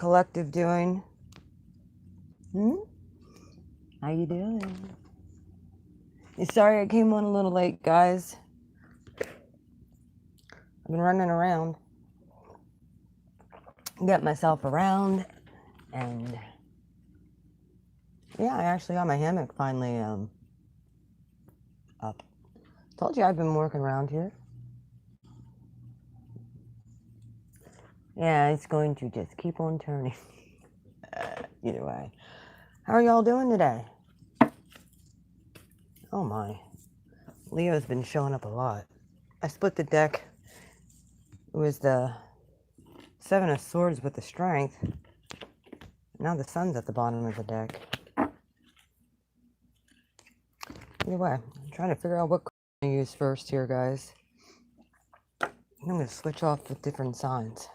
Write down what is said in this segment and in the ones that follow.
collective doing? How you doing? Sorry I came on a little late, guys. I've been running around. Get myself around, and yeah, I actually got my hammock finally up. Told you I've been working around here. Yeah, it's going to just keep on turning. Either way. How are y'all doing today? Oh my. Leo's been showing up a lot. I split the deck. It was the Seven of Swords with the Strength. Now the Sun's at the bottom of the deck. Either way, I'm trying to figure out what to use first here, guys. I'm going to switch off with different signs.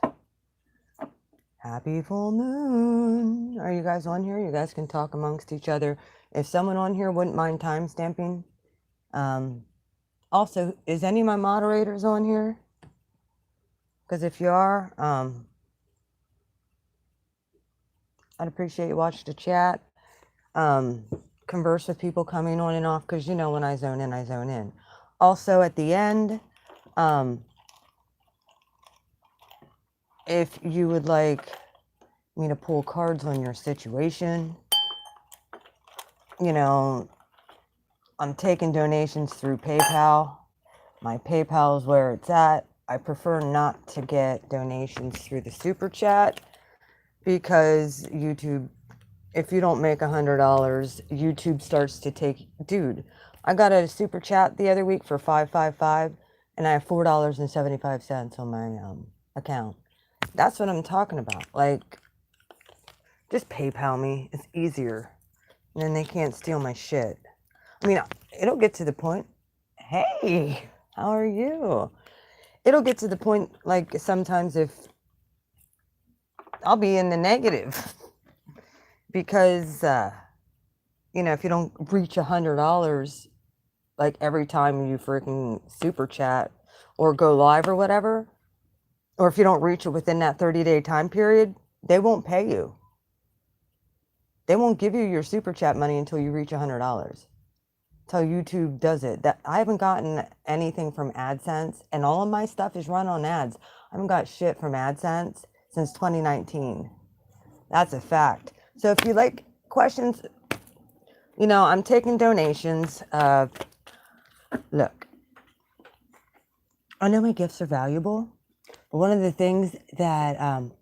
Happy full moon. Are you guys on here? You guys can talk amongst each other. If someone on here wouldn't mind time stamping. Also, is any of my moderators on here? Because if you are, I'd appreciate you watching the chat. Converse with people coming on and off, because you know when I zone in, I zone in. Also, at the end, if you would like me to pull cards on your situation, you know, I'm taking donations through PayPal. My PayPal is where it's at. I prefer not to get donations through the super chat because YouTube, if you don't make $100, YouTube starts to take, dude, I got a super chat the other week for $555 and I have $4.75 on my account. That's what I'm talking about. Like, just PayPal me. It's easier. And then they can't steal my shit. I mean, it'll get to the point. Hey, how are you? It'll get to the point, like, sometimes if I'll be in the negative because, you know, if you don't reach $100, like every time you freaking super chat or go live or whatever, or if you don't reach it within that 30-day time period, they won't pay you. They won't give you your super chat money until you reach $100. Till YouTube does it. That I haven't gotten anything from AdSense, and all of my stuff is run on ads. I haven't got shit from AdSense since 2019. That's a fact. So if you like questions, you know, I'm taking donations. Look, I know my gifts are valuable, but one of the things that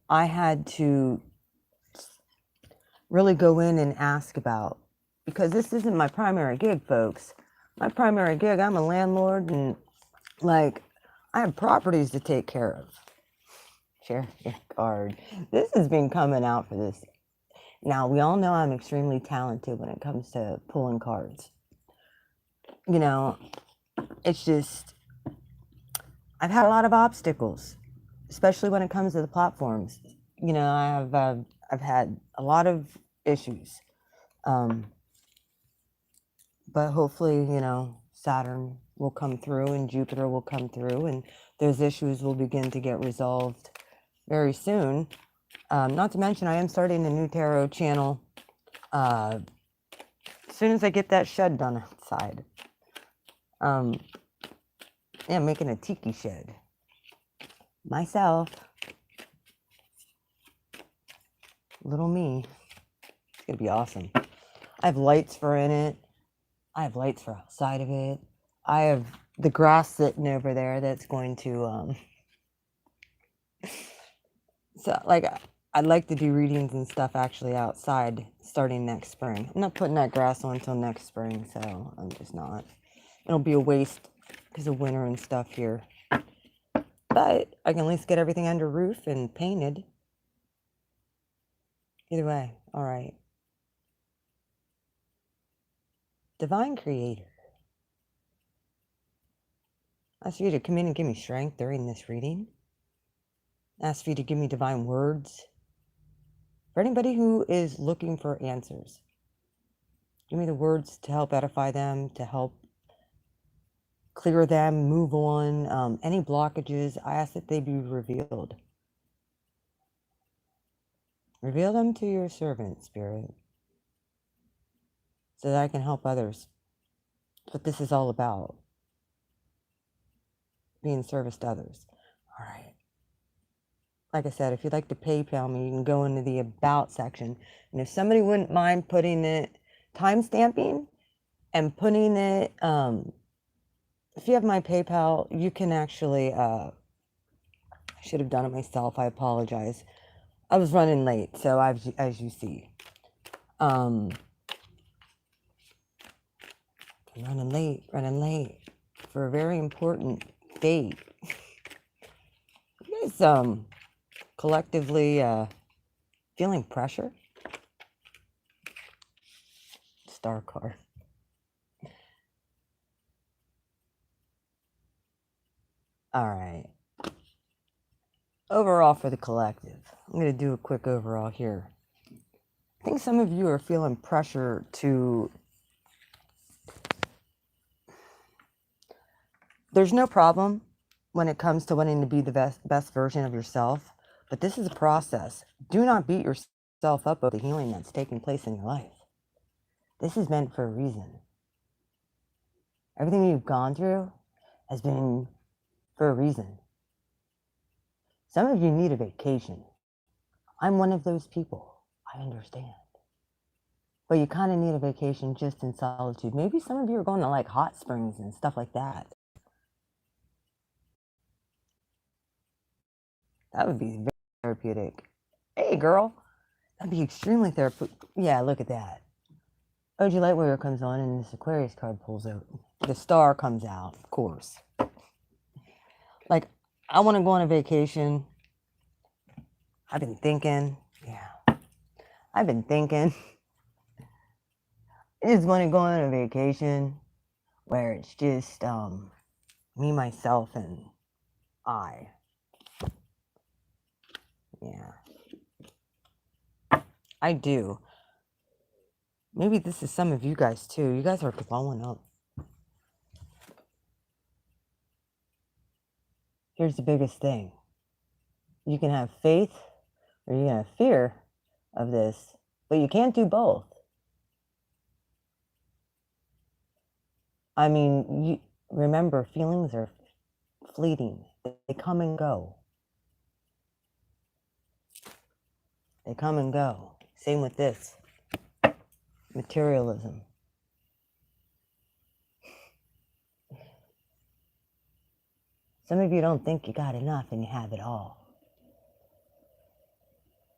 I had to really go in and ask about, because this isn't my primary gig, folks. My primary gig, I'm a landlord, and like, I have properties to take care of. Share your card. This has been coming out for this. Now, we all know I'm extremely talented when it comes to pulling cards. You know, it's just, I've had a lot of obstacles, especially when it comes to the platforms. You know, I've had a lot of issues. But hopefully, you know, Saturn will come through and Jupiter will come through and those issues will begin to get resolved very soon. Not to mention, I am starting a new tarot channel as soon as I get that shed done outside. Yeah, I'm making a tiki shed. Myself. Little me. It's going to be awesome. I have lights for in it. I have lights for outside of it. I have the grass sitting over there that's going to, so like, I'd like to do readings and stuff actually outside starting next spring. I'm not putting that grass on until next spring, so I'm just not. It'll be a waste because of winter and stuff here. But I can at least get everything under roof and painted. Either way, all right. Divine Creator, I ask you to come in and give me strength during this reading. I ask you to give me divine words. For anybody who is looking for answers, give me the words to help edify them, to help clear them, move on. Any blockages, I ask that they be revealed. Reveal them to your servant, Spirit, so that I can help others. That's what this is all about. Being service to others. All right. Like I said, if you'd like to PayPal me, you can go into the About section. And if somebody wouldn't mind putting it, timestamping and putting it, if you have my PayPal, you can actually, I should have done it myself. I apologize. I was running late, so as you see. Running late for a very important date. You guys, collectively, feeling pressure? Star card. All right. Overall for the collective. I'm going to do a quick overall here. I think some of you are feeling pressure to... There's no problem when it comes to wanting to be the best version of yourself, but this is a process. Do not beat yourself up over the healing that's taking place in your life. This is meant for a reason. Everything you've gone through has been for a reason. Some of you need a vacation. I'm one of those people. I understand. But you kind of need a vacation just in solitude. Maybe some of you are going to like hot springs and stuff like that. That would be very therapeutic. Hey, girl. That'd be extremely therapeutic. Yeah, look at that. OG Light Warrior comes on and this Aquarius card pulls out. The star comes out, of course. Like, I want to go on a vacation. I've been thinking. Yeah. I've been thinking. I just want to go on a vacation where it's just me, myself, and I. Yeah. I do. Maybe this is some of you guys too. You guys are glowing up. Here's the biggest thing. You can have faith or you can have fear of this, but you can't do both. I mean, you remember, feelings are fleeting. They come and go. They come and go. Same with this. Materialism. Some of you don't think you got enough and you have it all.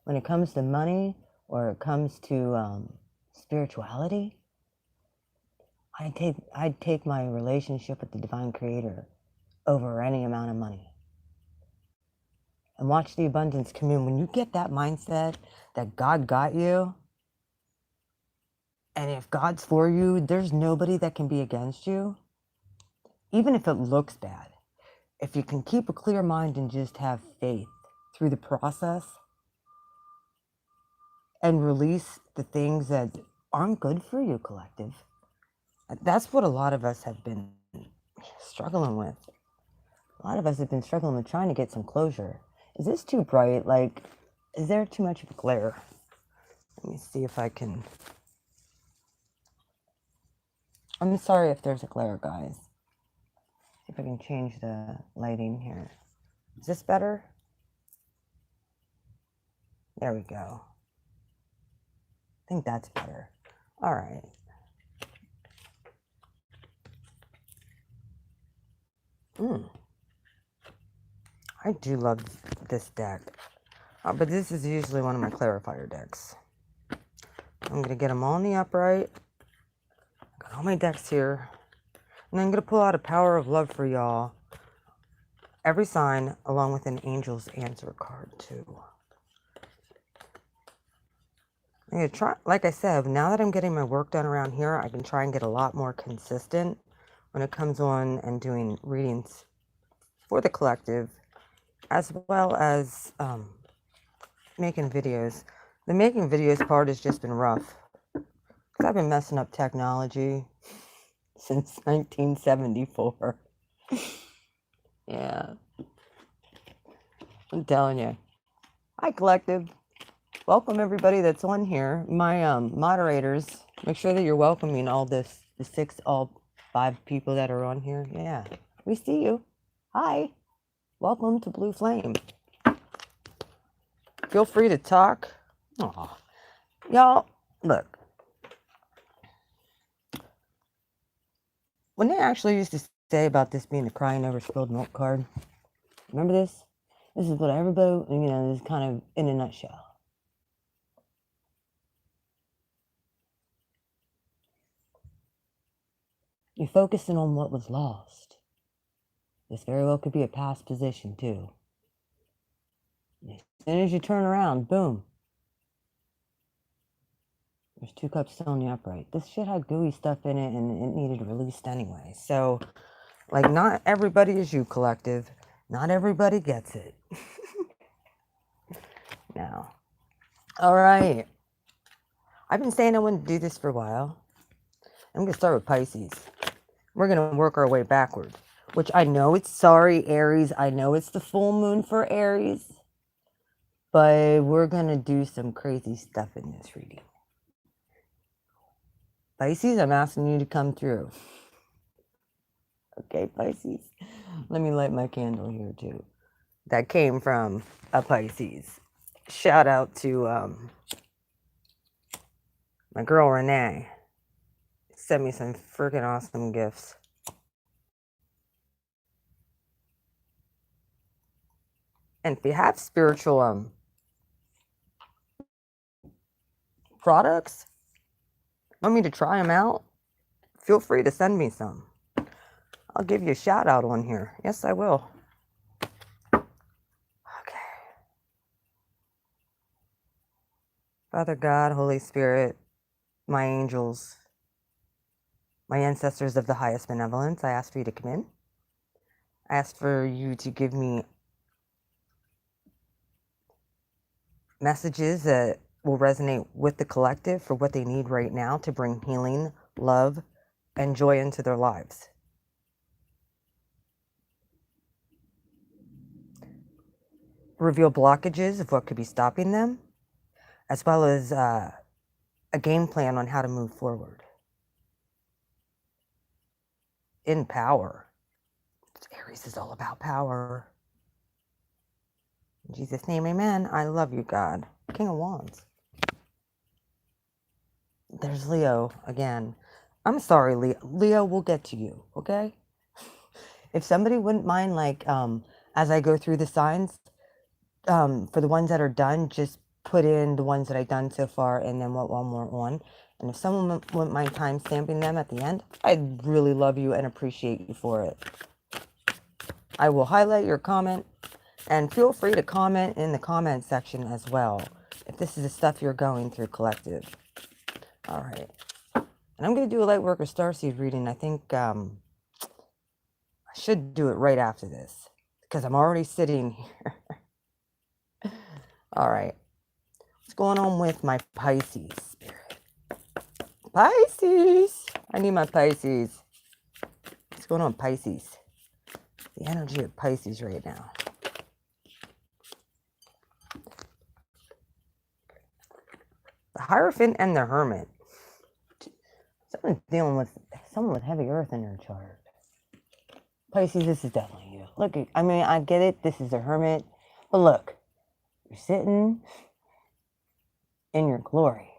When it comes to money or it comes to spirituality, I'd take my relationship with the Divine Creator over any amount of money. And watch the abundance come in. When you get that mindset that God got you, and if God's for you, there's nobody that can be against you, even if it looks bad. If you can keep a clear mind and just have faith through the process and release the things that aren't good for you, collective. That's what a lot of us have been struggling with. A lot of us have been struggling with trying to get some closure. Is this too bright? Like, is there too much of a glare? Let me see if I can... I'm sorry if there's a glare, guys. See if I can change the lighting here. Is this better? There we go. I think that's better. All right. I do love this deck. But this is usually one of my clarifier decks. I'm going to get them all in the upright. Got all my decks here. And I'm going to pull out a power of love for y'all. Every sign, along with an angel's answer card, too. I'm going to try, like I said, now that I'm getting my work done around here, I can try and get a lot more consistent when it comes on and doing readings for the collective, as well as making videos. The making videos part has just been rough, because I've been messing up technology since 1974. Yeah. I'm telling you. Hi, collective. Welcome everybody that's on here. My moderators, make sure that you're welcoming all all 5 people that are on here. Yeah, we see you. Hi, welcome to Blue Flame. Feel free to talk. Aw. Y'all, look. When they actually used to say about this being a crying over spilled milk card, remember this? This is what everybody, this is kind of in a nutshell. You're focusing on what was lost. This very well could be a past position, too. As soon as you turn around, boom. There's 2 cups still in the upright. This shit had gooey stuff in it, and it needed released anyway. So, like, not everybody is you, collective. Not everybody gets it. No. All right. I've been saying I want to do this for a while. I'm going to start with Pisces. We're going to work our way backward, which I know it's sorry, Aries. I know it's the full moon for Aries, but we're going to do some crazy stuff in this reading. Pisces, I'm asking you to come through. Okay, Pisces. Let me light my candle here, too. That came from a Pisces. Shout out to my girl, Renee. Sent me some freaking awesome gifts. And if you have spiritual products, want me to try them out, feel free to send me some. I'll give you a shout out on here. Yes, I will. Okay. Father God, Holy Spirit, my angels, my ancestors of the highest benevolence, I ask for you to come in. I ask for you to give me messages that will resonate with the collective for what they need right now to bring healing, love, and joy into their lives. Reveal blockages of what could be stopping them, as well as a game plan on how to move forward. In power. Aries is all about power. In Jesus' name, amen. I love you, God. King of Wands. There's Leo again. I'm sorry, Leo. Leo, we'll get to you, okay? If somebody wouldn't mind, as I go through the signs, for the ones that are done, just put in the ones that I've done so far and then what one more on. And if someone wouldn't mind time stamping them at the end, I'd really love you and appreciate you for it. I will highlight your comment, and feel free to comment in the comment section as well if this is the stuff you're going through, collective. All right. And I'm going to do a Lightworker Starseed reading. I think I should do it right after this because I'm already sitting here. All right. What's going on with my Pisces spirit? Pisces! I need my Pisces. What's going on, Pisces? The energy of Pisces right now. The Hierophant and the Hermit. Someone's dealing with someone with heavy earth in their chart. Pisces, this is definitely you. Look, I mean, I get it. This is a hermit. But look, you're sitting in your glory.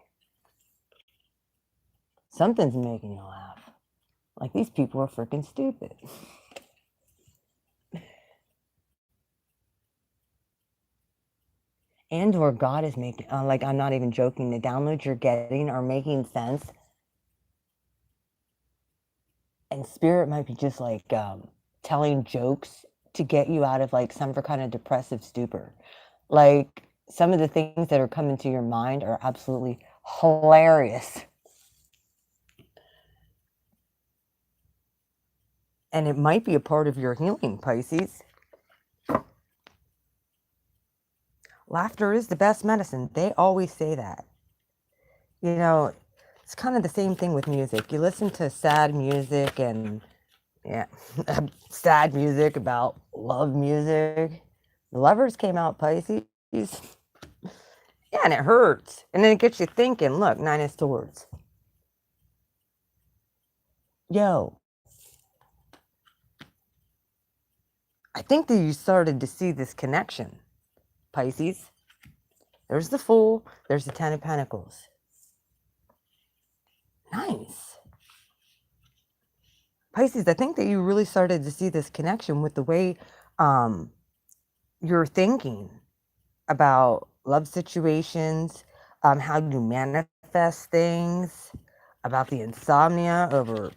Something's making you laugh. Like, these people are freaking stupid. And or God is making, I'm not even joking, the downloads you're getting are making sense. And spirit might be just telling jokes to get you out of some kind of depressive stupor. Like, some of the things that are coming to your mind are absolutely hilarious. And it might be a part of your healing, Pisces. Laughter is the best medicine. They always say that. You know, it's kind of the same thing with music. You listen to sad music and, sad music about love music. The Lovers came out, Pisces. Yeah, and it hurts. And then it gets you thinking. Look, 9 of Swords. Yo, I think that you started to see this connection, Pisces. There's the Fool. There's the 10 of Pentacles. Nice. Pisces, I think that you really started to see this connection with the way you're thinking about love situations, how you manifest things, about the insomnia over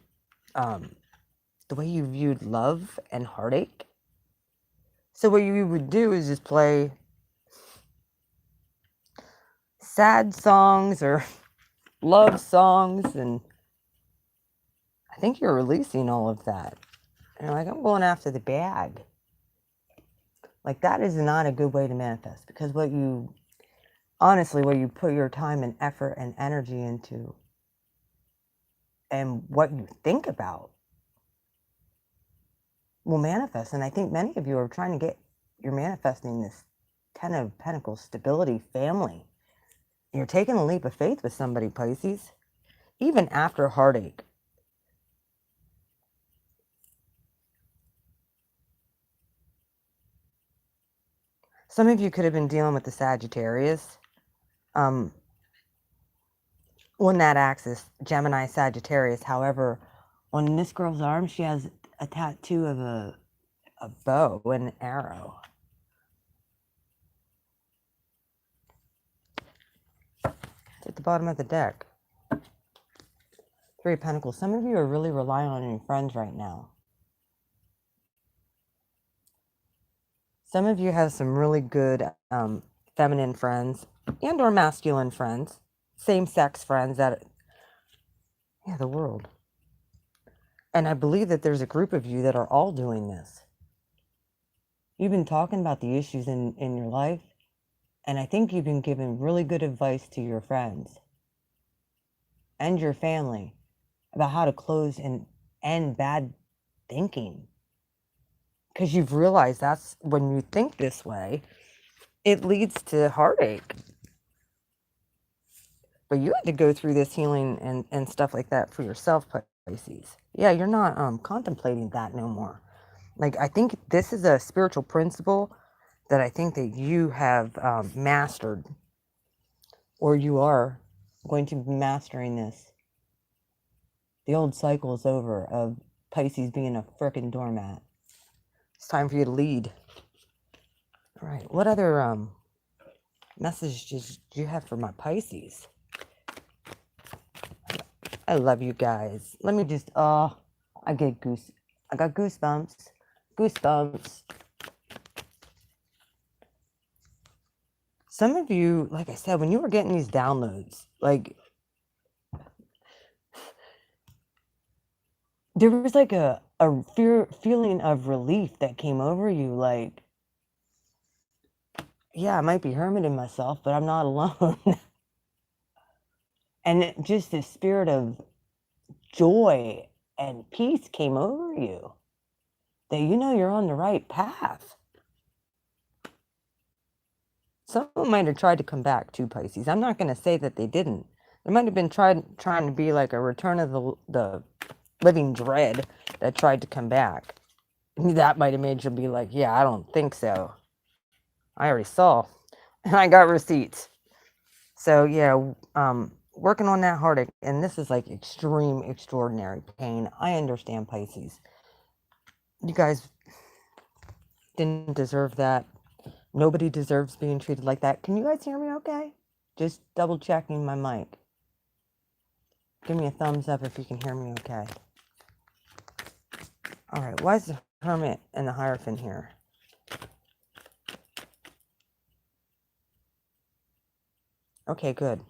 the way you viewed love and heartache. So what you would do is just play sad songs or love songs, and I think you're releasing all of that. And you're like, I'm going after the bag. Like, that is not a good way to manifest, because what you put your time and effort and energy into and what you think about will manifest. And I think many of you are trying to you're manifesting this 10 of Pentacles stability family. You're taking a leap of faith with somebody, Pisces, even after heartache. Some of you could have been dealing with the Sagittarius. On that axis, Gemini, Sagittarius. However, on this girl's arm, she has a tattoo of a bow and an arrow. It's at the bottom of the deck. 3 of Pentacles. Some of you are really relying on your friends right now. Some of you have some really good feminine friends and or masculine friends, same-sex friends that, yeah, the world. And I believe that there's a group of you that are all doing this. You've been talking about the issues in your life, and I think you've been giving really good advice to your friends and your family about how to close and end bad thinking. Because you've realized that's when you think this way, it leads to heartache. But you had to go through this healing and stuff like that for yourself, Pisces. Yeah, you're not contemplating that no more. Like, I think this is a spiritual principle that I think that you have mastered, or you are going to be mastering this. The old cycle is over of Pisces being a frickin' doormat. It's time for you to lead. All right, what other messages do you have for my Pisces? I love you guys. Let me just, I got goosebumps. Goosebumps. Some of you, like I said, when you were getting these downloads, like, there was like a feeling of relief that came over you. Like, yeah, I might be hermiting myself, but I'm not alone. And just this spirit of joy and peace came over you, that you know you're on the right path. Someone might have tried to come back to Pisces. I'm not going to say that they didn't. There might have been trying to be like a return of the living dread that tried to come back. That might have made you be like, yeah, I don't think so. I already saw, and I got receipts. So yeah, working on that heartache, and this is like extreme, extraordinary pain. I understand, Pisces. You guys didn't deserve that. Nobody deserves being treated like that. Can you guys hear me okay? Just double checking my mic. Give me a thumbs up if you can hear me okay. All right, why is the Hermit and the Hierophant here? Okay, good.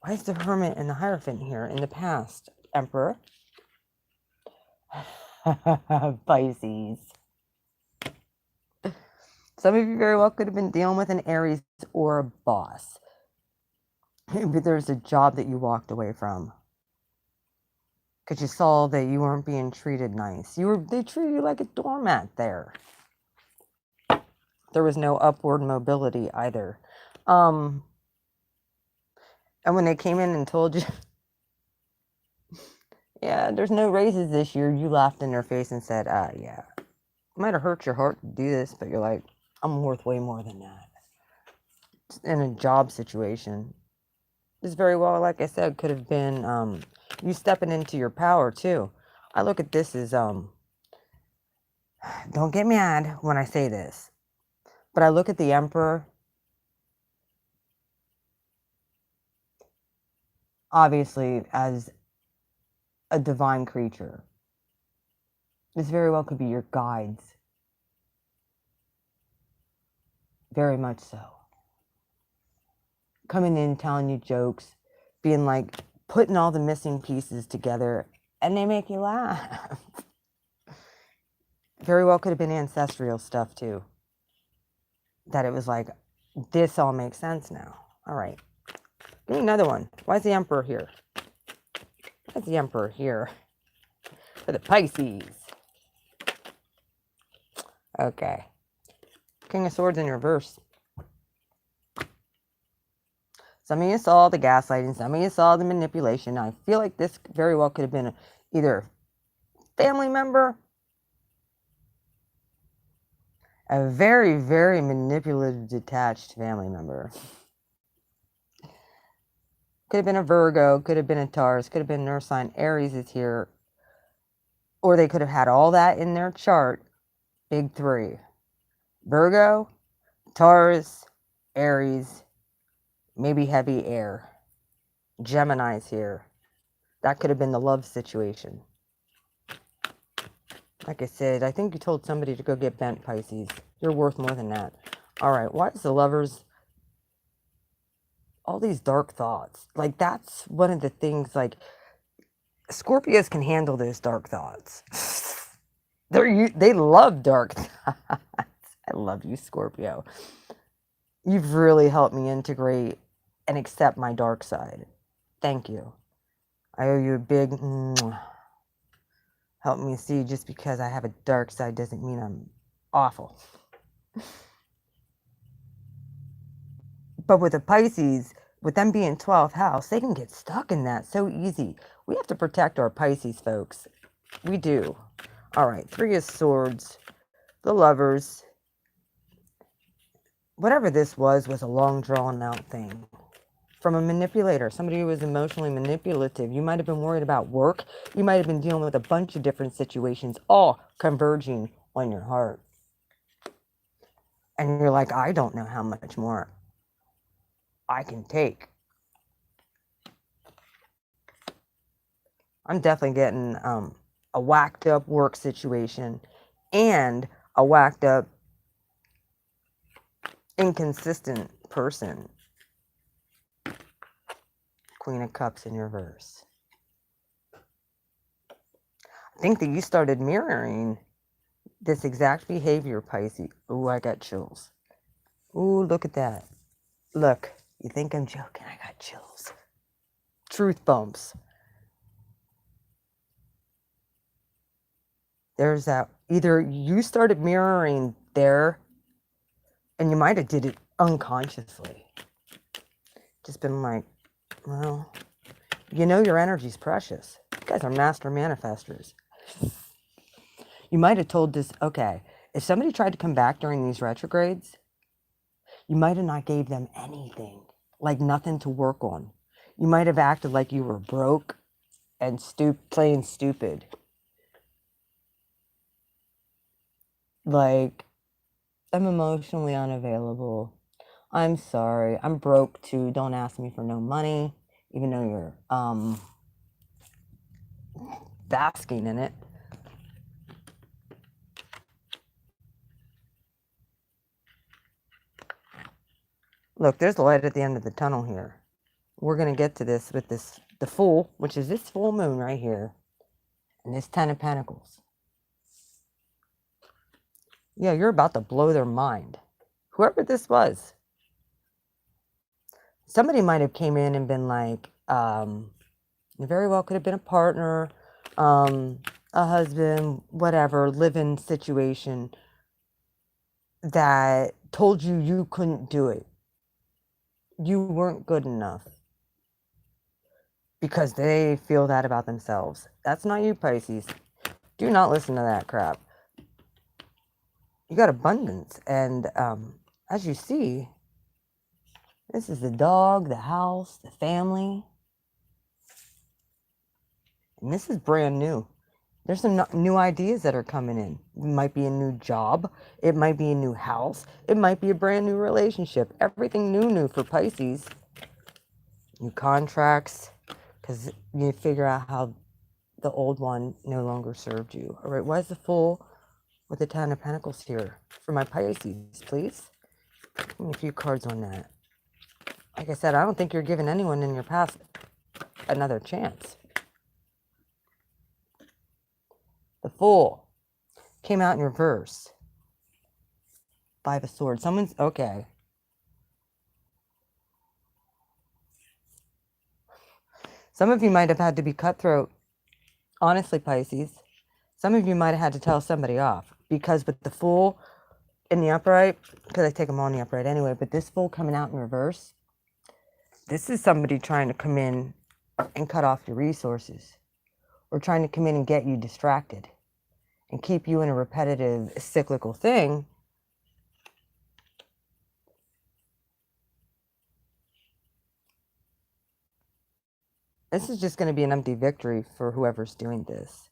Why is the Hermit and the Hierophant here in the past, Emperor? Pisces. Some of you very well could have been dealing with an Aries or a boss. Maybe there's a job that you walked away from because you saw that you weren't being treated nice. They treated you like a doormat there. There was no upward mobility either. And when they came in and told you, yeah, there's no raises this year, you laughed in their face and said, yeah, it might have hurt your heart to do this, but you're like, I'm worth way more than that. In a job situation, this very well, like I said, could have been you stepping into your power too. I look at this as don't get mad when I say this, but I look at the Emperor obviously as a divine creature. This very well could be your guides. Very much so. Coming in, telling you jokes, being like, putting all the missing pieces together, and they make you laugh. Very well could have been ancestral stuff too. That it was like, this all makes sense now. All right. Give me another one. Why is the Emperor here? Why is the Emperor here? For the Pisces. Okay. King of Swords in reverse. Some of you saw the gaslighting. Some of you saw the manipulation. I feel like this very well could have been either family member, a very, very manipulative, detached family member. Could have been a Virgo, could have been a Taurus, could have been their sign. Aries is here. Or they could have had all that in their chart. Big three. Virgo, Taurus, Aries, maybe heavy air. Gemini's here. That could have been the love situation. Like I said, I think you told somebody to go get bent, Pisces. You're worth more than that. All right, why is the Lovers... all these dark thoughts? Like, that's one of the things, like, Scorpios can handle those dark thoughts. They love dark thoughts. I love you, Scorpio. You've really helped me integrate and accept my dark side. Thank you. I owe you a big mwah. Help me see, just because I have a dark side doesn't mean I'm awful. But with the Pisces, with them being 12th house, they can get stuck in that so easy. We have to protect our Pisces, folks. We do. All right, 3 of Swords, the Lovers. Whatever this was a long drawn out thing. From a manipulator, somebody who was emotionally manipulative. You might have been worried about work. You might have been dealing with a bunch of different situations, all converging on your heart. And you're like, I don't know how much more I can take. I'm definitely getting a whacked up work situation and a whacked up, inconsistent person. Queen of Cups in reverse. I think that you started mirroring this exact behavior, Pisces. Ooh, I got chills. Ooh, look at that. Look, you think I'm joking? I got chills. Truth bumps. There's that. Either you started mirroring there, and you might have did it unconsciously. Just been like, well, you know your energy's precious. You guys are master manifestors. You might have told this, okay, if somebody tried to come back during these retrogrades, you might have not gave them anything, like nothing to work on. You might have acted like you were broke and playing stupid. Like, I'm emotionally unavailable. I'm sorry. I'm broke too. Don't ask me for no money, even though you're basking in it. Look, there's a light at the end of the tunnel here. We're going to get to this with the Fool, which is this full moon right here, and this 10 of Pentacles. Yeah, you're about to blow their mind. Whoever this was. Somebody might have came in and been like, it very well could have been a partner, a husband, whatever, live-in situation that told you you couldn't do it. You weren't good enough. because they feel that about themselves. That's not you, Pisces. Do not listen to that crap. You got abundance. And as you see, this is the dog, the house, the family. And this is brand new. There's some new ideas that are coming in. It might be a new job. It might be a new house. It might be a brand new relationship. Everything new for Pisces. New contracts. Because you figure out how the old one no longer served you. All right, why is the Fool with the 10 of Pentacles here? For my Pisces, please. Give me a few cards on that. Like I said, I don't think you're giving anyone in your past another chance. The Fool came out in reverse. 5 of Swords. Someone's, okay. Some of you might have had to be cutthroat. Honestly, Pisces, some of you might have had to tell somebody off. Because with the Fool in the upright, because I take them all in the upright anyway, but this Fool coming out in reverse, this is somebody trying to come in and cut off your resources. Or trying to come in and get you distracted. And keep you in a repetitive, cyclical thing. This is just going to be an empty victory for whoever's doing this.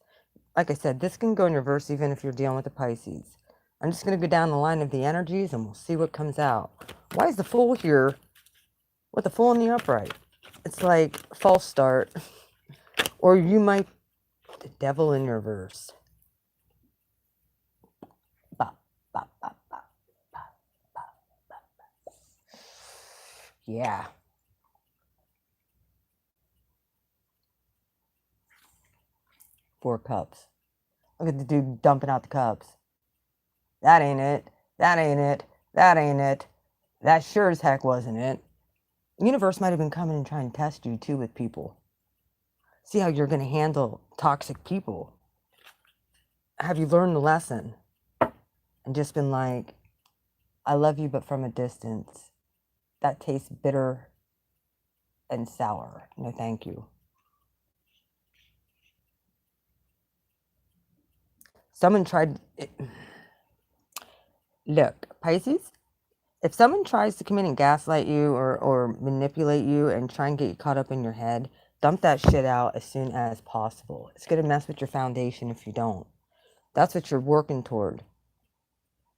Like I said, this can go in reverse even if you're dealing with the Pisces. I'm just going to go down the line of the energies and we'll see what comes out. Why is the Fool here with the Fool in the upright? It's like false start. Or you might... The Devil in reverse. Yeah. Four cups. Look at the dude dumping out the cups. That ain't it. That ain't it. That ain't it. That sure as heck wasn't it. The universe might have been coming and trying to test you too with people. See how you're going to handle toxic people. Have you learned the lesson? And just been like, I love you, but from a distance. That tastes bitter and sour. No, thank you. Someone tried... Look, Pisces, if someone tries to come in and gaslight you or manipulate you and try and get you caught up in your head, dump that shit out as soon as possible. It's going to mess with your foundation if you don't. That's what you're working toward.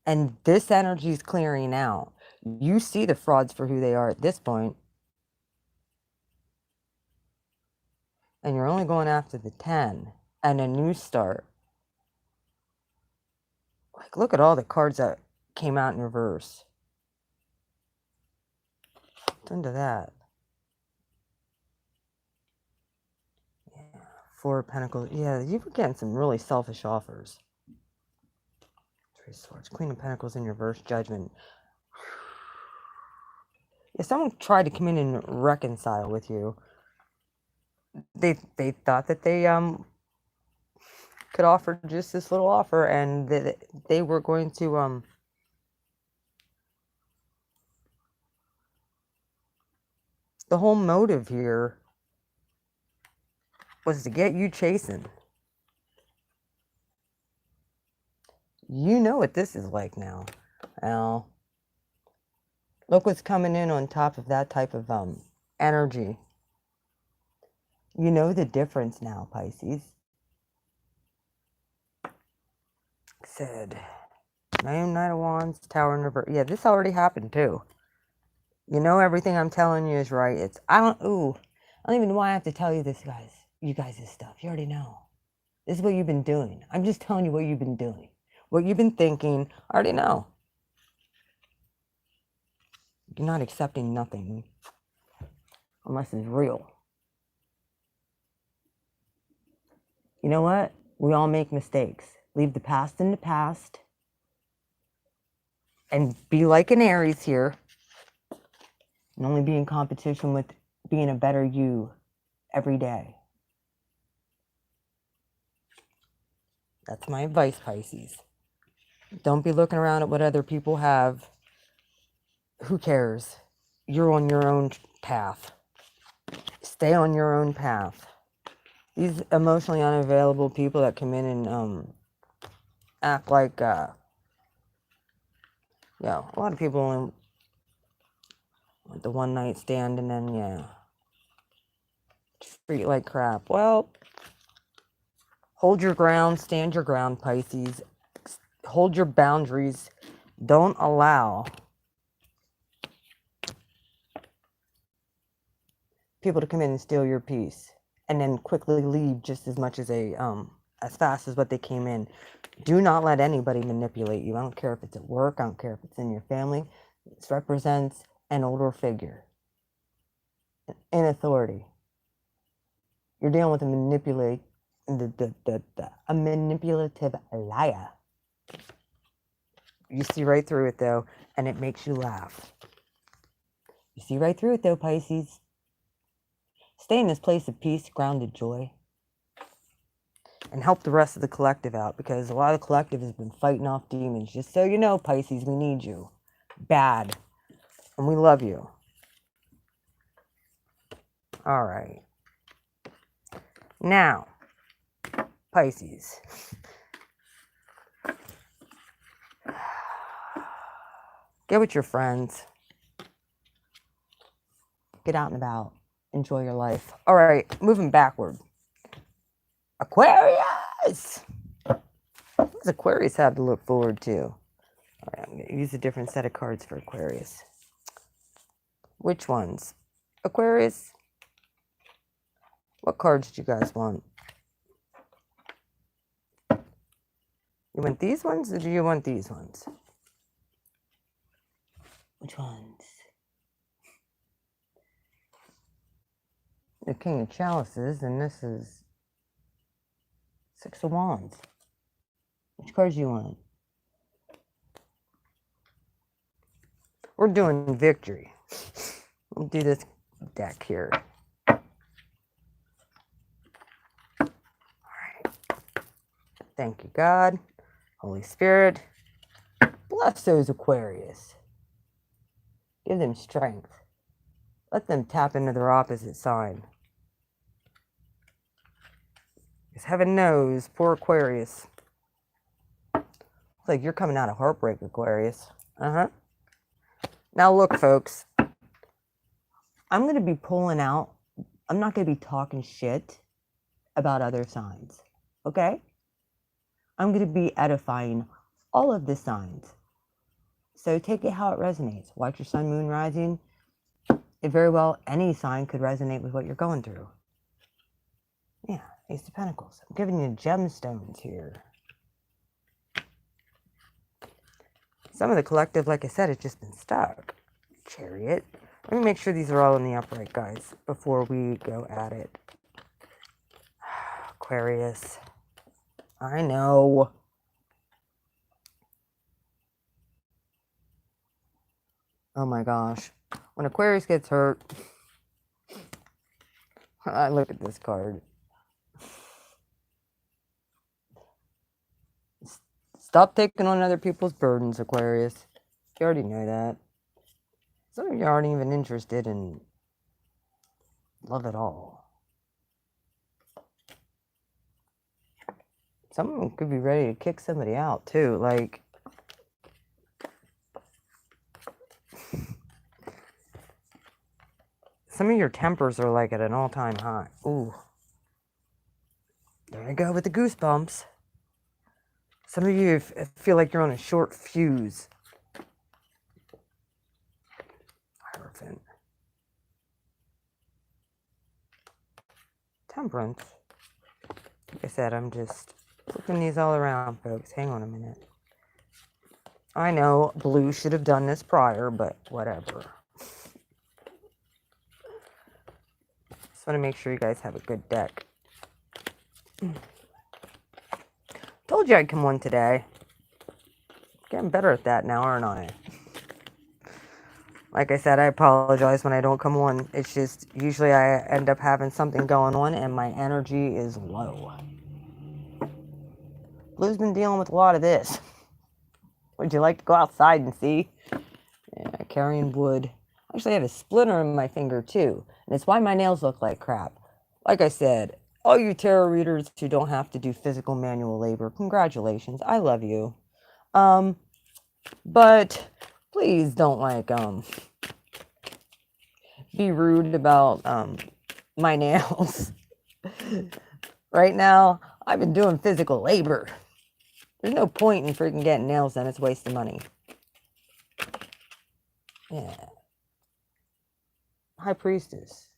And this energy is clearing out. You see the frauds for who they are at this point. And you're only going after the 10 and a new start. Like, look at all the cards that came out in reverse. What's under that? Yeah, 4 of Pentacles. Yeah, you were getting some really selfish offers. 3 of Swords. Queen of Pentacles in reverse. Judgment. Yeah, someone tried to come in and reconcile with you. They thought that they could offer just this little offer, and that they were going to the whole motive here was to get you chasing. You know what this is like now. Now, look what's coming in on top of that type of energy. You know the difference now, Pisces. Said, Knight of Wands, Tower in reverse. Yeah, this already happened too. You know everything I'm telling you is right. It's I don't even know why I have to tell you this, guys. You guys' this stuff. You already know. This is what you've been doing. I'm just telling you what you've been doing. What you've been thinking. I already know. You're not accepting nothing unless it's real. You know what? We all make mistakes. Leave the past in the past. And be like an Aries here. And only be in competition with being a better you every day. That's my advice, Pisces. Don't be looking around at what other people have. Who cares? You're on your own path. Stay on your own path. These emotionally unavailable people that come in and act like, a lot of people only want the one night stand and then, treat you like crap. Well, hold your ground, stand your ground, Pisces. Hold your boundaries. Don't allow people to come in and steal your peace and then quickly leave just as much as as fast as what they came in. Do not let anybody manipulate you. I don't care if it's at work. I don't care if it's in your family. This represents an older figure in authority. You're dealing with a manipulative liar. You see right through it, though, and it makes you laugh. You see right through it, though, Pisces. Stay in this place of peace, grounded joy, and help the rest of the collective out, because a lot of the collective has been fighting off demons. Just so you know, Pisces, we need you. Bad. And we love you. All right. Now, Pisces. Get with your friends. Get out and about. Enjoy your life. All right, moving backward. Aquarius! What does Aquarius have to look forward to? All right, I'm going to use a different set of cards for Aquarius. Which ones? Aquarius? What cards do you guys want? You want these ones or do you want these ones? Which ones? The King of Chalices, and this is Six of Wands. Which cards do you want? We're doing victory. We'll do this deck here. All right. Thank you, God. Holy Spirit. Bless those Aquarius. Give them strength. Let them tap into their opposite sign. Because heaven knows, poor Aquarius. It's like you're coming out of heartbreak, Aquarius. Uh-huh. Now look, folks. I'm going to be pulling out. I'm not going to be talking shit about other signs. Okay? I'm going to be edifying all of the signs. So take it how it resonates. Watch your sun, moon, rising. It very well, any sign could resonate with what you're going through. Yeah, Ace of Pentacles. I'm giving you gemstones here. Some of the collective, like I said, it's just been stuck. Chariot. Let me make sure these are all in the upright, guys, before we go at it. Aquarius. I know. Oh my gosh. When Aquarius gets hurt, I look at this card. Stop taking on other people's burdens, Aquarius. You already know that. Some of you aren't even interested in love at all. Some of them could be ready to kick somebody out, too. Like, some of your tempers are like at an all-time high. Ooh. There I go with the goosebumps. Some of you feel like you're on a short fuse. Hierophant. Temperance. Like I said, I'm just flipping these all around, folks. Hang on a minute. I know blue should have done this prior, but whatever. Just want to make sure you guys have a good deck. Told you I'd come on today. Getting better at that now, aren't I? Like I said, I apologize when I don't come on. It's just, usually I end up having something going on and my energy is low. Blue's been dealing with a lot of this. Would you like to go outside and see? Yeah, carrying wood. Actually, I have a splinter in my finger too, and it's why my nails look like crap. Like I said, all you tarot readers who don't have to do physical manual labor, congratulations. I love you. But please don't be rude about my nails. Right now, I've been doing physical labor. There's no point in freaking getting nails done. It's a waste of money. Yeah. High Priestess.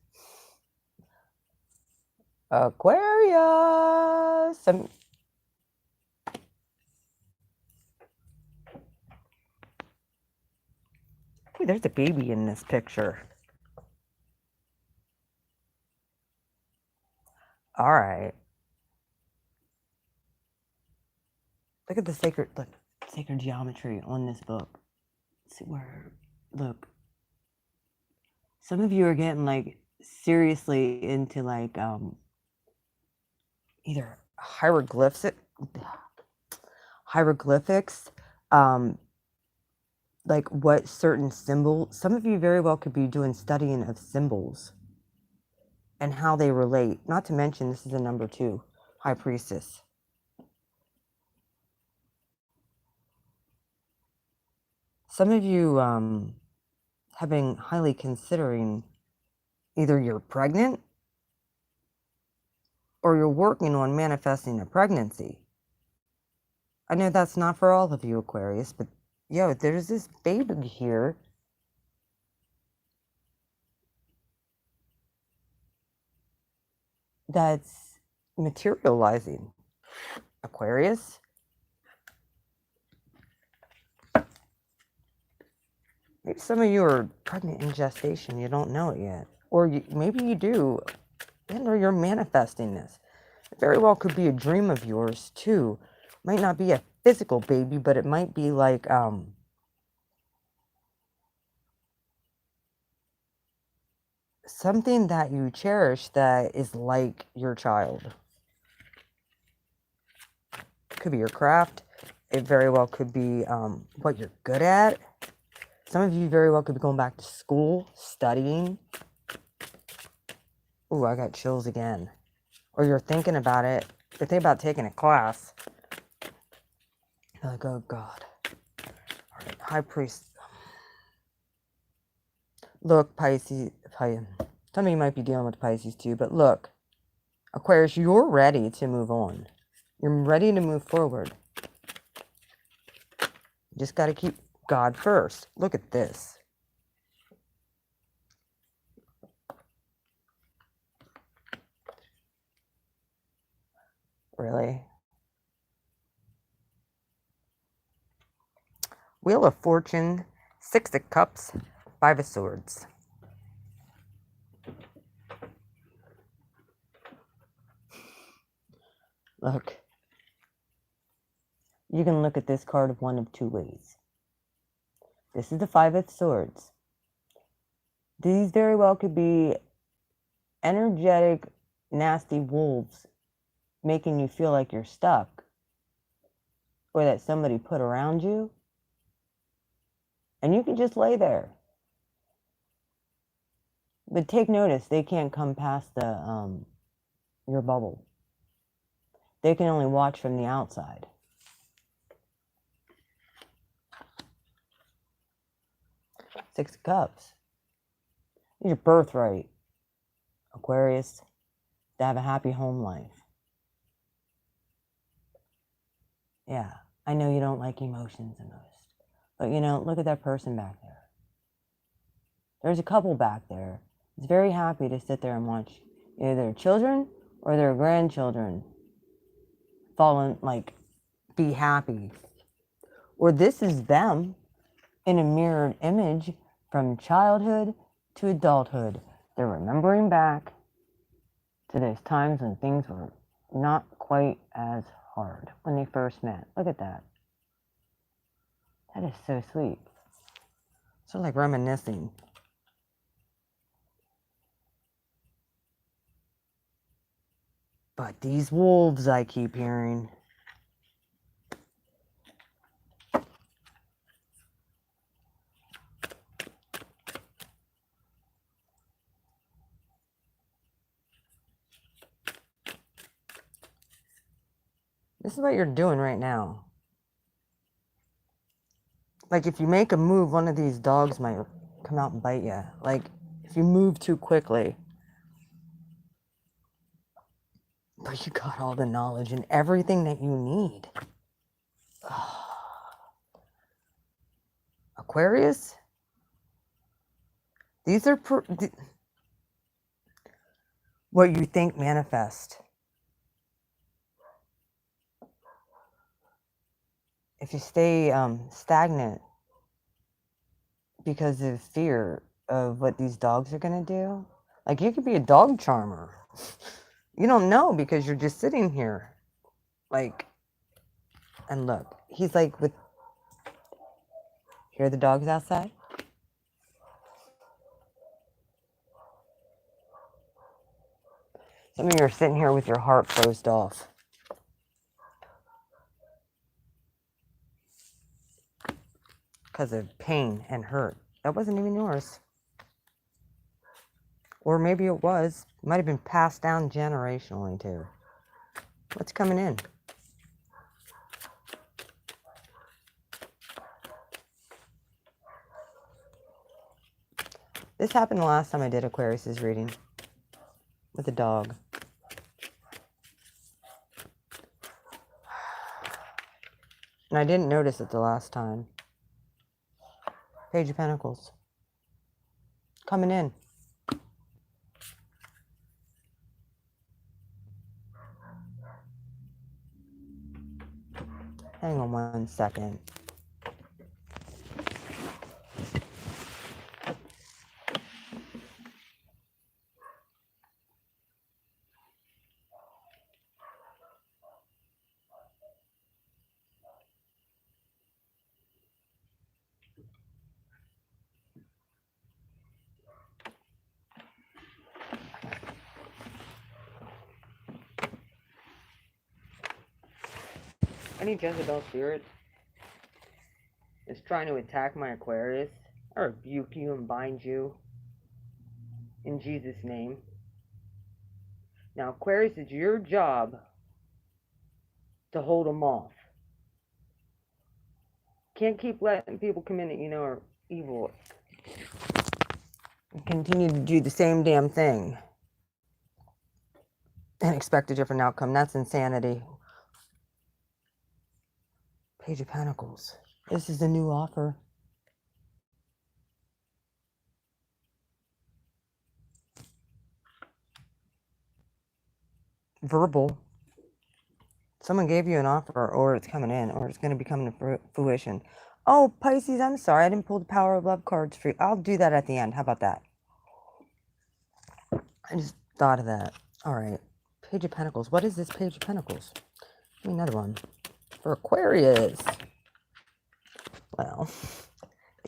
Aquarius. Ooh, there's a baby in this picture. All right. Look at the sacred geometry on this book. Let's see where, look. Some of you are getting like seriously into like either hieroglyphics, like what certain symbol. Some of you very well could be doing studying of symbols and how they relate. Not to mention, this is a number 2, High Priestess. Some of you have been highly considering either you're pregnant or you're working on manifesting a pregnancy. I know that's not for all of you, Aquarius, but yo, there's this baby here that's materializing. Aquarius. Maybe some of you are pregnant in gestation. You don't know it yet. Or maybe you do, or you're manifesting this. It very well could be a dream of yours, too. Might not be a physical baby, but it might be like, something that you cherish that is like your child. Could be your craft. It very well could be what you're good at. Some of you very well could be going back to school, studying. Ooh, I got chills again. Or you're thinking about it. You're thinking about taking a class. You're like, oh God. All right, High Priest. Look, Pisces. Some of you might be dealing with Pisces too, but look. Aquarius, you're ready to move on. You're ready to move forward. You just got to keep God first. Look at this. Really? Wheel of Fortune, 6 of Cups, 5 of Swords. Look. You can look at this card of one of 2 ways. This is the 5 of Swords. These very well could be energetic, nasty wolves making you feel like you're stuck or that somebody put around you. And you can just lay there. But take notice, they can't come past the your bubble. They can only watch from the outside. Six of Cups. It's your birthright, Aquarius, to have a happy home life. Yeah, I know you don't like emotions the most. But, you know, look at that person back there. There's a couple back there that's very happy to sit there and watch either their children or their grandchildren be happy. Or this is them in a mirrored image from childhood to adulthood. They're remembering back to those times when things were not quite as hard when they first met. Look at that. That is so sweet. Sort of like reminiscing. But these wolves I keep hearing. This is what you're doing right now. Like, if you make a move, one of these dogs might come out and bite you. Like, if you move too quickly. But you got all the knowledge and everything that you need. Aquarius? These are what you think manifest. If you stay stagnant because of fear of what these dogs are going to do, like, you could be a dog charmer. You don't know because you're just sitting here. Like, and look, he's like with, hear the dogs outside? Some of you are sitting here with your heart closed off. Because of pain and hurt. That wasn't even yours. Or maybe it was. It might have been passed down generationally too. What's coming in? This happened the last time I did Aquarius's reading with a dog. And I didn't notice it the last time. Page of Pentacles. Coming in. Hang on one second. Any Jezebel spirit is trying to attack my Aquarius, I rebuke you and bind you in Jesus' name. Now, Aquarius, it's your job to hold them off. Can't keep letting people come in that you know are evil and continue to do the same damn thing and expect a different outcome. That's insanity. Page of Pentacles. This is a new offer. Verbal. Someone gave you an offer, or it's coming in, or it's going to be coming to fruition. Oh, Pisces, I'm sorry. I didn't pull the Power of Love cards for you. I'll do that at the end. How about that? I just thought of that. All right. Page of Pentacles. What is this Page of Pentacles? Give me another one. For Aquarius. Well,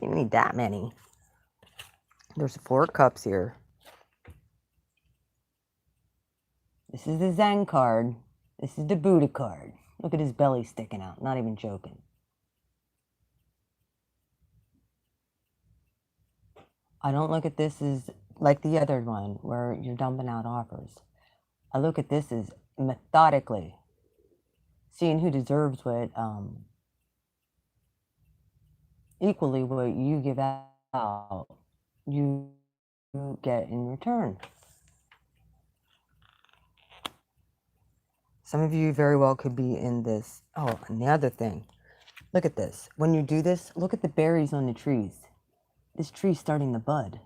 you don't need that many. There's 4 cups here. This is the Zen card. This is the Buddha card. Look at his belly sticking out. Not even joking. I don't look at this as like the other one where you're dumping out offers. I look at this as methodically seeing who deserves what, equally what you give out, you get in return. Some of you very well could be in this. Oh, and the other thing, look at this. When you do this, look at the berries on the trees. This tree's starting to bud.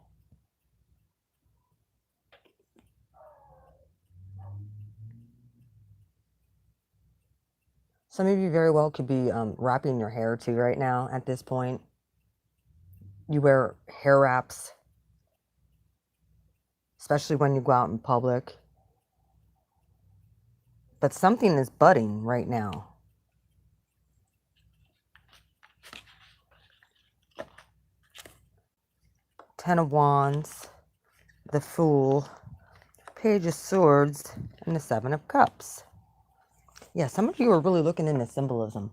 Some of you very well could be wrapping your hair too right now at this point. You wear hair wraps, especially when you go out in public. But something is budding right now. Ten of Wands, the Fool, Page of Swords, and the Seven of Cups. Yeah, some of you are really looking into symbolism.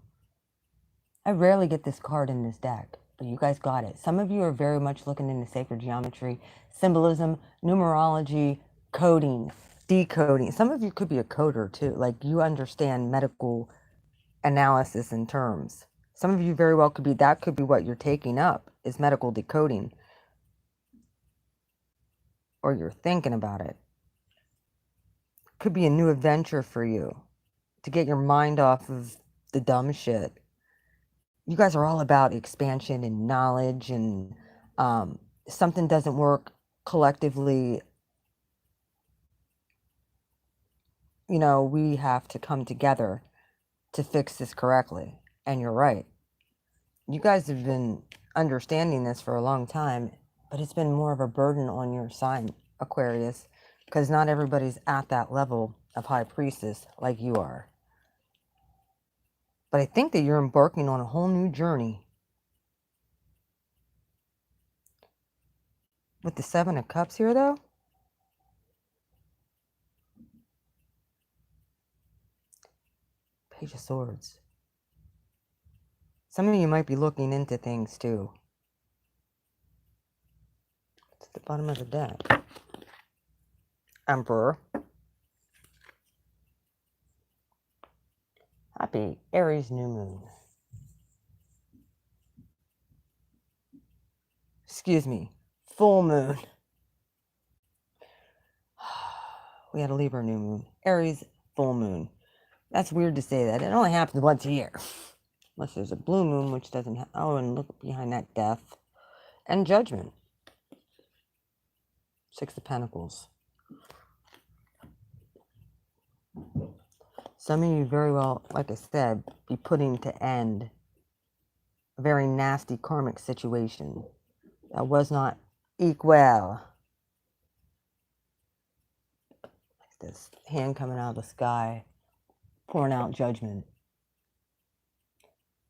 I rarely get this card in this deck, but you guys got it. Some of you are very much looking into sacred geometry, symbolism, numerology, coding, decoding. Some of you could be a coder too. Like, you understand medical analysis in terms. Some of you very well could be, that could be what you're taking up, is medical decoding. Or you're thinking about it. Could be a new adventure for you to get your mind off of the dumb shit. You guys are all about expansion and knowledge, and something doesn't work collectively, you know, we have to come together to fix this correctly. And you're right. You guys have been understanding this for a long time, but it's been more of a burden on your sign, Aquarius, because not everybody's at that level of high priestess like you are. But I think that you're embarking on a whole new journey. With the Seven of Cups here, though, Page of Swords. Some of you might be looking into things, too. It's at the bottom of the deck. Emperor. Happy Aries new moon. Excuse me. Full moon. We had a Libra new moon. Aries full moon. That's weird to say that. It only happens once a year. Unless there's a blue moon, which doesn't have... Oh, and look behind that, death. And judgment. Six of Pentacles. Some of you very well, like I said, be putting to end a very nasty karmic situation that was not equal. Like this hand coming out of the sky, pouring out judgment.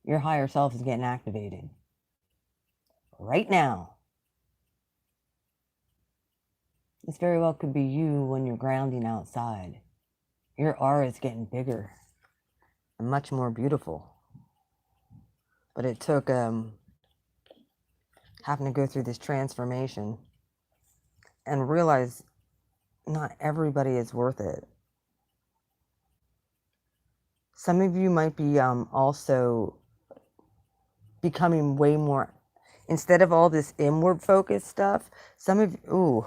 Your higher self is getting activated. Right now. This very well could be you when you're grounding outside. Your aura is getting bigger and much more beautiful. But it took having to go through this transformation and realize not everybody is worth it. Some of you might be also becoming way more, instead of all this inward focused stuff, some of you,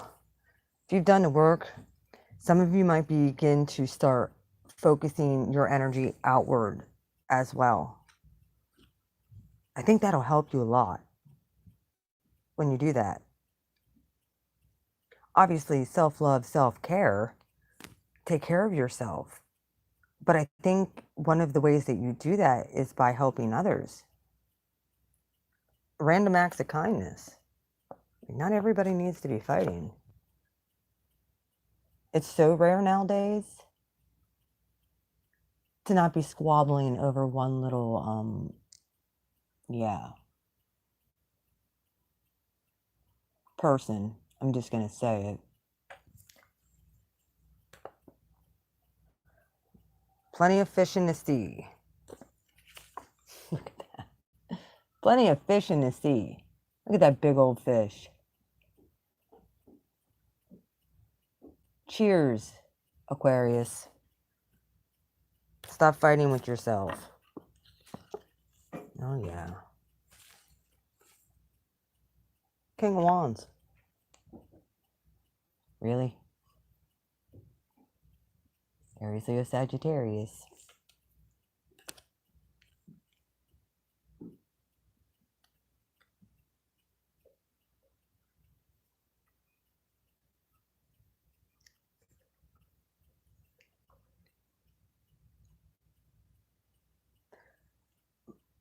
if you've done the work, some of you might begin to start focusing your energy outward as well. I think that'll help you a lot when you do that. Obviously, self-love, self-care, take care of yourself. But I think one of the ways that you do that is by helping others. Random acts of kindness. Not everybody needs to be fighting. It's so rare nowadays to not be squabbling over one little, person. I'm just going to say it. Plenty of fish in the sea. Look at that. Plenty of fish in the sea. Look at that big old fish. Cheers, Aquarius. Stop fighting with yourself. Oh, yeah. King of Wands. Really? Aries, Leo, Sagittarius.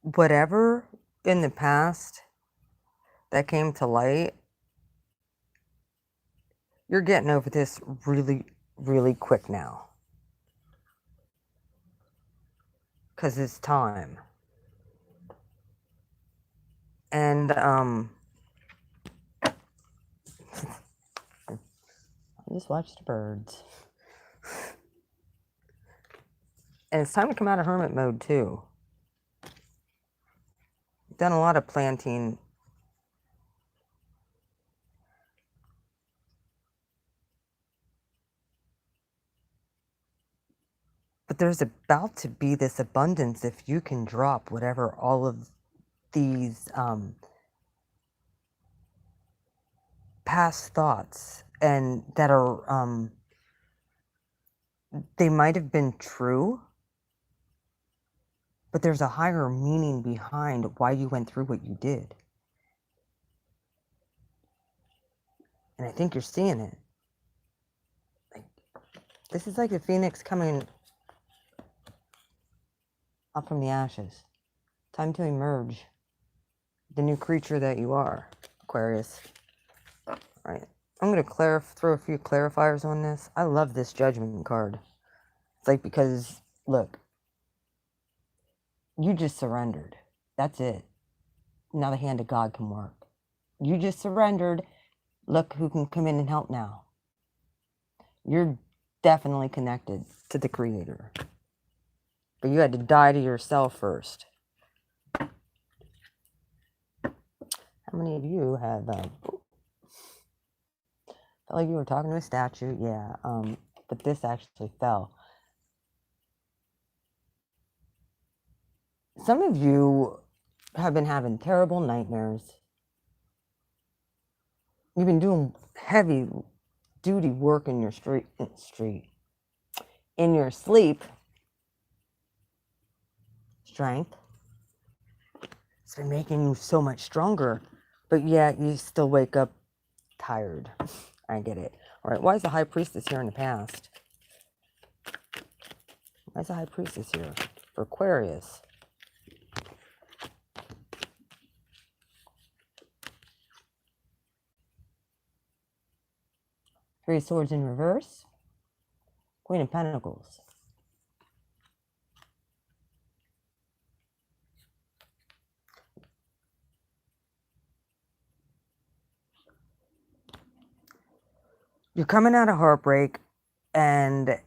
Whatever in the past that came to light, you're getting over this really, really quick now. Because it's time. And, I just watched the birds. And it's time to come out of hermit mode, too. You've done a lot of planting. But there's about to be this abundance if you can drop whatever all of these past thoughts and that are they might have been true, but there's a higher meaning behind why you went through what you did. And I think you're seeing it. Like, this is like a phoenix coming up from the ashes. Time to emerge. The new creature that you are, Aquarius. All right. I'm going to throw a few clarifiers on this. I love this judgment card. It's like, because, look, you just surrendered. That's it. Now the hand of God can work. You just surrendered. Look who can come in and help now. You're definitely connected to the Creator. But you had to die to yourself first. How many of you have... felt like you were talking to a statue? Yeah, but this actually fell. Some of you have been having terrible nightmares. You've been doing heavy duty work in your in your sleep. Strength. It's been making you so much stronger, but yet you still wake up tired. I get it. All right, why is the High Priestess here in the past? Why is the High Priestess here for Aquarius? Three of Swords in reverse. Queen of Pentacles. You're coming out of heartbreak, and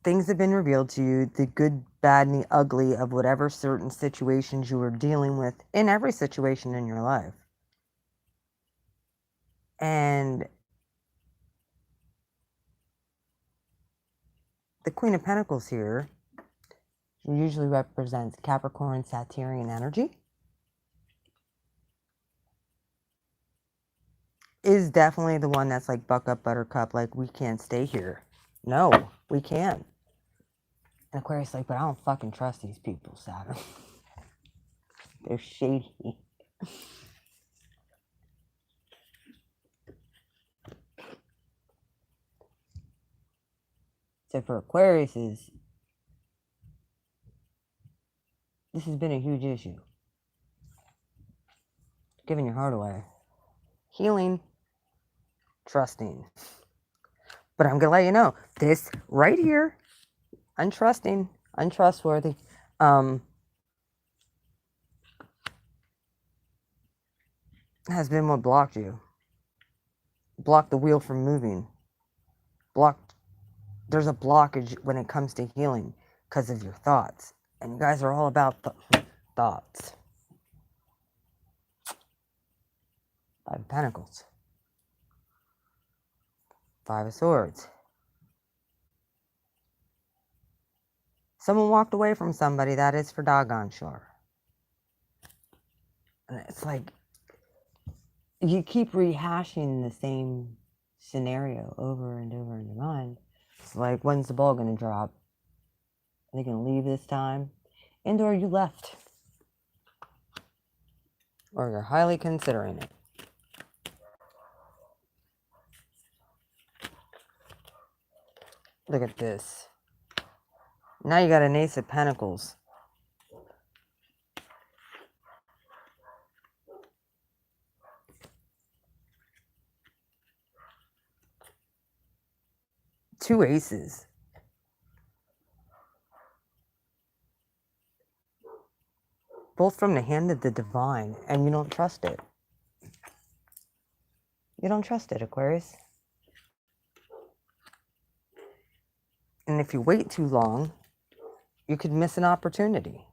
things have been revealed to you, the good, bad, and the ugly of whatever certain situations you were dealing with in every situation in your life. And the Queen of Pentacles here usually represents Capricorn, Saturnian energy. Is definitely the one that's like, buck up, buttercup, like, we can't stay here. No, we can't. And Aquarius like, but I don't fucking trust these people, Saturn. They're shady. So for Aquarius, this has been a huge issue. Giving your heart away. Healing. Trusting. But I'm going to let you know, this right here, untrusting, untrustworthy, has been what blocked you. Blocked the wheel from moving. There's a blockage when it comes to healing because of your thoughts. And you guys are all about thoughts. Five of Pentacles. Five of Swords. Someone walked away from somebody, that is for doggone sure. And it's like, you keep rehashing the same scenario over and over in your mind. It's like, when's the ball going to drop? Are they going to leave this time? And or you left. Or you're highly considering it. Look at this. Now you got an Ace of Pentacles. Two aces. Both from the hand of the divine, and you don't trust it. You don't trust it, Aquarius. And if you wait too long, you could miss an opportunity.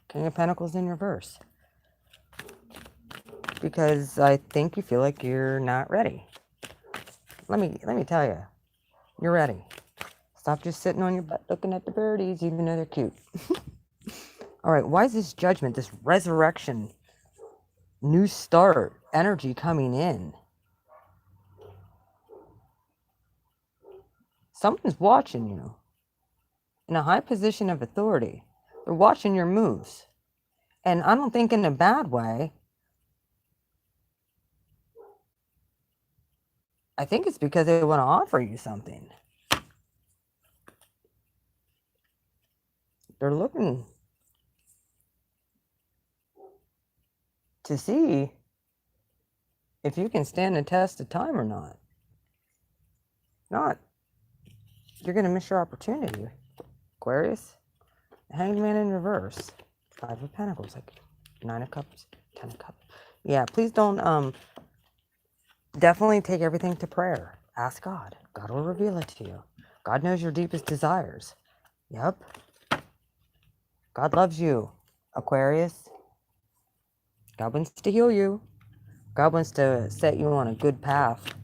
King of Pentacles in reverse. Because I think you feel like you're not ready. let me tell you, you're ready. Stop just sitting on your butt looking at the birdies, even though they're cute. All right, why is this judgment, this resurrection, new start energy coming in? Someone's watching you in a high position of authority. They're watching your moves. And I don't think in a bad way. I think it's because they want to offer you something. They're looking to see if you can stand the test of time or not. Not, you're going to miss your opportunity. Aquarius, Hanged Man in reverse, 5 of Pentacles, like 9 of Cups, 10 of Cups. Yeah, please don't, definitely take everything to prayer. Ask God. God will reveal it to you. God knows your deepest desires. Yep. God loves you, Aquarius. God wants to heal you. God wants to set you on a good path.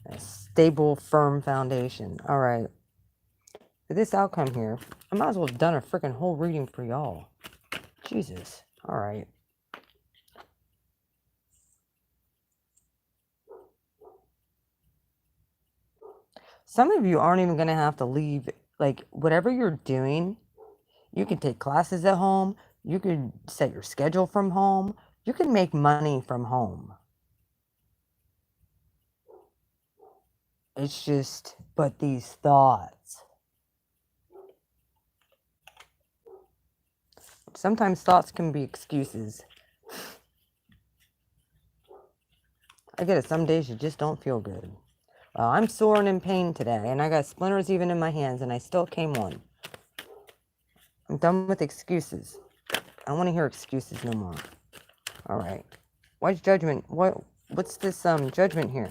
A stable, firm foundation. All right. For this outcome here, I might as well have done a freaking whole reading for y'all. Jesus. All right. Some of you aren't even going to have to leave. Like, whatever you're doing, you can take classes at home. You could set your schedule from home. You can make money from home. It's just, but these thoughts. Sometimes thoughts can be excuses. I get it. Some days you just don't feel good. Well, I'm sore and in pain today, and I got splinters even in my hands, and I still came on. I'm done with excuses. I don't want to hear excuses no more. All right. Why's judgment? What's this judgment here?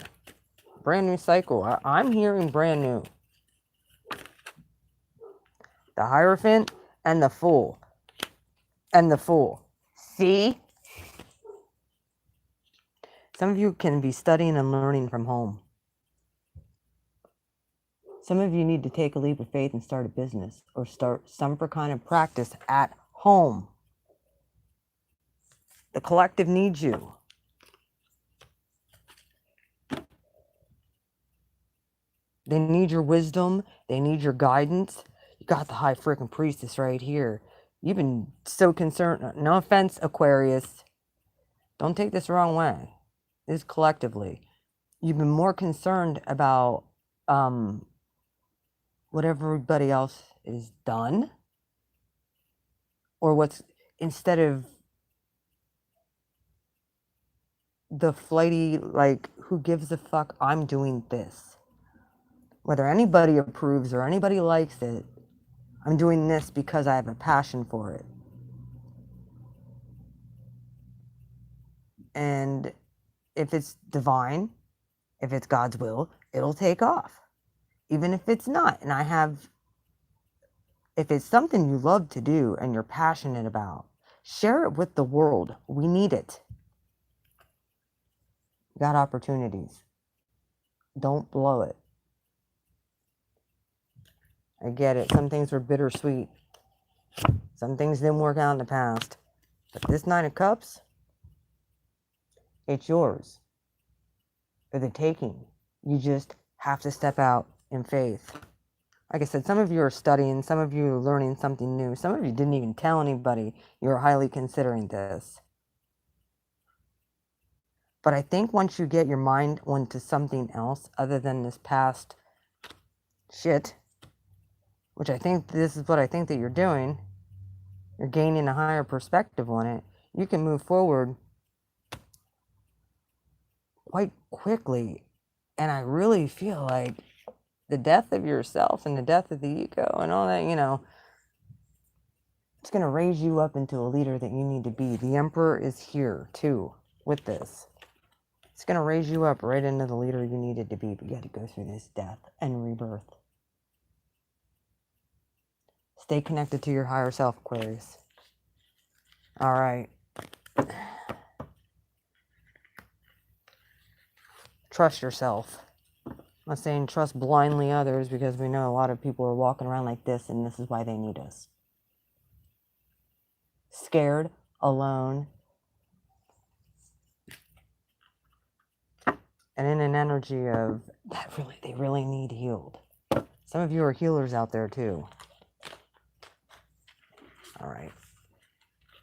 Brand new cycle. I'm hearing brand new. The Hierophant and the Fool. And the Fool. See? Some of you can be studying and learning from home. Some of you need to take a leap of faith and start a business or start some kind of practice at home. The collective needs you. They need your wisdom. They need your guidance. You got the High freaking Priestess right here. You've been so concerned. No offense, Aquarius. Don't take this the wrong way. This is collectively. You've been more concerned about what everybody else is done, or what's, instead of the flighty, like, who gives a fuck, I'm doing this. Whether anybody approves or anybody likes it, I'm doing this because I have a passion for it. And if it's divine, if it's God's will, it'll take off. Even if it's not. And if it's something you love to do and you're passionate about, share it with the world. We need it. Got opportunities. Don't blow it. I get it. Some things were bittersweet. Some things didn't work out in the past. But this 9 of Cups, it's yours. For the taking. You just have to step out in faith. Like I said, some of you are studying, some of you are learning something new. Some of you didn't even tell anybody you were highly considering this. But I think once you get your mind onto something else other than this past shit, which I think this is what I think that you're doing, you're gaining a higher perspective on it, you can move forward quite quickly. And I really feel like the death of yourself and the death of the ego and all that, it's going to raise you up into a leader that you need to be. The Emperor is here too with this. It's going to raise you up right into the leader you needed to be, but you had to go through this death and rebirth. Stay connected to your higher self, Aquarius. All right. Trust yourself. I'm not saying trust blindly others, because we know a lot of people are walking around like this, and this is why they need us. Scared, alone, and in an energy of that they really need healed. Some of you are healers out there too. All right.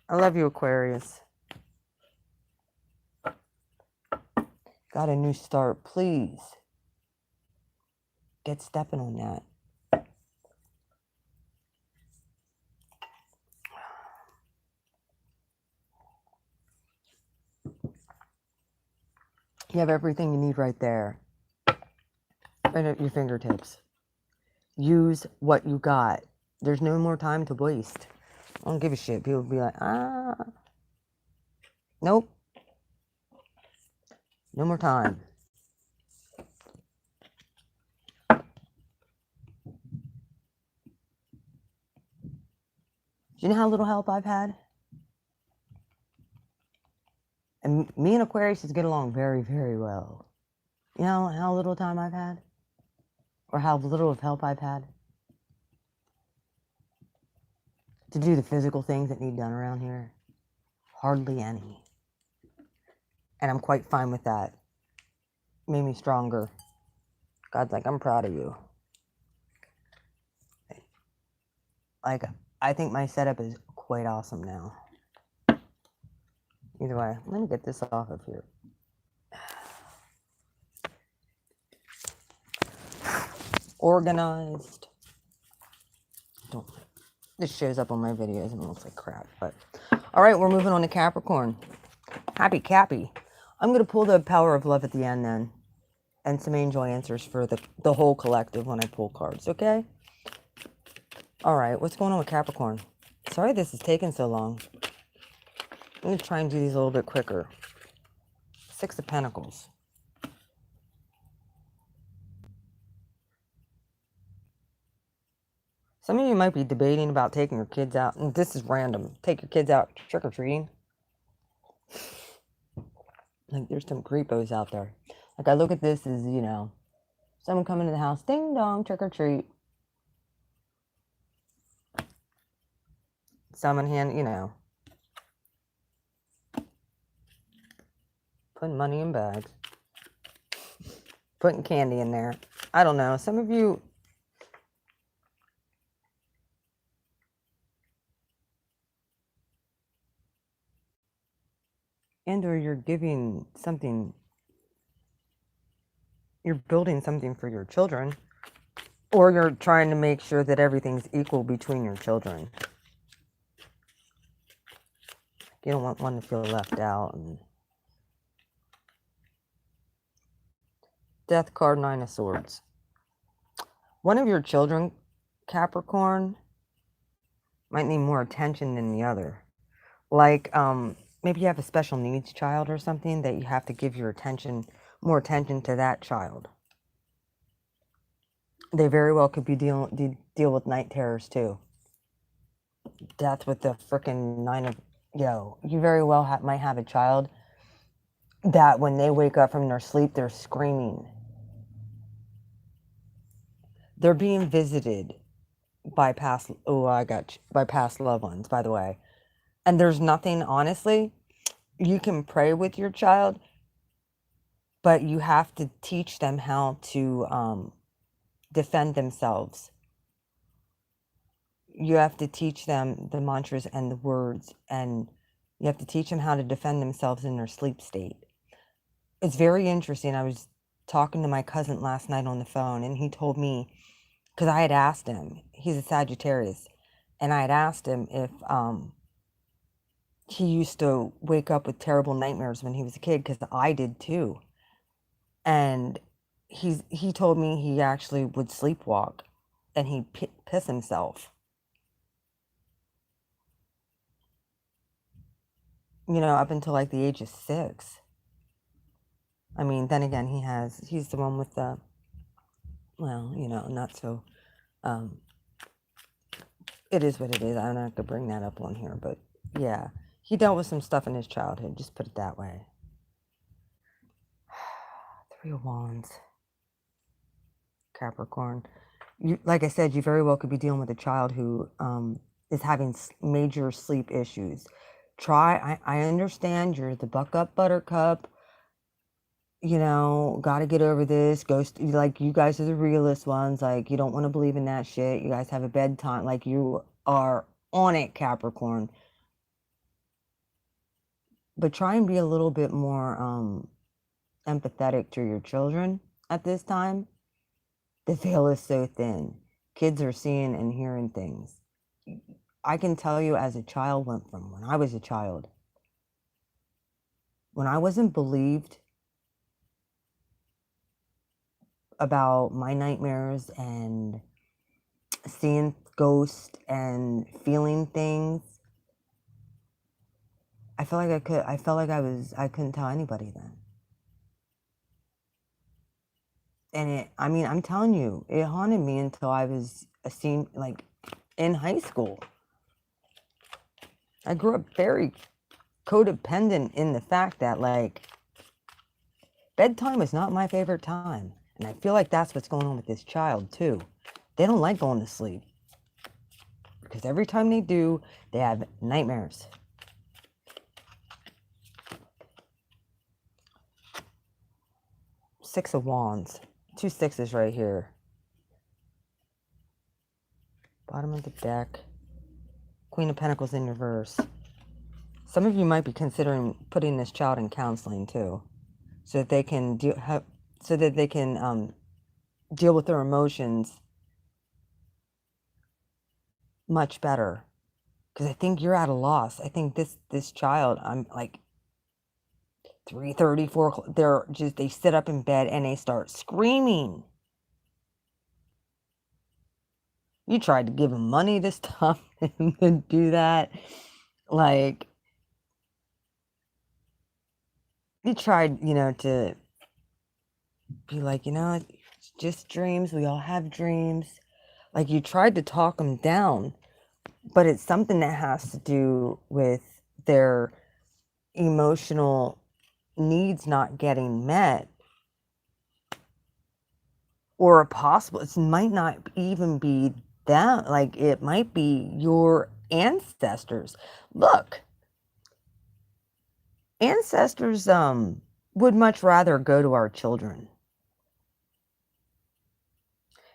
I love you, Aquarius. Got a new start. Please get stepping on that. You have everything you need right there. Right at your fingertips. Use what you got. There's no more time to waste. I don't give a shit. People be like, nope. No more time. Do you know how little help I've had? And me and Aquarius just get along very, very well. You know how little time I've had? Or how little of help I've had? To do the physical things that need done around here? Hardly any. And I'm quite fine with that. Made me stronger. God's like, I'm proud of you. Like, I think my setup is quite awesome now. Either way, let me get this off of here. Organized. This shows up on my videos and it looks like crap, but all right, we're moving on to Capricorn. Happy Cappy. I'm going to pull the power of love at the end then, and some angel answers for the whole collective when I pull cards, okay? All right, what's going on with Capricorn? Sorry this is taking so long. I'm going to try and do these a little bit quicker. Six of Pentacles. Some of you might be debating about taking your kids out, and this is random. Take your kids out trick-or-treating. Like, there's some creepos out there. Like, I look at this as, you know, someone coming to the house, ding dong, trick-or-treat. Someone hand, you know, putting money in bags. Putting candy in there. I don't know. Some of you... and or you're giving something, you're building something for your children, or you're trying to make sure that everything's equal between your children. You don't want one to feel left out. And Death card, Nine of Swords. One of your children, Capricorn, might need more attention than the other. Like, maybe you have a special needs child or something that you have to give your attention, more attention to that child. They very well could be deal with night terrors too. Death with the frickin' Nine of... Yo, you very well might have a child that when they wake up from their sleep, they're screaming. They're being visited by past... by past loved ones, by the way. And there's nothing, honestly, you can pray with your child, but you have to teach them how to defend themselves. You have to teach them the mantras and the words, and you have to teach them how to defend themselves in their sleep state. It's very interesting. I was talking to my cousin last night on the phone, and he told me, because I had asked him, he's a Sagittarius, and I had asked him if he used to wake up with terrible nightmares when he was a kid, because I did too. And he told me he actually would sleepwalk, and he'd piss himself. You know, up until like the age of 6. I mean, then again, he's the one with the, well, you know, not so, it is what it is. I'm not going to bring that up on here, but yeah, he dealt with some stuff in his childhood, just put it that way. 3 of Wands. Capricorn. You, like I said, you very well could be dealing with a child who is having major sleep issues. I understand you're the buck up buttercup, you know, got to get over this. Ghost, like, you guys are the realist ones. Like, you don't want to believe in that shit. You guys have a bedtime. Like, you are on it, Capricorn. But try and be a little bit more empathetic to your children at this time. The veil is so thin. Kids are seeing and hearing things. I can tell you, as a child, went from when I was a child, when I wasn't believed about my nightmares and seeing ghosts and feeling things, I felt like I couldn't tell anybody then. And I mean, I'm telling you, it haunted me until I was like in high school. I grew up very codependent in the fact that, like, bedtime is not my favorite time. And I feel like that's what's going on with this child, too. They don't like going to sleep. Because every time they do, they have nightmares. Six of Wands. 2 sixes right here. Bottom of the deck. Queen of Pentacles in reverse. Some of you might be considering putting this child in counseling, too. So that they can deal with their emotions much better. Because I think you're at a loss. I think this child, I'm like 3:30, 4 o'clock, they sit up in bed and they start screaming. You tried to give them money to stop them to do that. Like, you tried, you know, to be like, you know, it's just dreams. We all have dreams. Like, you tried to talk them down. But it's something that has to do with their emotional needs not getting met. Or it might not even be that. Like, it might be your ancestors. Look, ancestors would much rather go to our children.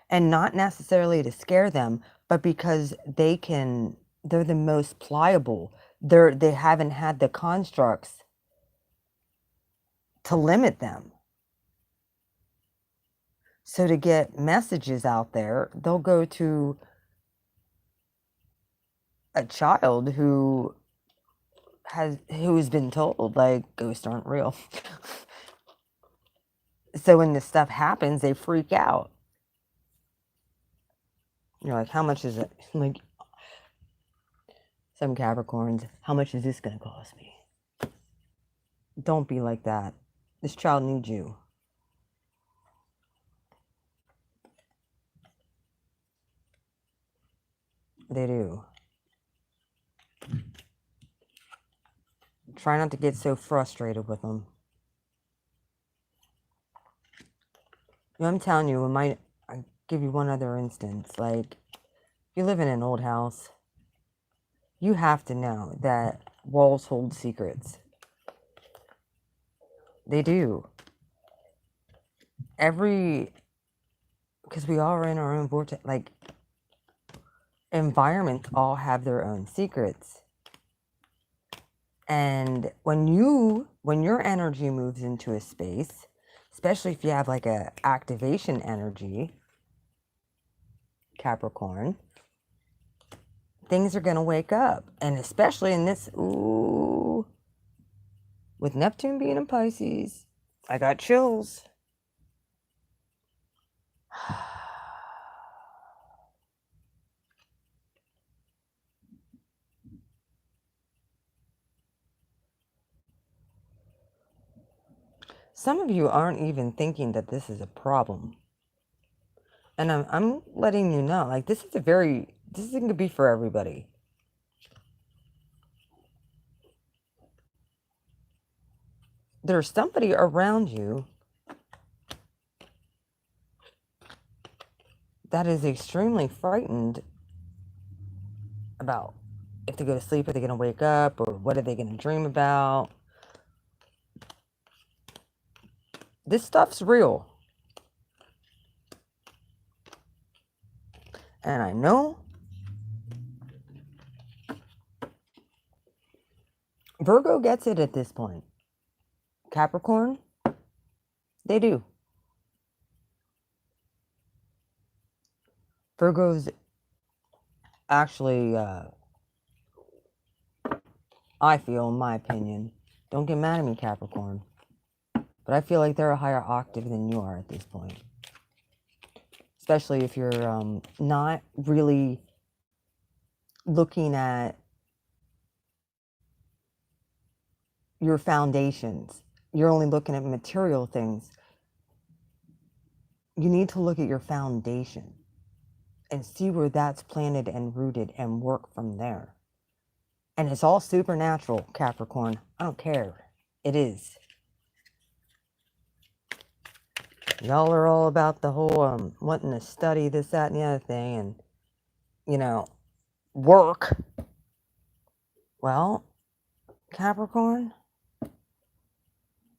And not necessarily to scare them, but because they're the most pliable. They haven't had the constructs to limit them. So to get messages out there, they'll go to a child who's been told, like, ghosts aren't real. So when this stuff happens, they freak out. You're like, how much is it? Like, some Capricorns, how much is this going to cost me? Don't be like that. This child needs you. They do. Try not to get so frustrated with them. You know, I'm telling you, I give you one other instance. Like, if you live in an old house, you have to know that walls hold secrets. They do. Because we all are in our own vortex, like, environments all have their own secrets. And when your energy moves into a space, especially if you have like a activation energy, Capricorn, things are going to wake up. And especially in this, with Neptune being in Pisces, I got chills. Some of you aren't even thinking that this is a problem. And I'm letting you know, like, this isn't going to be for everybody. There's somebody around you that is extremely frightened about if they go to sleep, are they going to wake up, or what are they going to dream about? This stuff's real. And I know Virgo gets it at this point. Capricorn, they do. Virgo's actually, I feel, in my opinion, don't get mad at me, Capricorn, but I feel like they're a higher octave than you are at this point. Especially if you're not really looking at your foundations. You're only looking at material things. You need to look at your foundation and see where that's planted and rooted and work from there. And it's all supernatural, Capricorn. I don't care. It is. Y'all are all about the whole wanting to study this, that, and the other thing, and, you know, work. Well, Capricorn,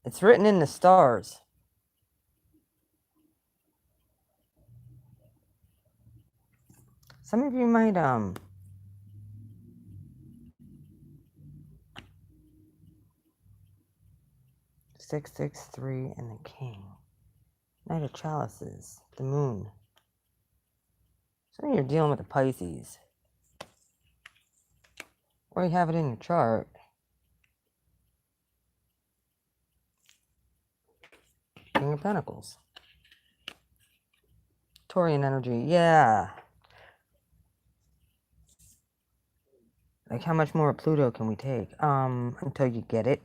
it's written in the stars. Some of you might 663 and the King. Knight of Chalices, the Moon. Some of you are dealing with the Pisces. Or you have it in your chart. King of Pentacles. Taurian energy, yeah. Like, how much more of Pluto can we take? Until you get it.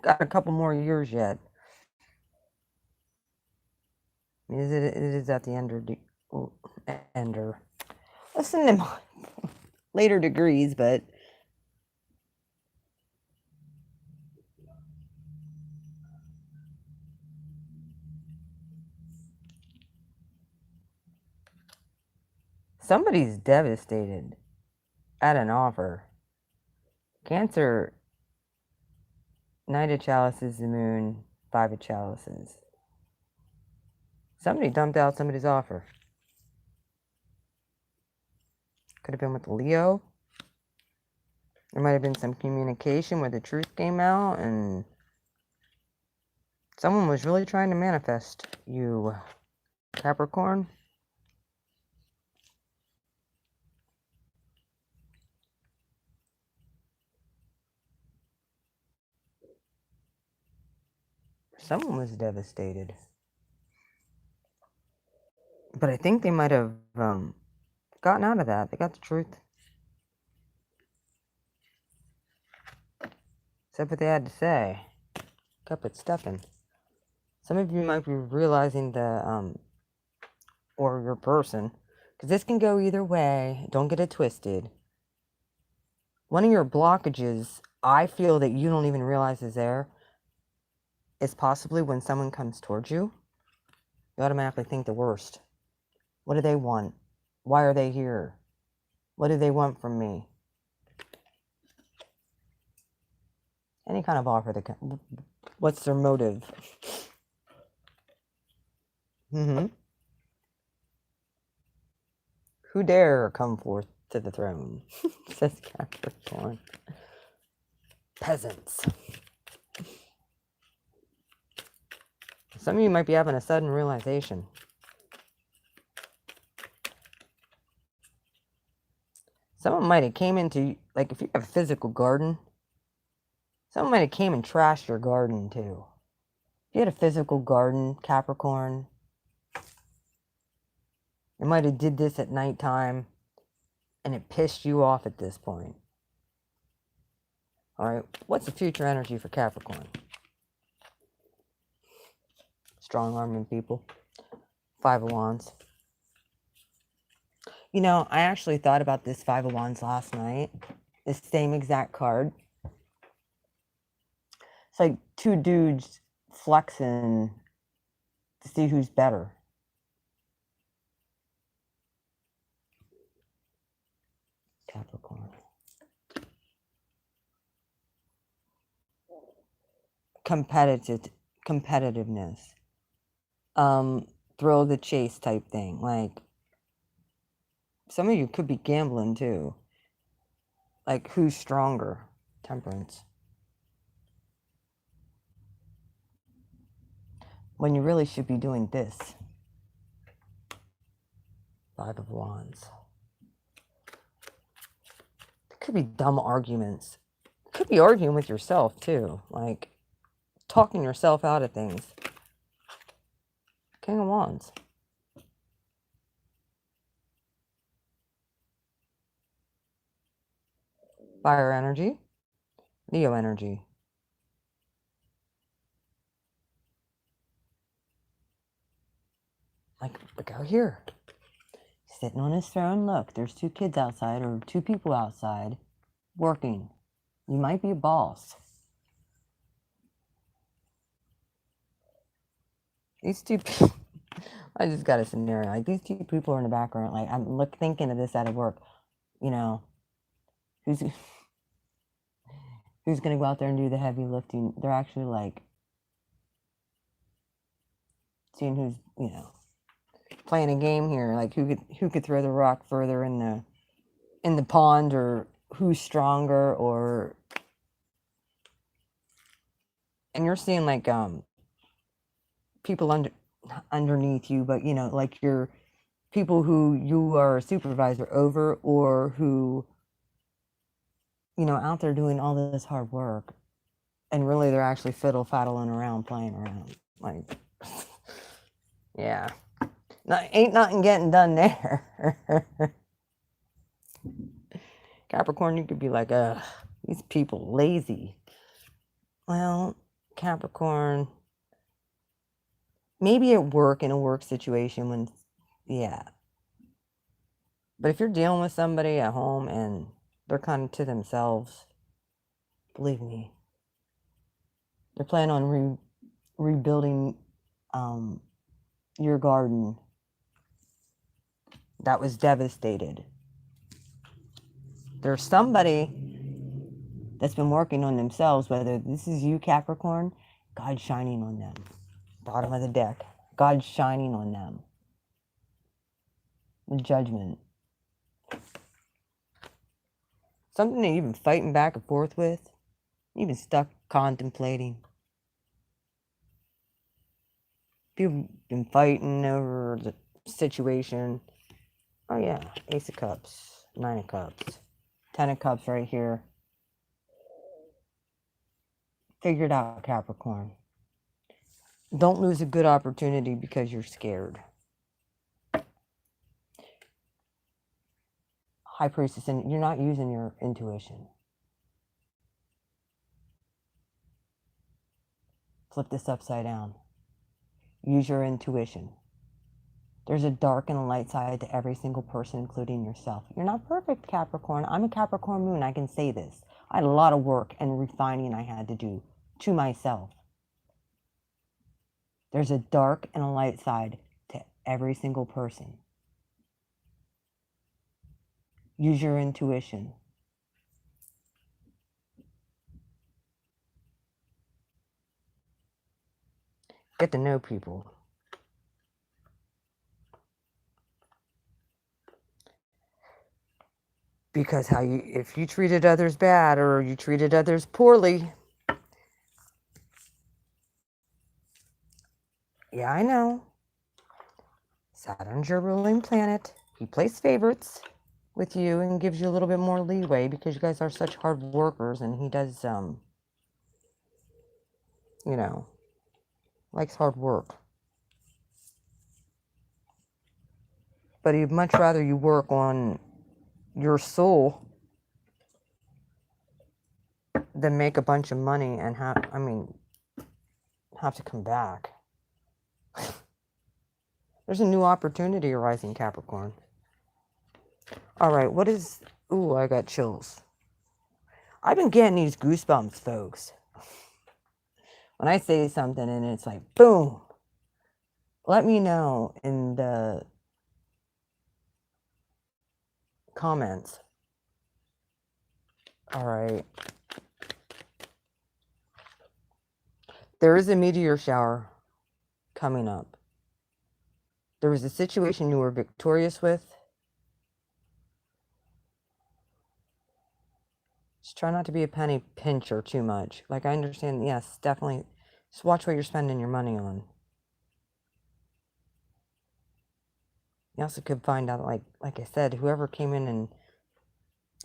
Got a couple more years yet. It is at the ender. Listen to my later degrees, but somebody's devastated at an offer. Cancer, Knight of Chalices, the Moon, Five of Chalices. Somebody dumped out somebody's offer. Could have been with Leo. There might have been some communication where the truth came out and someone was really trying to manifest you, Capricorn. Someone was devastated. But I think they might have gotten out of that. They got the truth. Said what they had to say. Kept it stuffing. Some of you might be realizing the, or your person, because this can go either way. Don't get it twisted. One of your blockages, I feel that you don't even realize is there, is possibly when someone comes towards you, you automatically think the worst. What do they want? Why are they here? What do they want from me? Any kind of offer that can, what's their motive? Who dare come forth to the throne? Says Capricorn. Peasants. Some of you might be having a sudden realization. Someone might have came into, like, if you have a physical garden, someone might have came and trashed your garden too. If you had a physical garden, Capricorn, they might have did this at nighttime and it pissed you off at this point. All right, what's the future energy for Capricorn? Strong-arming people. Five of Wands. You know, I actually thought about this Five of Wands last night. This same exact card. It's like two dudes flexing to see who's better. Capricorn? Competitiveness. Thrill of the chase type thing. Like, some of you could be gambling too. Like, who's stronger? Temperance. When you really should be doing this. Five of Wands. It could be dumb arguments. It could be arguing with yourself too. Like, talking yourself out of things. King of Wands. Fire energy. Leo energy. Like, look out here. Sitting on his throne. Look, there's two kids outside, or two people outside working. You might be a boss. These two people, I just got a scenario. Like, these two people are in the background. Like, I'm thinking of this out of work. You know, who's going to go out there and do the heavy lifting? They're actually like seeing who's, you know, playing a game here. Like, who could throw the rock further in the pond, or who's stronger, or, and you're seeing like people underneath you, but you know, like your people who you are a supervisor over, or who, you know, out there doing all this hard work, and really they're actually fiddle-faddling around, playing around. Like, yeah, ain't nothing getting done there. Capricorn, you could be like, these people lazy. Well, Capricorn, maybe at work, in a work situation, when, yeah. But if you're dealing with somebody at home and they're kind of to themselves, believe me, they're planning on rebuilding your garden that was devastated. There's somebody that's been working on themselves, whether this is you, Capricorn, God's shining on them. Bottom of the deck, God's shining on them. The Judgment. Something that you've been fighting back and forth with. You've been stuck contemplating. You've been fighting over the situation. Oh yeah, Ace of Cups, Nine of Cups, Ten of Cups right here. Figure it out, Capricorn. Don't lose a good opportunity because you're scared. High Priestess, and you're not using your intuition. Flip this upside down. Use your intuition. There's a dark and a light side to every single person, including yourself. You're not perfect, Capricorn. I'm a Capricorn moon. I can say this. I had a lot of work and refining I had to do to myself. There's a dark and a light side to every single person. Use your intuition. Get to know people. Because if you treated others bad, or you treated others poorly, yeah, I know. Saturn's your ruling planet. He plays favorites with you and gives you a little bit more leeway because you guys are such hard workers, and he does, you know, likes hard work. But he'd much rather you work on your soul than make a bunch of money and have to come back. There's a new opportunity arising, Capricorn. All right, what is... Ooh, I got chills. I've been getting these goosebumps, folks. When I say something and it's like, boom. Let me know in the comments All right. There is a meteor shower coming up. There was a situation you were victorious with. Just try not to be a penny pincher too much. Like, I understand, yes, definitely. Just watch what you're spending your money on. You also could find out, like I said, whoever came in and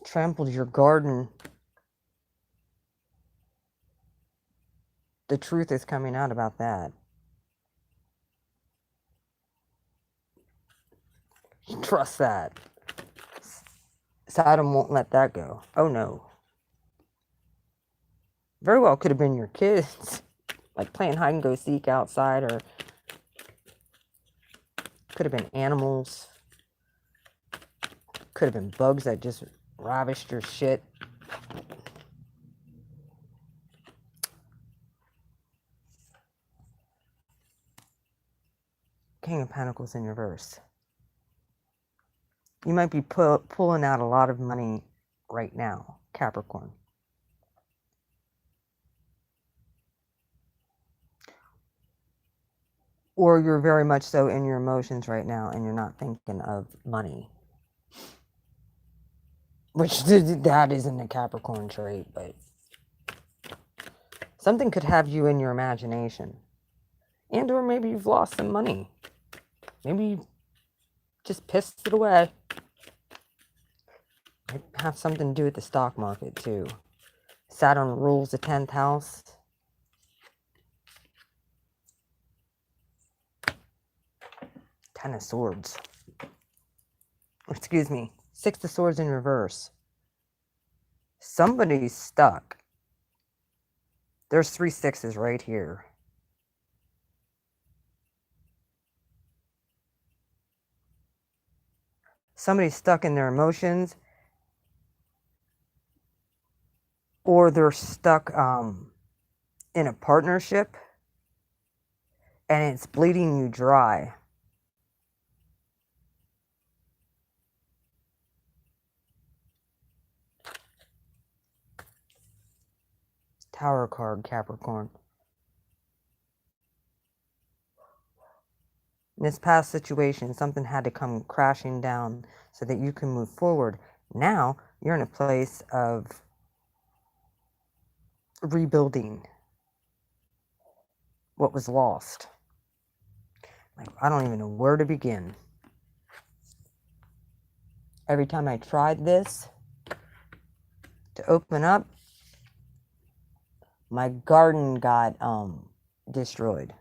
trampled your garden, the truth is coming out about that. Trust that. Saturn won't let that go. Oh no. Very well could have been your kids, like playing hide and go seek outside, or could have been animals. Could have been bugs that just ravished your shit. King of Pentacles in reverse. You might be pulling out a lot of money right now, Capricorn. Or you're very much so in your emotions right now and you're not thinking of money. Which, that isn't a Capricorn trait, but something could have you in your imagination. And or maybe you've lost some money. Maybe you just pissed it away. Might have something to do with the stock market too. Saturn rules the 10th house. Ten of Swords. Excuse me. Six of Swords in reverse. Somebody's stuck. There's 3 sixes right here. Somebody's stuck in their emotions. Or they're stuck in a partnership. And it's bleeding you dry. Tower card, Capricorn. In this past situation, something had to come crashing down so that you can move forward. Now, you're in a place of rebuilding what was lost. Like, I don't even know where to begin. Every time I tried this to open up, my garden got destroyed.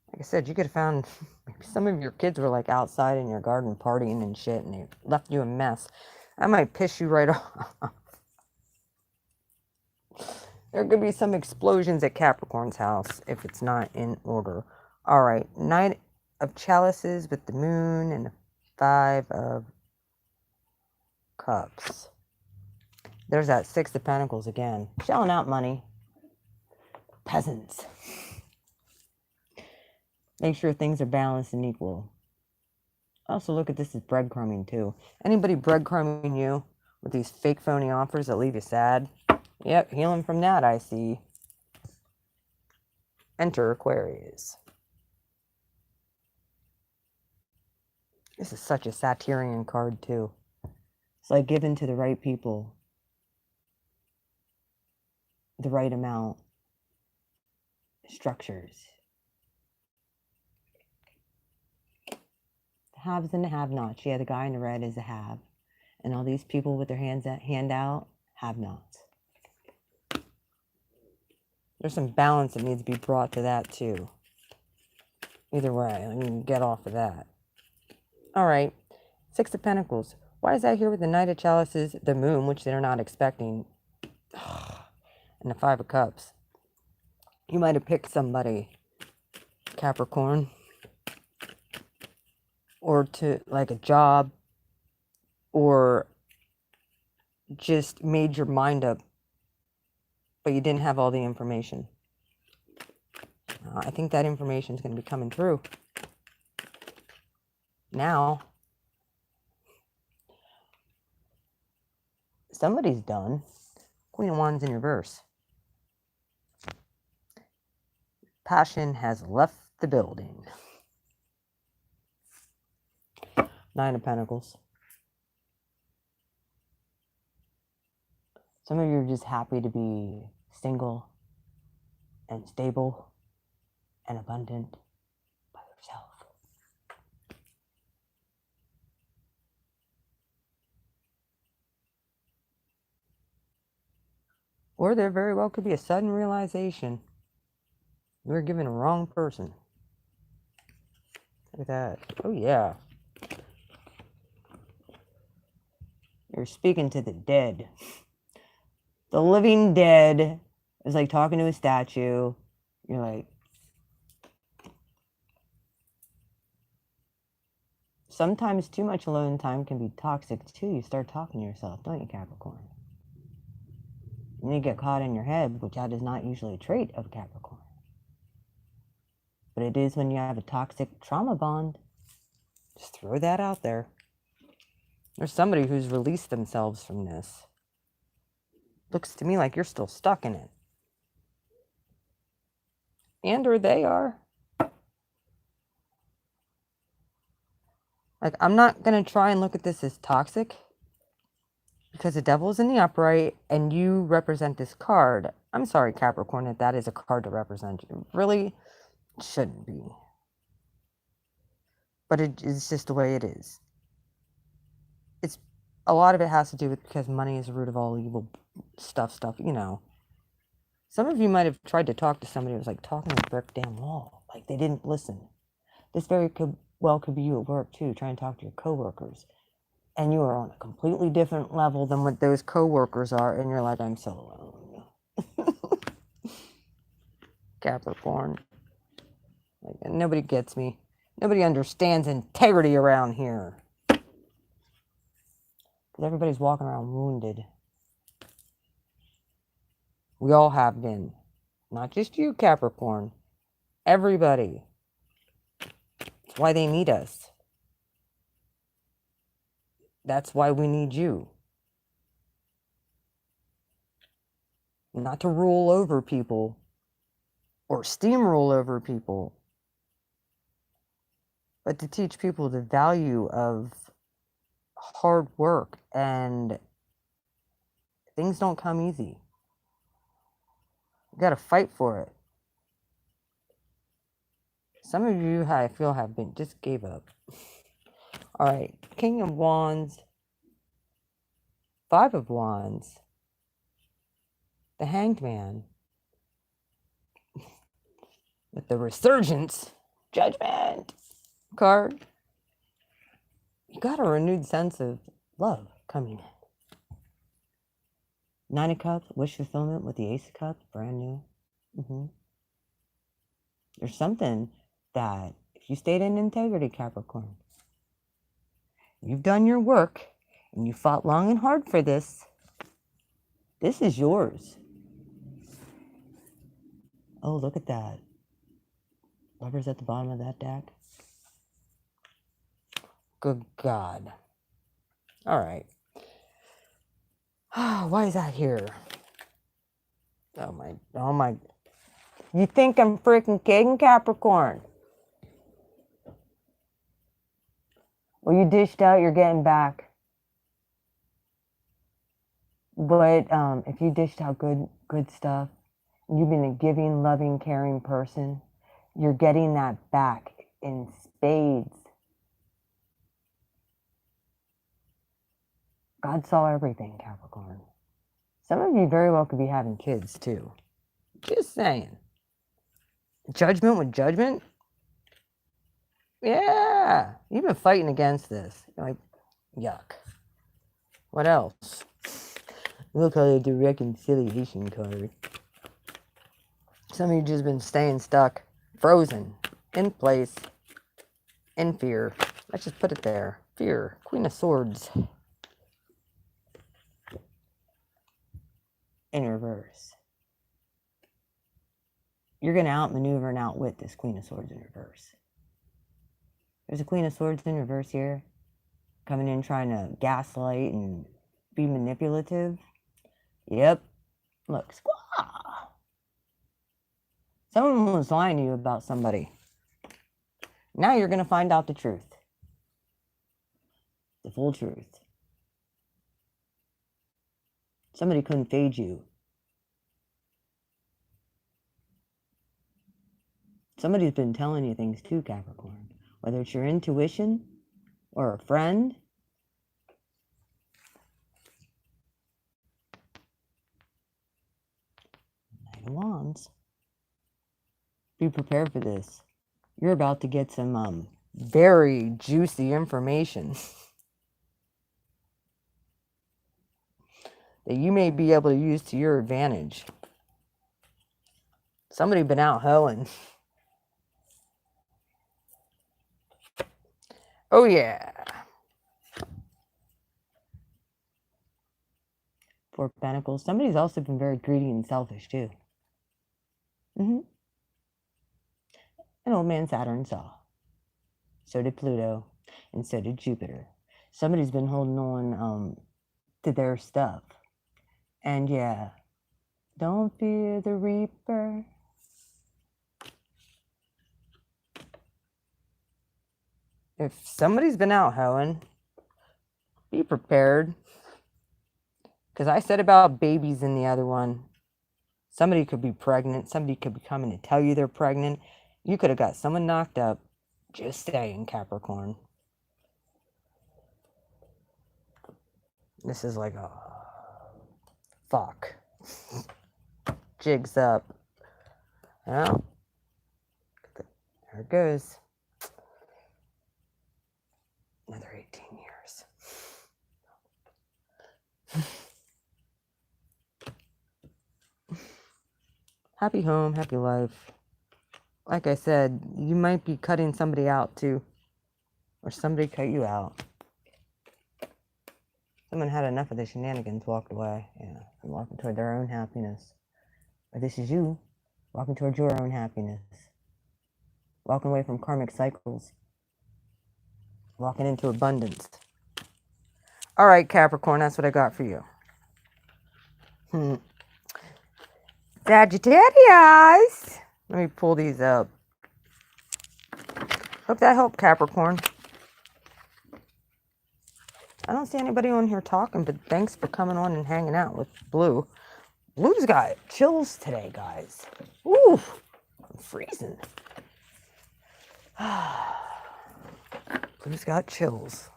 Like I said, you could have found, maybe some of your kids were like outside in your garden partying and shit, and they left you a mess. That might piss you right off. There could be some explosions at Capricorn's house if it's not in order. All right, Knight of Chalices with the Moon and the 5 of Cups. There's that 6 of Pentacles again. Shelling out money. Peasants. Make sure things are balanced and equal. Also look at this as breadcrumbing too. Anybody breadcrumbing you with these fake phony offers that leave you sad? Yep, healing from that, I see. Enter Aquarius. This is such a Saturnian card too. It's like given to the right people. The right amount. Structures. The haves and the have-nots. Yeah, the guy in the red is a have. And all these people with their hand out, have-nots. There's some balance that needs to be brought to that too. Either way, let me get off of that. All right, 6 of Pentacles. Why is that here with the Knight of Chalices, the Moon, which they're not expecting, and the 5 of Cups? You might have picked somebody, Capricorn, or to like a job, or just made your mind up, but you didn't have all the information. I think that information is going to be coming through. Now, somebody's done. Queen of Wands in reverse. Passion has left the building. Nine of Pentacles. Some of you are just happy to be single and stable and abundant by yourself. Or there very well could be a sudden realization you were given a wrong person. Look at that. Oh, yeah. You're speaking to the dead. The living dead is like talking to a statue. You're like, sometimes too much alone time can be toxic too. You start talking to yourself, don't you, Capricorn? And you get caught in your head, which that is not usually a trait of Capricorn. But it is when you have a toxic trauma bond. Just throw that out there. There's somebody who's released themselves from this. Looks to me like you're still stuck in it. And or they are. Like, I'm not going to try and look at this as toxic. Because the devil is in the upright and you represent this card. I'm sorry, Capricorn, that is a card to represent you. It really shouldn't be. But it's just the way it is. It's a lot of it has to do with because money is the root of all evil stuff, you know. Some of you might have tried to talk to somebody who was like talking to a brick damn wall. Like they didn't listen. This very well could be you at work too, trying to talk to your coworkers. And you are on a completely different level than what those coworkers are, and you're like, I'm so alone. Capricorn. Like, nobody gets me. Nobody understands integrity around here. Because everybody's walking around wounded. We all have been. Not just you, Capricorn. Everybody. That's why they need us. That's why we need you. Not to rule over people or steamroll over people, but to teach people the value of hard work, and things don't come easy. You got to fight for it. Some of you, I feel, have been just gave up. All right, King of Wands, Five of Wands, the Hanged Man, with the Resurgence, Judgment card. You got a renewed sense of love coming in. Nine of Cups, wish fulfillment with the Ace of Cups, brand new. There's something that, if you stayed in integrity, Capricorn, you've done your work, and you fought long and hard for this, this is yours. Oh, look at that. Lovers at the bottom of that deck. Good God. All right. Why is that here? Oh my. You think I'm freaking kidding, Capricorn? Well, you dished out, you're getting back. But if you dished out good stuff, you've been a giving, loving, caring person, you're getting that back in spades. God saw everything, Capricorn. Some of you very well could be having kids too. Just saying. Judgment with judgment? Yeah. You've been fighting against this. You're like, yuck. What else? Look how they do reconciliation card. Some of you just been staying stuck, frozen, in place, in fear. Let's just put it there. Fear. Queen of Swords. In reverse. You're going to outmaneuver and outwit this Queen of Swords in reverse. There's a Queen of Swords in reverse here. Coming in trying to gaslight and be manipulative. Yep. Look, squaw. Someone was lying to you about somebody. Now you're going to find out the truth. The full truth. Somebody couldn't fade you. Somebody's been telling you things too, Capricorn. Whether it's your intuition or a friend. Knight of Wands. Be prepared for this. You're about to get some very juicy information that you may be able to use to your advantage. Somebody been out hoeing. Oh yeah. Four of Pentacles. Somebody's also been very greedy and selfish too. An old man Saturn saw. So did Pluto. And so did Jupiter. Somebody's been holding on to their stuff. And yeah, don't fear the reaper. If somebody's been out hoeing, be prepared. Because I said about babies in the other one. Somebody could be pregnant. Somebody could be coming to tell you they're pregnant. You could have got someone knocked up. Just saying, Capricorn. This is like a fuck. Jigs up. Well, there it goes. Another 18 years. Happy home, happy life. Like I said, you might be cutting somebody out too. Or somebody cut you out. Someone had enough of the shenanigans, walked away. Yeah, and walking toward their own happiness. Or this is you, walking towards your own happiness. Walking away from karmic cycles. Walking into abundance. All right, Capricorn, that's what I got for you. Sagittarius. Let me pull these up. Hope that helped, Capricorn. I don't see anybody on here talking, but thanks for coming on and hanging out with Blue. Blue's got chills today, guys. Ooh, I'm freezing. Blue's got chills.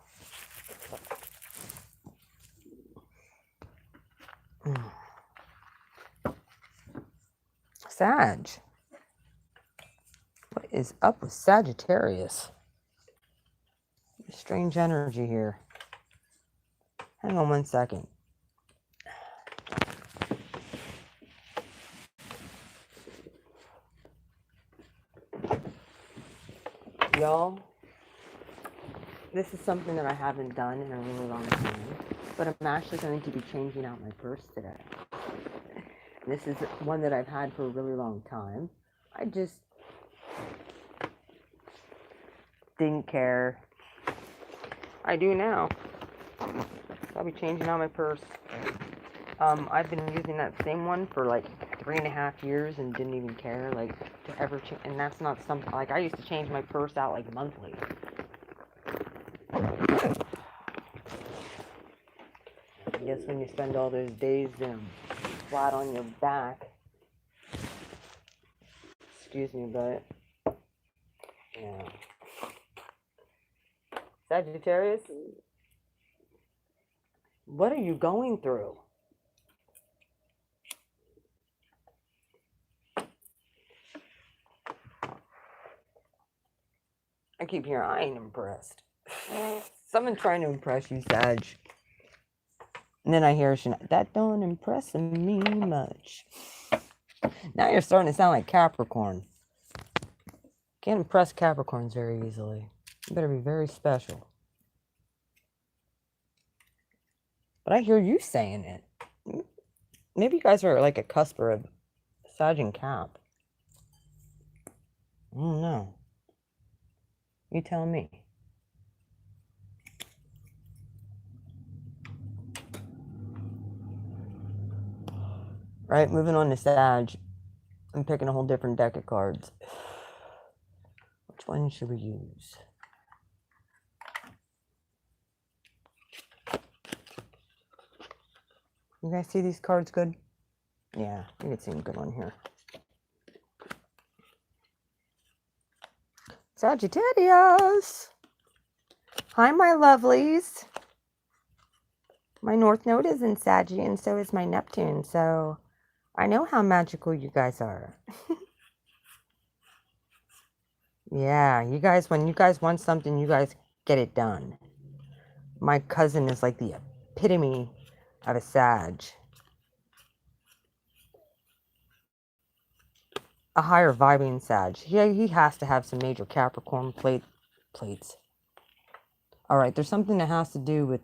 Sag. What is up with Sagittarius? Strange energy here. Hang on one second. Y'all, this is something that I haven't done in a really long time, but I'm actually going to be changing out my purse today. This is one that I've had for a really long time. I just didn't care. I do now. I'll be changing out my purse. I've been using that same one for like 3.5 years and didn't even care like to ever change. And that's not something like I used to change my purse out like monthly. I guess when you spend all those days flat on your back, excuse me, but yeah. Sagittarius, what are you going through? I keep hearing, I ain't impressed. Someone trying to impress you, Sag. And then I hear, that don't impress me much. Now you're starting to sound like Capricorn. Can't impress Capricorns very easily. You better be very special. But I hear you saying it. Maybe you guys are like a cusper of Sag and Cap. I don't know. You tell me. Right, moving on to Sag. I'm picking a whole different deck of cards. Which one should we use? You guys see these cards good? Yeah, you can see them good on here. Sagittarius! Hi, my lovelies. My North Node is in Saggy, and so is my Neptune, so I know how magical you guys are. Yeah, you guys, when you guys want something, you guys get it done. My cousin is like the epitome of a Sag. A higher vibing Sag. He has to have some major Capricorn plates. All right, there's something that has to do with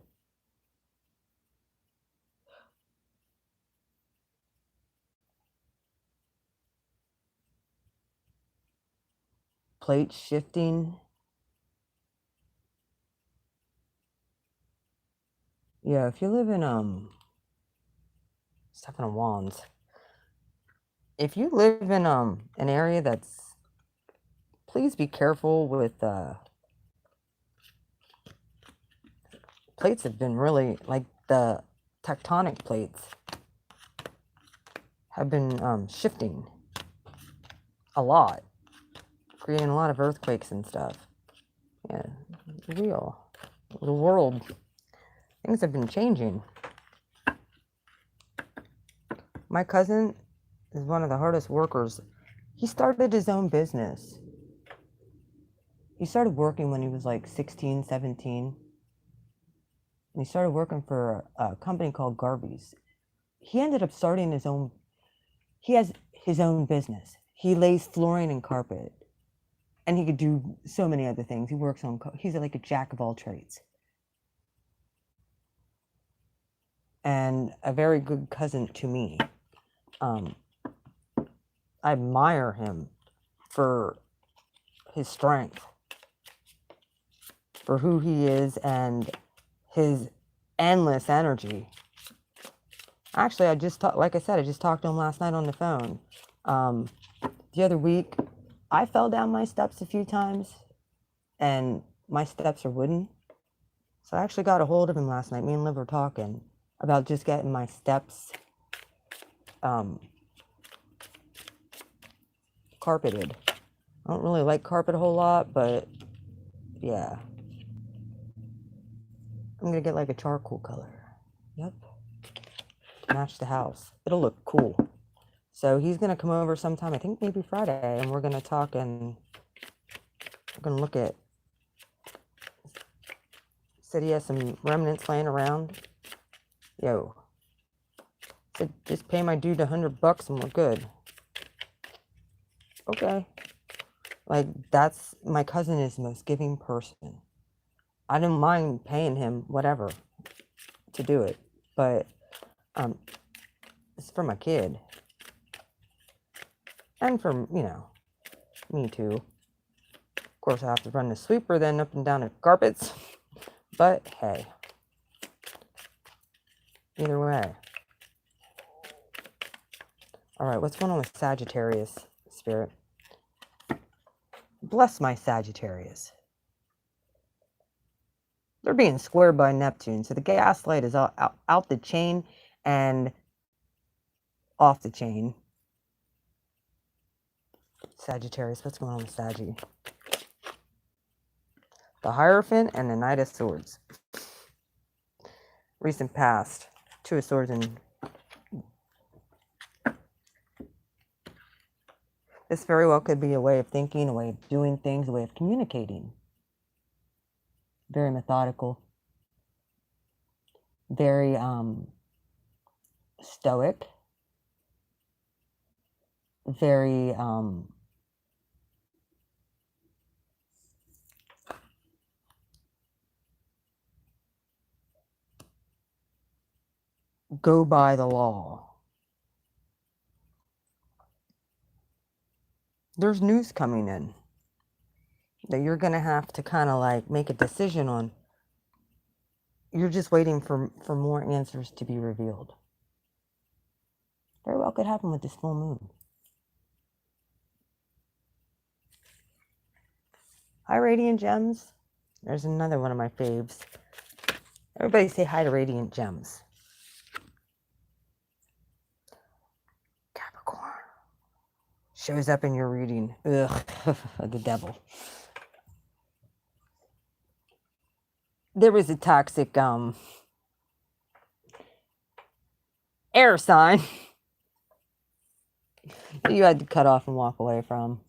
plate shifting. Yeah, if you live in Seven of Wands. If you live in an area that's, please be careful with plates have been really, like the tectonic plates have been shifting a lot, creating a lot of earthquakes and stuff. Yeah, it's real. The world, things have been changing. My cousin is one of the hardest workers. He started his own business. He started working when he was like 16, 17. And he started working for a company called Garvey's. He ended up starting his own, he has his own business. He lays flooring and carpet. And he could do so many other things. He works on, he's like a jack of all trades. And a very good cousin to me. I admire him for his strength, for who he is, and his endless energy. Actually, I just talked, like I said, I just talked to him last night on the phone. The other week, I fell down my steps a few times, and my steps are wooden. So I actually got a hold of him last night. Me and Liv were talking about just getting my steps carpeted. I don't really like carpet a whole lot, but yeah. I'm gonna get like a charcoal color. Yep. Match the house. It'll look cool. So he's gonna come over sometime, I think maybe Friday, and we're gonna talk, and we're gonna look at, said he has some remnants laying around. Yo. Said just pay my dude $100 and we're good. Okay. Like, that's, my cousin is the most giving person. I don't mind paying him whatever to do it, but it's for my kid. And for, you know, me too. Of course, I have to run the sweeper then up and down the carpets. But hey, either way. All right, what's going on with Sagittarius, Spirit? Bless my Sagittarius. They're being squared by Neptune, so the gaslight is out the chain and off the chain. Sagittarius, what's going on with Saggy? The Hierophant and the Knight of Swords. Recent past, Two of Swords, and this very well could be a way of thinking, a way of doing things, a way of communicating. Very methodical. Very stoic. Very go by the law. There's news coming in. that you're going to have to kind of like make a decision on. You're just waiting for more answers to be revealed. Very well could happen with this full moon. Hi, Radiant Gems. There's another one of my faves. Everybody say hi to Radiant Gems. Capricorn. Shows up in your reading. Ugh, the devil. There was a toxic air sign that you had to cut off and walk away from.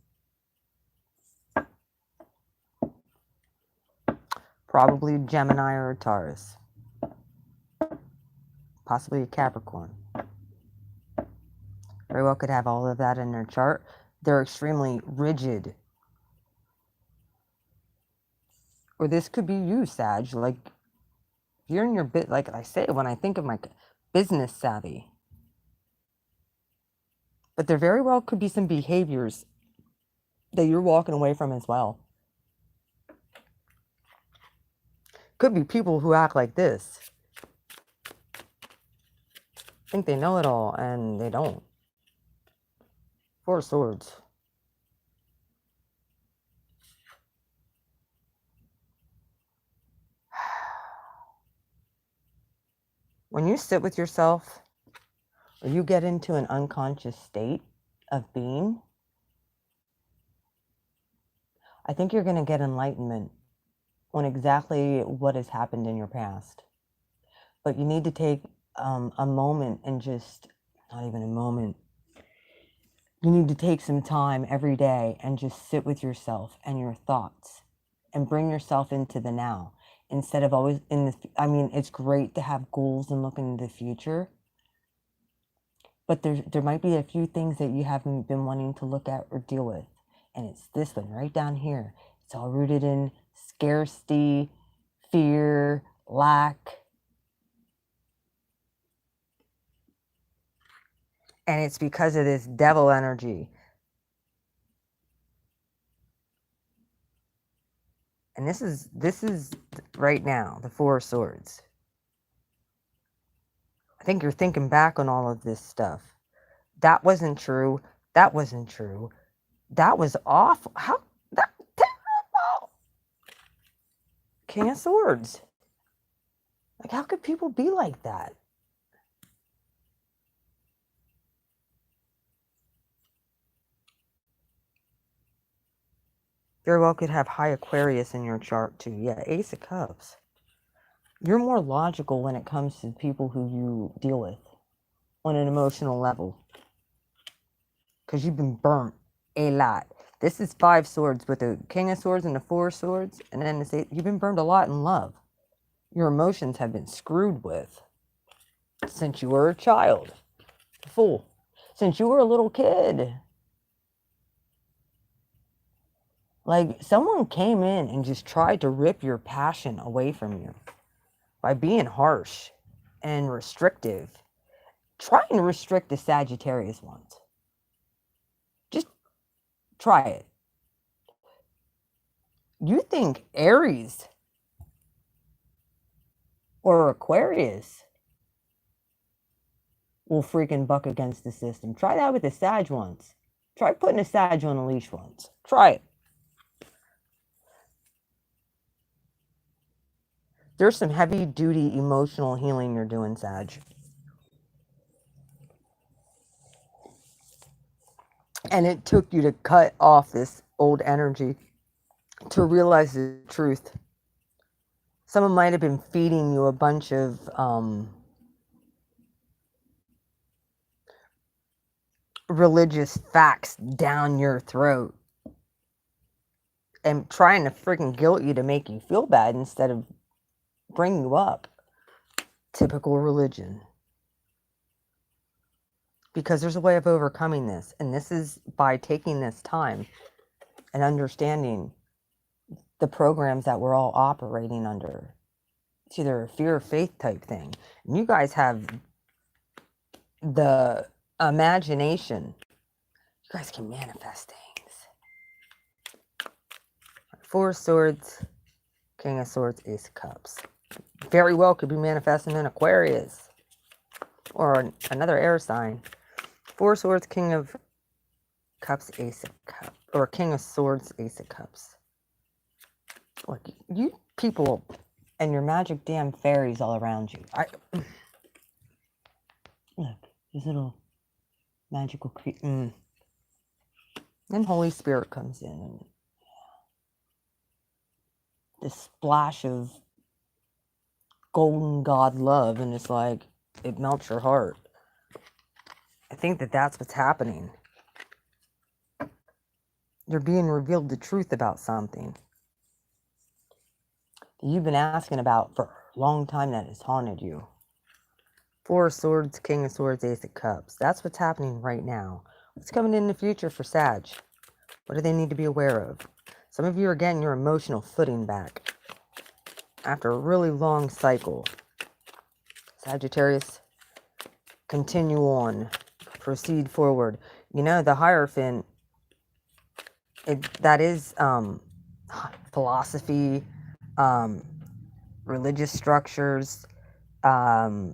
Probably Gemini or a Taurus. Possibly a Capricorn. Very well could have all of that in their chart. They're extremely rigid. Or this could be you, Sag. Like, you're in your bit, like I say, when I think of my business savvy. But there very well could be some behaviors that you're walking away from as well. Could be people who act like this. Think they know it all, and they don't. Four of Swords. When you sit with yourself, or you get into an unconscious state of being, I think you're going to get enlightenment on exactly what has happened in your past. But you need to take a moment and just, not even a moment, you need to take some time every day and just sit with yourself and your thoughts and bring yourself into the now instead of always in the, I mean, it's great to have goals and look into the future, but there might be a few things that you haven't been wanting to look at or deal with. And it's this one right down here. It's all rooted in scarcity, fear, lack. And it's because of this devil energy. And this is right now, the Four of Swords. I think you're thinking back on all of this stuff. That wasn't true. That wasn't true. That was awful. How? That terrible. King of Swords. Like, how could people be like that? Very well could have high Aquarius in your chart too. Yeah, Ace of Cups. You're more logical when it comes to people who you deal with on an emotional level. Because you've been burnt a lot. This is Five Swords with the King of Swords and the Four Swords. And then it's you've been burned a lot in love. Your emotions have been screwed with since you were a child. Fool. Since you were a little kid. Like, someone came in and just tried to rip your passion away from you by being harsh and restrictive. Try and restrict the Sagittarius ones. Just try it. You think Aries or Aquarius will freaking buck against the system. Try that with the Sag ones. Try putting a Sag on a leash once. Try it. There's some heavy-duty emotional healing you're doing, Sag. And it took you to cut off this old energy to realize the truth. Someone might have been feeding you a bunch of religious facts down your throat and trying to freaking guilt you to make you feel bad instead of bring you up. Typical religion. Because there's a way of overcoming this, and this is by taking this time and understanding the programs that we're all operating under. It's either a fear or faith type thing. And you guys have the imagination. You guys can manifest things. Four of Swords, King of Swords, Ace of Cups. Very well could be manifesting in Aquarius or another air sign. Four of Swords, King of Cups, Ace of Cups, or King of Swords, Ace of Cups. Look, you people and your magic damn fairies all around you. Look, these little magical Then Holy Spirit comes in and this splash of golden God love, and it's like it melts your heart. I think that that's what's happening. You're being revealed the truth about something that you've been asking about for a long time that has haunted you. Four of Swords, King of Swords, Ace of Cups. That's what's happening right now. What's coming in the future for Sag? What do they need to be aware of? Some of you are getting your emotional footing back after a really long cycle. Sagittarius, continue on. Proceed forward. You know, the Hierophant, that is philosophy, religious structures. A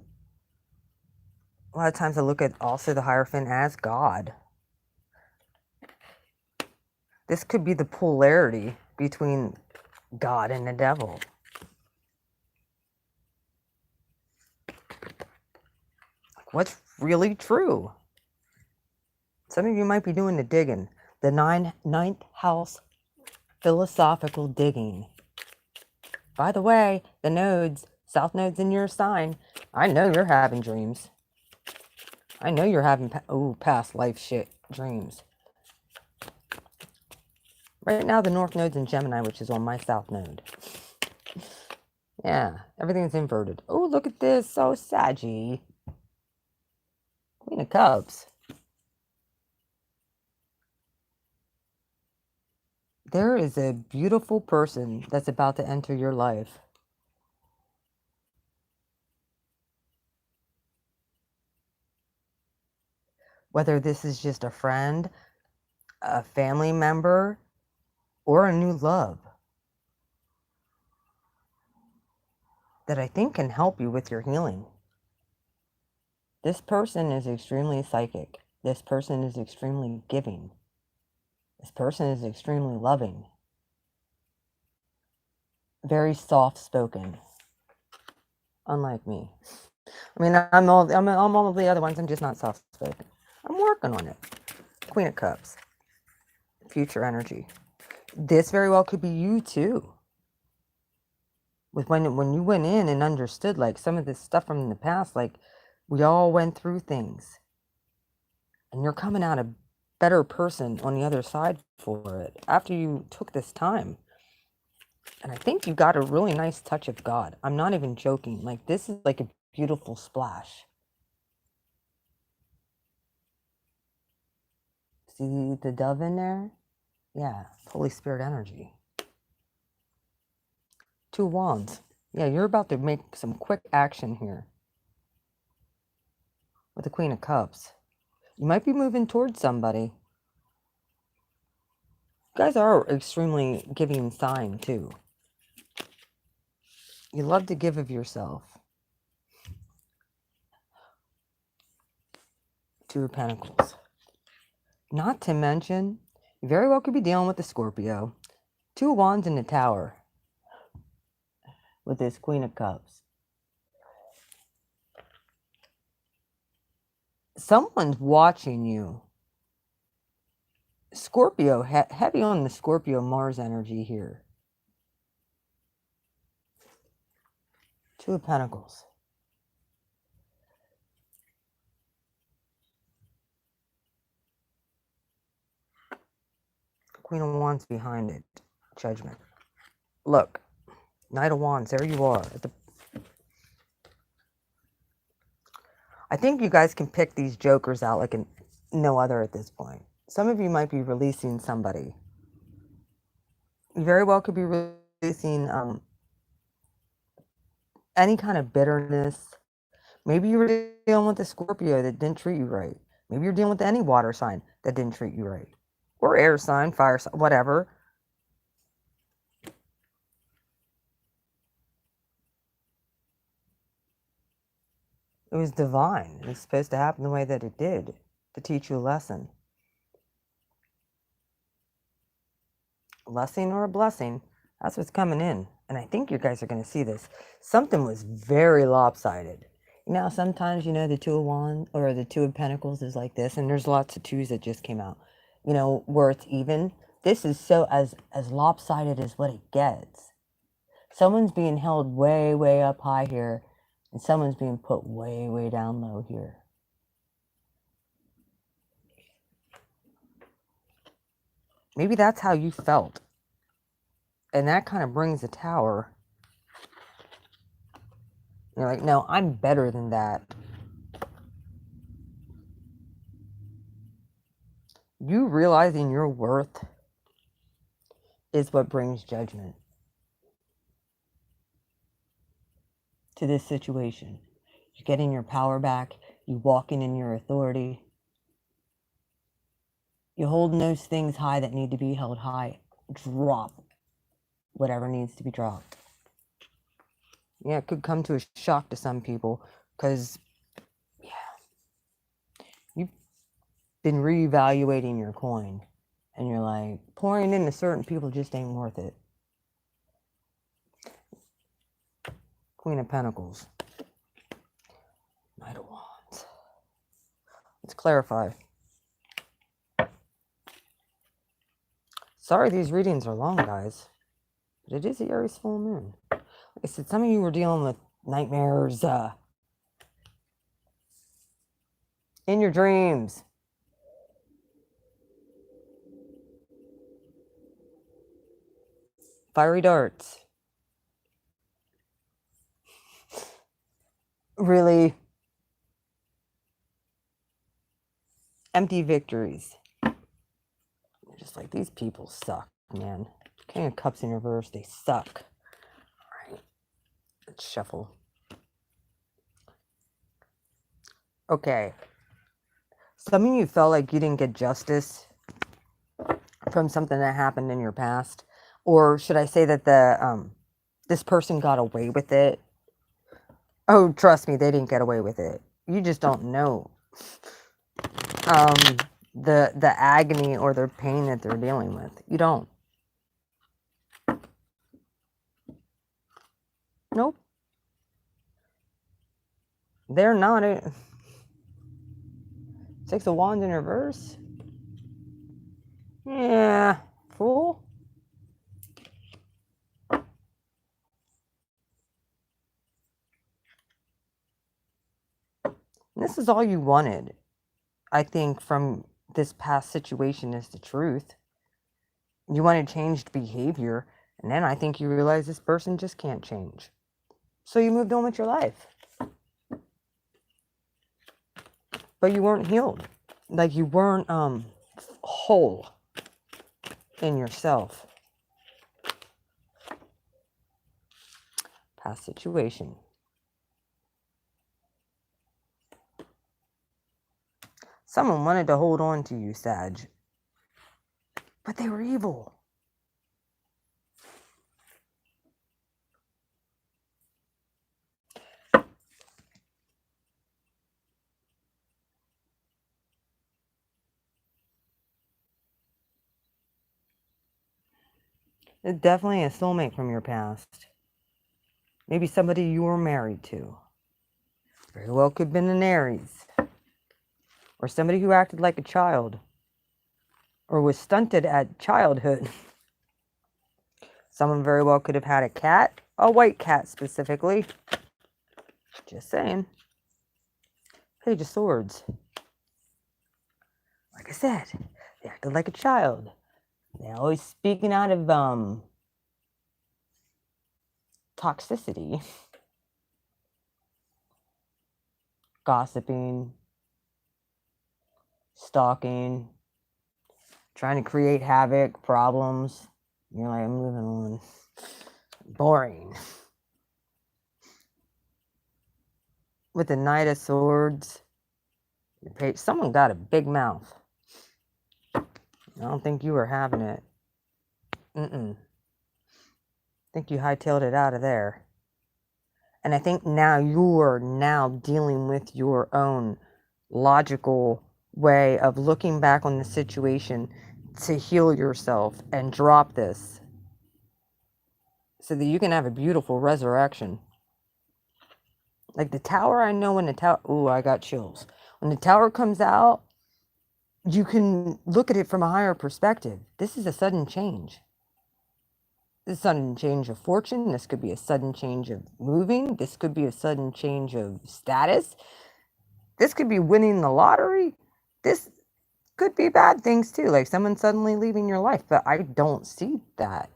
lot of times I look at also the Hierophant as God. This could be the polarity between God and the devil. What's really true? Some of you might be doing the digging. The ninth house philosophical digging. By the way, the nodes, south nodes in your sign, I know you're having dreams. I know you're having past life shit dreams. Right now, the north node's in Gemini, which is on my south node. Yeah, everything's inverted. Oh, look at this. So saggy. Queen of Cups. There is a beautiful person that's about to enter your life. Whether this is just a friend, a family member, or a new love that I think can help you with your healing. This person is extremely psychic. This person is extremely giving. This person is extremely loving. Very soft-spoken. Unlike me. I mean, I'm all the other ones. I'm just not soft-spoken. I'm working on it. Queen of Cups. Future energy. This very well could be you too. With when you went in and understood like some of this stuff from the past, like we all went through things. And you're coming out a better person on the other side for it after you took this time. And I think you got a really nice touch of God. I'm not even joking. Like this is like a beautiful splash. See the dove in there? Yeah, Holy Spirit energy. Two wands. Yeah, you're about to make some quick action here. With the Queen of Cups. You might be moving towards somebody. You guys are extremely giving sign too. You love to give of yourself. Two of Pentacles. Not to mention, you very well could be dealing with the Scorpio. Two wands in the Tower. With this Queen of Cups. Someone's watching you. Scorpio, heavy on the Scorpio Mars energy here. Two of Pentacles. Queen of Wands behind it. Judgment. Look. Knight of Wands. There you are. I think you guys can pick these jokers out like no other at this point. Some of you might be releasing somebody. You very well could be releasing any kind of bitterness. Maybe you were dealing with a Scorpio that didn't treat you right. Maybe you're dealing with any water sign that didn't treat you right. Or air sign, fire sign, whatever. It was divine. It was supposed to happen the way that it did, to teach you a lesson. A lesson or a blessing, that's what's coming in. And I think you guys are going to see this. Something was very lopsided. Now, sometimes, you know, the Two of Wands or the Two of Pentacles is like this, and there's lots of twos that just came out, you know, where it's even. This is so as lopsided as what it gets. Someone's being held way, way up high here, and someone's being put way, way down low here. Maybe that's how you felt. And that kind of brings the Tower. You're like, no, I'm better than that. You realizing your worth is what brings judgment to this situation. You're getting your power back. You walking in your authority. You're holding those things high that need to be held high. Drop whatever needs to be dropped. Yeah, it could come to a shock to some people because, yeah, you've been reevaluating your coin and you're like, pouring into certain people just ain't worth it. Queen of Pentacles. Knight of Wands. Let's clarify. Sorry these readings are long, guys. But it is the Aries full moon. Like I said, some of you were dealing with nightmares in your dreams. Fiery darts. Really empty victories. You're just like, these people suck, man. King of Cups in reverse, they suck. All right, let's shuffle. Okay. Some of you felt like you didn't get justice from something that happened in your past. Or should I say that the this person got away with it? Oh, trust me, they didn't get away with it. You just don't know the agony or the pain that they're dealing with. You don't. Nope. They're not it. Six of Wands in reverse. Yeah, fool. This is all you wanted, I think, from this past situation is the truth. You wanted changed behavior, and then I think you realize this person just can't change. So you moved on with your life. But you weren't healed. Like you weren't whole in yourself. Past situation. Someone wanted to hold on to you, Sag. But they were evil. It's definitely a soulmate from your past. Maybe somebody you were married to. Very well could have been an Aries. Or somebody who acted like a child. Or was stunted at childhood. Someone very well could have had a cat. A white cat specifically. Just saying. Page of Swords. Like I said, they acted like a child. They're always speaking out of toxicity. Gossiping. Stalking. Trying to create havoc, problems. You're like, I'm moving on. Boring. With the Knight of Swords. Someone got a big mouth. I don't think you were having it. I think you hightailed it out of there. And I think now you're now dealing with your own logical way of looking back on the situation to heal yourself and drop this so that you can have a beautiful resurrection. Like the tower, I know when the tower, ooh, I got chills. When the tower comes out, you can look at it from a higher perspective. This is a sudden change. This is a sudden change of fortune. This could be a sudden change of moving. This could be a sudden change of status. This could be winning the lottery. This could be bad things too, like someone suddenly leaving your life. But I don't see that.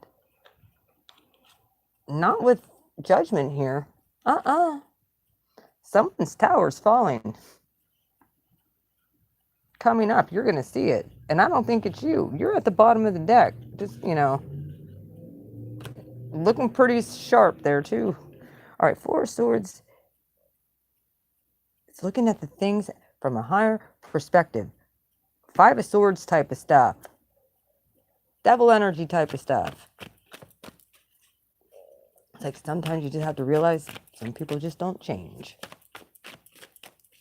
Not with judgment here. Someone's tower's falling. Coming up, you're going to see it. And I don't think it's you. You're at the bottom of the deck. Just, looking pretty sharp there too. All right, Four of Swords. It's looking at the things from a higher perspective. Five of Swords type of stuff. Devil energy type of stuff. It's like sometimes you just have to realize some people just don't change.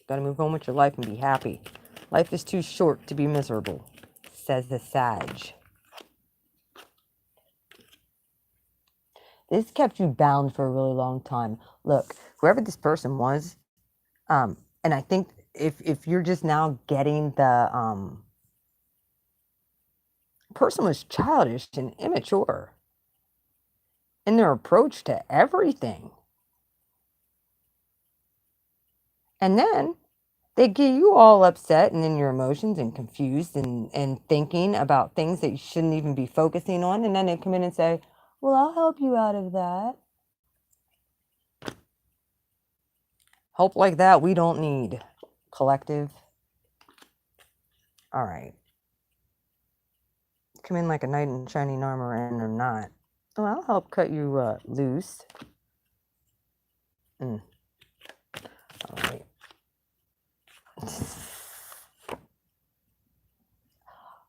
Got to move on with your life and be happy. Life is too short to be miserable, says the Sag. This kept you bound for a really long time. Look, whoever this person was, and I think if you're just now getting the person was childish and immature in their approach to everything. And then they get you all upset and in your emotions and confused and thinking about things that you shouldn't even be focusing on. And then they come in and say, well, I'll help you out of that. Help like that we don't need. Collective. All right. Come in like a knight in shining armor and or not. Oh, I'll help cut you loose. All right.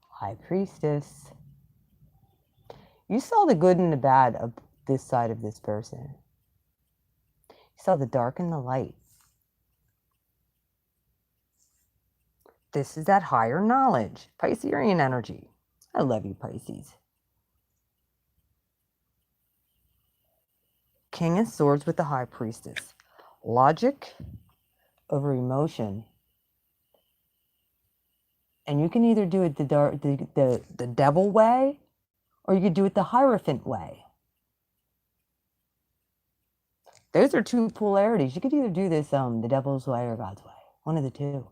High Priestess. You saw the good and the bad of this side of this person. You saw the dark and the light. This is that higher knowledge. Piscean energy. I love you, Pisces. King of Swords with the High Priestess. Logic over emotion. And you can either do it the devil way, or you could do it the Hierophant way. Those are two polarities. You could either do this the devil's way or God's way. One of the two.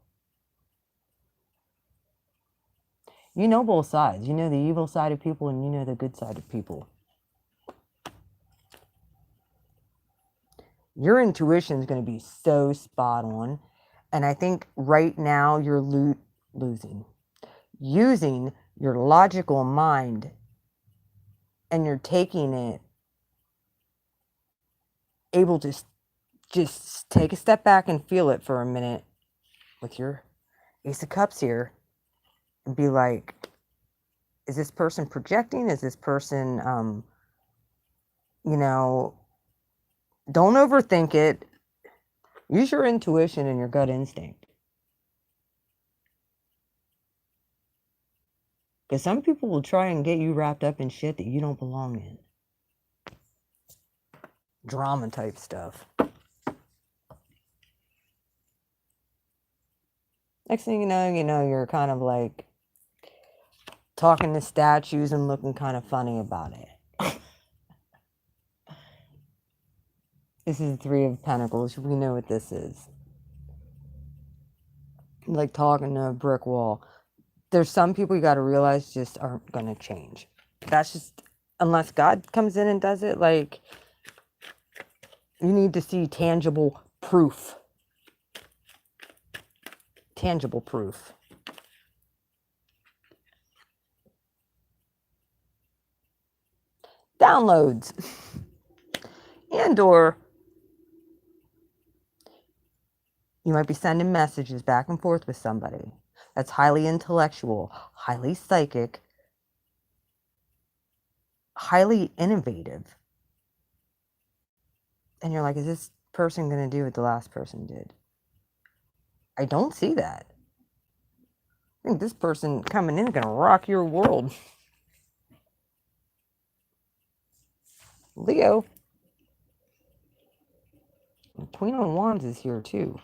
You know both sides. You know the evil side of people and you know the good side of people. Your intuition is going to be so spot on. And I think right now you're using your logical mind, and you're taking it, able to just take a step back and feel it for a minute with your Ace of Cups here and be like, is this person projecting? Is this person, don't overthink it. Use your intuition and your gut instinct. Because some people will try and get you wrapped up in shit that you don't belong in. Drama type stuff. Next thing you know, you're kind of like talking to statues and looking kind of funny about it. This is the Three of Pentacles. We know what this is. Like talking to a brick wall. There's some people you got to realize just aren't going to change. That's just, unless God comes in and does it, like, you need to see tangible proof. Tangible proof. Downloads. And or you might be sending messages back and forth with somebody that's highly intellectual, highly psychic, highly innovative. And you're like, is this person going to do what the last person did? I don't see that. I think this person coming in is going to rock your world. Leo. The Queen of Wands is here too.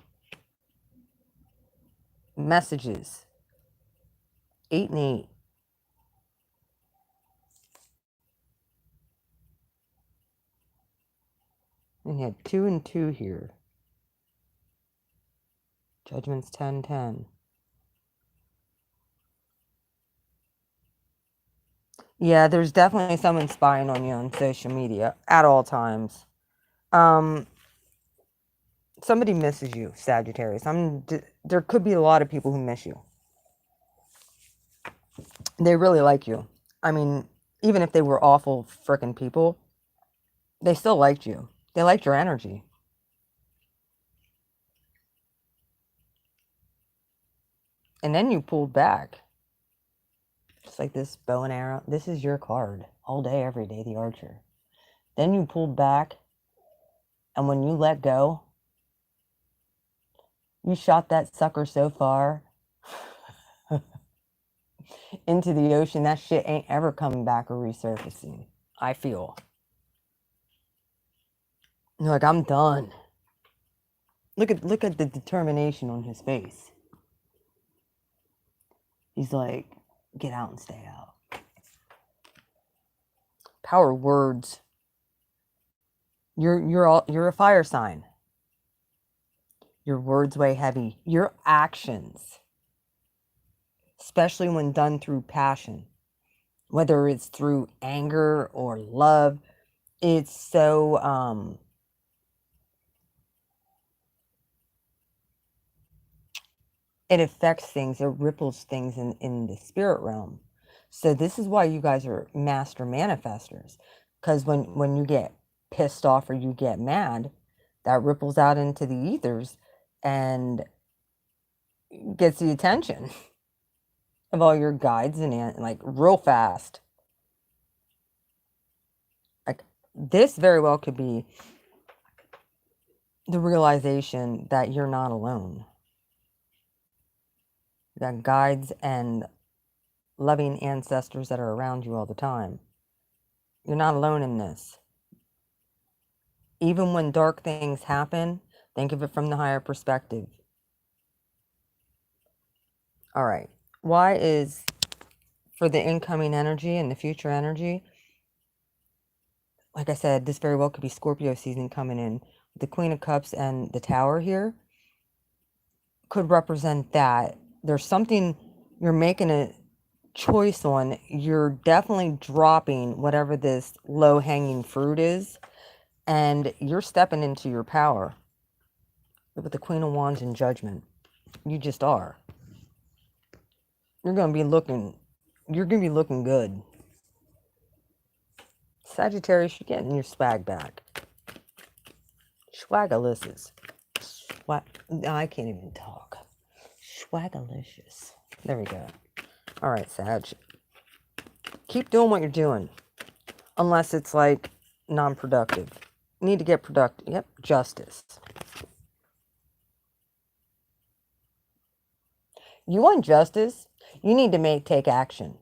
Messages. 8 and 8. And you had 2 and 2 here. Judgment's 10-10. Yeah, there's definitely someone spying on you on social media at all times. Somebody misses you, Sagittarius. There could be a lot of people who miss you. They really like you. I mean, even if they were awful frickin' people, they still liked you. They liked your energy. And then you pulled back. Just like this bow and arrow. This is your card. All day, every day, the Archer. Then you pulled back. And when you let go, you shot that sucker so far into the ocean, that shit ain't ever coming back or resurfacing. I feel. You're like, I'm done. Look at the determination on his face. He's like, get out and stay out. Power words. You're a fire sign. Your words weigh heavy. Your actions, especially when done through passion, whether it's through anger or love, it's so it affects things, it ripples things in the spirit realm. So this is why you guys are master manifestors, because when you get pissed off or you get mad, that ripples out into the ethers and gets the attention of all your guides and like real fast. Like this very well could be the realization that you're not alone. You got guides and loving ancestors that are around you all the time. You're not alone in this. Even when dark things happen, think of it from the higher perspective. All right. Why is for the incoming energy and the future energy? Like I said, this very well could be Scorpio season coming in. The Queen of Cups and the Tower here could represent that. There's something you're making a choice on. You're definitely dropping whatever this low-hanging fruit is, and you're stepping into your power. With the Queen of Wands and Judgment. You just are. You're gonna be looking good. Sagittarius, you're getting your swag back. Swagalicious. No, I can't even talk. Swagalicious. There we go. All right, Sag. Keep doing what you're doing. Unless it's like non-productive. You need to get productive. Yep, justice. You want justice? You need to take action.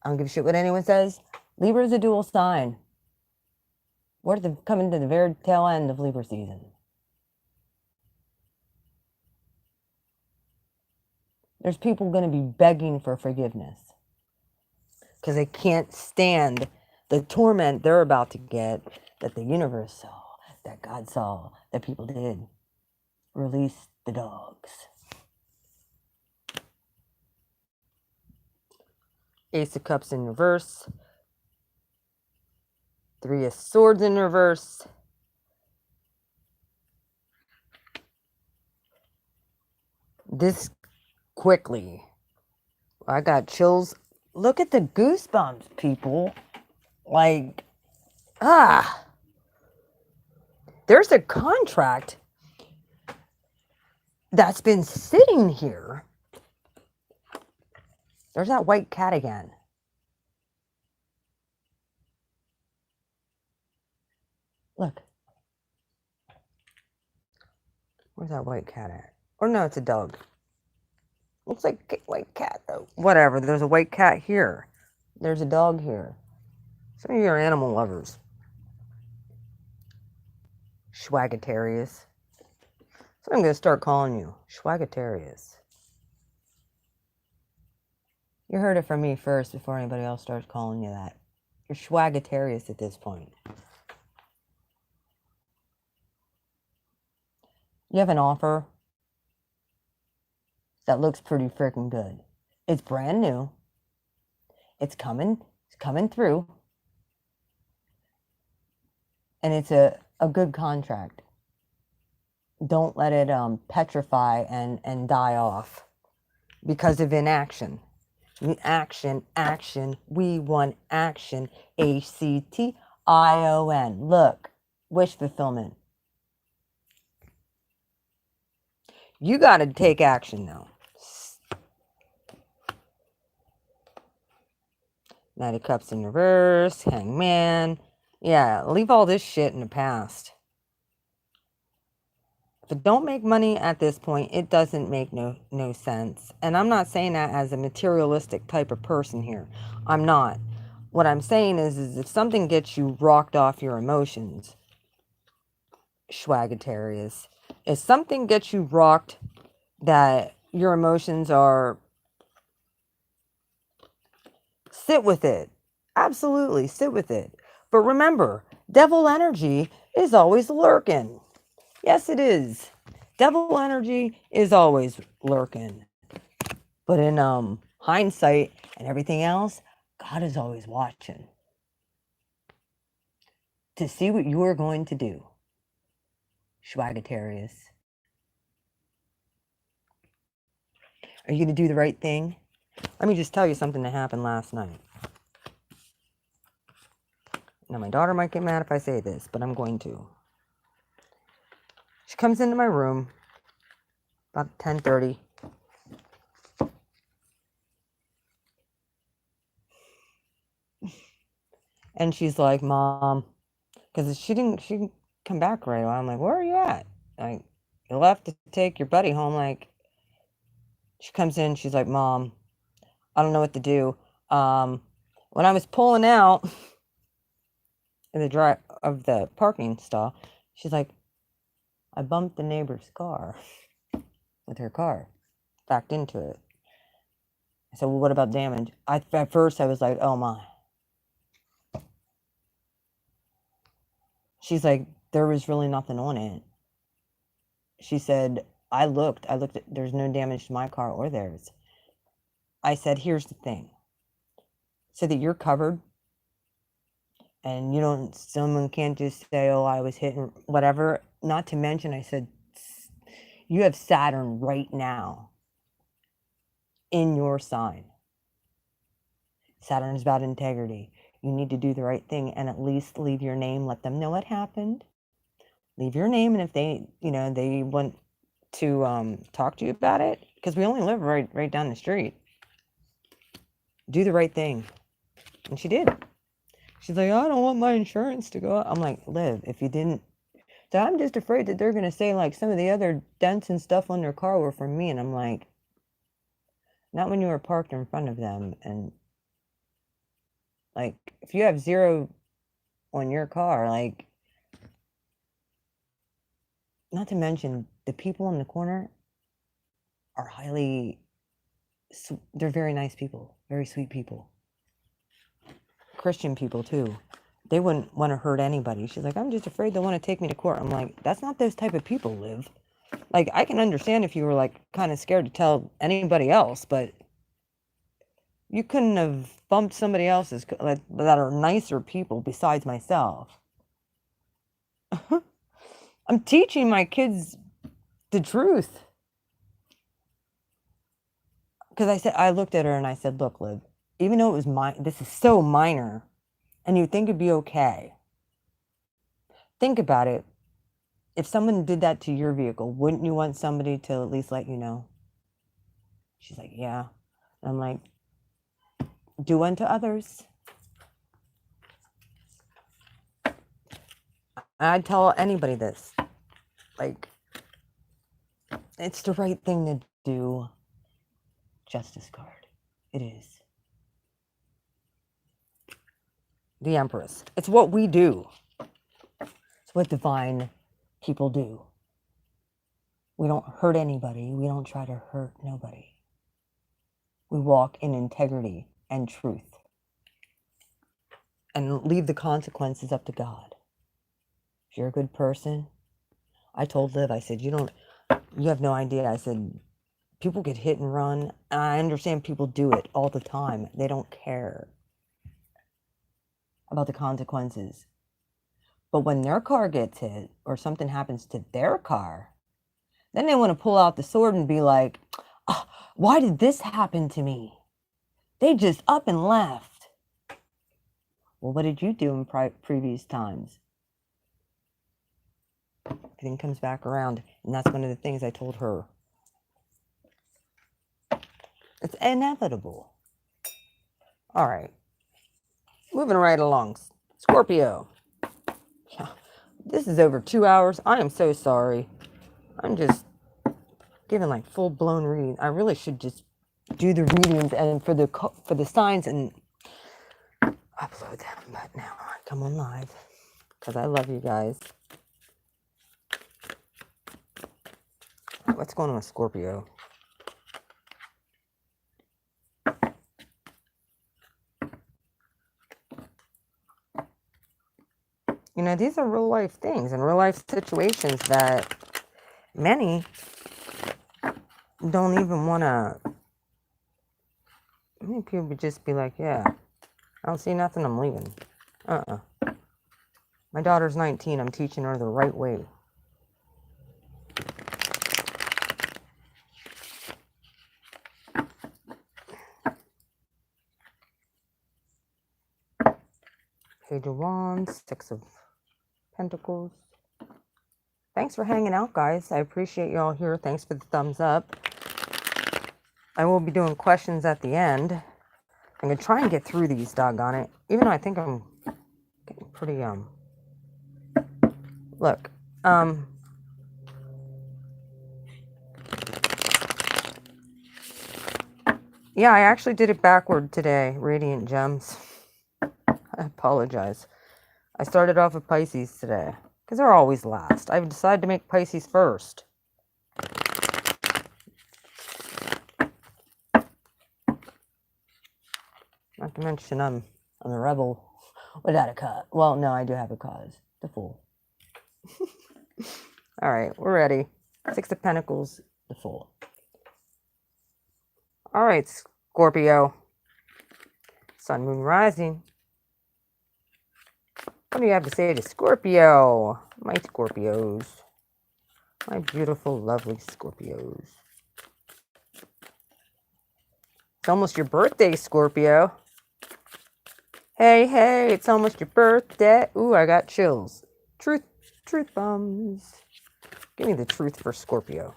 I don't give a shit what anyone says. Libra is a dual sign. We're coming to the very tail end of Libra season. There's people going to be begging for forgiveness because they can't stand the torment they're about to get, that the universe saw, that God saw, that people did. Release the dogs. Ace of Cups in reverse. 3 of Swords in reverse. This quickly. I got chills. Look at the goosebumps, people. Like, there's a contract that's been sitting here. There's that white cat again. Look. Where's that white cat at? Or no, it's a dog. Looks like a white cat, though. Whatever, there's a white cat here. There's a dog here. Some of you are animal lovers. Schwagatarius. So I'm going to start calling you Schwagatarius. You heard it from me first before anybody else starts calling you that. You're Schwagatarius at this point. You have an offer that looks pretty freaking good. It's brand new. It's coming through. And it's a good contract. Don't let it petrify and die off because of inaction. Action. We want action. ACTION. Look, wish fulfillment. You got to take action now. Knight of Cups in reverse. Hangman. Yeah, leave all this shit in the past. If it don't make money at this point, it doesn't make no sense. And I'm not saying that as a materialistic type of person here. I'm not. What I'm saying is if something gets you rocked off your emotions, Schwagatarius, if something gets you rocked that your emotions are, sit with it. Absolutely, sit with it. But remember, devil energy is always lurking. Yes, it is. Devil energy is always lurking. But in hindsight and everything else, God is always watching to see what you are going to do. Schwagatarius. Are you going to do the right thing? Let me just tell you something that happened last night. Now, my daughter might get mad if I say this, but I'm going to. She comes into my room about 10:30. And she's like, Mom, because she didn't come back right away. I'm like, where are you at? Like, you left to take your buddy home. Like, she comes in, she's like, Mom, I don't know what to do. When I was pulling out in the drive of the parking stall, she's like, I bumped the neighbor's car with her car, backed into it. I said, well, what about damage? At first I was like, oh my. She's like, there was really nothing on it. She said, I looked at, there's no damage to my car or theirs. I said, here's the thing. So that you're covered and someone can't just say, oh, I was hit, whatever. Not to mention, I said, you have Saturn right now in your sign. Saturn is about integrity. You need to do the right thing and at least leave your name. Let them know what happened. Leave your name, and if they, they want to talk to you about it, because we only live right down the street. Do the right thing. And she did. She's like, I don't want my insurance to go up. I'm like, Liv, if you didn't. So I'm just afraid that they're going to say, like, some of the other dents and stuff on their car were from me. And I'm like, not when you were parked in front of them. And, like, if you have 0 on your car, like, not to mention the people in the corner are they're very nice people, very sweet people. Christian people too. They wouldn't want to hurt anybody. She's like, I'm just afraid they'll want to take me to court. I'm like, that's not those type of people, Liv. Like, I can understand if you were like kind of scared to tell anybody else, but you couldn't have bumped somebody else's that are nicer people besides myself. I'm teaching my kids the truth. Because I looked at her and I said, look, Liv, even though it was this is so minor, and you think it'd be okay. Think about it. If someone did that to your vehicle, wouldn't you want somebody to at least let you know? She's like, yeah. And I'm like, do unto others. And I'd tell anybody this. Like, it's the right thing to do. Justice card. It is. The Empress. It's what we do. It's what divine people do. We don't hurt anybody. We don't try to hurt nobody. We walk in integrity and truth. And leave the consequences up to God. If you're a good person, I told Liv, I said, you have no idea. I said, people get hit and run. And I understand people do it all the time. They don't care about the consequences. But when their car gets hit or something happens to their car, then they want to pull out the sword and be like, oh, why did this happen to me? They just up and left. Well, what did you do in previous times? Everything comes back around. And that's one of the things I told her. It's inevitable. All right. Moving right along. Scorpio. Yeah, this is over 2 hours. I am so sorry. I'm just giving like full-blown reading. I really should just do the readings and for the signs and upload them. But now I come on live because I love you guys. What's going on with Scorpio? You know, these are real life things and real life situations that many don't even want to. Many people would just be like, yeah, I don't see nothing, I'm leaving. My daughter's 19, I'm teaching her the right way. Page of Wands, Six of Pentacles. Thanks for hanging out, guys. I appreciate you all here. Thanks for the thumbs up. I will be doing questions at the end. I'm going to try and get through these, doggone it. Even though I think I'm getting pretty, look, yeah, I actually did it backward today, Radiant Gems. I apologize. I started off with Pisces today, because they're always last. I've decided to make Pisces first. Not to mention I'm a rebel without a cause. Well, no, I do have a cause. The Fool. All right, we're ready. Six of Pentacles, the Fool. All right, Scorpio. Sun, Moon, Rising. What do you have to say to Scorpio? My Scorpios. My beautiful, lovely Scorpios. It's almost your birthday, Scorpio. Hey, hey, it's almost your birthday. Ooh, I got chills. Truth bombs. Give me the truth for Scorpio.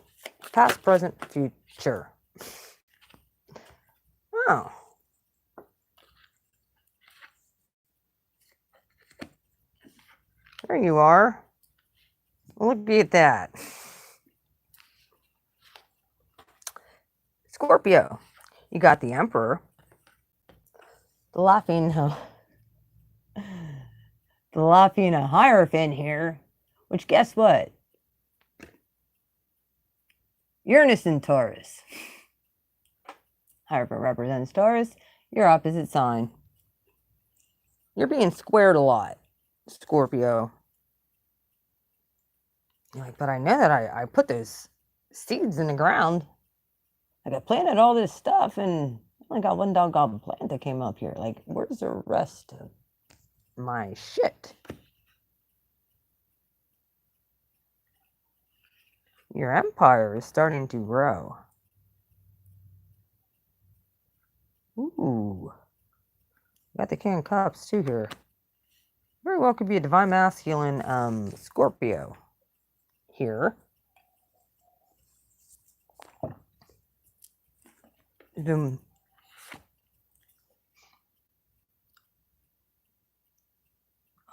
Past, present, future. Oh. There you are. Look at that. Scorpio. You got the Emperor. The laughing Hierophant here. Which, guess what? Uranus in Taurus. Hierophant represents Taurus. Your opposite sign. You're being squared a lot, Scorpio. You're like, but I know that I put those seeds in the ground. Like, I planted all this stuff, and I only got one doggone plant that came up here. Like, where's the rest of my shit? Your empire is starting to grow. Ooh. Got the King of Cups, too, here. Very well could be a Divine Masculine Scorpio here.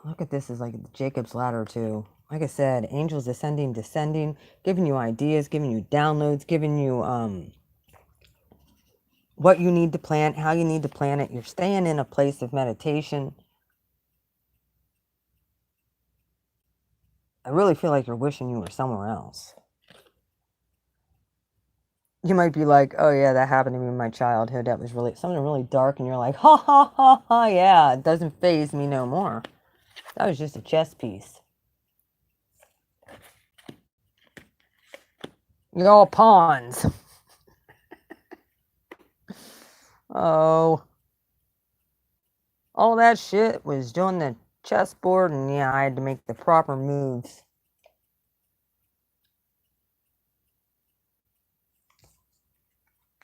Look at this as like Jacob's ladder too. Like I said, angels ascending, descending, giving you ideas, giving you downloads, giving you what you need to plant, how you need to plant it. You're staying in a place of meditation. I really feel like you're wishing you were somewhere else. You might be like, oh yeah, that happened to me in my childhood. That was really something really dark. And you're like, ha ha ha ha, yeah, it doesn't faze me no more. That was just a chess piece. You're all pawns. Oh. All that shit was doing the chessboard, and yeah, I had to make the proper moves.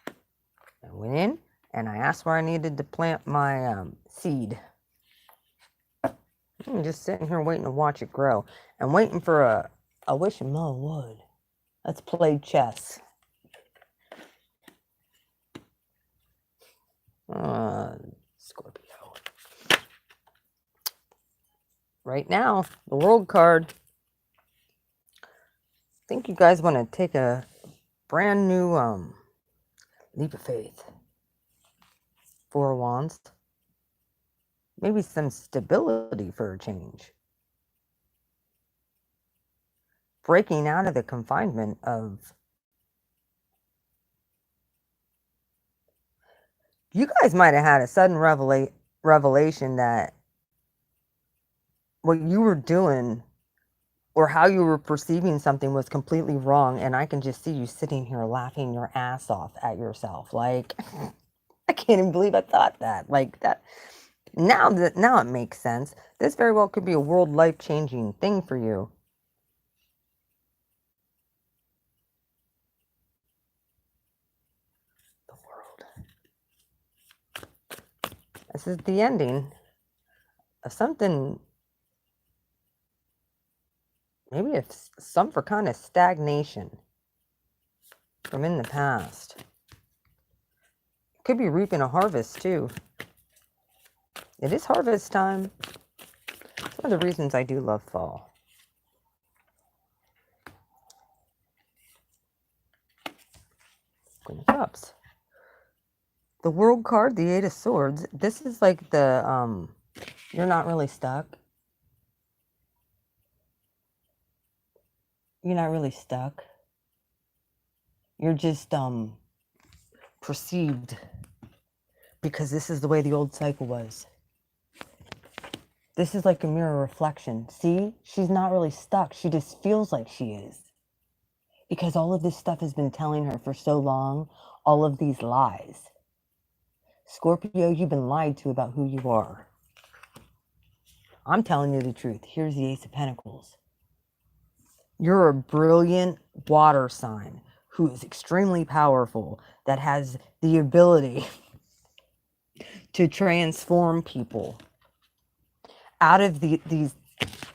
I went in, and I asked where I needed to plant my seed. I'm just sitting here waiting to watch it grow, and waiting for a wish of more wood. Let's play chess. Scorpio. Right now, the World card. I think you guys want to take a brand new leap of faith. Four of Wands. Maybe some stability for a change. Breaking out of the confinement of... You guys might have had a sudden revelation that what you were doing or how you were perceiving something was completely wrong, and I can just see you sitting here laughing your ass off at yourself. Like, I can't even believe I thought that. Like, that... Now it makes sense. This very well could be a world life-changing thing for you. The world. This is the ending of something. Maybe it's some for kind of stagnation from in the past. Could be reaping a harvest too. It is harvest time. It's one of the reasons I do love fall. Queen of Cups. The World card, the Eight of Swords. This is like the, you're not really stuck. You're not really stuck. You're just, perceived. Because this is the way the old cycle was. This is like a mirror reflection. See? She's not really stuck. She just feels like she is. Because all of this stuff has been telling her for so long. All of these lies. Scorpio, you've been lied to about who you are. I'm telling you the truth. Here's the Ace of Pentacles. You're a brilliant water sign who is extremely powerful, that has the ability to transform people out of these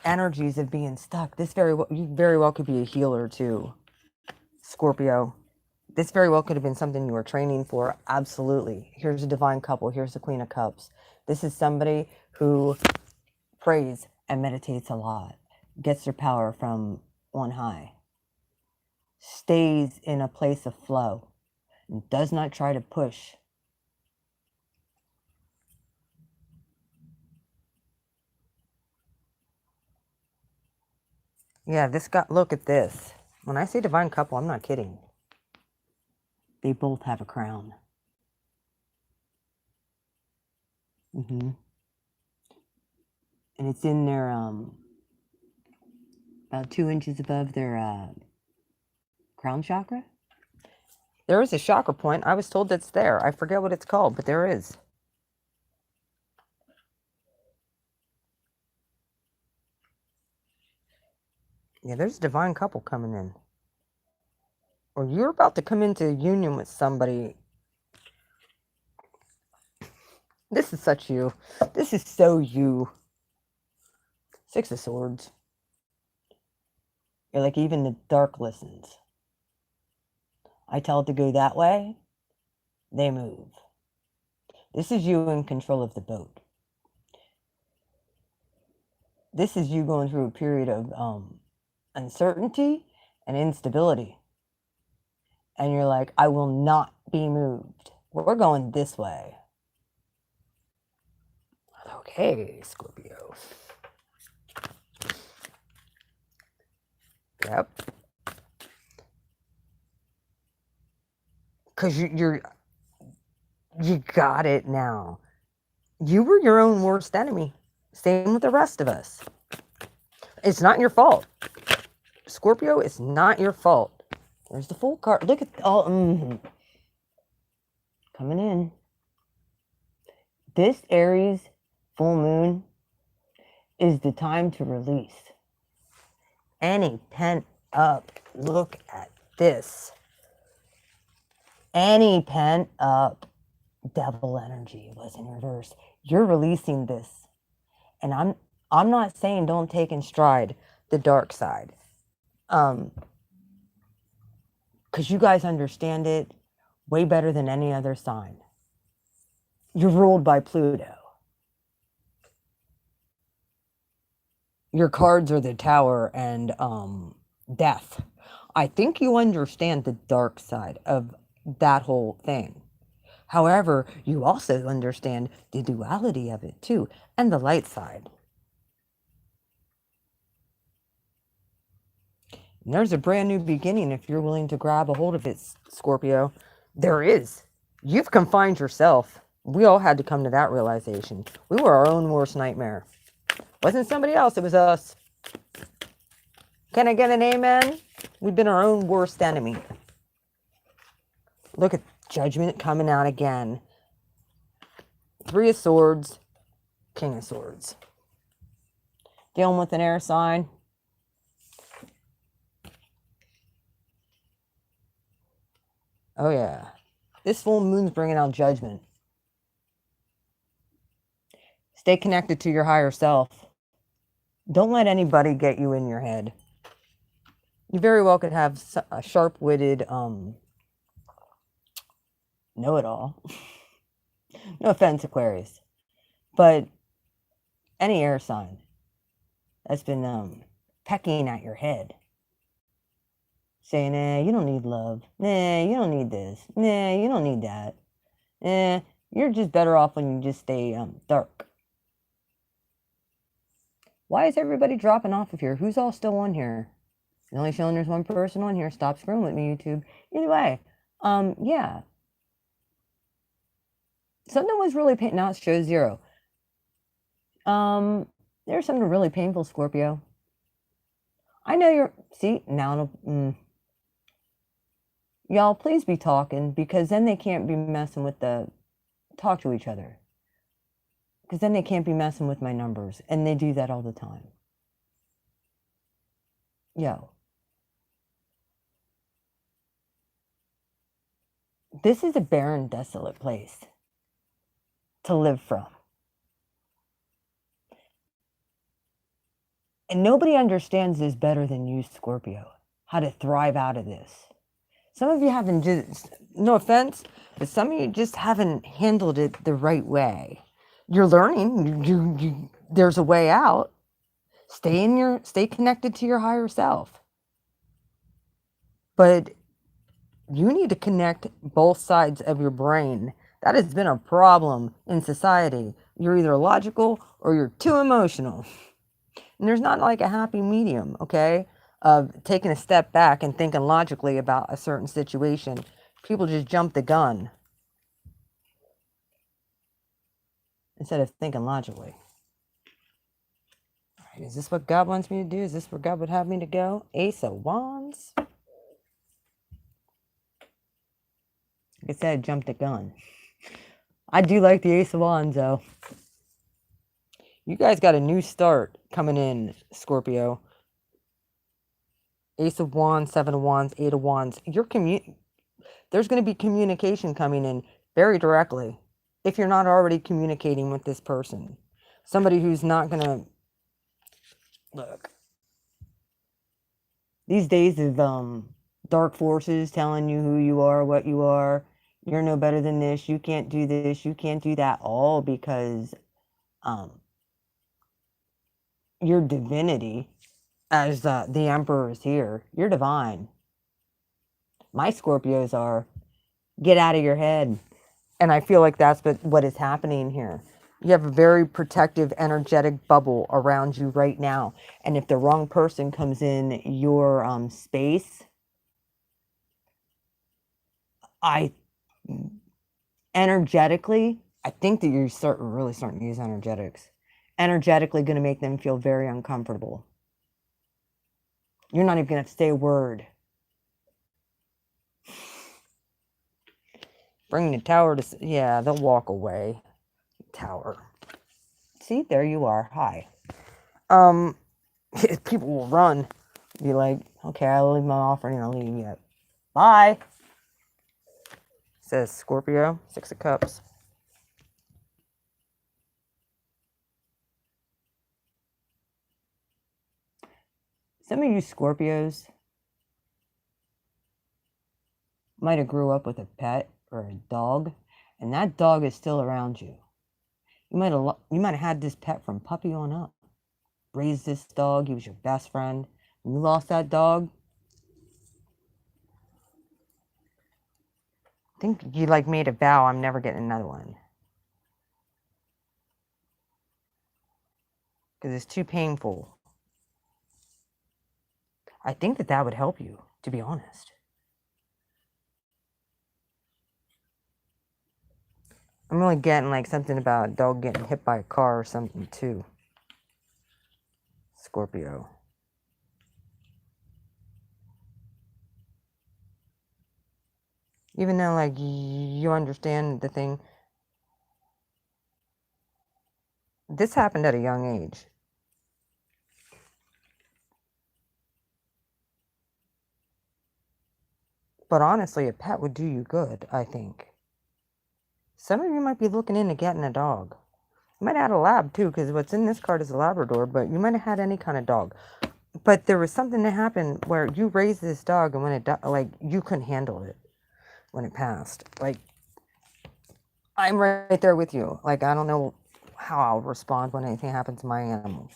energies of being stuck. This you very well could be a healer too, Scorpio. This very well could have been something you were training for. Absolutely. Here's a divine couple. Here's the Queen of Cups. This is somebody who prays and meditates a lot, gets their power from on high, stays in a place of flow, and does not try to push. Yeah, look at this. When I say divine couple, I'm not kidding. They both have a crown. And it's in their, about 2 inches above their crown chakra. There is a chakra point. I was told that's there. I forget what it's called, but there is. Yeah, there's a divine couple coming in. Or you're about to come into union with somebody. This is such you. This is so you. Six of Swords. You're like, even the dark listens. I tell it to go that way, they move. This is you in control of the boat. This is you going through a period of uncertainty and instability. And you're like, I will not be moved. We're going this way. Okay, Scorpio. Yep. Because you got it now. You were your own worst enemy. Same with the rest of us. It's not your fault. Scorpio, it's not your fault. There's the Fool card. Look at all. Coming in. This Aries full moon is the time to release any pent up. Look at this. Any pent up devil energy was in reverse. You're releasing this. And I'm not saying don't take in stride the dark side. Because you guys understand it way better than any other sign. You're ruled by Pluto. Your cards are the Tower and Death. I think you understand the dark side of that whole thing. However, you also understand the duality of it too, and the light side. And there's a brand new beginning if you're willing to grab a hold of it, Scorpio. There is. You've confined yourself. We all had to come to that realization. We were our own worst nightmare. Wasn't somebody else, it was us. Can I get an amen? We've been our own worst enemy. Look at Judgment coming out again. 3 of Swords, King of Swords. Dealing with an air sign. Oh yeah. This full moon's bringing out judgment. Stay connected to your higher self. Don't let anybody get you in your head. You very well could have a sharp-witted know-it-all. No offense, Aquarius. But any air sign that's been pecking at your head. Saying, you don't need love. Nah, you don't need this. Nah, you don't need that. You're just better off when you just stay dark. Why is everybody dropping off of here? Who's all still on here? It's only showing there's one person on here. Stop scrolling with me, YouTube. Either way, yeah. Something was really painful. Now it shows 0. There's something really painful, Scorpio. I know you're... See, now it'll... Y'all, please be talking, because then they can't be messing with the... Talk to each other. Because then they can't be messing with my numbers. And they do that all the time. Yo. This is a barren, desolate place to live from. And nobody understands this better than you, Scorpio. How to thrive out of this. Some of you haven't just, no offense, but some of you just haven't handled it the right way. You're learning. You there's a way out. Stay connected to your higher self. But you need to connect both sides of your brain. That has been a problem in society. You're either logical or you're too emotional. And there's not like a happy medium, okay, of taking a step back and thinking logically about a certain situation. People just jump the gun instead of thinking logically. All right, is this what God wants me to do? Is this where God would have me to go? Ace of Wands. Like I said, jump the gun. I do like the Ace of Wands, though. You guys got a new start coming in, Scorpio. Ace of Wands, 7 of Wands, 8 of Wands. There's going to be communication coming in very directly. If you're not already communicating with this person. Somebody who's not going to... Look. These days of dark forces telling you who you are, what you are. You're no better than this. You can't do this. You can't do that. All because... your divinity, as the Emperor is here. You're divine. My Scorpios are. Get out of your head. And I feel like that's what is happening here. You have a very protective, energetic bubble around you right now. And if the wrong person comes in your space, energetically, I think that you're really starting to use energetics. Energetically going to make them feel very uncomfortable. You're not even going to say a word. Bring the tower to... Yeah, they'll walk away. Tower. See, there you are. Hi. People will run. Be like, okay, I'll leave my offering. I'll leave yet. Bye. Says Scorpio, 6 of Cups. Some of you Scorpios might have grew up with a pet or a dog, and that dog is still around you. You might have had this pet from puppy on up. Raised this dog. He was your best friend. When you lost that dog, I think you made a vow, I'm never getting another one. Because it's too painful. I think that would help you, to be honest. I'm really getting something about a dog getting hit by a car or something too. Scorpio. Even though you understand the thing. This happened at a young age. But honestly, a pet would do you good, I think. Some of you might be looking into getting a dog. You might have had a lab too, because what's in this card is a Labrador, but you might have had any kind of dog. But there was something that happened where you raised this dog, and when it died, you couldn't handle it when it passed. I'm right there with you. I don't know how I'll respond when anything happens to my animals.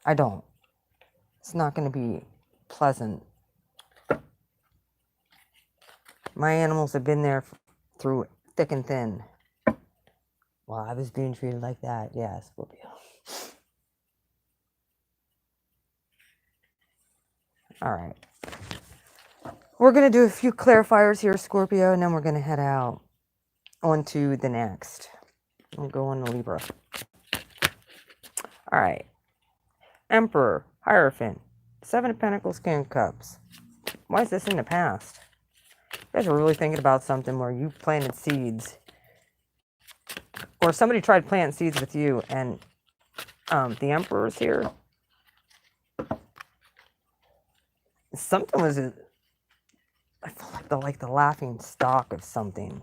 I don't. It's not going to be pleasant. My animals have been there through thick and thin. Well, I was being treated like that. Yeah, Scorpio. All right. We're going to do a few clarifiers here, Scorpio, and then we're going to head out on to the next. We'll go on to Libra. All right. Emperor, Hierophant, 7 of Pentacles, King of Cups. Why is this in the past? You guys are really thinking about something where you planted seeds. Or somebody tried planting seeds with you, and the Emperor's here. Something was... I feel like the laughing stock of something.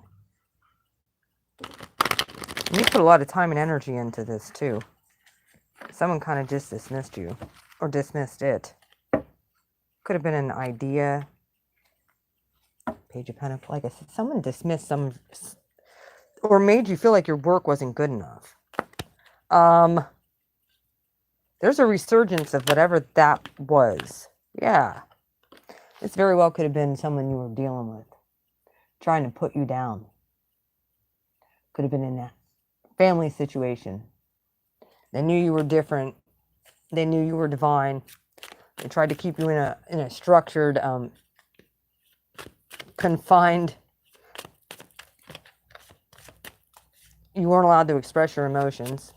You put a lot of time and energy into this, too. Someone kind of just dismissed you. Or dismissed it. Could have been an idea. Page of Pentacles. Like I said, someone dismissed some... Or made you feel like your work wasn't good enough. There's a resurgence of whatever that was. Yeah. This very well could have been someone you were dealing with. Trying to put you down. Could have been in that family situation. They knew you were different. They knew you were divine. They tried to keep you in a structured, confined... You weren't allowed to express your emotions.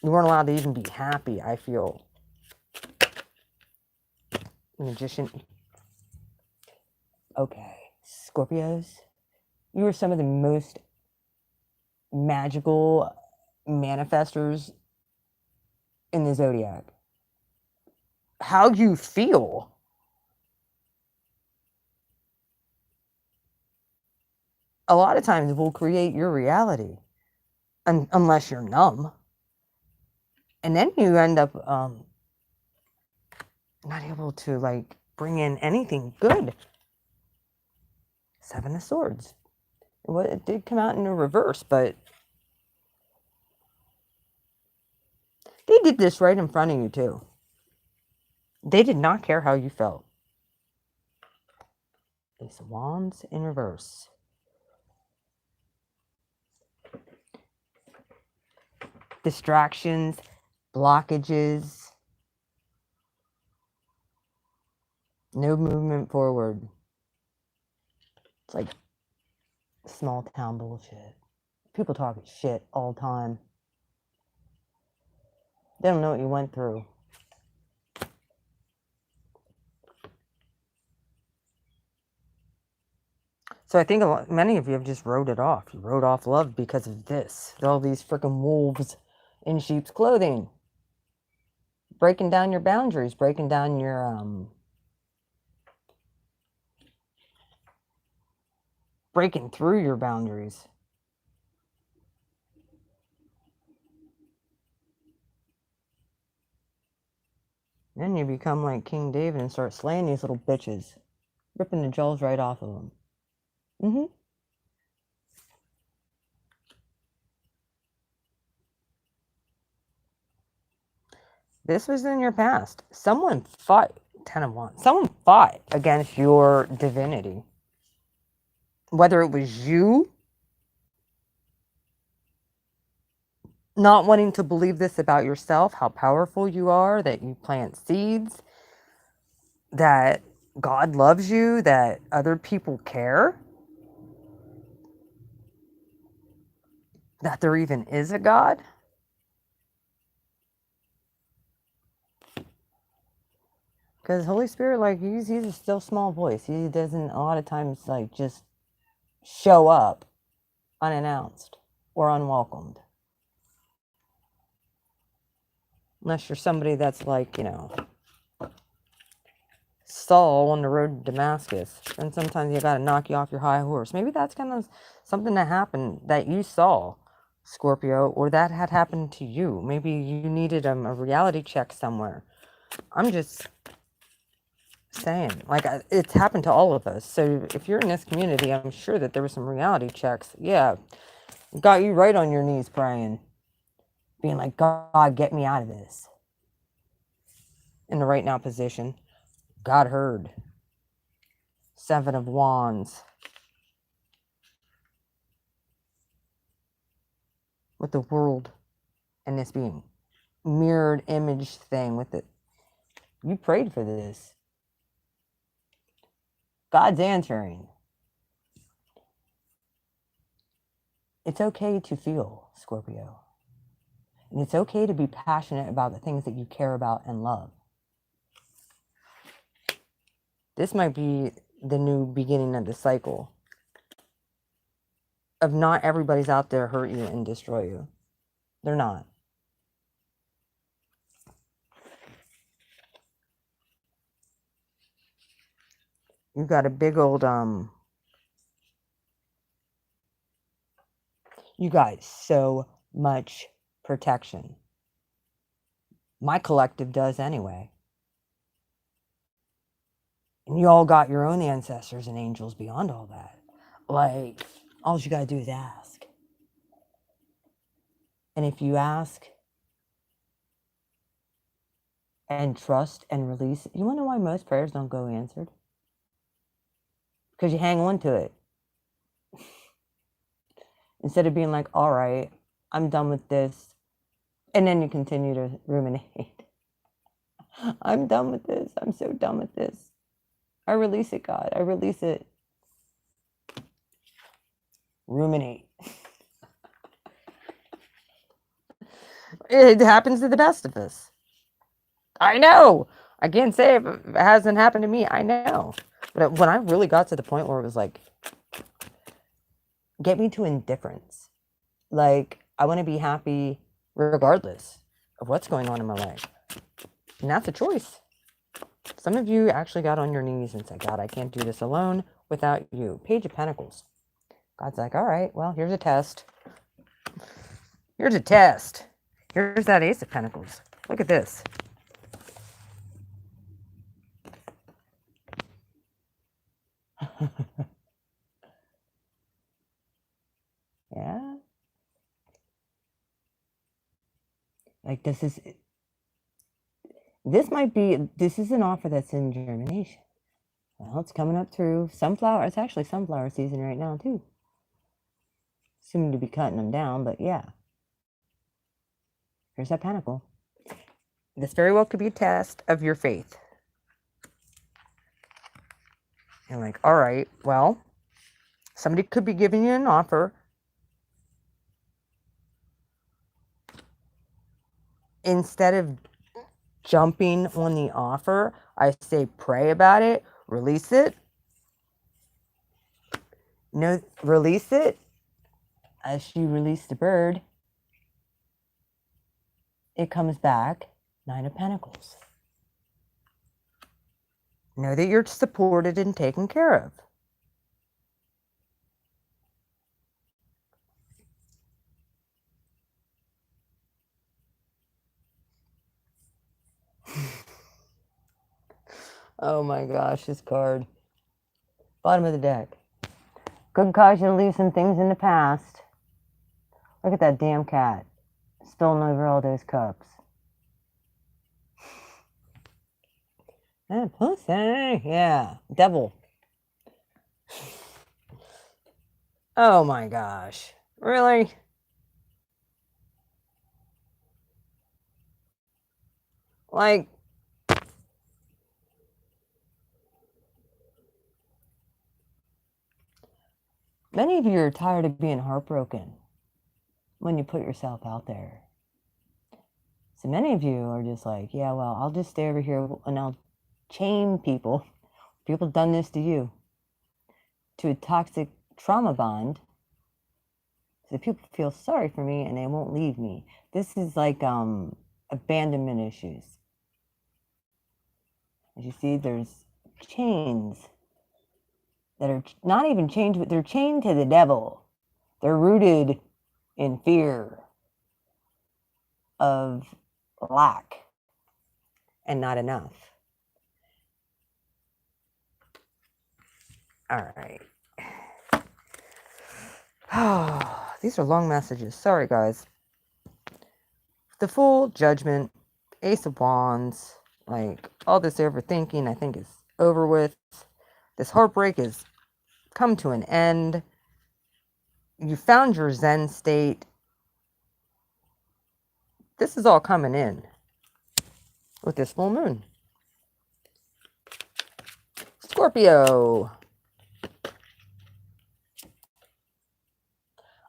You weren't allowed to even be happy, I feel. Magician. Okay. Scorpios. You are some of the most magical manifestors in the zodiac. How you feel. A lot of times will create your reality. Unless you're numb. And then you end up not able to bring in anything good. 7 of Swords. Well, it did come out in a reverse, but They did this right in front of you, too. They did not care how you felt. Ace of Wands in reverse. Distractions, blockages, no movement forward. It's like small town bullshit. People talking shit all the time. They don't know what you went through. So I think many of you have just wrote it off. You wrote off love because of this. All these freaking wolves in sheep's clothing. Breaking down your boundaries, breaking down your, breaking through your boundaries. Then you become like King David and start slaying these little bitches. Ripping the jaws right off of them. This was in your past. Someone fought, 10 of Wands. Someone fought against your divinity. Whether it was you not wanting to believe this about yourself, how powerful you are, that you plant seeds, that God loves you, that other people care, that there even is a God. Because Holy Spirit, like, he's a still small voice. He doesn't, a lot of times, like, just show up unannounced or unwelcomed. Unless you're somebody that's like, you know, Saul on the road to Damascus. And sometimes you got to knock you off your high horse. Maybe that's kind of something that happened that you saw, Scorpio, or that had happened to you. Maybe you needed a reality check somewhere. I'm just saying, like, it's happened to all of us. So if you're in this community, I'm sure that there were some reality checks. Yeah, got you right on your knees praying, being like, God, get me out of this. In the right now position. God heard. 7 of Wands. With the world and this being mirrored image thing with it. You prayed for this. God's answering. It's okay to feel, Scorpio. And it's okay to be passionate about the things that you care about and love. This might be the new beginning of the cycle of not everybody's out there hurt you and destroy you. They're not. You got a big old, you got so much protection. My collective does anyway. And you all got your own ancestors and angels beyond all that. Like, all you gotta do is ask. And if you ask and trust and release, you wanna know why most prayers don't go answered? Because you hang on to it. Instead of being like, all right, I'm done with this. And then you continue to ruminate. I'm done with this. I'm so done with this. I release it, God. I release it. Ruminate. It happens to the best of us. I know. I can't say if it hasn't happened to me. I know. But when I really got to the point where it was like, get me to indifference. Like, I want to be happy regardless of what's going on in my life. And that's a choice. Some of you actually got on your knees and said, God, I can't do this alone without you. Page of Pentacles. God's like, all right, well, here's a test. Here's a test. Here's that Ace of Pentacles. Look at this. Yeah. Like, this is This is an offer that's in germination. Well, it's coming up through sunflower. It's actually sunflower season right now, too. Soon to be cutting them down, but yeah. Here's that pentacle. This very well could be a test of your faith. And like, all right, well, somebody could be giving you an offer. Instead of jumping on the offer, I say pray about it, release it. No, release it. As she released the bird, it comes back, 9 of Pentacles. Know that you're supported and taken care of. Oh my gosh, this card. Bottom of the deck. Could cause you to leave some things in the past. Look at that damn cat. Stolen over all those cups. That pussy. Yeah. Devil. Oh my gosh. Really? Like, many of you are tired of being heartbroken when you put yourself out there. So many of you are just like, yeah, well, I'll just stay over here and I'll chain people. People done this to you. To a toxic trauma bond. So people feel sorry for me and they won't leave me. This is like abandonment issues. As you see, there's chains that are not even chained, but they're chained to the devil. They're rooted in fear of lack and not enough. All right. Oh, these are long messages. Sorry, guys. The Fool, Judgment, Ace of Wands, like all this overthinking, I think is over with. This heartbreak has come to an end. You found your Zen state. This is all coming in with this full moon. Scorpio.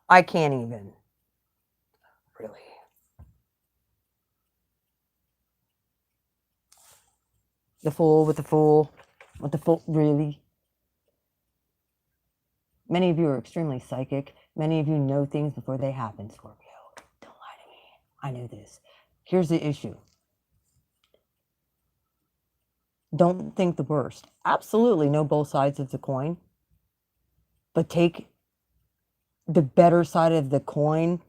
I can't even. Really. The Fool with the Fool. With the Fool. Really. Many of you are extremely psychic. Many of you know things before they happen, Scorpio. Don't lie to me. I knew this. Here's the issue. Don't think the worst. Absolutely know both sides of the coin. But take the better side of the coin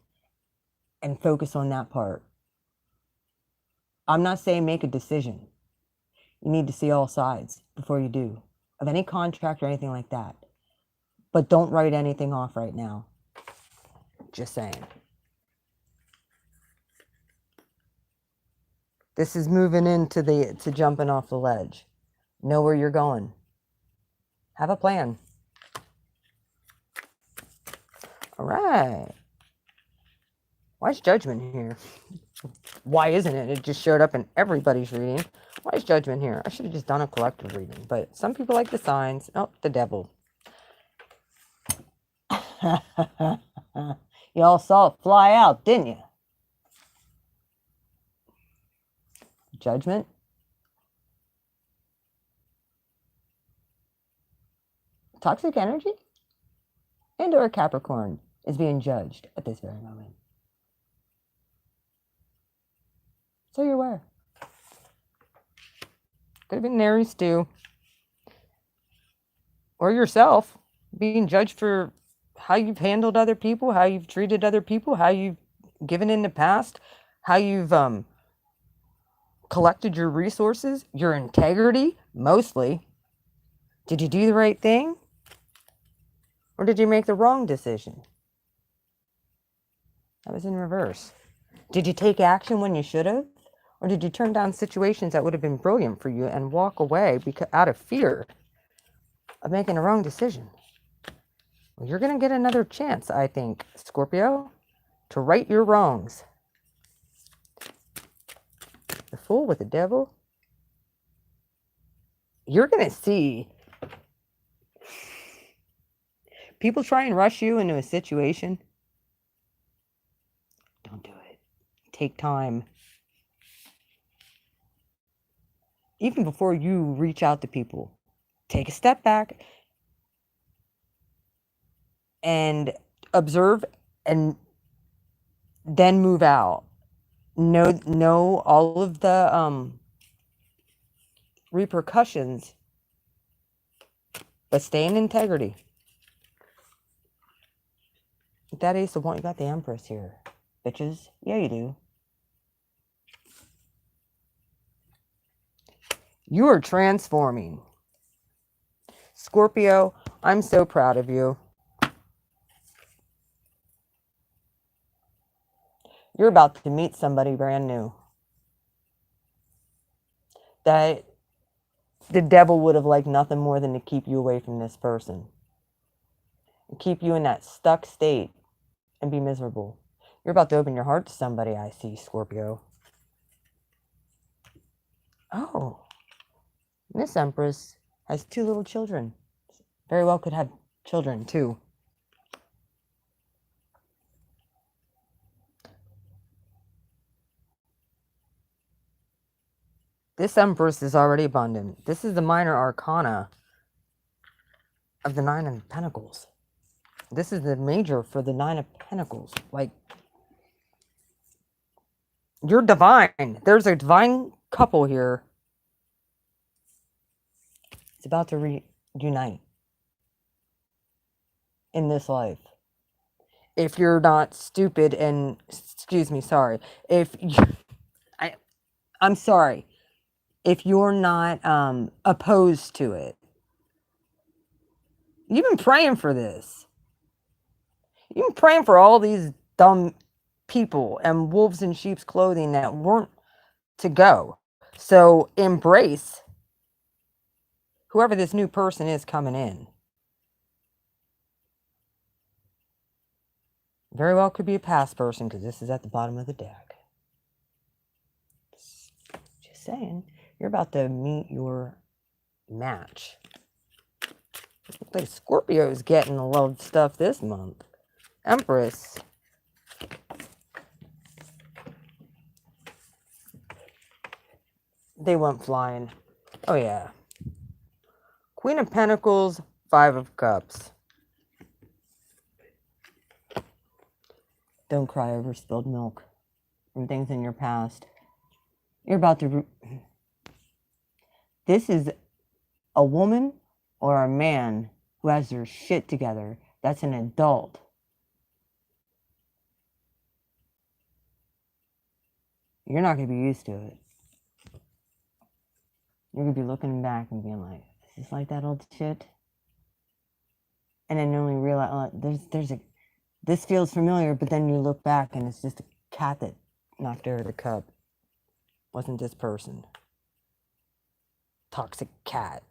and focus on that part. I'm not saying make a decision. You need to see all sides before you do, of any contract or anything like that. But don't write anything off right now. Just saying. This is moving into to jumping off the ledge. Know where you're going. Have a plan. All right. Why is Judgment here? Why isn't it? It just showed up in everybody's reading. Why is Judgment here? I should have just done a collective reading. But some people like the signs. Oh, the devil. You all saw it fly out, didn't you? Judgment. Toxic energy and or Capricorn is being judged at this very moment. So you're aware. Could have been Aries too. Or yourself being judged for how you've handled other people, how you've treated other people, how you've given in the past, how you've collected your resources, your integrity, mostly. Did you do the right thing? Or did you make the wrong decision? That was in reverse. Did you take action when you should have? Or did you turn down situations that would have been brilliant for you and walk away because out of fear of making a wrong decision? Well, you're going to get another chance, I think, Scorpio, to right your wrongs. The Fool with the Devil. You're going to see people try and rush you into a situation. Don't do it. Take time. Even before you reach out to people, take a step back and observe and then move out. Know all of the repercussions, but stay in integrity. With that Ace of Wands, you got the Empress here. Bitches. Yeah, you do. You are transforming. Scorpio, I'm so proud of you. You're about to meet somebody brand new that the devil would have liked nothing more than to keep you away from this person. Keep you in that stuck state and be miserable. You're about to open your heart to somebody, I see, Scorpio. Oh, this Empress has 2 little children. Very well could have children, too. This Empress is already abundant. This is the minor arcana of the 9 of Pentacles. This is the major for the 9 of Pentacles. Like, you're divine. There's a divine couple here. It's about to reunite in this life. If you're not stupid and, excuse me, sorry. If you, I'm sorry. If you're not opposed to it. You've been praying for this. You've been praying for all these dumb people and wolves in sheep's clothing that weren't to go. So embrace whoever this new person is coming in. Very well could be a past person because this is at the bottom of the deck. Just saying. You're about to meet your match. Looks like Scorpio's getting a lot of stuff this month. Empress. They went flying. Oh, yeah. Queen of Pentacles, 5 of Cups. Don't cry over spilled milk and things in your past. You're about to... This is a woman or a man who has their shit together. That's an adult. You're not going to be used to it. You're going to be looking back and being like, is this like that old shit? And then you only realize, this feels familiar, but then you look back and it's just a cat that knocked her the cup. Wasn't this person. Toxic cat.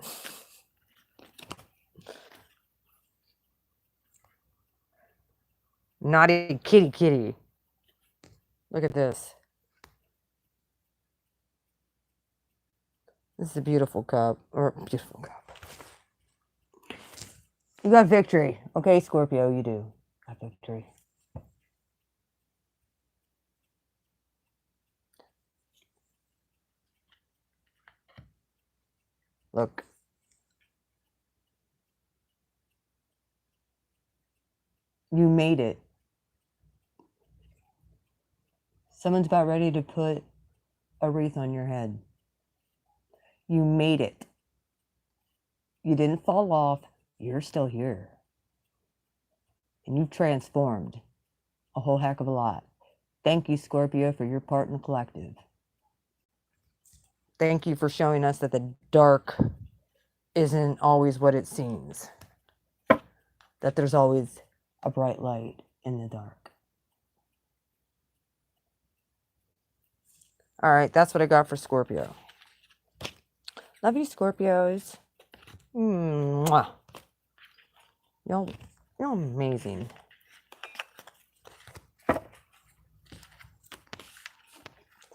Naughty kitty. Look at this. This is a beautiful cup. Or beautiful cup. You got victory. Okay, Scorpio, you do. Got victory. Look. You made it. Someone's about ready to put a wreath on your head. You made it. You didn't fall off. You're still here. And you've transformed a whole heck of a lot. Thank you, Scorpio, for your part in the collective. Thank you for showing us that the dark isn't always what it seems. That there's always a bright light in the dark. All right, that's what I got for Scorpio. Love you, Scorpios. Mwah. Y'all amazing.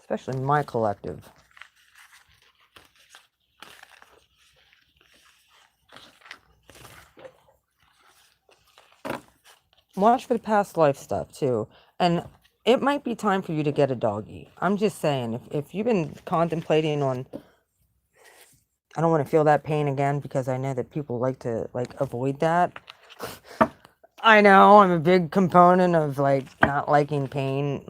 Especially my collective. Watch for the past life stuff too. And it might be time for you to get a doggy. I'm just saying, if you've been contemplating on, I don't want to feel that pain again, because I know that people like to avoid that. I know I'm a big component of not liking pain.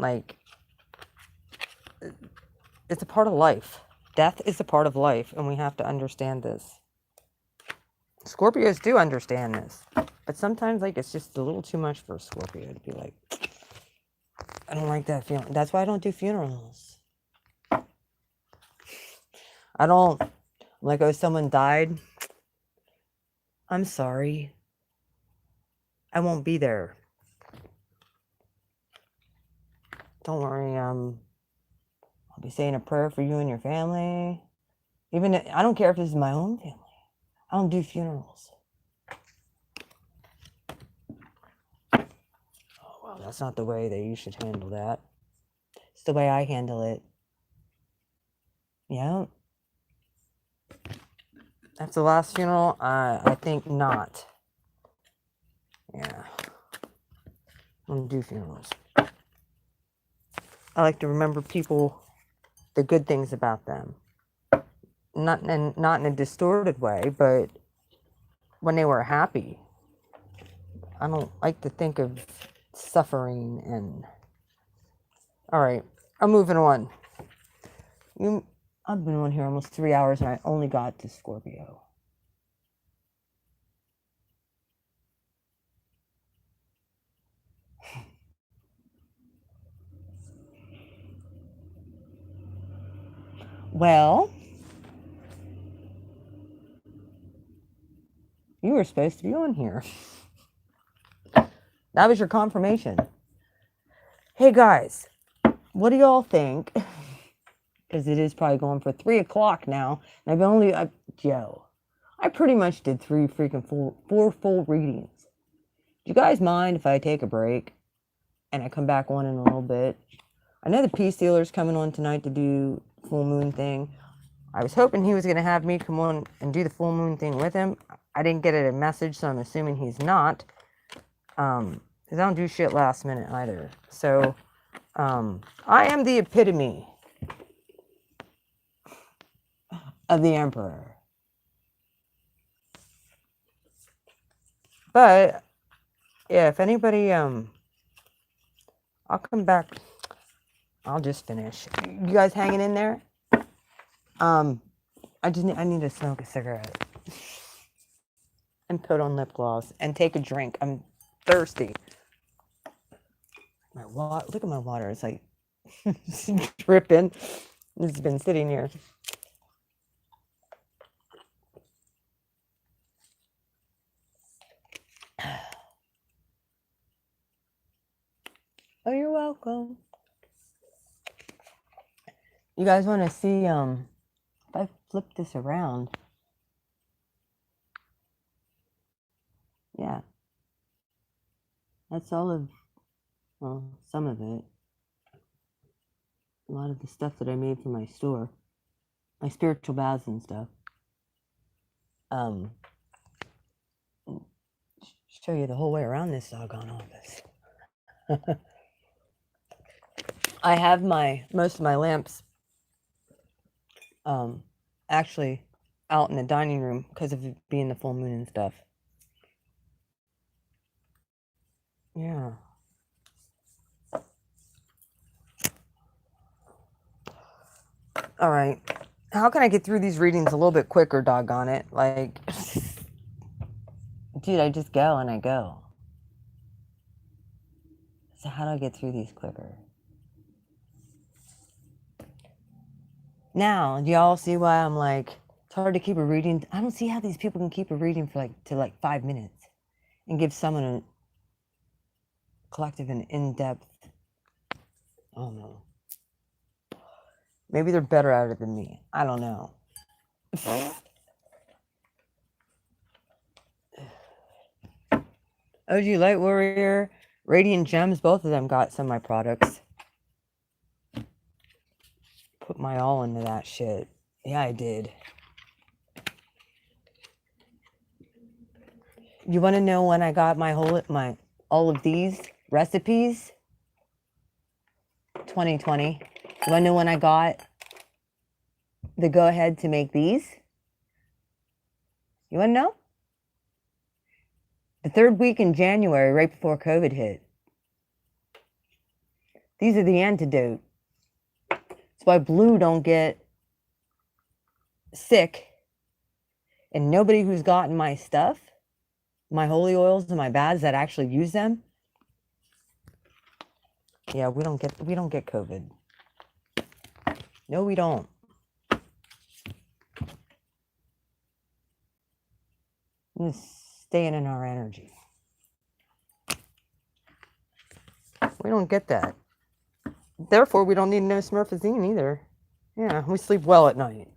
It's a part of life. Death is a part of life, and we have to understand this. Scorpios do understand this, but sometimes it's just a little too much for a Scorpio to be like, I don't like that feeling. That's why I don't do funerals. I don't oh, someone died. I'm sorry. I won't be there. Don't worry. I'll be saying a prayer for you and your family. Even I don't care if this is my own family. I don't do funerals. Oh, well, that's not the way that you should handle that. It's the way I handle it. Yeah. That's the last funeral? I think not. Yeah. I don't do funerals. I like to remember people, the good things about them. Not in a distorted way, but when they were happy. I don't like to think of suffering and... Alright, I'm moving on. I've been on here almost 3 hours and I only got to Scorpio. Well, you were supposed to be on here. That was your confirmation. Hey guys, what do y'all think? Because it is probably going for 3 o'clock now. And I pretty much did 4 full readings. Do you guys mind if I take a break and I come back on in a little bit? I know the Peace Dealer's coming on tonight to do full moon thing. I was hoping he was going to have me come on and do the full moon thing with him. I didn't get a message, so I'm assuming he's not. Because I don't do shit last minute either. So, I am the epitome of the Emperor. But, yeah, if anybody, I'll come back. I'll just finish. You guys hanging in there? I need to smoke a cigarette. And put on lip gloss. And take a drink. I'm thirsty. Look at my water. It's like dripping. It's been sitting here. Oh, you're welcome. You guys want to see, if I flip this around. Yeah. That's all of, well, some of it. A lot of the stuff that I made for my store. My spiritual baths and stuff. Show you the whole way around this doggone office. I have most of my lamps actually out in the dining room because of it being the full moon and stuff. Yeah. All right. How can I get through these readings a little bit quicker, doggone it? Dude, I just go and I go. So how do I get through these quicker? Now, do y'all see why I'm it's hard to keep a reading? I don't see how these people can keep a reading for to 5 minutes and give someone a collective and in-depth, I don't know. Maybe they're better at it than me. I don't know. OG Light Warrior, Radiant Gems, both of them got some of my products. Put my all into that shit. Yeah, I did. You want to know when I got all of these recipes? 2020. You want to know when I got the go ahead to make these? You want to know? The third week in January, right before COVID hit. These are the antidote. That's why Blue don't get sick. And nobody who's gotten my stuff, my holy oils and my baths that actually use them, yeah, we don't get COVID. No, we don't. We're staying in our energy. We don't get that. Therefore, we don't need no smurfazine either. Yeah, we sleep well at night.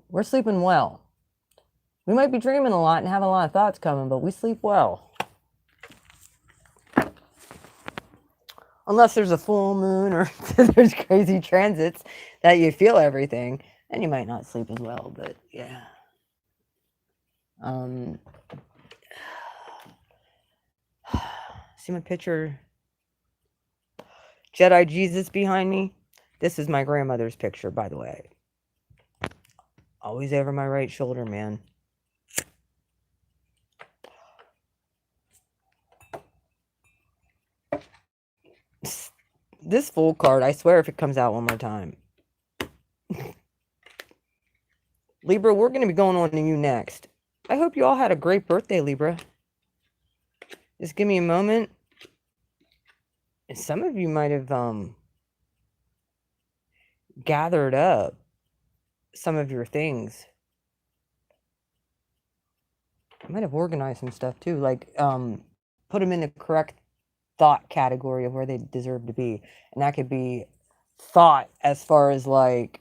We're sleeping well. We might be dreaming a lot and have a lot of thoughts coming, but we sleep well. Unless there's a full moon or there's crazy transits that you feel everything, then you might not sleep as well, but yeah. See my picture? Jedi Jesus behind me? This is my grandmother's picture, by the way. Always over my right shoulder, man. This full card, I swear if it comes out one more time. Libra, we're going to be going on to you next. I hope you all had a great birthday, Libra. Just give me a moment. Some of you might have gathered up some of your things. I might have organized some stuff too, like put them in the correct thought category of where they deserve to be. And that could be thought as far as like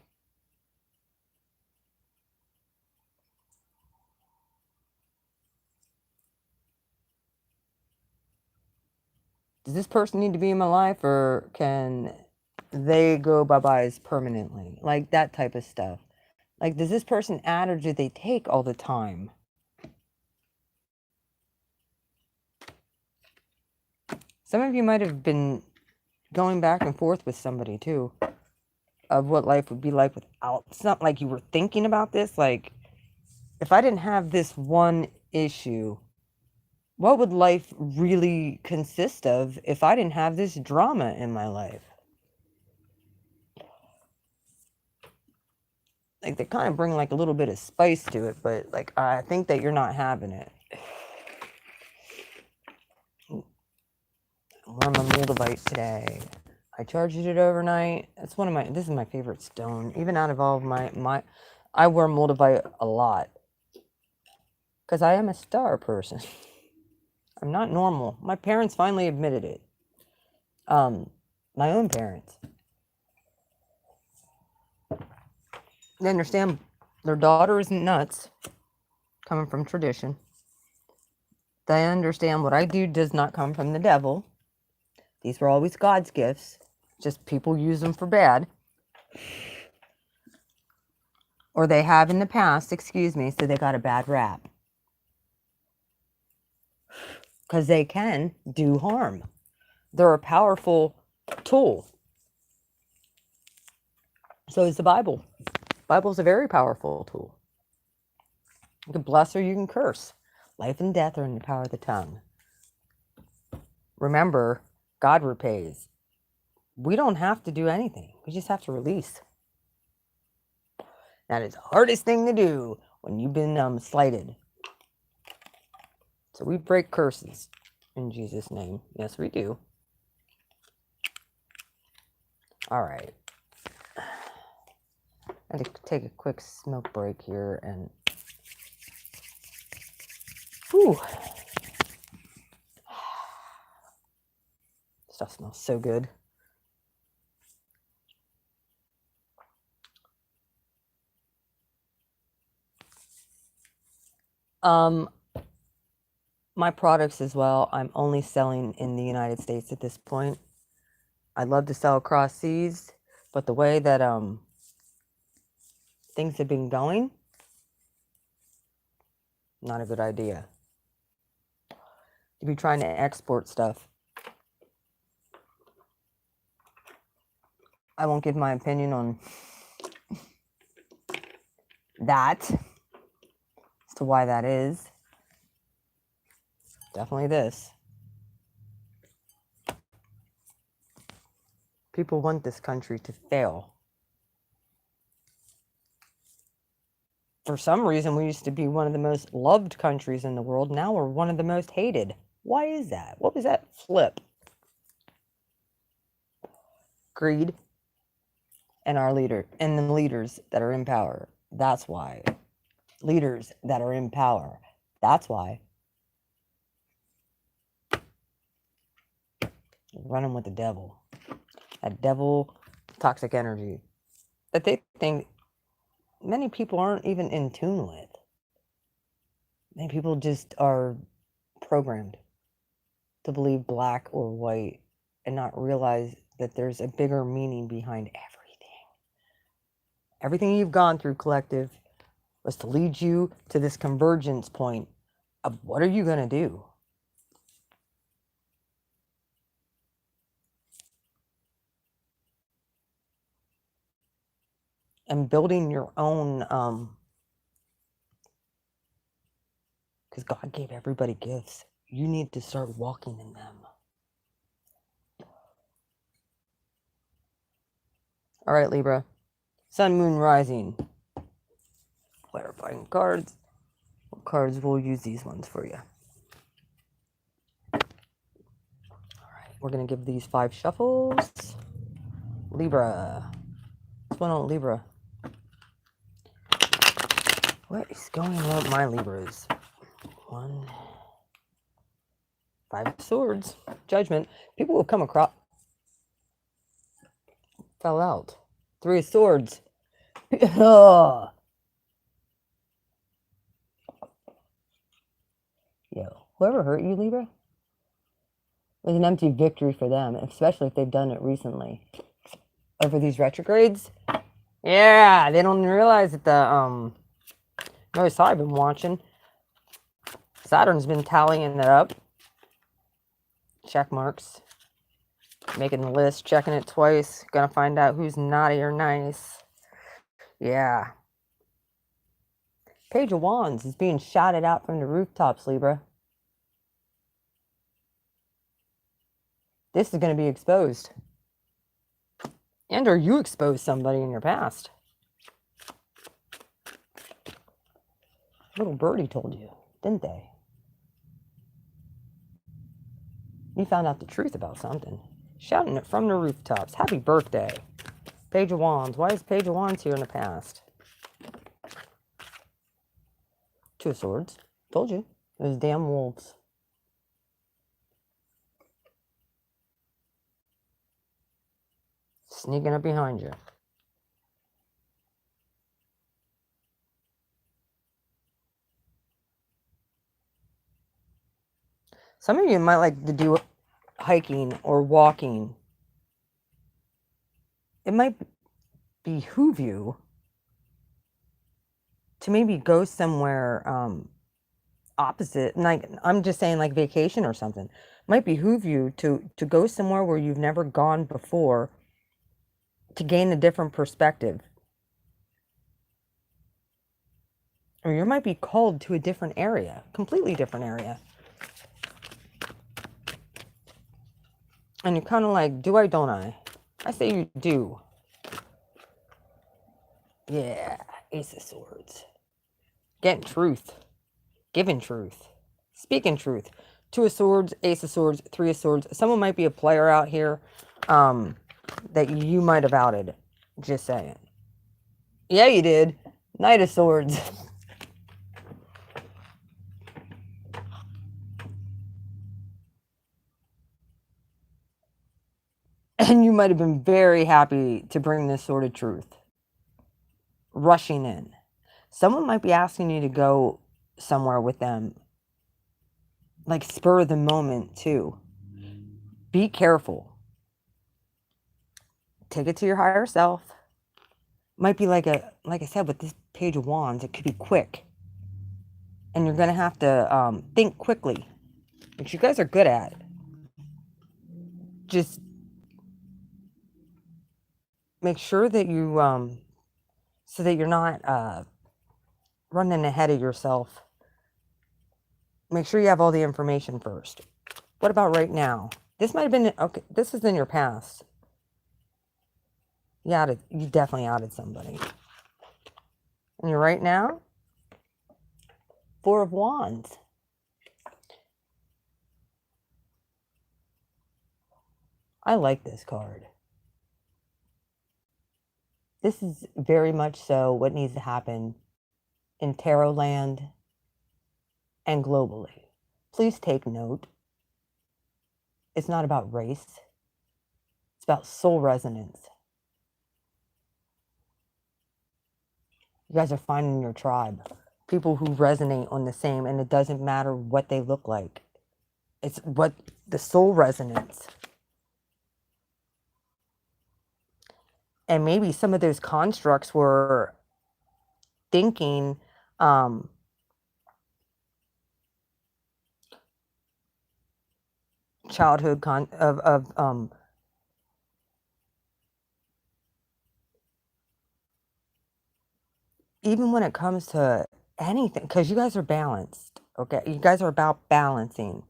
does this person need to be in my life or can they go bye-byes permanently? Like that type of stuff. Like, does this person add or do they take all the time? Some of you might have been going back and forth with somebody too of what life would be like without. It's not like you were thinking about this. Like, if I didn't have this one issue, what would life really consist of if I didn't have this drama in my life? Like, they kind of bring like a little bit of spice to it, but like, I think that you're not having it. Warm a moldavite today. I charged it overnight. It's one of my, this is my favorite stone. Even out of all of my I wear moldavite a lot. Because I am a star person. I'm not normal. My parents finally admitted it. My own parents. They understand their daughter isn't nuts. Coming from tradition. They understand what I do does not come from the devil. These were always God's gifts. Just people use them for bad. Or they have in the past, excuse me, so they got a bad rap. Because they can do harm. They're a powerful tool. So is the Bible. Bible's a very powerful tool. You can bless or you can curse. Life and death are in the power of the tongue. Remember, God repays. We don't have to do anything. We just have to release. That is the hardest thing to do when you've been slighted. So we break curses in Jesus' name. Yes, we do. All right. I had to take a quick smoke break here and... Whew. Stuff smells so good. My products as well, I'm only selling in the United States at this point. I'd love to sell across seas, but the way that things have been going, not a good idea. To be trying to export stuff. I won't give my opinion on that, as to why that is. Definitely this. People want this country to fail. For some reason, we used to be one of the most loved countries in the world. Now we're one of the most hated. Why is that? What was that flip? Greed and our leader and the leaders that are in power. That's why. Leaders that are in power. That's why. Running with the devil. That devil toxic energy that they think many people aren't even in tune with. Many people just are programmed to believe black or white and not realize that there's a bigger meaning behind everything. Everything you've gone through, collective, was to lead you to this convergence point of what are you going to do? And building your own, because God gave everybody gifts. You need to start walking in them. All right, Libra. Sun, Moon, Rising. Clarifying cards. What cards? We'll use these ones for you. All right, we're going to give these 5 shuffles. Libra. What's going on, Libra? What is going on with my Libras? 1, 5 of Swords. Judgment. People will come across. Fell out. 3 of Swords. Yo, whoever hurt you, Libra, it was an empty victory for them, especially if they've done it recently. Over these retrogrades. Yeah, they don't realize that the notice I've been watching. Saturn's been tallying it up. Check marks. Making the list, checking it twice. Gonna find out who's naughty or nice. Yeah. Page of Wands is being shouted out from the rooftops, Libra. This is going to be exposed. And or you exposed somebody in your past. Little birdie told you, didn't they? You found out the truth about something. Shouting it from the rooftops. Happy birthday. Page of Wands. Why is Page of Wands here in the past? 2 of Swords. Told you. Those damn wolves. Sneaking up behind you. Some of you might like to do hiking or walking. It might behoove you to maybe go somewhere opposite. Like, I'm just saying, like vacation or something. It might behoove you to go somewhere where you've never gone before to gain a different perspective. Or you might be called to a different area, completely different area. And you're kind of like, do I, don't I? I say you do. Yeah, Ace of Swords. Getting truth. Giving truth. Speaking truth. 2 of Swords, Ace of Swords, 3 of Swords. Someone might be a player out here that you might have outed. Just saying. Yeah, you did. Knight of Swords. And you might have been very happy to bring this sort of truth. Rushing in. Someone might be asking you to go somewhere with them. Like spur of the moment too. Be careful. Take it to your higher self. Might be like I said, with this Page of Wands, it could be quick. And you're going to have to think quickly, which you guys are good at. Just make sure that you, so that you're not running ahead of yourself. Make sure you have all the information first. What about right now? This might have been, okay, this is in your past. You definitely outed somebody. And you're right now, 4 of Wands. I like this card. This is very much so what needs to happen in tarot land and globally. Please take note. It's not about race. It's about soul resonance. You guys are finding your tribe. People who resonate on the same, and it doesn't matter what they look like. It's what the soul resonance. And maybe some of those constructs were thinking childhood even when it comes to anything, because you guys are balanced, okay? You guys are about balancing.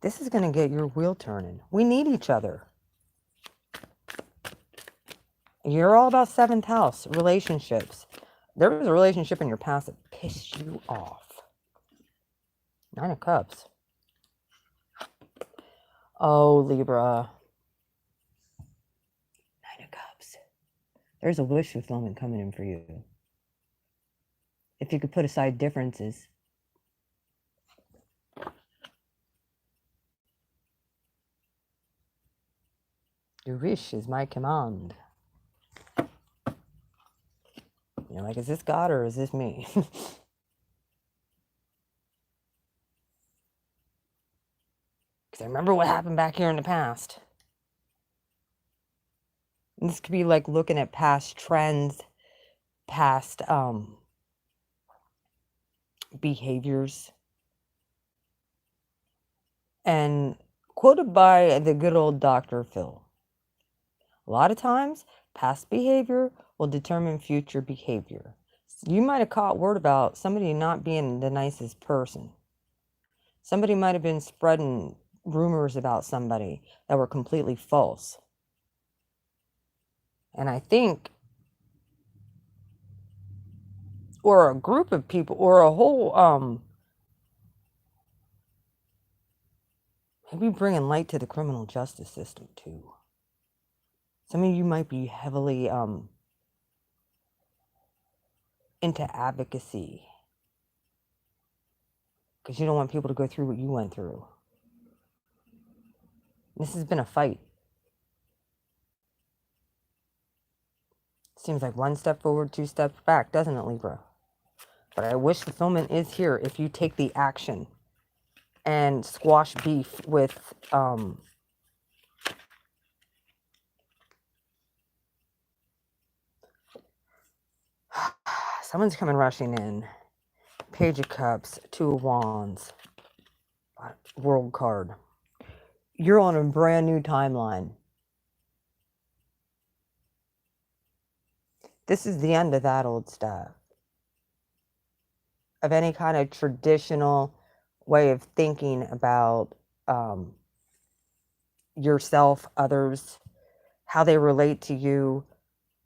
This is going to get your wheel turning. We need each other. You're all about 7th house, relationships. There was a relationship in your past that pissed you off. 9 of Cups. Oh, Libra. 9 of Cups. There's a wish fulfillment coming in for you. If you could put aside differences. Your wish is my command. You're like, is this God or is this me? Because I remember what happened back here in the past. And this could be like looking at past trends, past behaviors. And quoted by the good old Dr. Phil. A lot of times, past behavior will determine future behavior. You might have caught word about somebody not being the nicest person. Somebody might have been spreading rumors about somebody that were completely false. And I think, or a group of people, or a whole, maybe bringing light to the criminal justice system too. Some of you might be heavily into advocacy because you don't want people to go through what you went through. This has been a fight. Seems like 1 step forward, 2 steps back, doesn't it, Libra? But I wish fulfillment is here if you take the action and squash beef with someone's coming rushing in. Page of Cups, 2 of Wands, World card. You're on a brand new timeline. This is the end of that old stuff. Of any kind of traditional way of thinking about yourself, others, how they relate to you,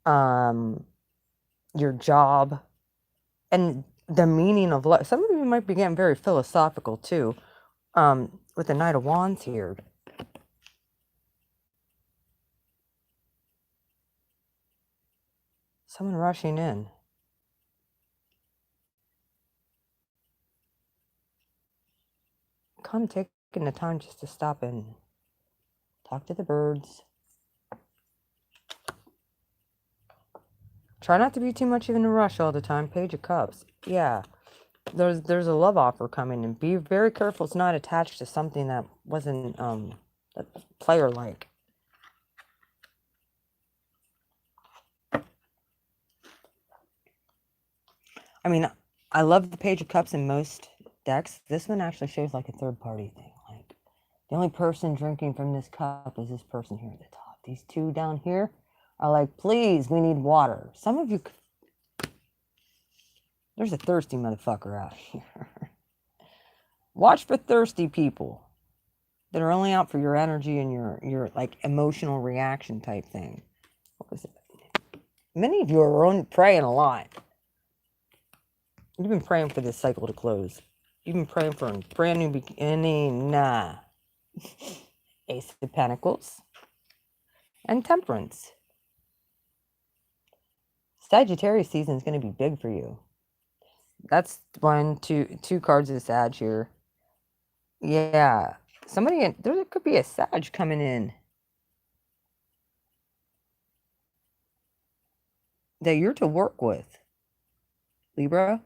your job, and the meaning of life. Some of you might be getting very philosophical too, with the Knight of Wands here. Someone rushing in. Kind of taking the time just to stop and talk to the birds. Try not to be too much in a rush all the time. Page of Cups. Yeah. There's a love offer coming, and be very careful it's not attached to something that wasn't player like. I mean, I love the Page of Cups in most decks. This one actually shows like a third party thing. Like, the only person drinking from this cup is this person here at the top. These two down here are like, please, we need water. Some of you, there's a thirsty motherfucker out here. Watch for thirsty people that are only out for your energy and your like emotional reaction type thing. What was it? Many of you are praying a lot. You've been praying for this cycle to close. You've been praying for a brand new beginning. Nah. Ace of Pentacles and Temperance. Sagittarius season is going to be big for you. That's two cards of Sag here. Yeah. There could be a Sag coming in that you're to work with, Libra.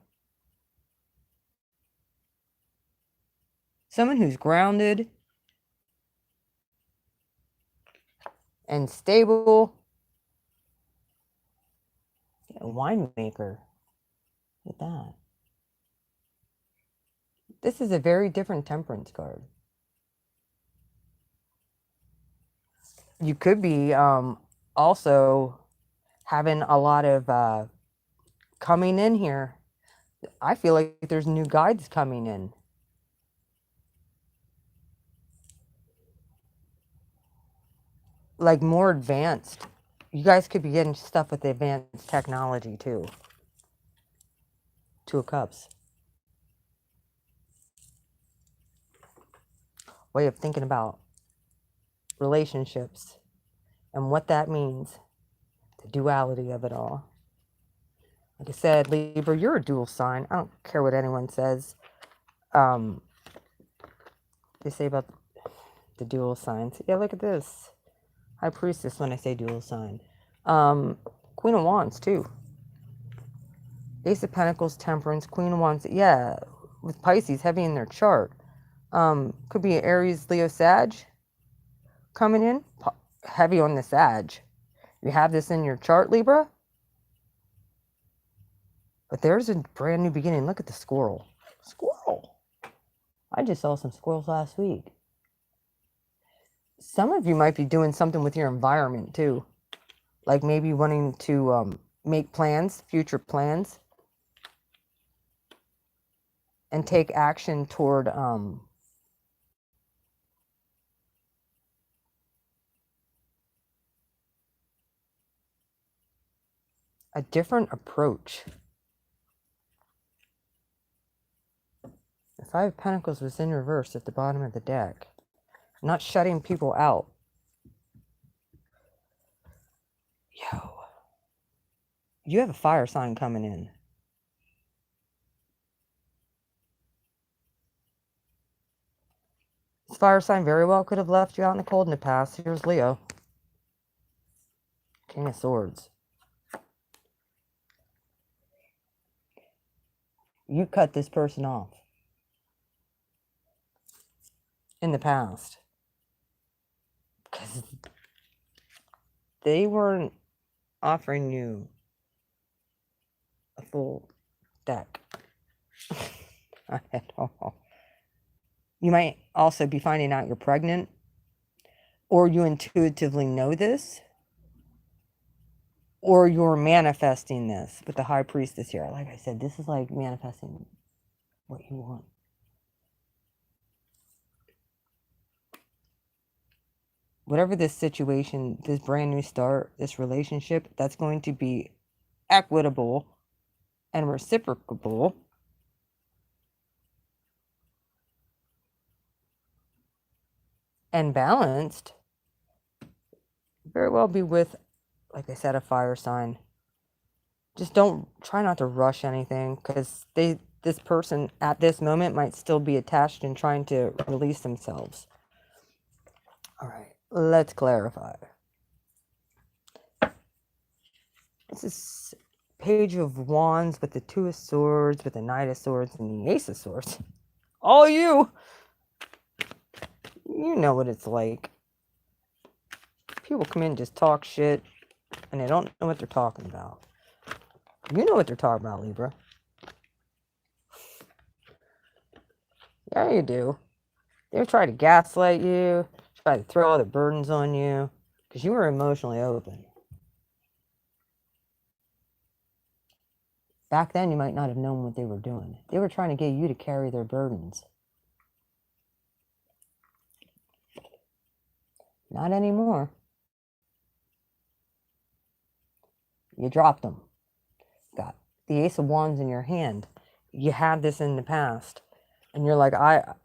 Someone who's grounded and stable. A winemaker. Look at that. This is a very different Temperance card. You could be also having a lot of coming in here. I feel like there's new guides coming in. Like more advanced. You guys could be getting stuff with advanced technology too. Two of Cups. Way of thinking about relationships and what that means. The duality of it all. Like I said, Libra, you're a dual sign. I don't care what anyone says. They say about the dual signs. Yeah, look at this. High Priestess when I say dual sign. Queen of Wands, too. Ace of Pentacles, Temperance, Queen of Wands. Yeah, with Pisces heavy in their chart. Could be Aries, Leo, Sag coming in. Heavy on the Sag. You have this in your chart, Libra. But there's a brand new beginning. Look at the squirrel. Squirrel. I just saw some squirrels last week. Some of you might be doing something with your environment, too. Like maybe wanting to make plans, future plans. And take action toward a different approach. The Five of Pentacles was in reverse at the bottom of the deck. Not shutting people out. Yo. You have a fire sign coming in. This fire sign very well could have left you out in the cold in the past. Here's Leo. King of Swords. You cut this person off. In the past. Because they weren't offering you a full deck at all. You might also be finding out you're pregnant, or you intuitively know this, or you're manifesting this with the High Priestess here. Like I said, this is like manifesting what you want. Whatever this situation, this brand new start, this relationship, that's going to be equitable and reciprocal. And balanced. Very well be with, like I said, a fire sign. Just try not to rush anything, because this person at this moment might still be attached and trying to release themselves. All right, let's clarify. This is Page of Wands with the Two of Swords, with the Knight of Swords, and the Ace of Swords. All you know what it's like. People come in and just talk shit, and they don't know what they're talking about. You know what they're talking about, Libra. Yeah, you do. They try to gaslight you, try to throw all the burdens on you, because you were emotionally open. Back then, you might not have known what they were doing. They were trying to get you to carry their burdens. Not anymore. You dropped them. Got the Ace of Wands in your hand. You had this in the past. And you're like,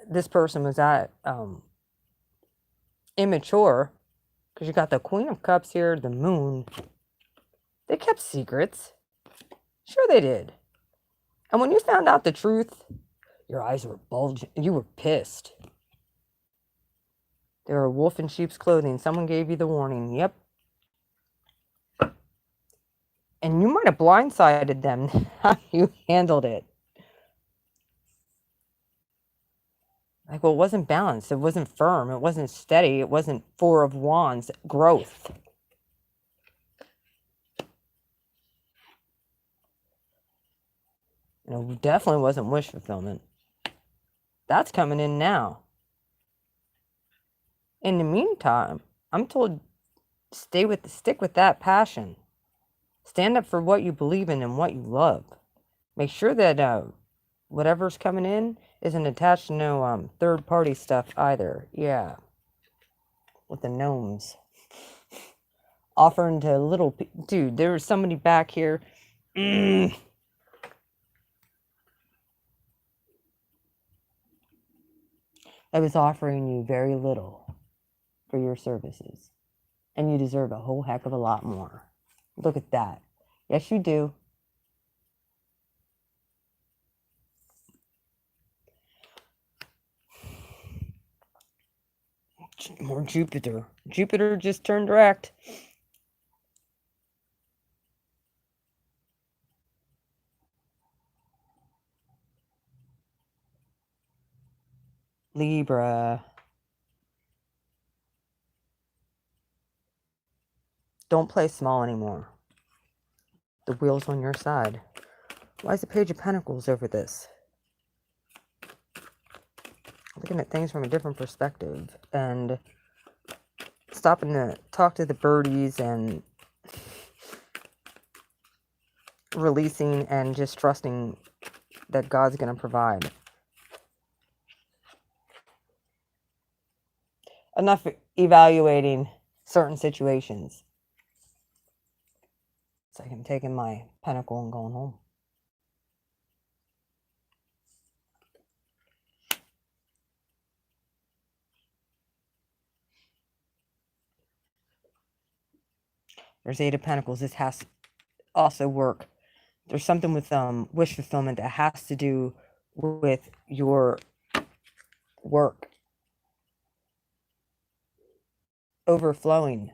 this person was immature, because you got the Queen of Cups here, the Moon. They kept secrets. Sure they did. And when you found out the truth, your eyes were bulging. You were pissed. They were a wolf in sheep's clothing. Someone gave you the warning. Yep. And you might have blindsided them how you handled it. Like, well, it wasn't balanced. It wasn't firm. It wasn't steady. It wasn't Four of Wands. Growth. It definitely wasn't wish fulfillment. That's coming in now. In the meantime, I'm told, stick with that passion. Stand up for what you believe in and what you love. Make sure that whatever's coming in isn't attached to no third-party stuff either. Yeah. With the gnomes. Offering to little... Dude, there was somebody back here. That was offering you very little for your services. And you deserve a whole heck of a lot more. Look at that. Yes, you do. More Jupiter. Jupiter just turned direct. Libra. Don't play small anymore. The wheel's on your side. Why is the Page of Pentacles over this? Looking at things from a different perspective and stopping to talk to the birdies and releasing and just trusting that God's going to provide. Enough evaluating certain situations. It's like I'm taking my pentacle and going home. There's Eight of Pentacles. This has to also work. There's something with wish fulfillment that has to do with your work. Overflowing.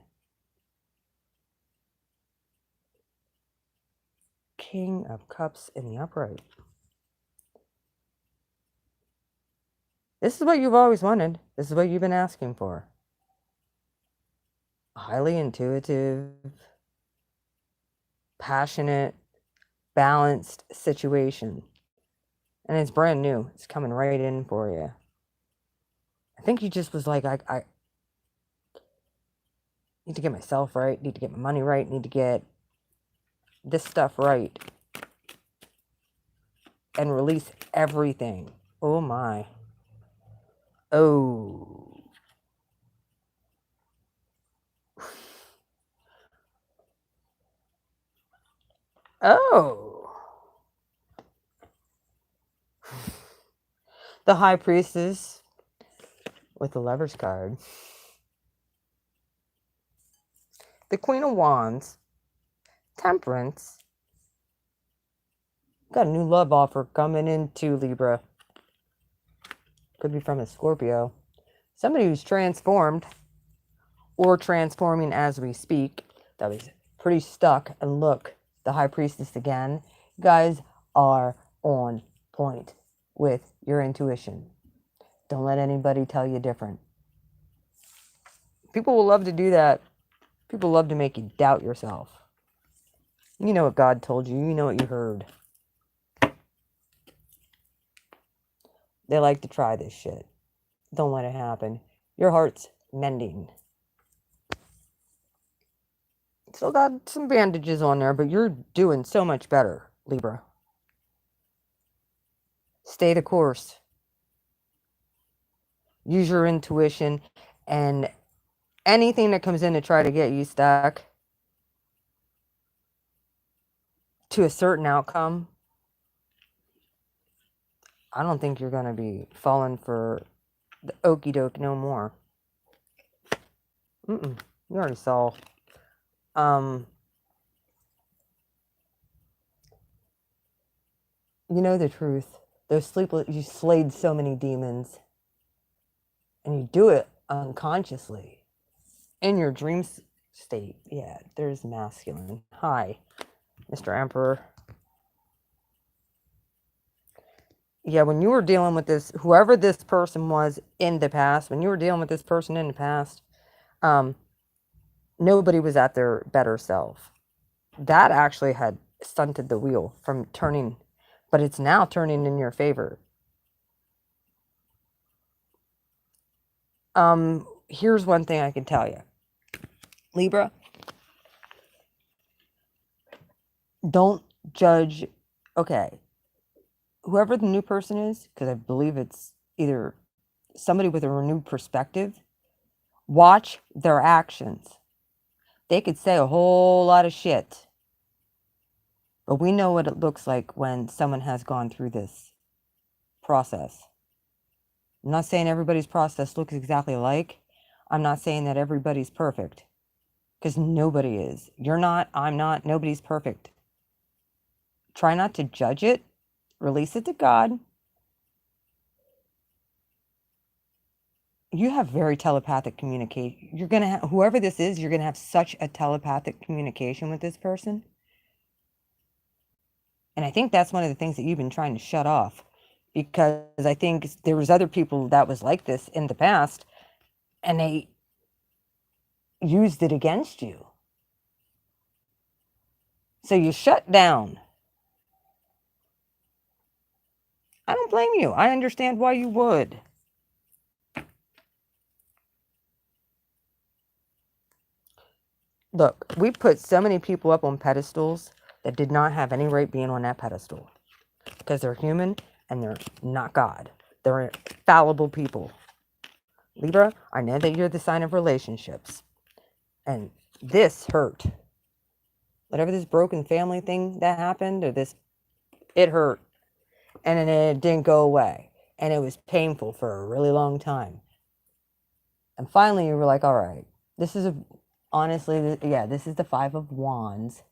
King of Cups in the upright. This is what you've always wanted. This is what you've been asking for. Highly intuitive, passionate, balanced situation. And it's brand new. It's coming right in for you. I think you just was like, I need to get myself right, need to get my money right, need to get this stuff right. And release everything. Oh my. Oh. Oh. The High Priestess with the Lover's card. The Queen of Wands. Temperance. Got a new love offer coming in too, Libra. Could be from a Scorpio. Somebody who's transformed or transforming as we speak. That was pretty stuck. And look, the High Priestess again. You guys are on point with your intuition. Don't let anybody tell you different. People will love to do that. People love to make you doubt yourself. You know what God told you. You know what you heard. They like to try this shit. Don't let it happen. Your heart's mending. Still got some bandages on there, but you're doing so much better, Libra. Stay the course. Use your intuition, and anything that comes in to try to get you stuck to a certain outcome, I don't think you're going to be falling for the okie doke no more. You already saw. You know the truth. Those sleepless, you slayed so many demons. And you do it unconsciously. In your dream state. Yeah, there's masculine. Hi, Mr. Emperor. Yeah, when you were dealing with this, whoever this person was in the past, when you were dealing with this person in the past, nobody was at their better self. That actually had stunted the wheel from turning, but it's now turning in your favor. Here's one thing I can tell you. Libra, don't judge. Okay, whoever the new person is, because I believe it's either somebody with a renewed perspective, watch their actions. They could say a whole lot of shit, but we know what it looks like when someone has gone through this process. I'm not saying everybody's process looks exactly alike. I'm not saying that everybody's perfect, because nobody is. You're not, I'm not, nobody's perfect. Try not to judge it. Release it to God. You have very telepathic communication. You're going to have, whoever this is, you're going to have such a telepathic communication with this person. And I think that's one of the things that you've been trying to shut off, because I think there was other people that was like this in the past, and they used it against you. So you shut down. I don't blame you. I understand why you would. Look, we put so many people up on pedestals that did not have any right being on that pedestal, because they're human and they're not God. They're fallible people. Libra, I know that you're the sign of relationships, and this hurt. Whatever this broken family thing that happened, or this, it hurt, and then it didn't go away, and it was painful for a really long time. And finally you were like, all right, this is honestly, yeah, this is the Five of Wands,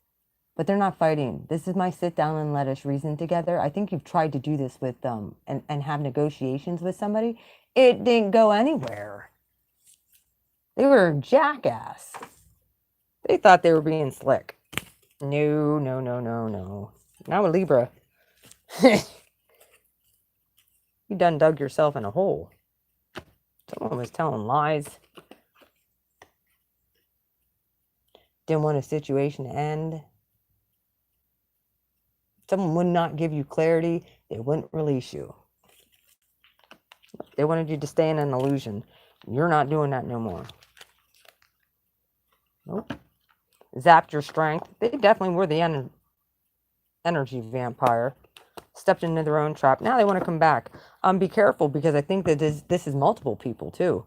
but they're not fighting. This is my sit down and let us reason together. I think you've tried to do this with them and have negotiations with somebody. It didn't go anywhere. They were a jackass. They thought they were being slick. No, no, no, no, no. Now a Libra. You done dug yourself in a hole. Someone was telling lies. Didn't want a situation to end. Someone would not give you clarity. They wouldn't release you. They wanted you to stay in an illusion. You're not doing that no more. Nope. Zapped your strength. They definitely were the energy vampire. Stepped into their own trap. Now they want to come back. Be careful, because I think that this is multiple people too.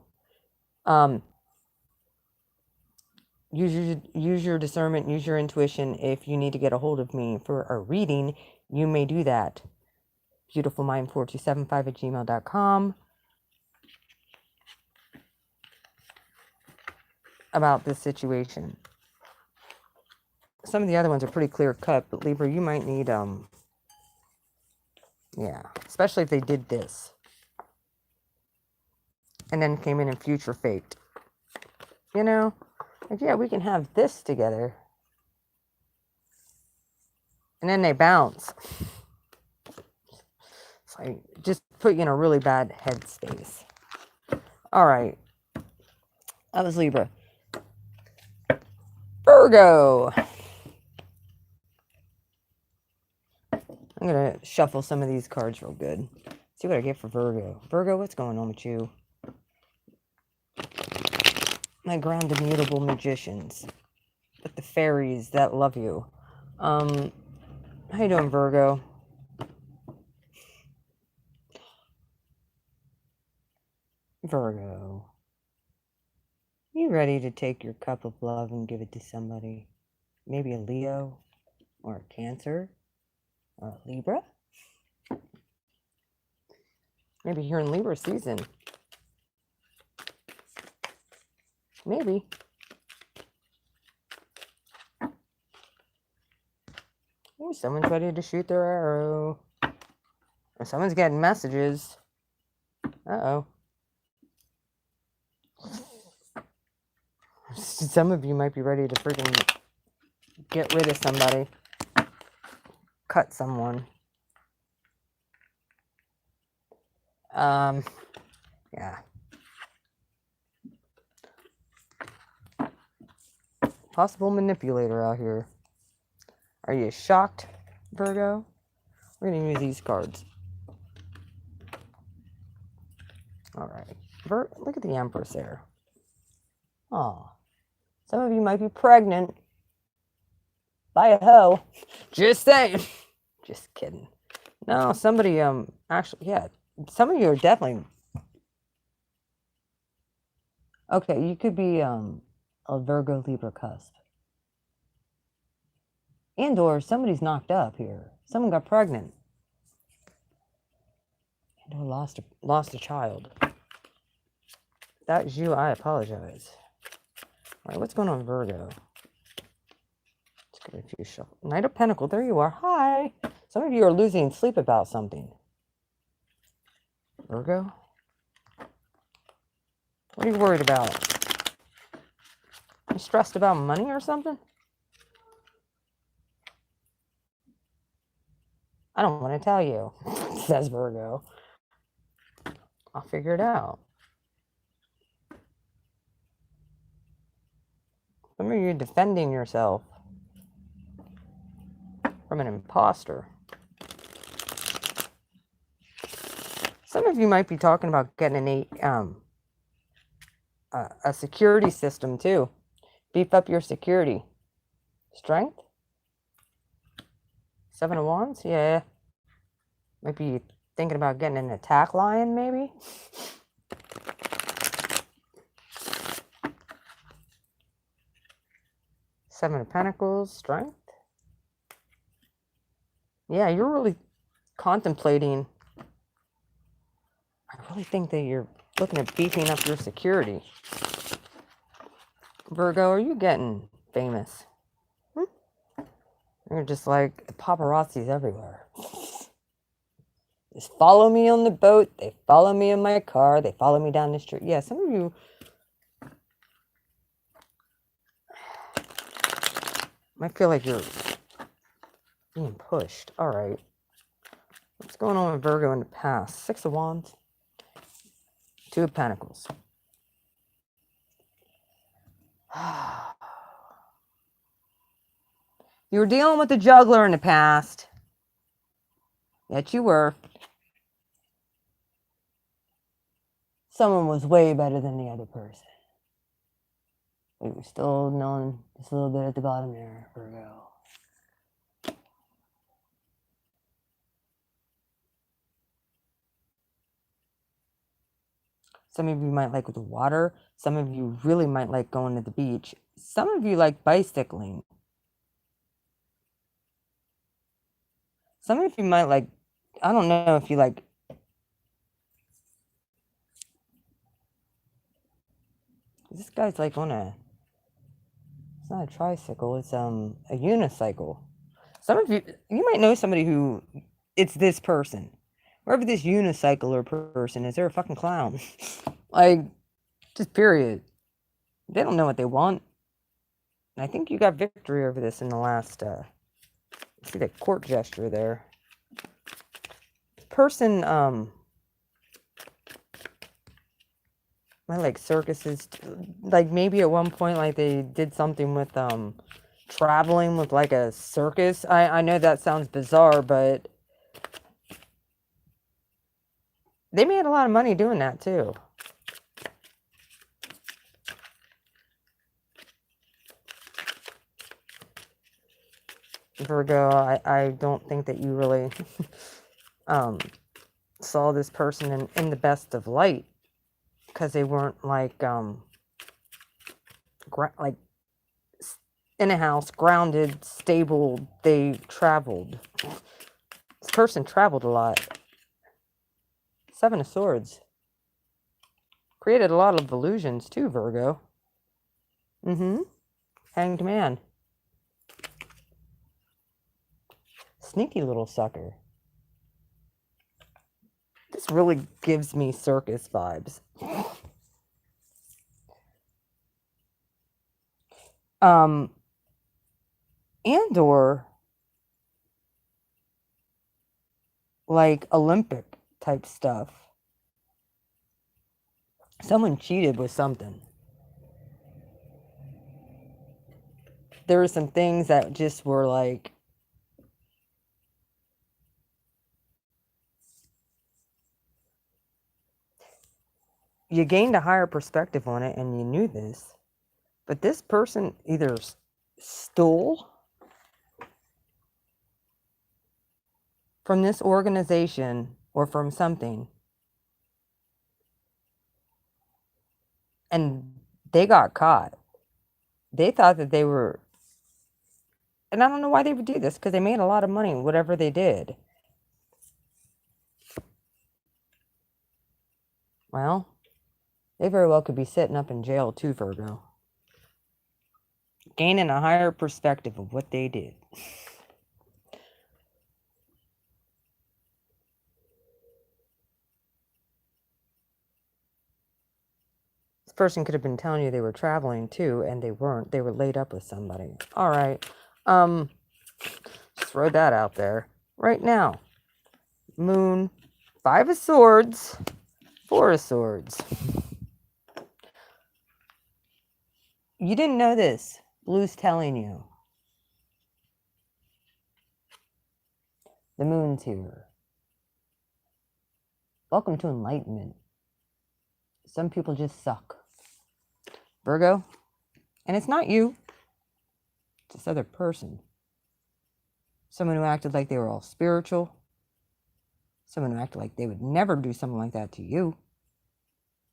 Use your discernment, use your intuition. If you need to get a hold of me for a reading, you may do that. beautifulmind4275@gmail.com. About this situation. Some of the other ones are pretty clear cut, but Libra, you might need yeah, especially if they did this and then came in and future faked. You know, like, yeah, we can have this together. and then they bounce. It's like, just put you in a really bad headspace. All right. That was Libra. Virgo. I'm going to shuffle some of these cards real good. See what I get for Virgo. Virgo, what's going on with you? My ground immutable magicians. With the fairies that love you. How you doing, Virgo? Virgo. You ready to take your cup of love and give it to somebody? Maybe a Leo or a Cancer or a Libra? Maybe you're in Libra season. Maybe. Ooh, someone's ready to shoot their arrow. Or someone's getting messages. Uh-oh. Some of you might be ready to freaking get rid of somebody. Cut someone. Yeah. Possible manipulator out here. Are you shocked, Virgo? We're going to use these cards. All right. Look at the Empress there. Oh. Some of you might be pregnant by a hoe. Just saying. Just kidding. No, somebody, actually, yeah. Some of you are definitely... Okay, you could be, a Virgo Libra cusp. And or somebody's knocked up here. Someone got pregnant. And or lost a child. If that is you, I apologize. All right, what's going on, Virgo? Let's get a few shuffles. Knight of Pentacles, there you are. Hi. Some of you are losing sleep about something. Virgo? What are you worried about? You stressed about money or something? I don't want to tell you, says Virgo. I'll figure it out. Some of you are defending yourself from an imposter. Some of you might be talking about getting a security system too. Beef up your security. Strength? 7 of Wands? Yeah. Might be thinking about getting an attack lion, maybe? Seven of Pentacles. Strength? Yeah, you're really contemplating. I really think that you're looking at beefing up your security. Virgo, are you getting famous? You're just like, paparazzi's everywhere. Just follow me on the boat. They follow me in my car. They follow me down the street. Yeah, some of you might feel like you're being pushed. All right. What's going on with Virgo in the past? 6 of Wands. 2 of Pentacles. You were dealing with the juggler in the past. Yes, you were. Someone was way better than the other person. We were still knowing just a little bit at the bottom there, Virgo. Some of you might like the water. Some of you really might like going to the beach. Some of you like bicycling. Some of you might like, I don't know if you like, this guy's like on it's not a tricycle, it's a unicycle. Some of you might know somebody who, it's this person. Wherever this unicycler person is, they're a fucking clown. Like, just period. They don't know what they want. And I think you got victory over this in the last See the court gesture there. Person, I like circuses, like maybe at one point, like they did something with, traveling with like a circus. I know that sounds bizarre, but they made a lot of money doing that too. Virgo, I don't think that you really saw this person in the best of light, because they weren't like like in a house, grounded, stable. They traveled. This person traveled a lot. Seven of Swords. Created a lot of illusions too, Virgo. Hanged Man. Sneaky little sucker. This really gives me circus vibes. And/or like Olympic type stuff. Someone cheated with something. There were some things that just were like, you gained a higher perspective on it and you knew this, but this person either stole from this organization or from something, and they got caught. They thought that they were, and I don't know why they would do this, because they made a lot of money, whatever they did. Well, they very well could be sitting up in jail too, Virgo. Gaining a higher perspective of what they did. This person could have been telling you they were traveling too, and they weren't. They were laid up with somebody. All right. Just throw that out there. Right now. Moon. 5 of Swords. 4 of Swords. You didn't know this. Blue's telling you. The moon's here. Welcome to enlightenment. Some people just suck. Virgo. And it's not you. It's this other person. Someone who acted like they were all spiritual. Someone who acted like they would never do something like that to you.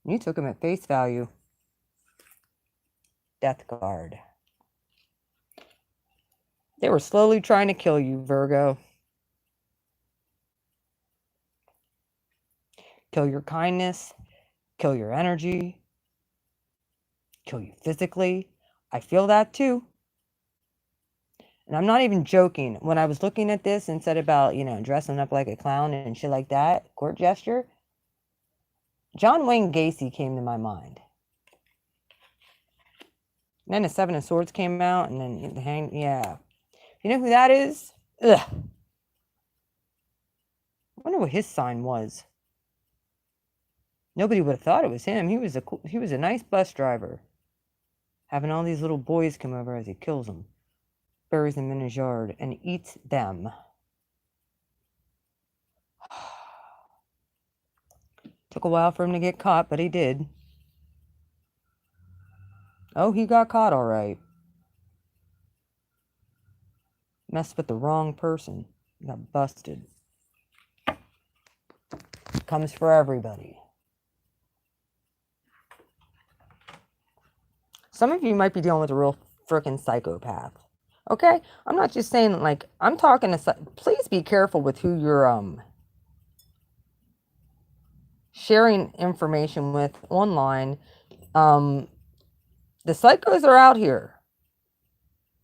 And you took them at face value. Death card. They were slowly trying to kill you, Virgo. Kill your kindness. Kill your energy. Kill you physically. I feel that too. And I'm not even joking. When I was looking at this and said about, dressing up like a clown and shit like that, court gesture, John Wayne Gacy came to my mind. And then the 7 of Swords came out, and then the hang, yeah. You know who that is? Ugh. I wonder what his sign was. Nobody would have thought it was him. He was a nice bus driver. Having all these little boys come over as he kills them. Buries them in his yard and eats them. Took a while for him to get caught, but he did. Oh, he got caught all right. Messed with the wrong person. Got busted. Comes for everybody. Some of you might be dealing with a real frickin' psychopath. Okay? I'm not just saying, like, I'm talking to... Please be careful with who you're sharing information with online. The psychos are out here.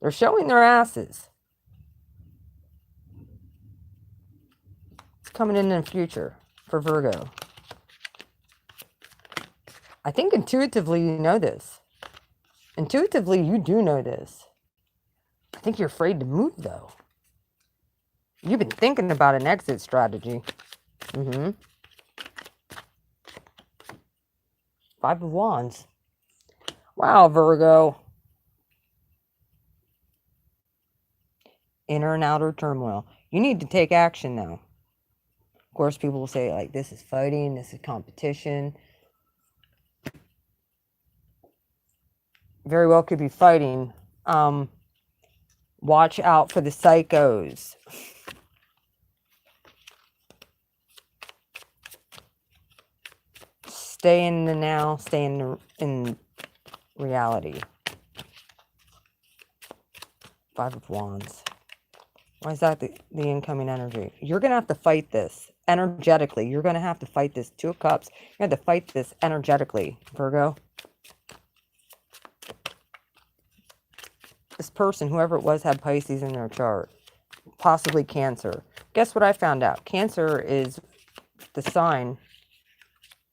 They're showing their asses. It's coming in the future for Virgo. I think intuitively you know this. Intuitively you do know this. I think you're afraid to move though. You've been thinking about an exit strategy. Five of Wands. Wow, Virgo. Inner and outer turmoil. You need to take action now. Of course, people will say, like, this is fighting, this is competition. Very well could be fighting. Watch out for the psychos. Stay in the now, stay in reality. Five of Wands. Why is that the incoming energy? You're going to have to fight this energetically. You're going to have to fight this. Two of Cups. You have to fight this energetically, Virgo. This person, whoever it was, had Pisces in their chart. Possibly Cancer. Guess what I found out? Cancer is the sign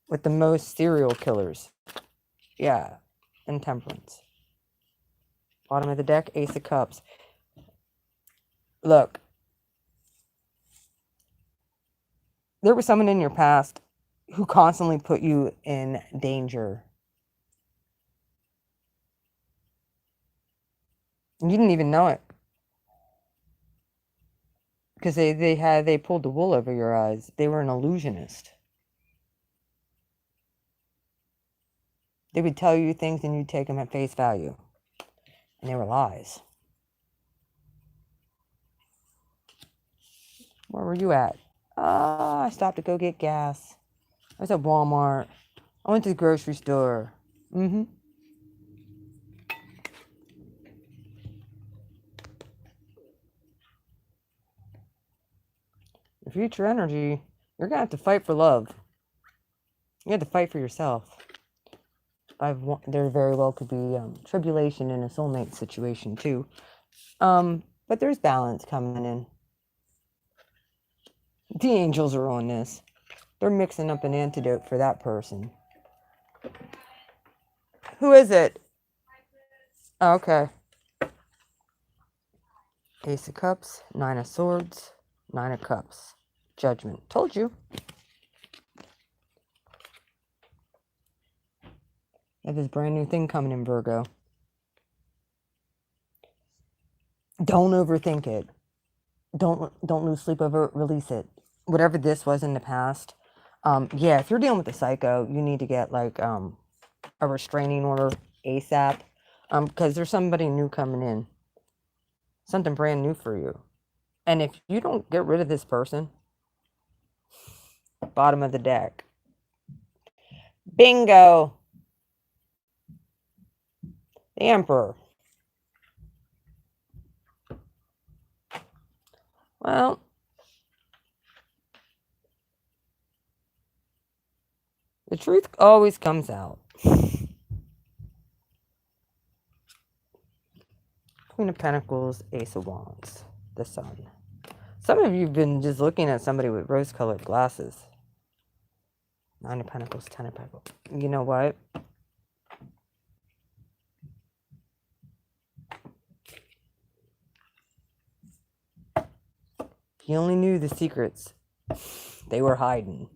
with the most serial killers. Yeah. And Temperance. Bottom of the deck, Ace of Cups. Look. There was someone in your past who constantly put you in danger. You didn't even know it. Because they pulled the wool over your eyes. They were an illusionist. They would tell you things and you'd take them at face value. And they were lies. Where were you at? I stopped to go get gas. I was at Walmart. I went to the grocery store. The future energy, you're going to have to fight for love. You have to fight for yourself. There very well could be tribulation in a soulmate situation too. But there's balance coming in. The angels are on this. They're mixing up an antidote for that person. Who is it? Oh, okay. Ace of Cups, Nine of Swords, Nine of Cups. Judgment. Told you. You have this brand new thing coming in, Virgo. Don't overthink it. Don't lose sleep over it. Release it. Whatever this was in the past. Yeah, if you're dealing with a psycho, you need to get like a restraining order ASAP. Because there's somebody new coming in. Something brand new for you. And if you don't get rid of this person, bottom of the deck. Bingo. The Emperor. Well, the truth always comes out. Queen of Pentacles, Ace of Wands, the Sun. Some of you have been just looking at somebody with rose-colored glasses. Nine of Pentacles, Ten of Pentacles. You know what? If you only knew the secrets they were hiding.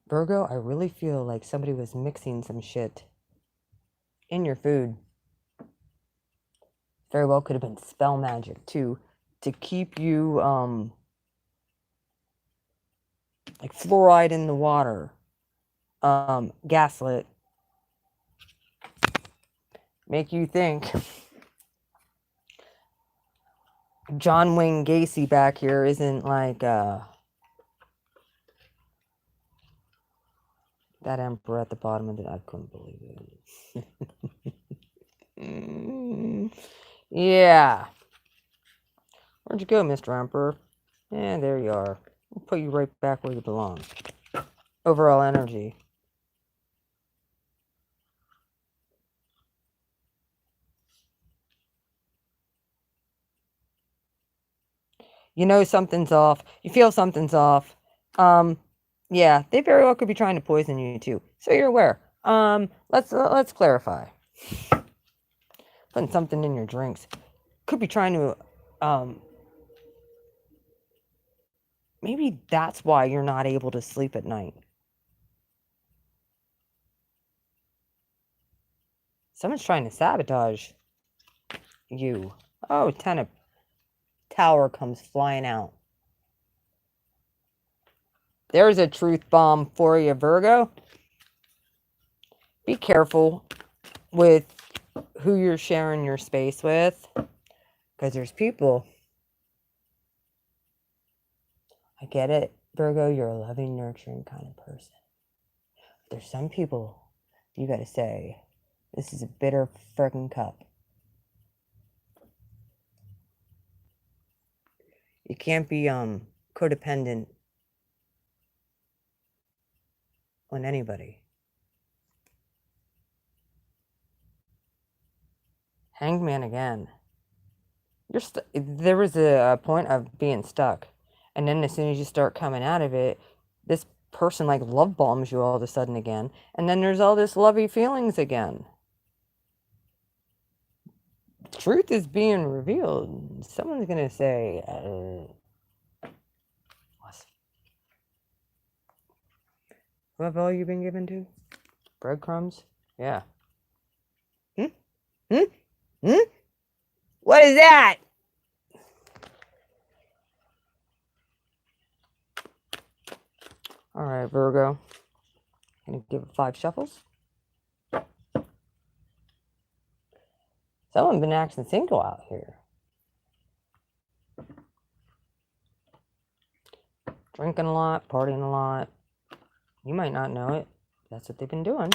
Virgo, I really feel like somebody was mixing some shit in your food. Very well could have been spell magic too, to keep you like fluoride in the water, gaslit, make you think John Wayne Gacy back here isn't like that Emperor at the bottom of the... I couldn't believe it. Yeah. Where'd you go, Mr. Emperor? Yeah, there you are. We'll put you right back where you belong. Overall energy. You know something's off. You feel something's off. Yeah, they very well could be trying to poison you too. So you're aware. Let's clarify. Putting something in your drinks could be trying to maybe that's why you're not able to sleep at night. Someone's trying to sabotage you. Oh, 10 of Tower comes flying out. There's a truth bomb for you, Virgo. Be careful with who you're sharing your space with, because there's people. I get it, Virgo, you're a loving, nurturing kind of person. There's some people you gotta say, this is a bitter frickin' cup. You can't be codependent on anybody. Hanged man again. There was a point of being stuck, and then as soon as you start coming out of it, this person like love bombs you all of a sudden again, and then there's all this lovey feelings again. Truth is being revealed. Someone's gonna say, "Who have all you been given to? Breadcrumbs? Yeah. What is that?" All right, Virgo. Gonna give it 5 shuffles. Someone's been acting single out here. Drinking a lot, partying a lot. You might not know it. That's what they've been doing.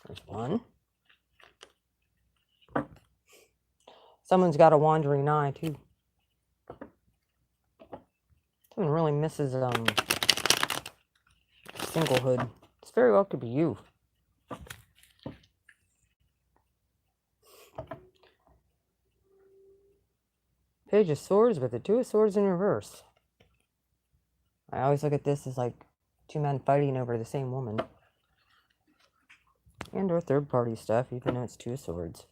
There's 1. Someone's got a wandering eye, too. Someone really misses singlehood. This very well could be you. Page of Swords with the 2 of Swords in reverse. I always look at this as like 2 men fighting over the same woman. And or third party stuff, even though it's 2 of Swords.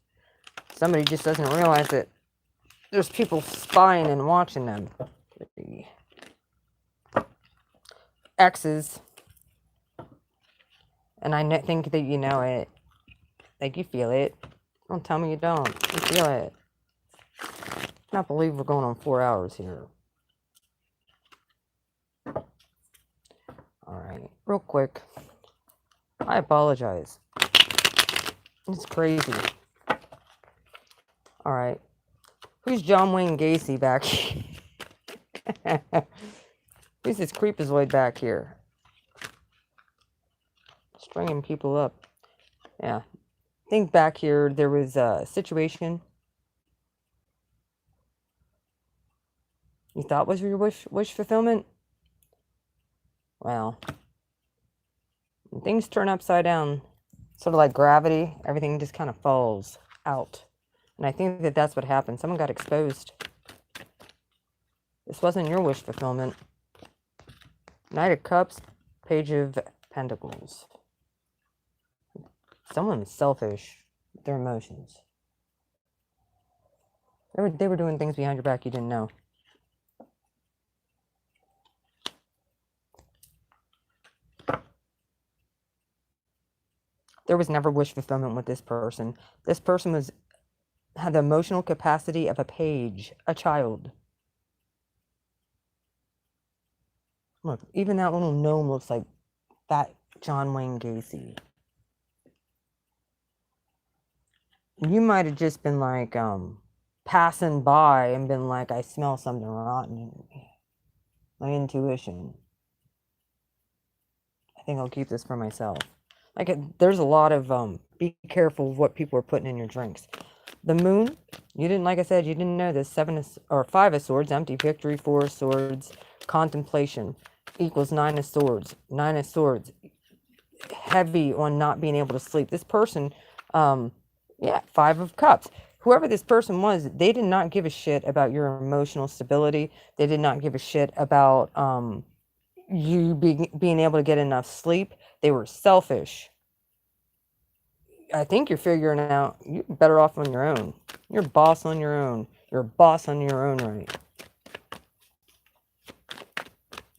Somebody just doesn't realize that there's people spying and watching them. Exes. And I think that you know it. Like you feel it. Don't tell me you don't. You feel it. I cannot believe we're going on 4 hours here. Alright, real quick. I apologize. It's crazy. Alright. Who's John Wayne Gacy back here? Who's this creepazoid back here? Stringing people up. Yeah. I think back here there was a situation you thought was your wish fulfillment. Well, when things turn upside down, sort of like gravity, everything just kind of falls out. And I think that that's what happened. Someone got exposed. This wasn't your wish fulfillment. Knight of Cups, Page of Pentacles. Someone's selfish with their emotions. They were doing things behind your back you didn't know. There was never wish fulfillment with this person. This person had the emotional capacity of a page, a child. Look, even that little gnome looks like that John Wayne Gacy. You might have just been like passing by and been like, I smell something rotten in me. My intuition. I think I'll keep this for myself. Like, there's a lot of be careful of what people are putting in your drinks. The moon, you didn't, like I said, you didn't know this. 5 of Swords, empty victory. 4 of Swords, contemplation equals 9 of Swords. 9 of Swords, heavy on not being able to sleep. This person, 5 of Cups. Whoever this person was, they did not give a shit about your emotional stability. They did not give a shit about you being able to get enough sleep. They were selfish. I think you're figuring out you're better off on your own. You're a boss on your own. You're a boss on your own right.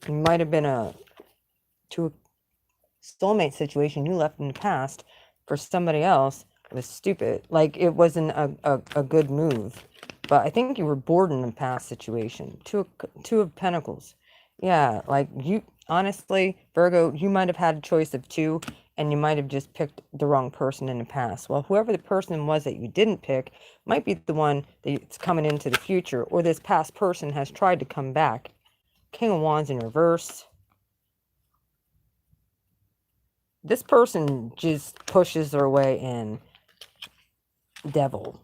You might have been to a soulmate situation you left in the past for somebody else. It was stupid. Like, it wasn't a good move. But I think you were bored in the past situation. Two of Pentacles. Yeah, like, you, honestly, Virgo, you might have had a choice of two, and you might have just picked the wrong person in the past. Well, whoever the person was that you didn't pick might be the one that's coming into the future, or this past person has tried to come back. King of Wands in reverse. This person just pushes their way in. Devil.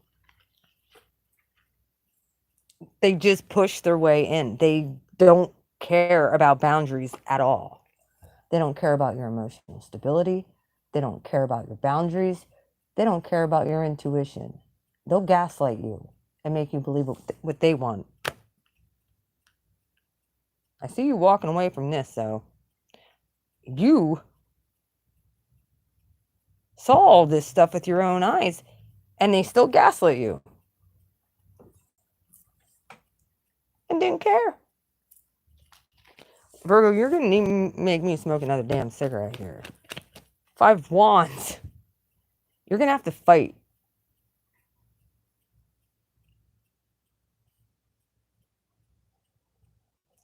They just push their way in. They don't care about boundaries at all. They don't care about your emotional stability. They don't care about your boundaries. They don't care about your intuition. They'll gaslight you and make you believe what they want. I see you walking away from this, though. You saw all this stuff with your own eyes, and they still gaslit you. And didn't care. Virgo, you're going to make me smoke another damn cigarette here. 5 Wands. You're going to have to fight.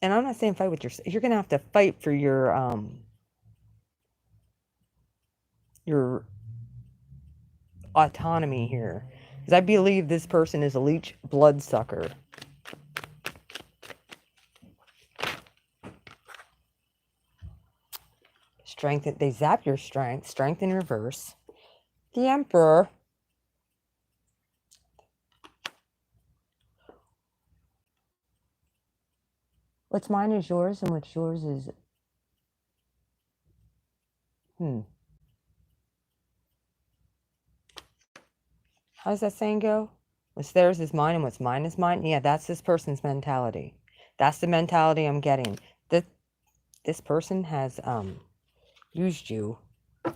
And I'm not saying fight with yourself. You're going to have to fight for your autonomy here. Because I believe this person is a leech bloodsucker. Strength, they zap your strength. Strength in reverse. The Emperor. What's mine is yours, and what's yours is... How does that saying go? What's theirs is mine, and what's mine is mine? Yeah, that's this person's mentality. That's the mentality I'm getting. This person has used you for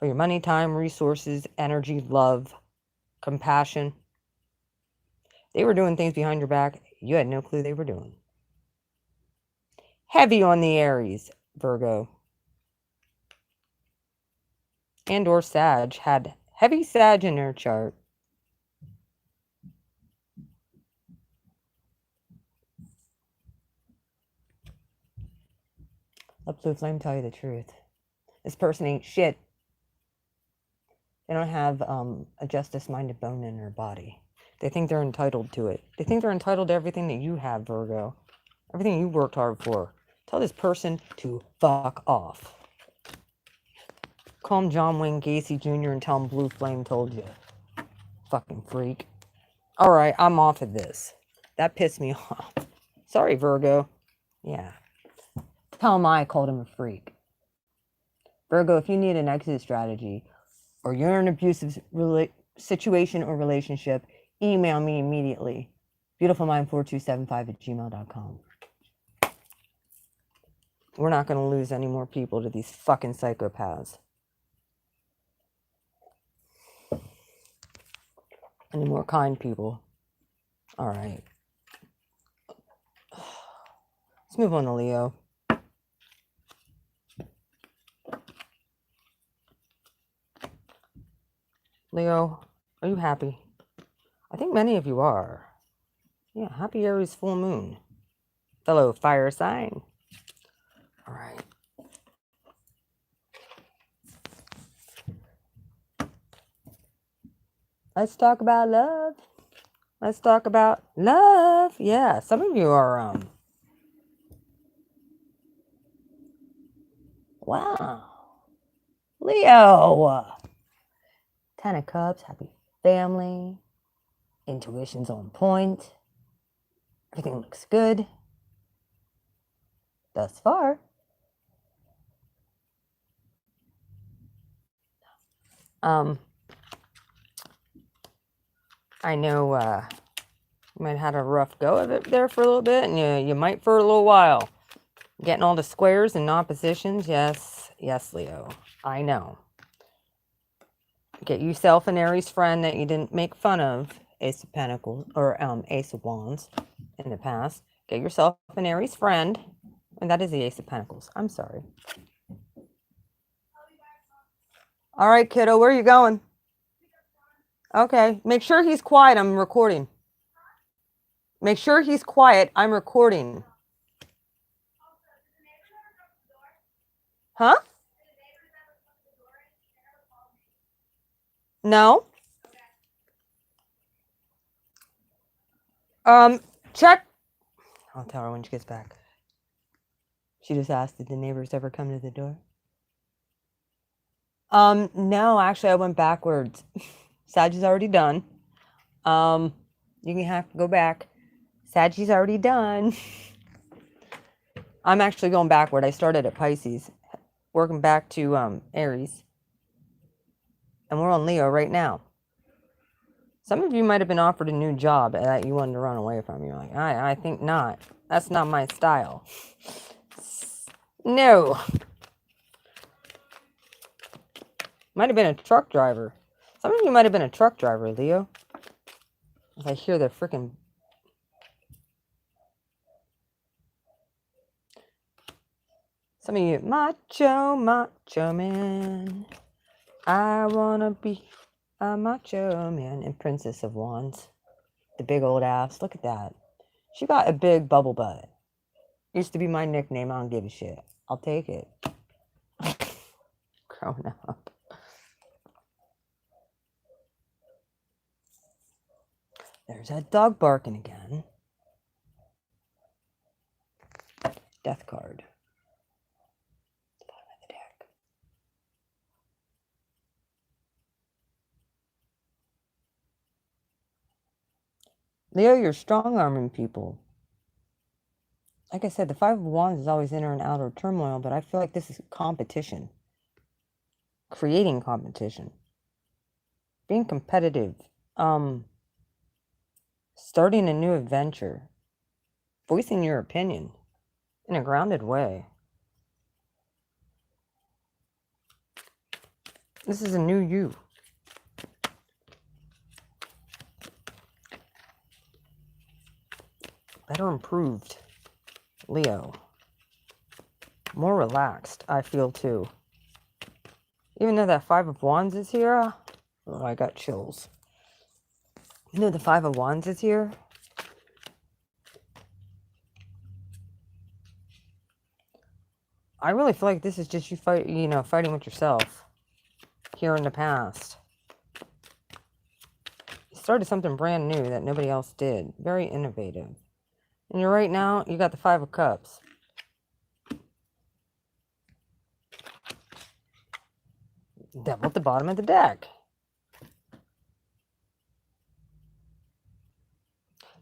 your money, time, resources, energy, love, compassion. They were doing things behind your back you had no clue they were doing. Heavy on the Aries, Virgo. And or Sag had heavy Sag in their chart. Let Blue Flame tell you the truth. This person ain't shit. They don't have a justice-minded bone in their body. They think they're entitled to it. They think they're entitled to everything that you have, Virgo. Everything you worked hard for. Tell this person to fuck off. Call him John Wayne Gacy Jr. and tell him Blue Flame told you. Fucking freak. Alright, I'm off of this. That pissed me off. Sorry, Virgo. Yeah. Tell him I called him a freak. Virgo, if you need an exit strategy, or you're in an abusive situation or relationship, email me immediately. beautifulmind4275@gmail.com. We're not going to lose any more people to these fucking psychopaths. Any more kind people. Alright. Let's move on to Leo. Leo, are you happy? I think many of you are. Yeah, happy Aries full moon. Fellow fire sign. All right. Let's talk about love. Let's talk about love. Yeah, some of you are, wow. Leo. 10 of Cups, happy family. Intuition's on point. Everything looks good. Thus far. I know You might have had a rough go of it there for a little bit, and you might for a little while. Getting all the squares and oppositions, yes, yes, Leo. I know. Get yourself an Aries friend that you didn't make fun of, Ace of Pentacles, or Ace of Wands in the past. Get yourself an Aries friend, and that is the Ace of Pentacles. I'm sorry. All right, kiddo, where are you going? Okay, make sure he's quiet. I'm recording. Make sure he's quiet. I'm recording. Huh? No. Check. I'll tell her when she gets back. She just asked, did the neighbors ever come to the door? No, actually I went backwards. Sag is already done. You can have to go back. Sag is already done. I'm actually going backward. I started at Pisces, working back to Aries. And we're on Leo right now. Some of you might have been offered a new job that you wanted to run away from. You're like, I think not. That's not my style. No. Might have been a truck driver. Some of you might have been a truck driver, Leo. As I hear the freaking... Some of you, macho man. I wanna be a macho man. And Princess of Wands. The big old ass. Look at that. She got a big bubble butt. Used to be my nickname. I don't give a shit. I'll take it. Grown up. There's that dog barking again. Death card. Bottom of the deck. Leo, you're strong-arming people. Like I said, the Five of Wands is always inner and outer turmoil, but I feel like this is competition. Creating competition. Being competitive. Starting a new adventure. Voicing your opinion in a grounded way. This is a new you. Better improved. Leo. More relaxed, I feel too. Even though that Five of Wands is here, oh, I got chills. You know the Five of Wands is here? I really feel like this is just you fighting with yourself here in the past. You started something brand new that nobody else did. Very innovative. And you're right now, you got the Five of Cups. Devil at the bottom of the deck.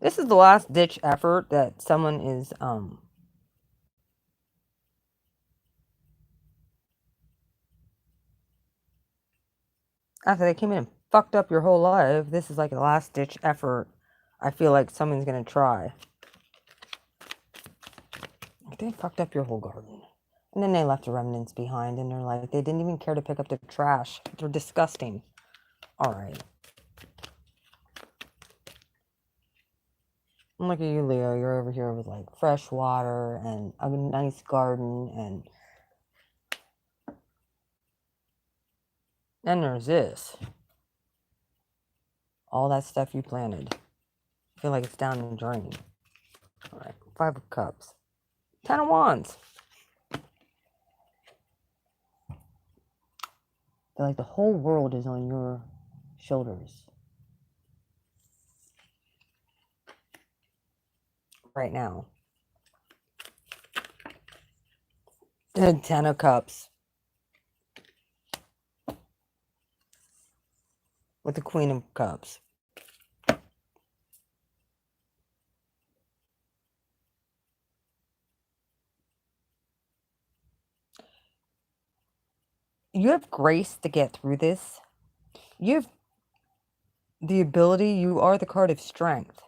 This is the last ditch effort that someone is after they came in and fucked up your whole life, this is like a last ditch effort. I feel like someone's gonna try. They fucked up your whole garden. And then they left the remnants behind, and they're like, they didn't even care to pick up the trash. They're disgusting. All right. And look at you, Leo. You're over here with like fresh water and a nice garden, and then there's this. All that stuff you planted. I feel like it's down the drain. All right. Five of Cups. 10 of Wands. Feel like the whole world is on your shoulders. Right now. And 10 of Cups. With the Queen of Cups. You have grace to get through this. You have the ability. You are the card of strength.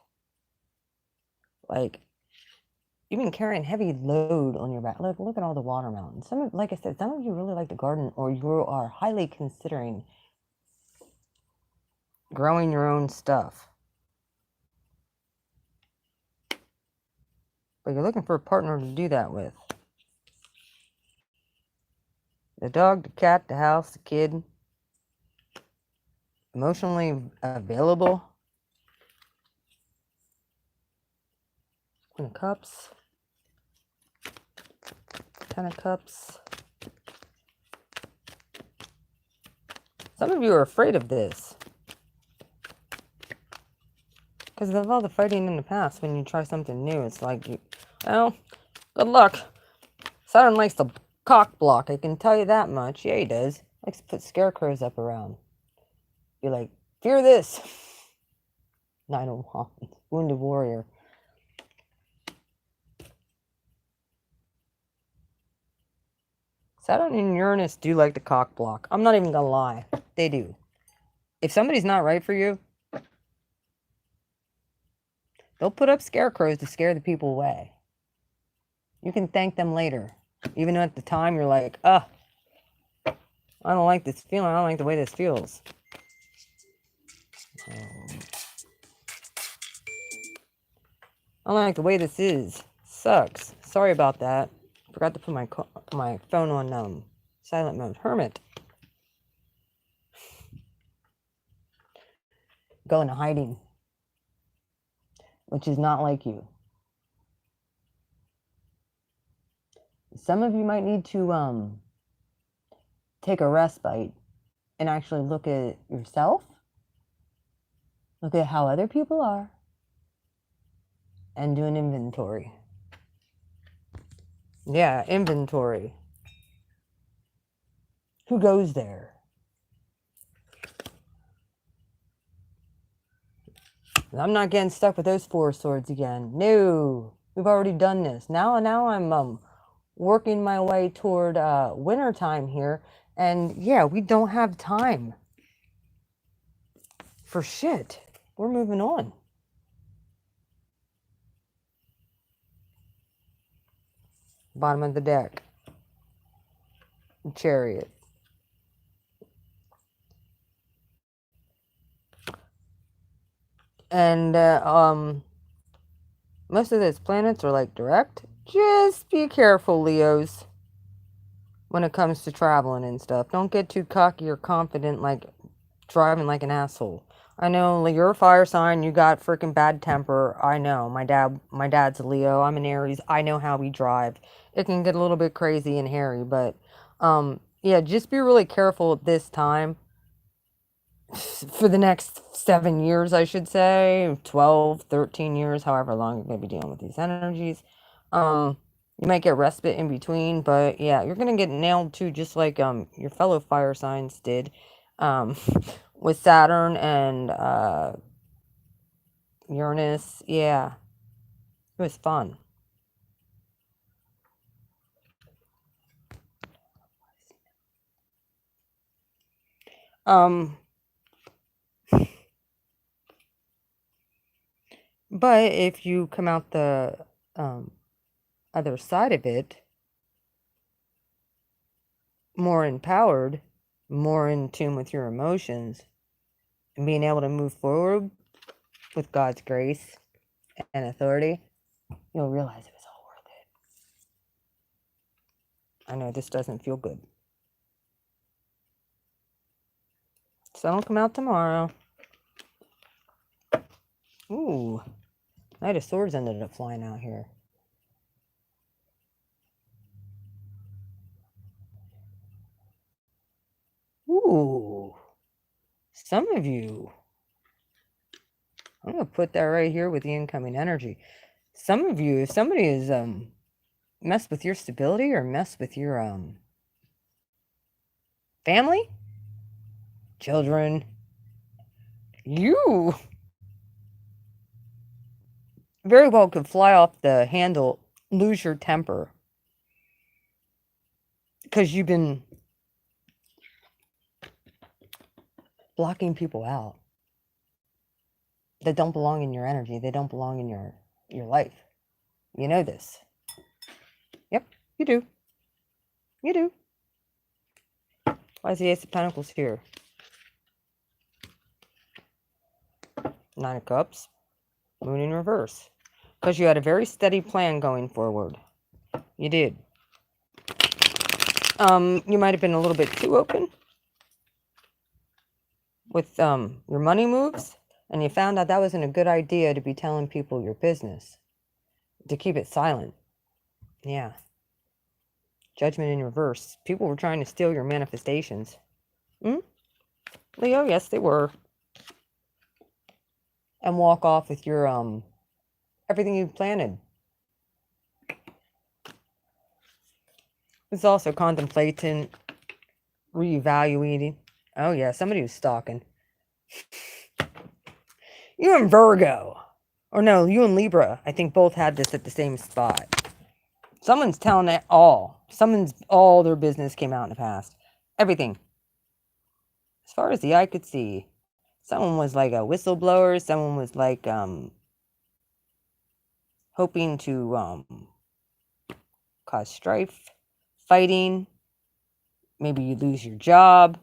Like, you've been carrying heavy load on your back. Look at all the watermelons. Like I said, some of you really like to garden, or you are highly considering growing your own stuff. But you're looking for a partner to do that with. The dog, the cat, the house, the kid. Emotionally available. Queen of Cups. Ten of Cups. Some of you are afraid of this. Because of all the fighting in the past, when you try something new, it's like, well, good luck. Saturn likes to cock block, I can tell you that much. Yeah, he does. Likes to put scarecrows up around. Be like, fear this. Nine of Wands. Wounded warrior. Saturn and Uranus do like to cock block. I'm not even gonna lie. They do. If somebody's not right for you, they'll put up scarecrows to scare the people away. You can thank them later. Even though at the time you're like, I don't like this feeling. I don't like the way this feels. I don't like the way this is. Sucks. Sorry about that. Forgot to put my phone on silent mode. Hermit. Go into hiding. Which is not like you. Some of you might need to take a respite and actually look at yourself. Look at how other people are. And do an inventory. Yeah, inventory. Who goes there? I'm not getting stuck with those 4 swords again. No, we've already done this. Now I'm working my way toward winter time here, and yeah, we don't have time for shit. We're moving on. Bottom of the deck. Chariot. And most of those planets are like direct. Just be careful, Leos, when it comes to traveling and stuff. Don't get too cocky or confident, like driving like an asshole. I know you're a fire sign, you got freaking bad temper. I know. My dad's a Leo. I'm an Aries. I know how we drive. It can get a little bit crazy and hairy, but yeah, just be really careful at this time. For the next 7 years, I should say, 12, 13 years, however long you're going to be dealing with these energies. You might get respite in between, but yeah, you're going to get nailed too, just like your fellow fire signs did with Saturn and Uranus. Yeah, it was fun. But if you come out the other side of it, more empowered, more in tune with your emotions, and being able to move forward with God's grace and authority, you'll realize it was all worth it. I know this doesn't feel good. Sun will come out tomorrow. Ooh, Knight of Swords ended up flying out here. Ooh, some of you, I'm going to put that right here with the incoming energy. Some of you, if somebody is messed with your stability or messed with your family, children, you very well could fly off the handle, lose your temper, because you've been blocking people out that don't belong in your energy. They don't belong in your your life. You know this. Yep, you do. You do. Why is the Ace of Pentacles here? 9 of Cups. Moon in reverse. Because you had a very steady plan going forward. You did. You might have been a little bit too open with your money moves, and you found out that wasn't a good idea to be telling people your business. To keep it silent. Yeah. Judgment in reverse. People were trying to steal your manifestations. Leo, yes, they were. And walk off with your everything you planted. It's also contemplating, reevaluating. Oh yeah, somebody was stalking. You and Virgo. Or no, you and Libra, I think both had this at the same spot. Someone's telling it all. All their business came out in the past. Everything. As far as the eye could see. Someone was like a whistleblower. Someone was like, hoping to, cause strife. Fighting. Maybe you lose your job.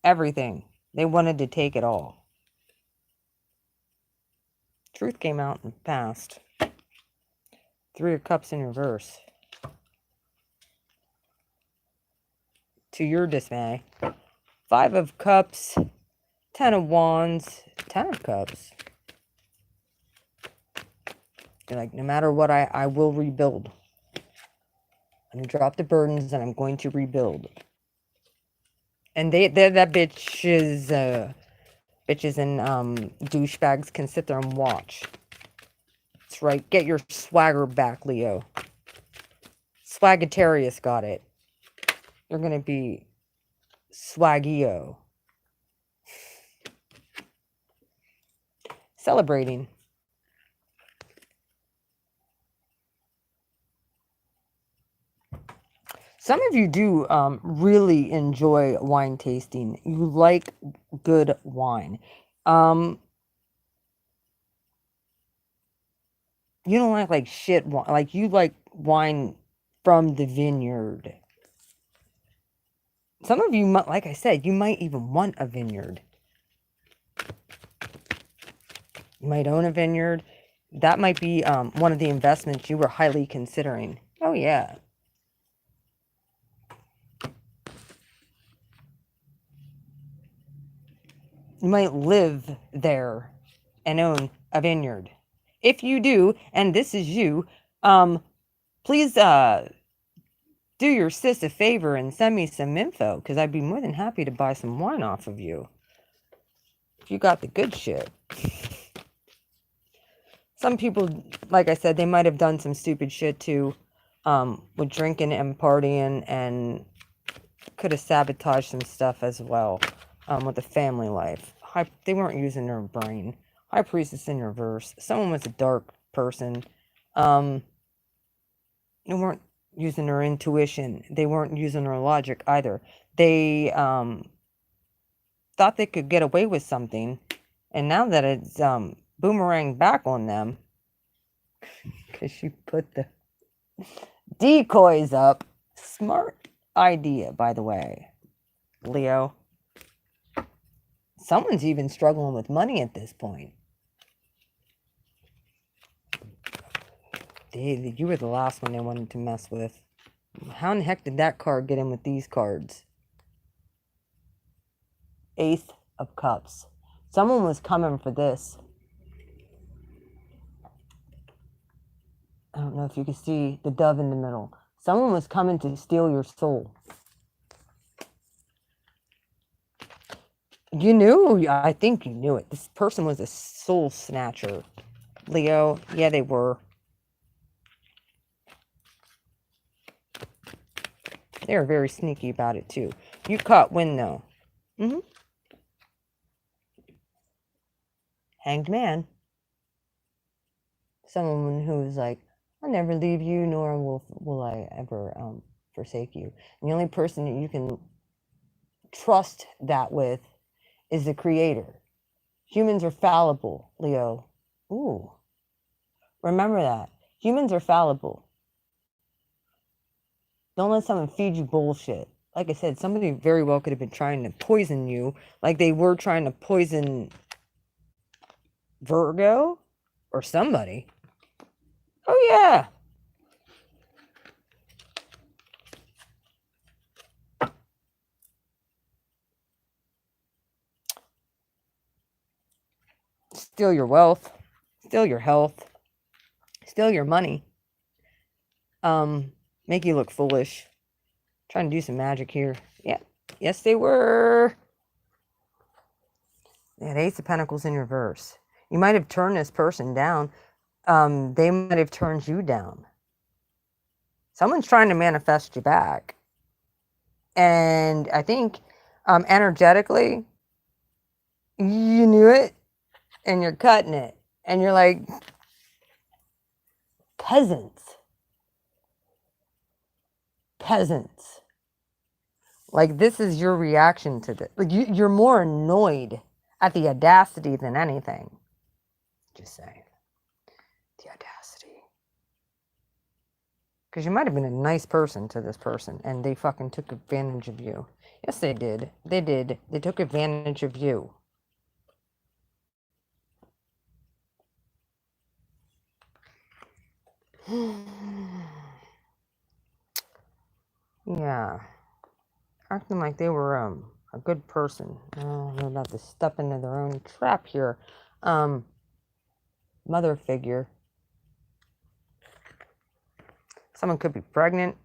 Everything. They wanted to take it all. Truth came out in the past. 3 of Cups in reverse. To your dismay. 5 of Cups. 10 of Wands. 10 of Cups. You're like, no matter what, I will rebuild. I'm going to drop the burdens and I'm going to rebuild. And that bitches and douchebags can sit there and watch. That's right. Get your swagger back, Leo. Swaggitarius got it. You're going to be swaggio. Celebrating. Some of you do really enjoy wine tasting. You like good wine. You don't like shit wine. Like, you like wine from the vineyard. Some of you, like I said, you might even want a vineyard. You might own a vineyard. That might be one of the investments you were highly considering. Oh, yeah. You might live there and own a vineyard. If you do, and this is you, please do your sis a favor and send me some info, because I'd be more than happy to buy some wine off of you. If you got the good shit. Some people, like I said, they might have done some stupid shit too, with drinking and partying, and could have sabotaged some stuff as well, with the family life. They weren't using their brain. High Priestess in reverse. Someone was a dark person. They weren't using their intuition. They weren't using their logic either. They thought they could get away with something, and now that it's boomerang back on them, because you put the decoys up. Smart idea, by the way, Leo. Someone's even struggling with money at this point. You were the last one they wanted to mess with. How in the heck did that card get in with these cards? Ace of Cups. Someone was coming for this. I don't know if you can see the dove in the middle. Someone was coming to steal your soul. You knew. I think you knew it. This person was a soul snatcher. Leo, yeah, they were. They were very sneaky about it, too. You caught wind, though. Hanged man. Someone who was like, I'll never leave you, nor will I ever forsake you. And the only person that you can trust that with is the Creator. Humans are fallible, Leo. Ooh. Remember that. Humans are fallible. Don't let someone feed you bullshit. Like I said, somebody very well could have been trying to poison you, like they were trying to poison Virgo or somebody. Oh, yeah. Steal your wealth, steal your health, steal your money. Make you look foolish. Trying to do some magic here. Yeah. Yes, they were. They had Ace of Pentacles in reverse. You might have turned this person down. They might have turned you down. Someone's trying to manifest you back. And I think energetically, you knew it and you're cutting it. And you're like, peasants. Peasants. Like, this is your reaction to this. Like, you're more annoyed at the audacity than anything. Just saying. The audacity. Because you might have been a nice person to this person, and they fucking took advantage of you. Yes, they did. They did. They took advantage of you. Yeah. Acting like they were a good person. Oh, they're about to step into their own trap here. Mother figure. Someone could be pregnant.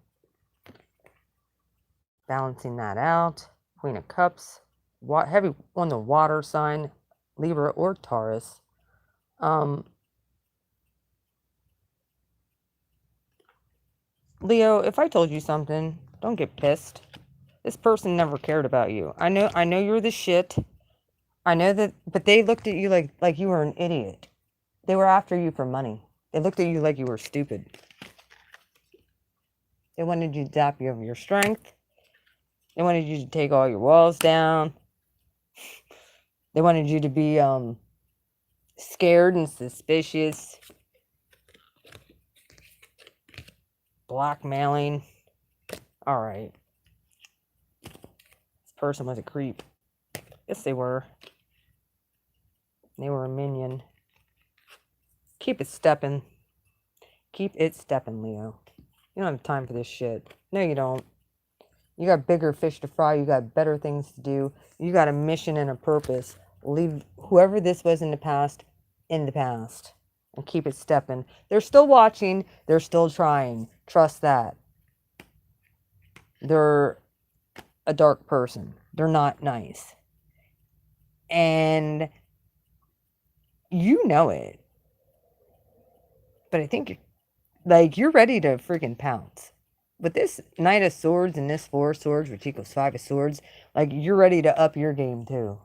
Balancing that out. Queen of Cups. Heavy on the water sign. Libra or Taurus. Leo, if I told you something, don't get pissed. This person never cared about you. I know you're the shit. I know that, but they looked at you like you were an idiot. They were after you for money. They looked at you like you were stupid. They wanted you to zap you of your strength. They wanted you to take all your walls down. They wanted you to be scared and suspicious. Blackmailing. All right. This person was a creep. Yes, they were. They were a minion. Keep it stepping. Keep it stepping, Leo. You don't have time for this shit. No, you don't. You got bigger fish to fry. You got better things to do. You got a mission and a purpose. Leave whoever this was in the past in the past. And keep it stepping. They're still watching. They're still trying. Trust that. They're a dark person. They're not nice. And you know it. But I think you're ready to freaking pounce. With this Knight of Swords and this Four of Swords, which equals Five of Swords, you're ready to up your game too.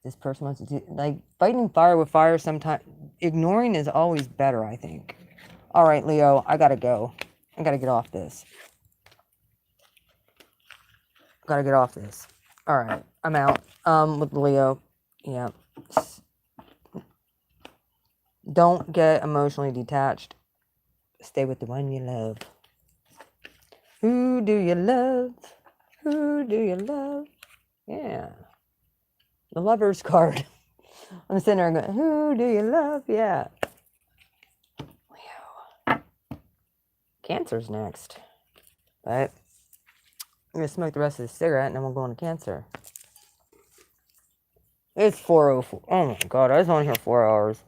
This person wants to do, fighting fire with fire sometimes. Ignoring is always better, I think. All right, Leo, I gotta go. I gotta get off this. Gotta get off this. All right, I'm out. With Leo, yeah. Don't get emotionally detached. Stay with the one you love. Who do you love? Who do you love? Yeah. The Lover's card. I'm sitting there going, who do you love? Yeah. Leo. Cancer's next. But I'm going to smoke the rest of the cigarette and then we'll go into Cancer. It's 4:04. Oh my God, I was on here 4 hours.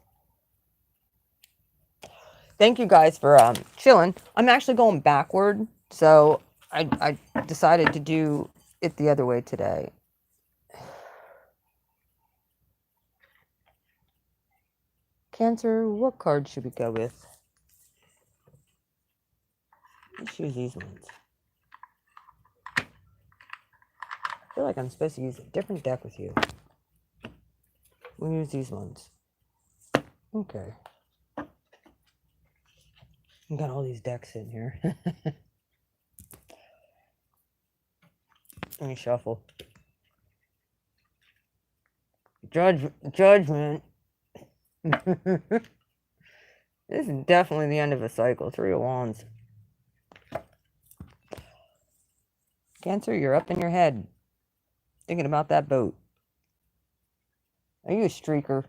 Thank you guys for chilling. I'm actually going backward. So I decided to do it the other way today. Cancer, what card should we go with? Let's use these ones. I feel like I'm supposed to use a different deck with you. We'll use these ones. Okay. I got all these decks in here. Let me shuffle. Judgment. This is definitely the end of a cycle. 3 of Wands. Cancer, you're up in your head. Thinking about that boat. Are you a streaker?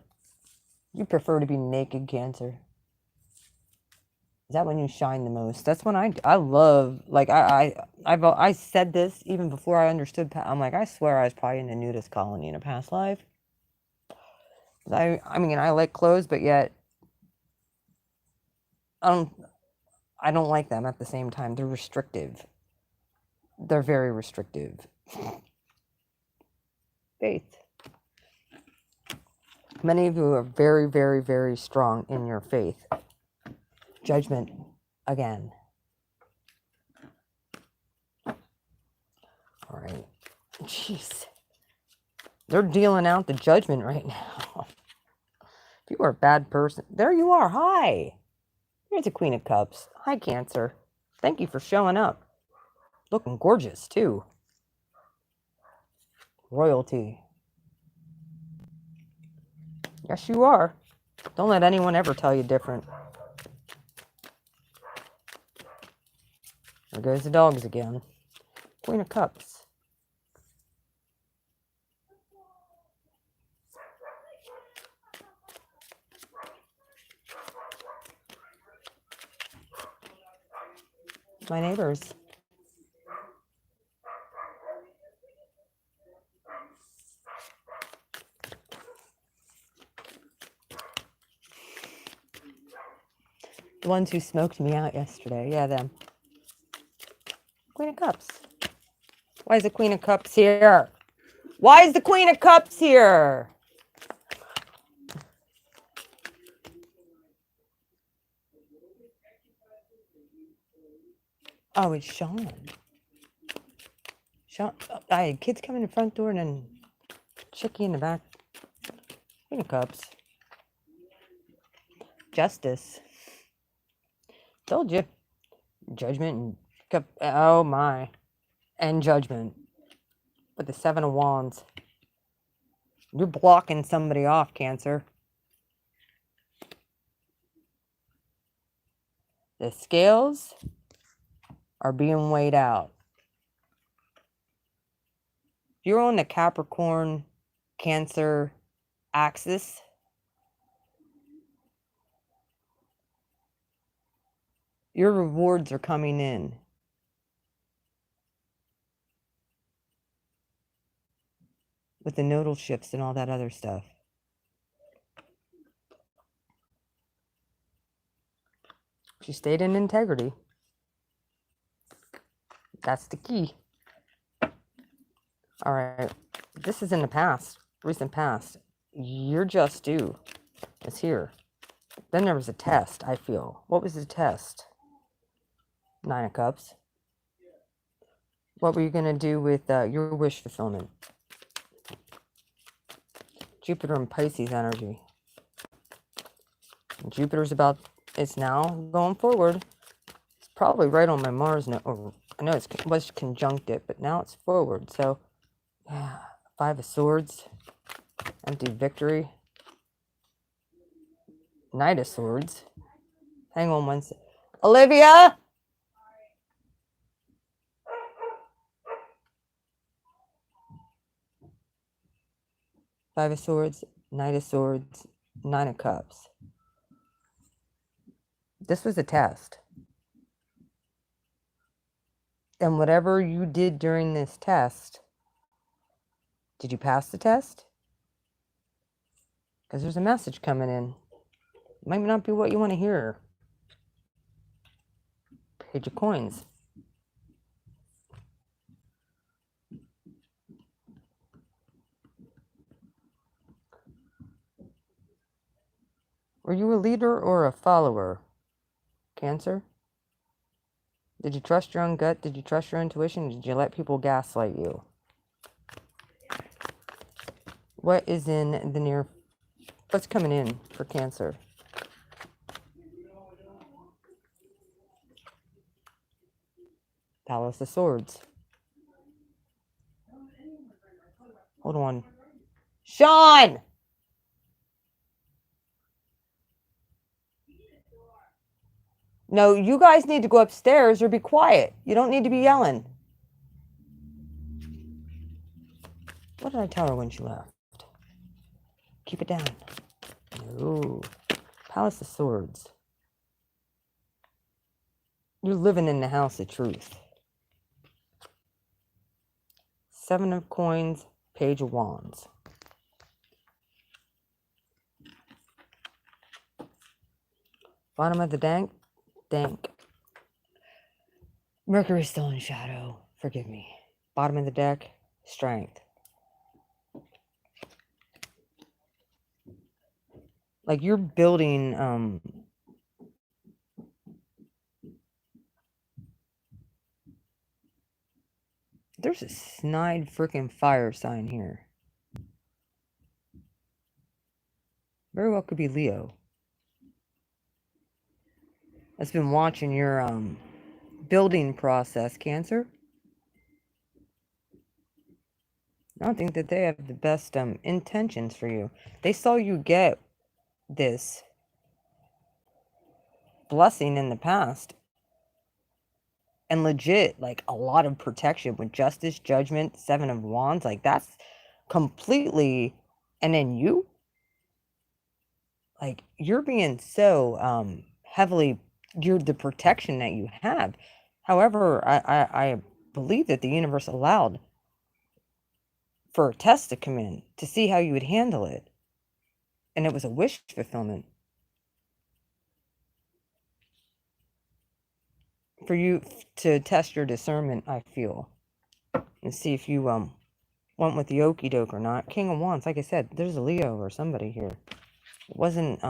You prefer to be naked, Cancer? Is that when you shine the most? That's when I love, like, I said this even before I understood. I'm like, I swear I was probably in a nudist colony in a past life. I mean, I like clothes, but yet I don't like them at the same time. They're restrictive. They're very restrictive. Faith. Many of you are very, very, very strong in your faith. Judgment again. All right. Jeez. They're dealing out the judgment right now. You are a bad person. There you are. Hi. Here's a Queen of Cups. Hi, Cancer. Thank you for showing up. Looking gorgeous, too. Royalty. Yes, you are. Don't let anyone ever tell you different. There goes the dogs again. Queen of Cups. My neighbors. The ones who smoked me out yesterday. Yeah, them. Queen of Cups. Why is the Queen of Cups here? Why is the Queen of Cups here? Oh, it's Sean. Sean. I had kids come in the front door and then Chicky in the back. Queen of Cups. Justice. Told you. Judgment and Cup. Oh my. And Judgment. With the 7 of Wands. You're blocking somebody off, Cancer. The scales are being weighed out. You're on the Capricorn, Cancer axis. Your rewards are coming in. With the nodal shifts and all that other stuff. She stayed in integrity. That's the key. All right. This is in the past, recent past. You're just due. It's here. Then there was a test, I feel. What was the test? 9 of Cups. What were you going to do with your wish fulfillment? Jupiter and Pisces energy. Jupiter's about, it's now going forward. It's probably right on my Mars now. I know it was conjunct it, but now it's forward. So, yeah, 5 of Swords. Empty victory. Knight of Swords. Hang on one second. Olivia! Five of Swords, Knight of Swords, 9 of Cups. This was a test. And whatever you did during this test, did you pass the test? Because there's a message coming in. It might not be what you want to hear. Page of Coins. Were you a leader or a follower, Cancer? Did you trust your own gut? Did you trust your intuition? Did you let people gaslight you? What is in the near... What's coming in for Cancer? Palace of Swords. Hold on. Sean! No, you guys need to go upstairs or be quiet. You don't need to be yelling. What did I tell her when she left? Keep it down. No. Palace of Swords. You're living in the house of truth. Seven of Coins, Page of Wands. Bottom of the dank. Mercury's still in shadow. Forgive me. Bottom of the deck, Strength. Like you're building, there's a snide freaking fire sign here. Very well could be Leo. That's been watching your building process, Cancer. I don't think that they have the best intentions for you. They saw you get this blessing in the past. And legit, like, a lot of protection with Justice, Judgment, Seven of Wands. Like, that's completely... And then you? Like, you're being so heavily... You're the protection that you have. However, I believe that the universe allowed for a test to come in to see how you would handle it. And it was a wish fulfillment. For you to test your discernment, I feel. And see if you went with the okie doke or not. King of Wands, like I said, there's a Leo or somebody here. It wasn't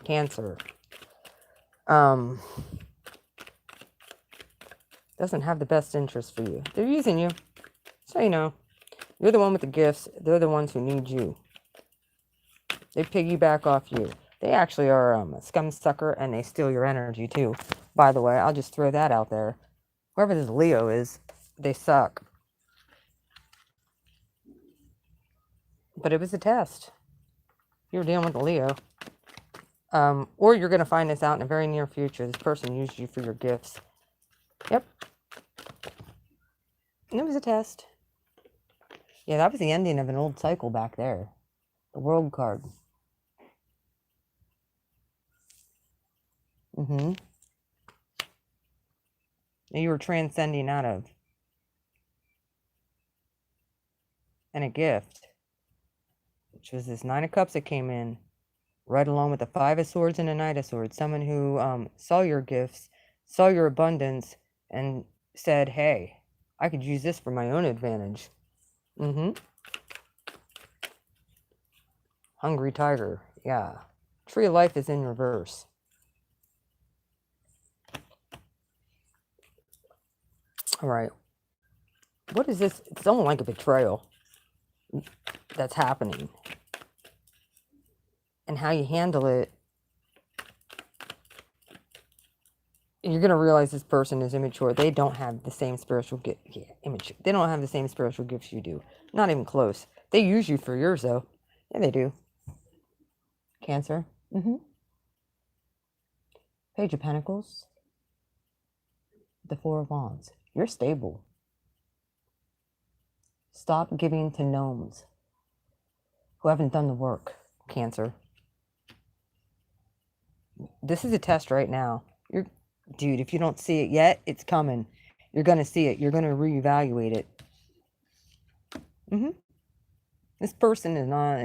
Cancer. Doesn't have the best interest for you. They're using you. So you know. You're the one with the gifts. They're the ones who need you. They piggyback off you. They actually are a scum sucker, and they steal your energy too. By the way, I'll just throw that out there. Whoever this Leo is, they suck. But it was a test. You're dealing with a Leo. Or you're going to find this out in the very near future. This person used you for your gifts. Yep. And it was a test. Yeah, that was the ending of an old cycle back there. The World card. Mm-hmm. And you were transcending out of. And a gift. Which was this Nine of Cups that came in. Right along with the Five of Swords and a Knight of Swords. Someone who saw your gifts, saw your abundance, and said, hey, I could use this for my own advantage. Mm-hmm. Hungry Tiger. Yeah. Tree of Life is in reverse. All right. What is this? It's almost like a betrayal that's happening. And how you handle it, you're going to realize this person is immature. They don't have the same spiritual gift. Yeah, immature. They don't have the same spiritual gifts you do. Not even close. They use you for yours, though. Yeah, they do. Cancer. Mm-hmm. Page of Pentacles. The Four of Wands. You're stable. Stop giving to gnomes who haven't done the work, Cancer. This is a test right now. Dude, if you don't see it yet, it's coming. You're going to see it. You're going to reevaluate it. Mm-hmm. This person is not...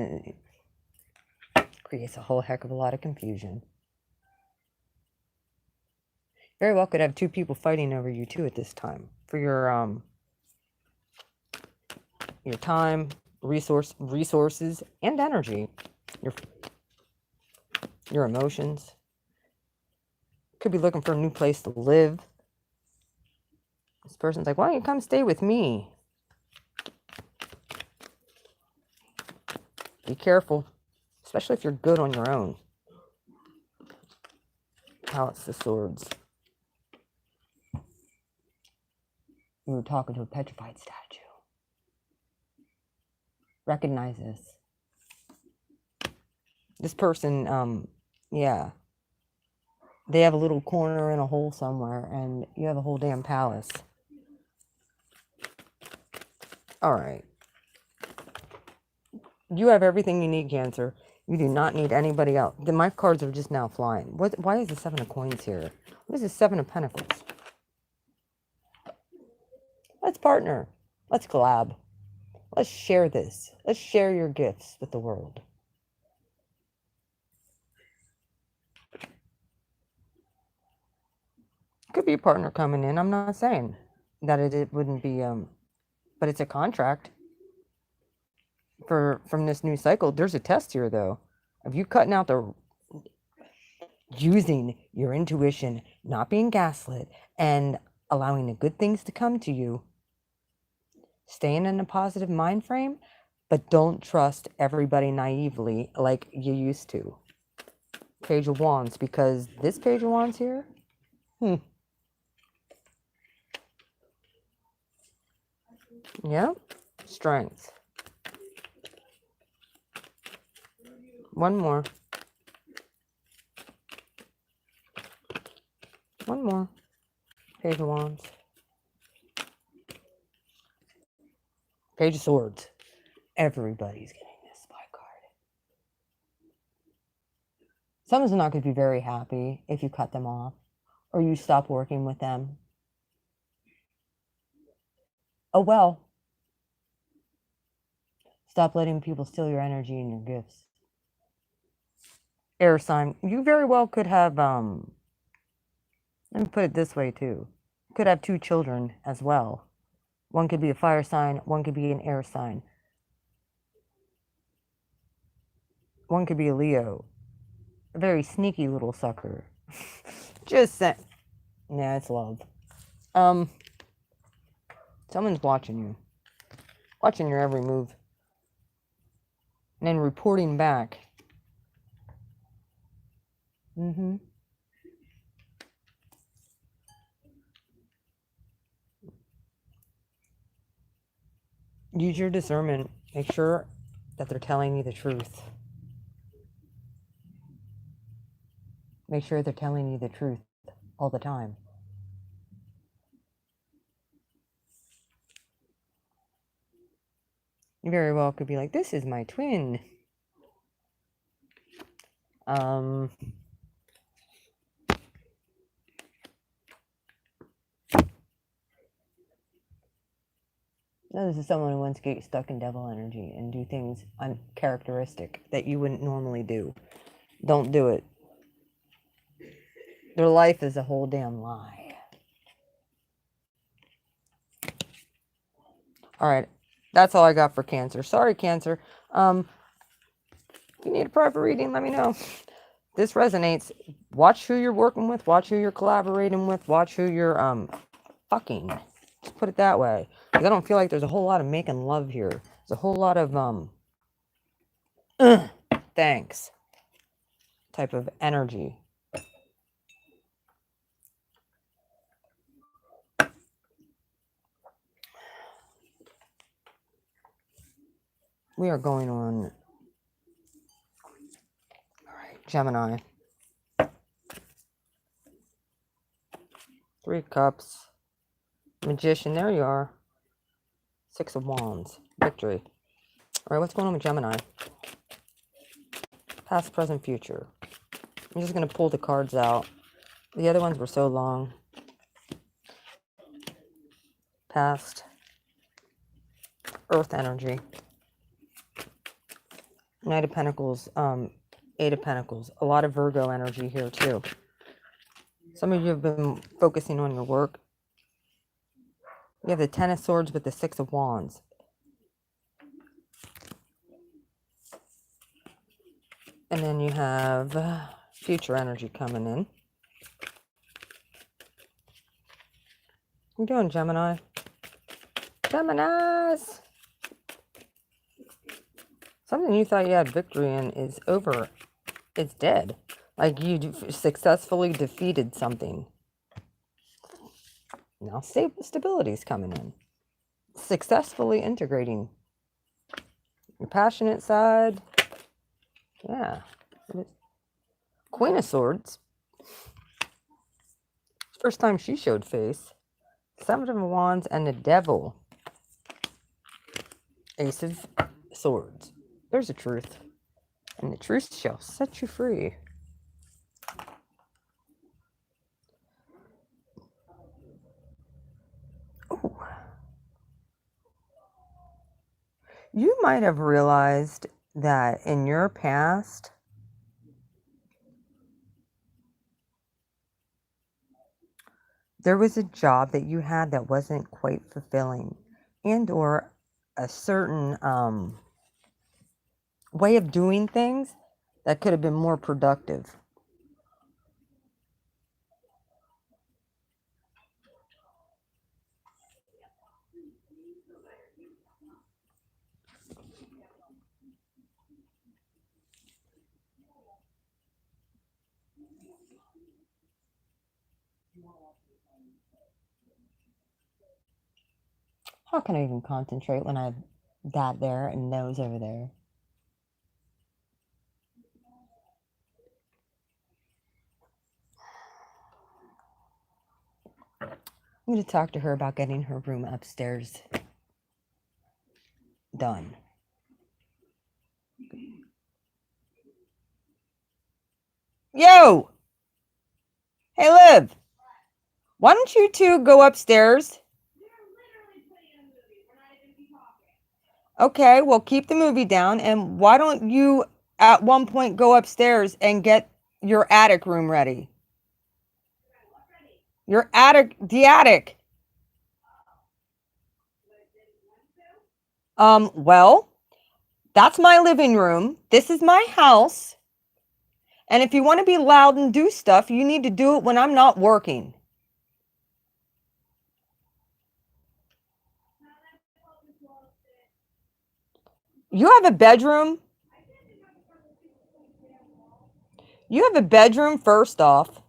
creates a whole heck of a lot of confusion. Very well could have two people fighting over you, too, at this time. For your time, resources, and energy. Your emotions. Could be looking for a new place to live. This person's like, why don't you come stay with me? Be careful. Especially if you're good on your own. Palace of Swords. You were talking to a petrified statue. Recognize this. This person, yeah. They have a little corner in a hole somewhere, and you have a whole damn palace. All right. You have everything you need, Cancer. You do not need anybody else. My cards are just now flying. Why is the 7 of Coins here? What is the 7 of Pentacles? Let's partner. Let's collab. Let's share this. Let's share your gifts with the world. Could be a partner coming in. I'm not saying that it wouldn't be, but it's a contract from this new cycle. There's a test here, though. Of you cutting out the using your intuition, not being gaslit, and allowing the good things to come to you. Staying in a positive mind frame, but don't trust everybody naively like you used to. Page of Wands, because this Page of Wands here, yeah, strength. One more. One more. Page of Wands. Page of Swords. Everybody's getting this spy card. Someone's not going to be very happy if you cut them off or you stop working with them. Oh well. Stop letting people steal your energy and your gifts. Air sign. You very well could have, let me put it this way too. You could have 2 children as well. One could be a fire sign, one could be an air sign. One could be a Leo. A very sneaky little sucker. Just saying. Nah, it's love. Someone's watching you. Watching your every move. And then reporting back. Use your discernment. Make sure that they're telling you the truth. Make sure they're telling you the truth all the time. You very well could be like, this is my twin. No, this is someone who wants to get stuck in devil energy and do things uncharacteristic that you wouldn't normally do. Don't do it. Their life is a whole damn lie. All right. That's all I got for Cancer. Sorry, Cancer. If you need a private reading, let me know. This resonates. Watch who you're working with. Watch who you're collaborating with. Watch who you're fucking. Just put it that way. Because I don't feel like there's a whole lot of making love here. There's a whole lot of thanks type of energy. We are going on. All right, Gemini. 3 cups. Magician, there you are. 6 of Wands. Victory. All right, what's going on with Gemini? Past, present, future. I'm just going to pull the cards out. The other ones were so long. Past. Earth energy. Knight of Pentacles. 8 of Pentacles. A lot of Virgo energy here too. Some of you have been focusing on your work. You have the 10 of Swords with the 6 of Wands. And then you have future energy coming in. How you doing, Gemini? Geminis! Something you thought you had victory in is over. It's dead. Like you successfully defeated something. Now stability is coming in. Successfully integrating your passionate side. Yeah. Queen of Swords. First time she showed face. Seven of Wands and the Devil. Ace of Swords. There's a truth. And the truth shall set you free. Ooh. You might have realized that in your past, there was a job that you had that wasn't quite fulfilling, and or a certain way of doing things that could have been more productive. How can I even concentrate when I have that there and those over there? I'm going to talk to her about getting her room upstairs done. Yo! Hey, Liv! Why don't you two go upstairs? Okay, well, keep the movie down, and why don't you at one point go upstairs and get your attic room ready? Your attic, the attic. Well, that's my living room. This is my house. And if you want to be loud and do stuff, you need to do it when I'm not working. You have a bedroom? You have a bedroom, first off.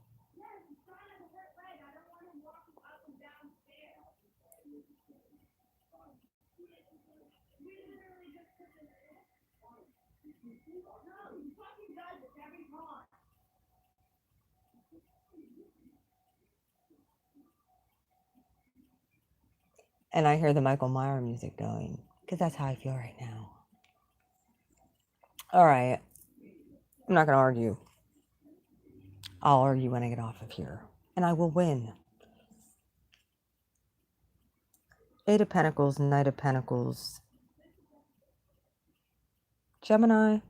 And I hear the Michael Meyer music going, because that's how I feel right now. All right. I'm not going to argue. I'll argue when I get off of here. And I will win. Eight of Pentacles, Knight of Pentacles. Gemini.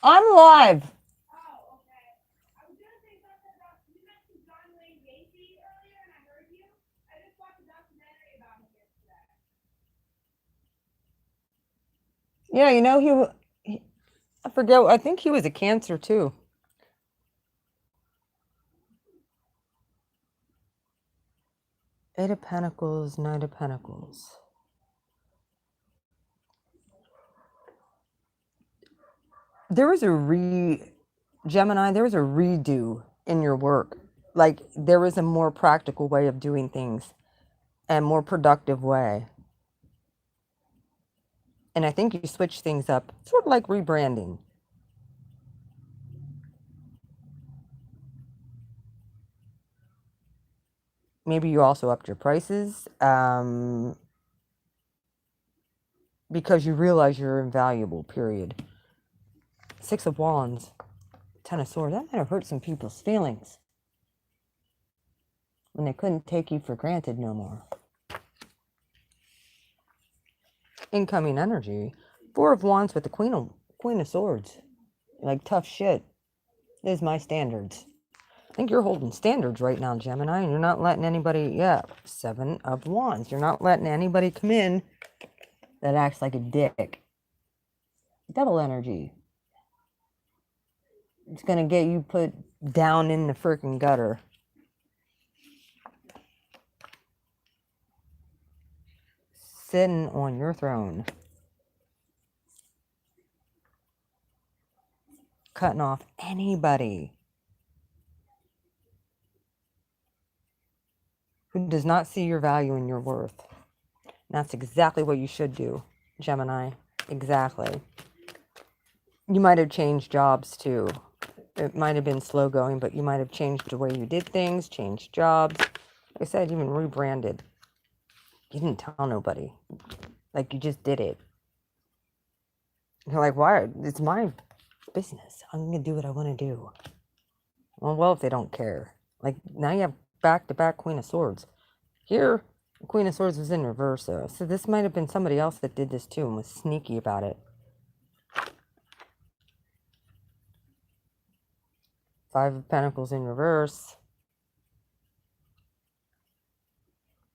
I'm live. Yeah, you know, I forget, I think he was a Cancer too. Eight of Pentacles, Knight of Pentacles. There was Gemini, there was a redo in your work. Like, there was a more practical way of doing things and more productive way. And I think you switched things up, sort of like rebranding. Maybe you also upped your prices because you realize you're invaluable, period. Six of Wands, Ten of Swords. That might have hurt some people's feelings when they couldn't take you for granted no more. Incoming energy. Four of Wands with the Queen of Swords. Like, tough shit. Is my standards. I think you're holding standards right now, Gemini, and you're not letting anybody, yeah, Seven of Wands. You're not letting anybody come in that acts like a dick. Double energy. It's going to get you put down in the freaking gutter. Sitting on your throne. Cutting off anybody who does not see your value and your worth. And that's exactly what you should do, Gemini. Exactly. You might have changed jobs too. It might have been slow going, but you might have changed the way you did things, changed jobs. Like I said, even rebranded. You didn't tell nobody. Like, you just did it. You're like, why? It's my business. I'm going to do what I want to do. Well, if they don't care. Like, now you have back-to-back Queen of Swords. Here, the Queen of Swords was in reverse, though. So this might have been somebody else that did this, too, and was sneaky about it. Five of Pentacles in reverse.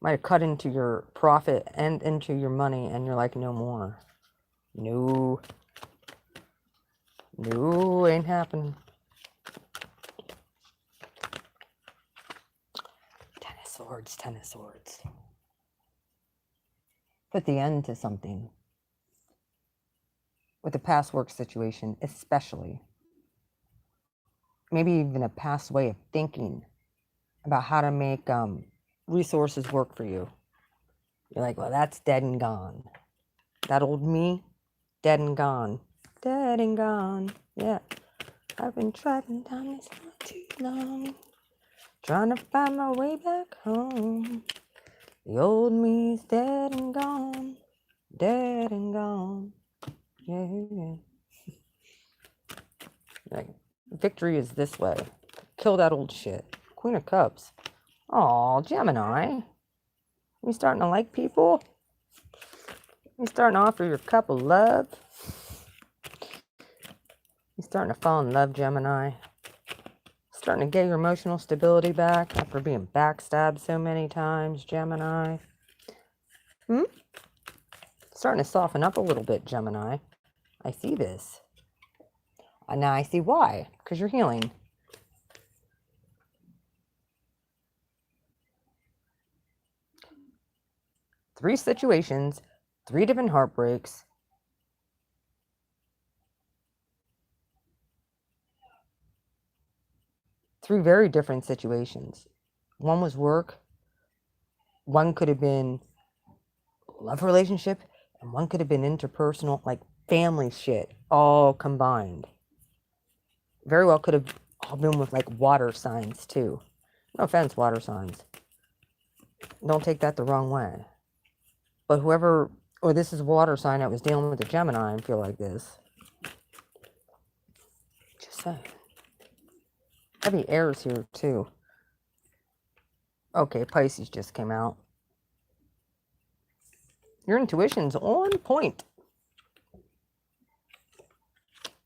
Might have cut into your profit and into your money, and you're like, no more. No. No, ain't happening. Ten of Swords, Ten of Swords. Put the end to something. With a past work situation, especially. Maybe even a past way of thinking about how to make resources work for you. You're like, well, that's dead and gone. That old me, dead and gone. Dead and gone. Yeah. I've been traveling down this road too long. Trying to find my way back home. The old me's dead and gone. Dead and gone. Yeah, yeah. Like, victory is this way. Kill that old shit. Queen of Cups. Aw, Gemini. You starting to like people? You starting to offer your cup of love? You starting to fall in love, Gemini? Starting to get your emotional stability back after being backstabbed so many times, Gemini? Starting to soften up a little bit, Gemini. I see this. Now I see why. Because you're healing. Three situations, three different heartbreaks. Three very different situations. One was work. One could have been love relationship. And one could have been interpersonal, like family shit, all combined. Very well could have all been with like water signs too. No offense, water signs. Don't take that the wrong way. But whoever, or this is a water sign that was dealing with a Gemini and feel like this. Just saying. Heavy airs here too. Okay, Pisces just came out. Your intuition's on point.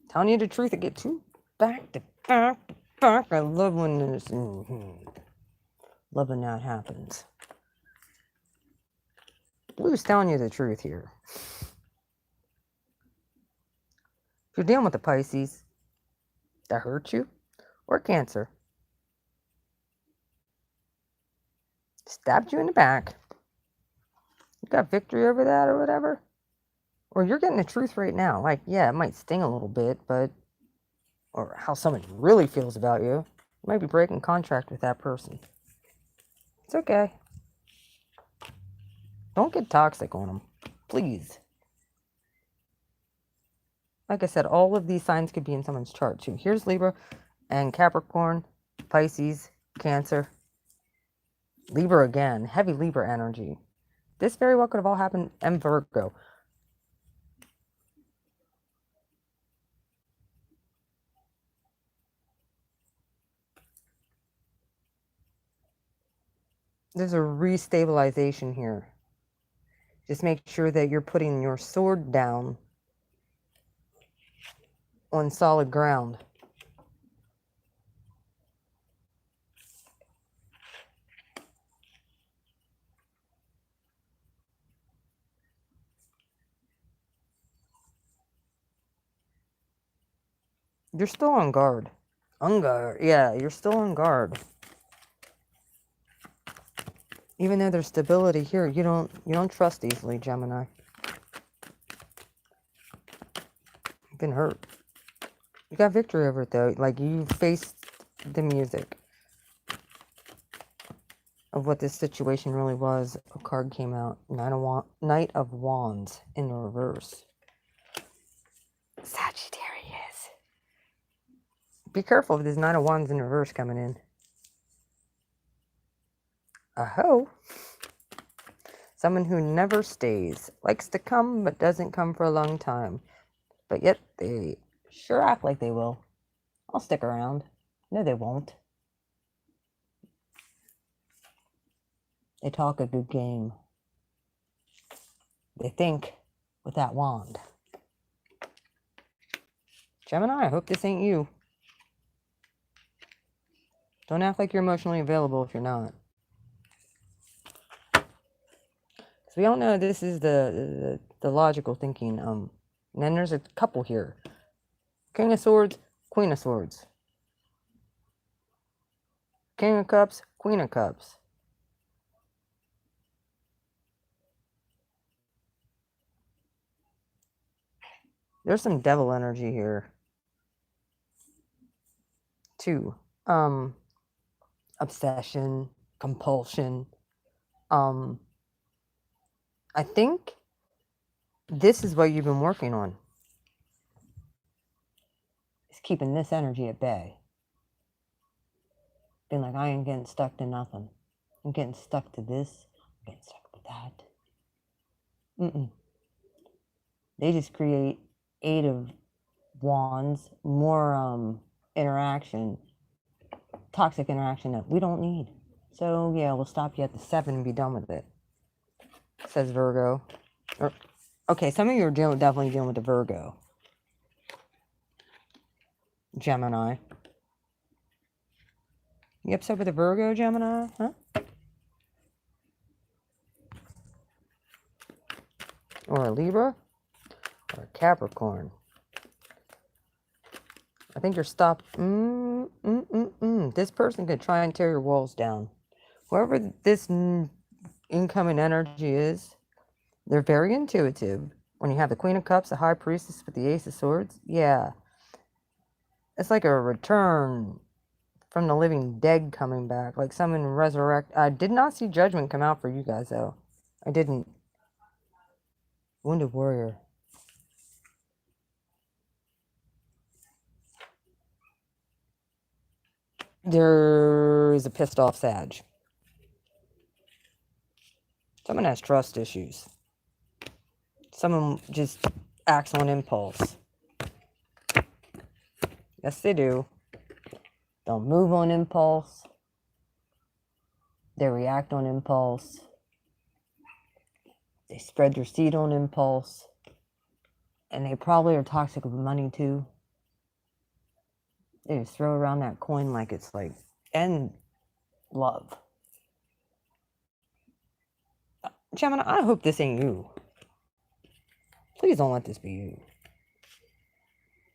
Telling you the truth, it gets you back to back. I love when this. Love when that happens. Blue's telling you the truth here. If you're dealing with a Pisces that hurt you, or Cancer, stabbed you in the back, you got victory over that or whatever, or you're getting the truth right now. Like, yeah, it might sting a little bit, but, or how someone really feels about you, you might be breaking contract with that person. It's okay. Don't get toxic on them, please. Like I said, all of these signs could be in someone's chart too. Here's Libra and Capricorn, Pisces, Cancer, Libra again, heavy Libra energy. This very well could have all happened, and Virgo. There's a restabilization here. Just make sure that you're putting your sword down on solid ground. You're still on guard. On guard. Yeah, you're still on guard. Even though there's stability here, you don't trust easily, Gemini. You've been hurt. You got victory over it though. Like, you faced the music of what this situation really was. A card came out. Knight of Wands in reverse. Sagittarius. Be careful if there's Nine of Wands in reverse coming in. Oh. Someone who never stays. Likes to come, but doesn't come for a long time. But yet they sure act like they will. I'll stick around. No, they won't. They talk a good game. They think with that wand. Gemini, I hope this ain't you. Don't act like you're emotionally available if you're not. Because we all know this is the logical thinking. And then there's a couple here. King of Swords, Queen of Swords. King of Cups, Queen of Cups. There's some devil energy here. 2. Obsession, compulsion. I think this is what you've been working on. Is keeping this energy at bay. Being like, I ain't getting stuck to nothing. I'm getting stuck to this. I'm getting stuck to that. They just create 8 of Wands, more interaction, toxic interaction that we don't need. So yeah, we'll stop you at the 7 and be done with it, says Virgo. Okay, some of you are definitely dealing with the Virgo. Gemini. You upset with the Virgo, Gemini? Huh? Or a Libra? Or a Capricorn? I think you're stopped. This person could try and tear your walls down. Whoever this incoming energy is, they're very intuitive. When you have the Queen of Cups, the High Priestess with the Ace of Swords, yeah. It's like a return from the living dead coming back. Like someone resurrect. I did not see Judgment come out for you guys, though. I didn't. Wounded Warrior. There is a pissed off Sag. Someone has trust issues. Someone just acts on impulse. Yes, they do. They'll move on impulse. They react on impulse. They spread their seed on impulse. And they probably are toxic with money too. They just throw around that coin like it's like, and love. Gemini, I hope this ain't you. Please don't let this be you.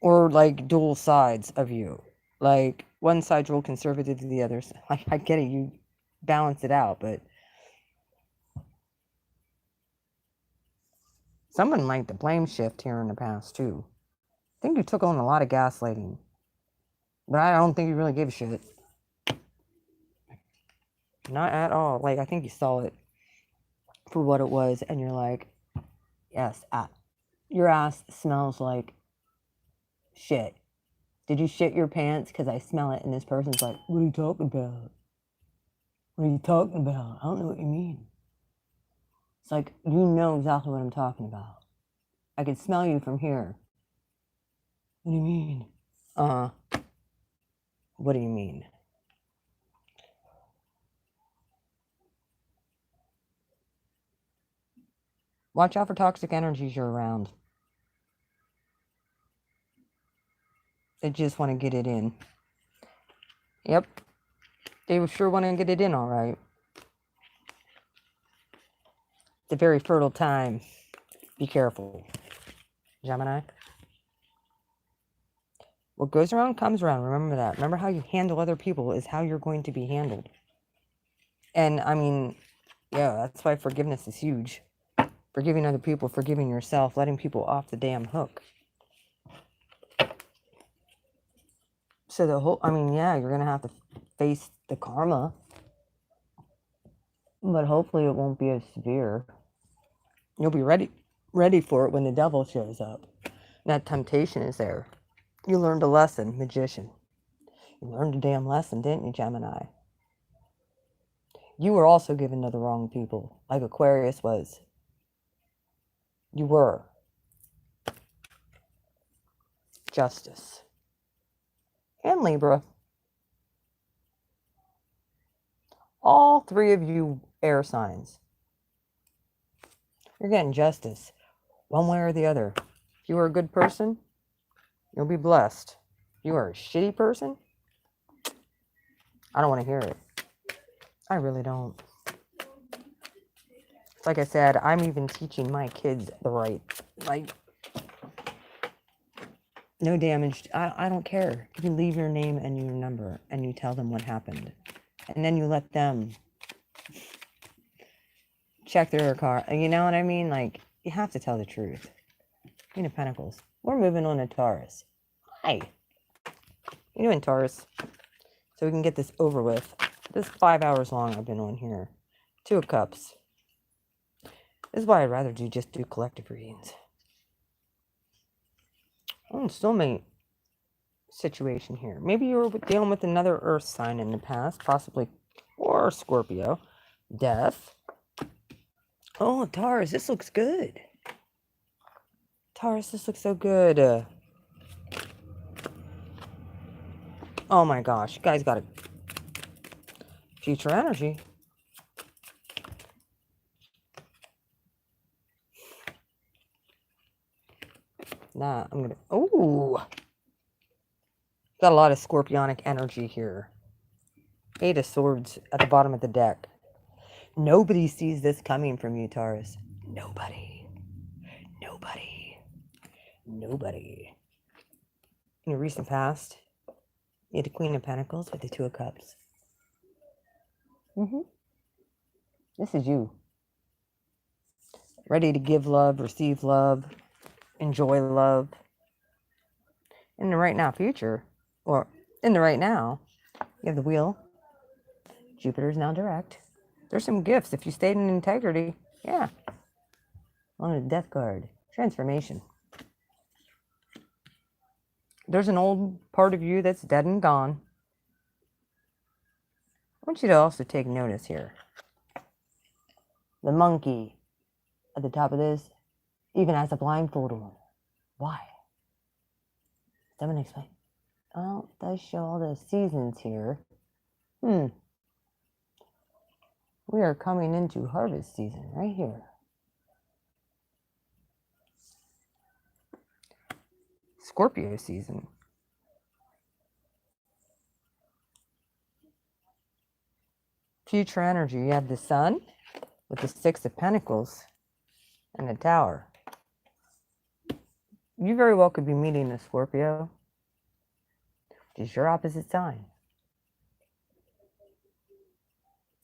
Or like dual sides of you. Like one side's real conservative to the other. Like I get it, you balance it out, but someone liked the blame shift here in the past too. I think you took on a lot of gaslighting. But I don't think you really gave a shit. Not at all. Like, I think you saw it for what it was, and you're like, yes, your ass smells like shit. Did you shit your pants? Because I smell it, and this person's like, what are you talking about? What are you talking about? I don't know what you mean. It's like, you know exactly what I'm talking about. I can smell you from here. What do you mean? What do you mean? Watch out for toxic energies you're around. They just want to get it in. Yep. They sure want to get it in, all right. It's a very fertile time. Be careful. Gemini. What goes around comes around. Remember that. Remember how you handle other people is how you're going to be handled. And, I mean, yeah, that's why forgiveness is huge. Forgiving other people, forgiving yourself, letting people off the damn hook. So the whole, I mean, yeah, you're going to have to face the karma. But hopefully it won't be as severe. You'll be ready for it when the devil shows up. That temptation is there. You learned a lesson, Magician. You learned a damn lesson, didn't you, Gemini? You were also given to the wrong people, like Aquarius was. You were. Justice. And Libra. All three of you air signs. You're getting justice, one way or the other. If you are a good person, you'll be blessed. If you are a shitty person, I don't want to hear it. I really don't. Like I said, I'm even teaching my kids the right, like, no damage. I don't care. You leave your name and your number and you tell them what happened. And then you let them check their car. You know what I mean? Like, you have to tell the truth. Queen of Pentacles. We're moving on to Taurus. Hi. You doing, Taurus? So we can get this over with. This is 5 hours long I've been on here. 2 of Cups. This is why I'd rather just do collective readings. Oh, soulmate situation here. Maybe you were dealing with another earth sign in the past, possibly, or Scorpio. Death. Oh, Taurus, this looks good. Taurus, this looks so good. Oh my gosh, you guys got a future energy. Nah, I'm gonna. Oh, got a lot of scorpionic energy here. 8 of Swords at the bottom of the deck. Nobody sees this coming from you, Taurus. Nobody. Nobody. Nobody. In your recent past, you had the Queen of Pentacles with the 2 of Cups. This is you. Ready to give love, receive love, enjoy love. In the right now future, or in the right now, you have the Wheel. Jupiter's now direct. There's some gifts if you stayed in integrity. Yeah. On a Death card. Transformation. There's an old part of you that's dead and gone. I want you to also take notice here. The monkey at the top of this even has a blindfold on. Why? Someone explain. Oh, it does show all the seasons here. We are coming into harvest season right here. Scorpio season. Future energy. You have the Sun with the 6 of Pentacles and the Tower. You very well could be meeting a Scorpio, which is your opposite sign.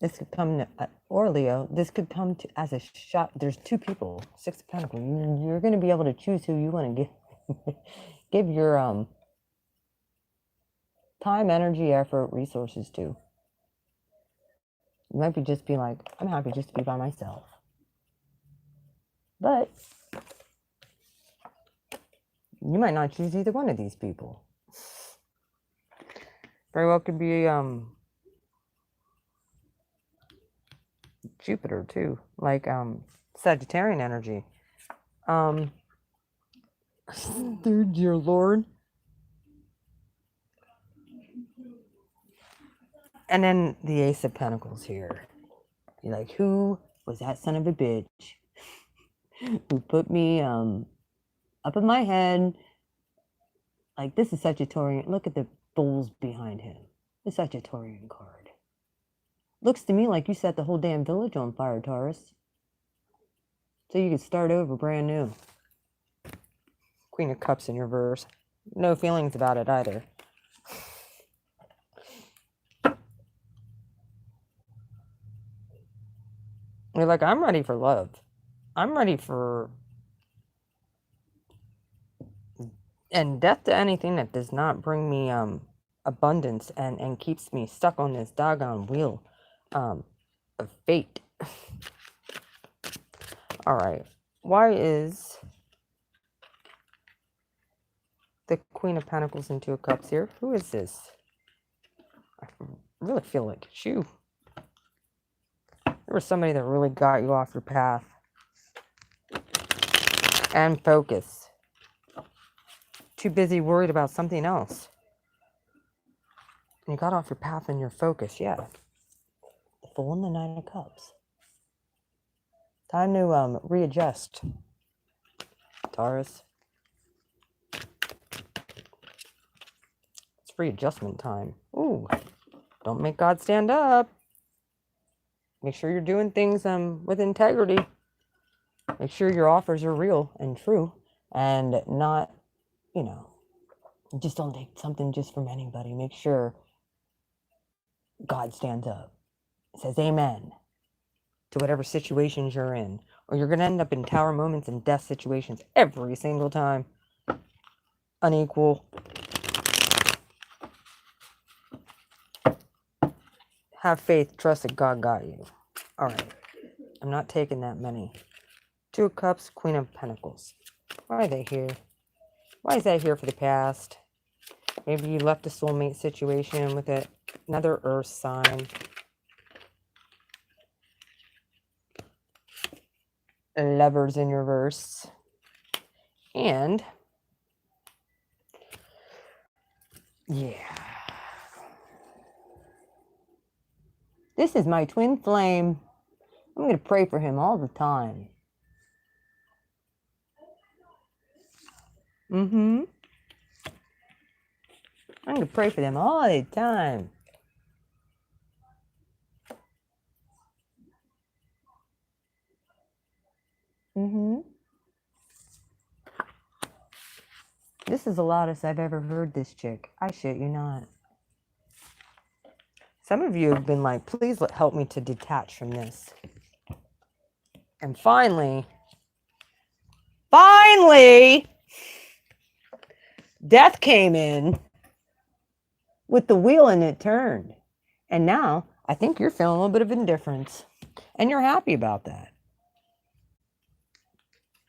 This could come to, or Leo, this could come to as a shot. There's 2 people, 6 of Pentacles. You're going to be able to choose who you want to give your time, energy, effort, resources to. You might be just be like, I'm happy just to be by myself. But you might not choose either one of these people. Very well could be Jupiter too, like Sagittarian energy. Dear Lord. And then the Ace of Pentacles here. You're like, who was that son of a bitch who put me up in my head? Like, this is Sagittarian. Look at the bulls behind him. The Sagittarian card. Looks to me like you set the whole damn village on fire, Taurus. So you could start over brand new. Queen of Cups in reverse. No feelings about it either. You're like, I'm ready for love. I'm ready for... And death to anything that does not bring me abundance and keeps me stuck on this doggone wheel of fate. All right. Why is the Queen of Pentacles and 2 of Cups here? Who is this? I really feel like it's you. There was somebody that really got you off your path. And focus. Too busy worried about something else. And you got off your path and your focus, yeah. The Fool and the Nine of Cups. Time to readjust, Taurus. It's readjustment time. Ooh, don't make God stand up. Make sure you're doing things with integrity. Make sure your offers are real and true and not, you know, just don't take something just from anybody. Make sure God stands up, says amen to whatever situations you're in, or you're going to end up in tower moments and death situations every single time. Unequal. Have faith, trust that God got you. All right. I'm not taking that many. Two of Cups, Queen of Pentacles. Why are they here? Why is that here for the past? Maybe you left a soulmate situation with another earth sign. Lovers in reverse. And, yeah. This is my twin flame. I'm going to pray for him all the time. I'm going to pray for them all the time. This is the loudest I've ever heard this chick. I shit you not. Some of you have been like, please help me to detach from this. And finally, death came in with the wheel and it turned. And now I think you're feeling a little bit of indifference. And you're happy about that.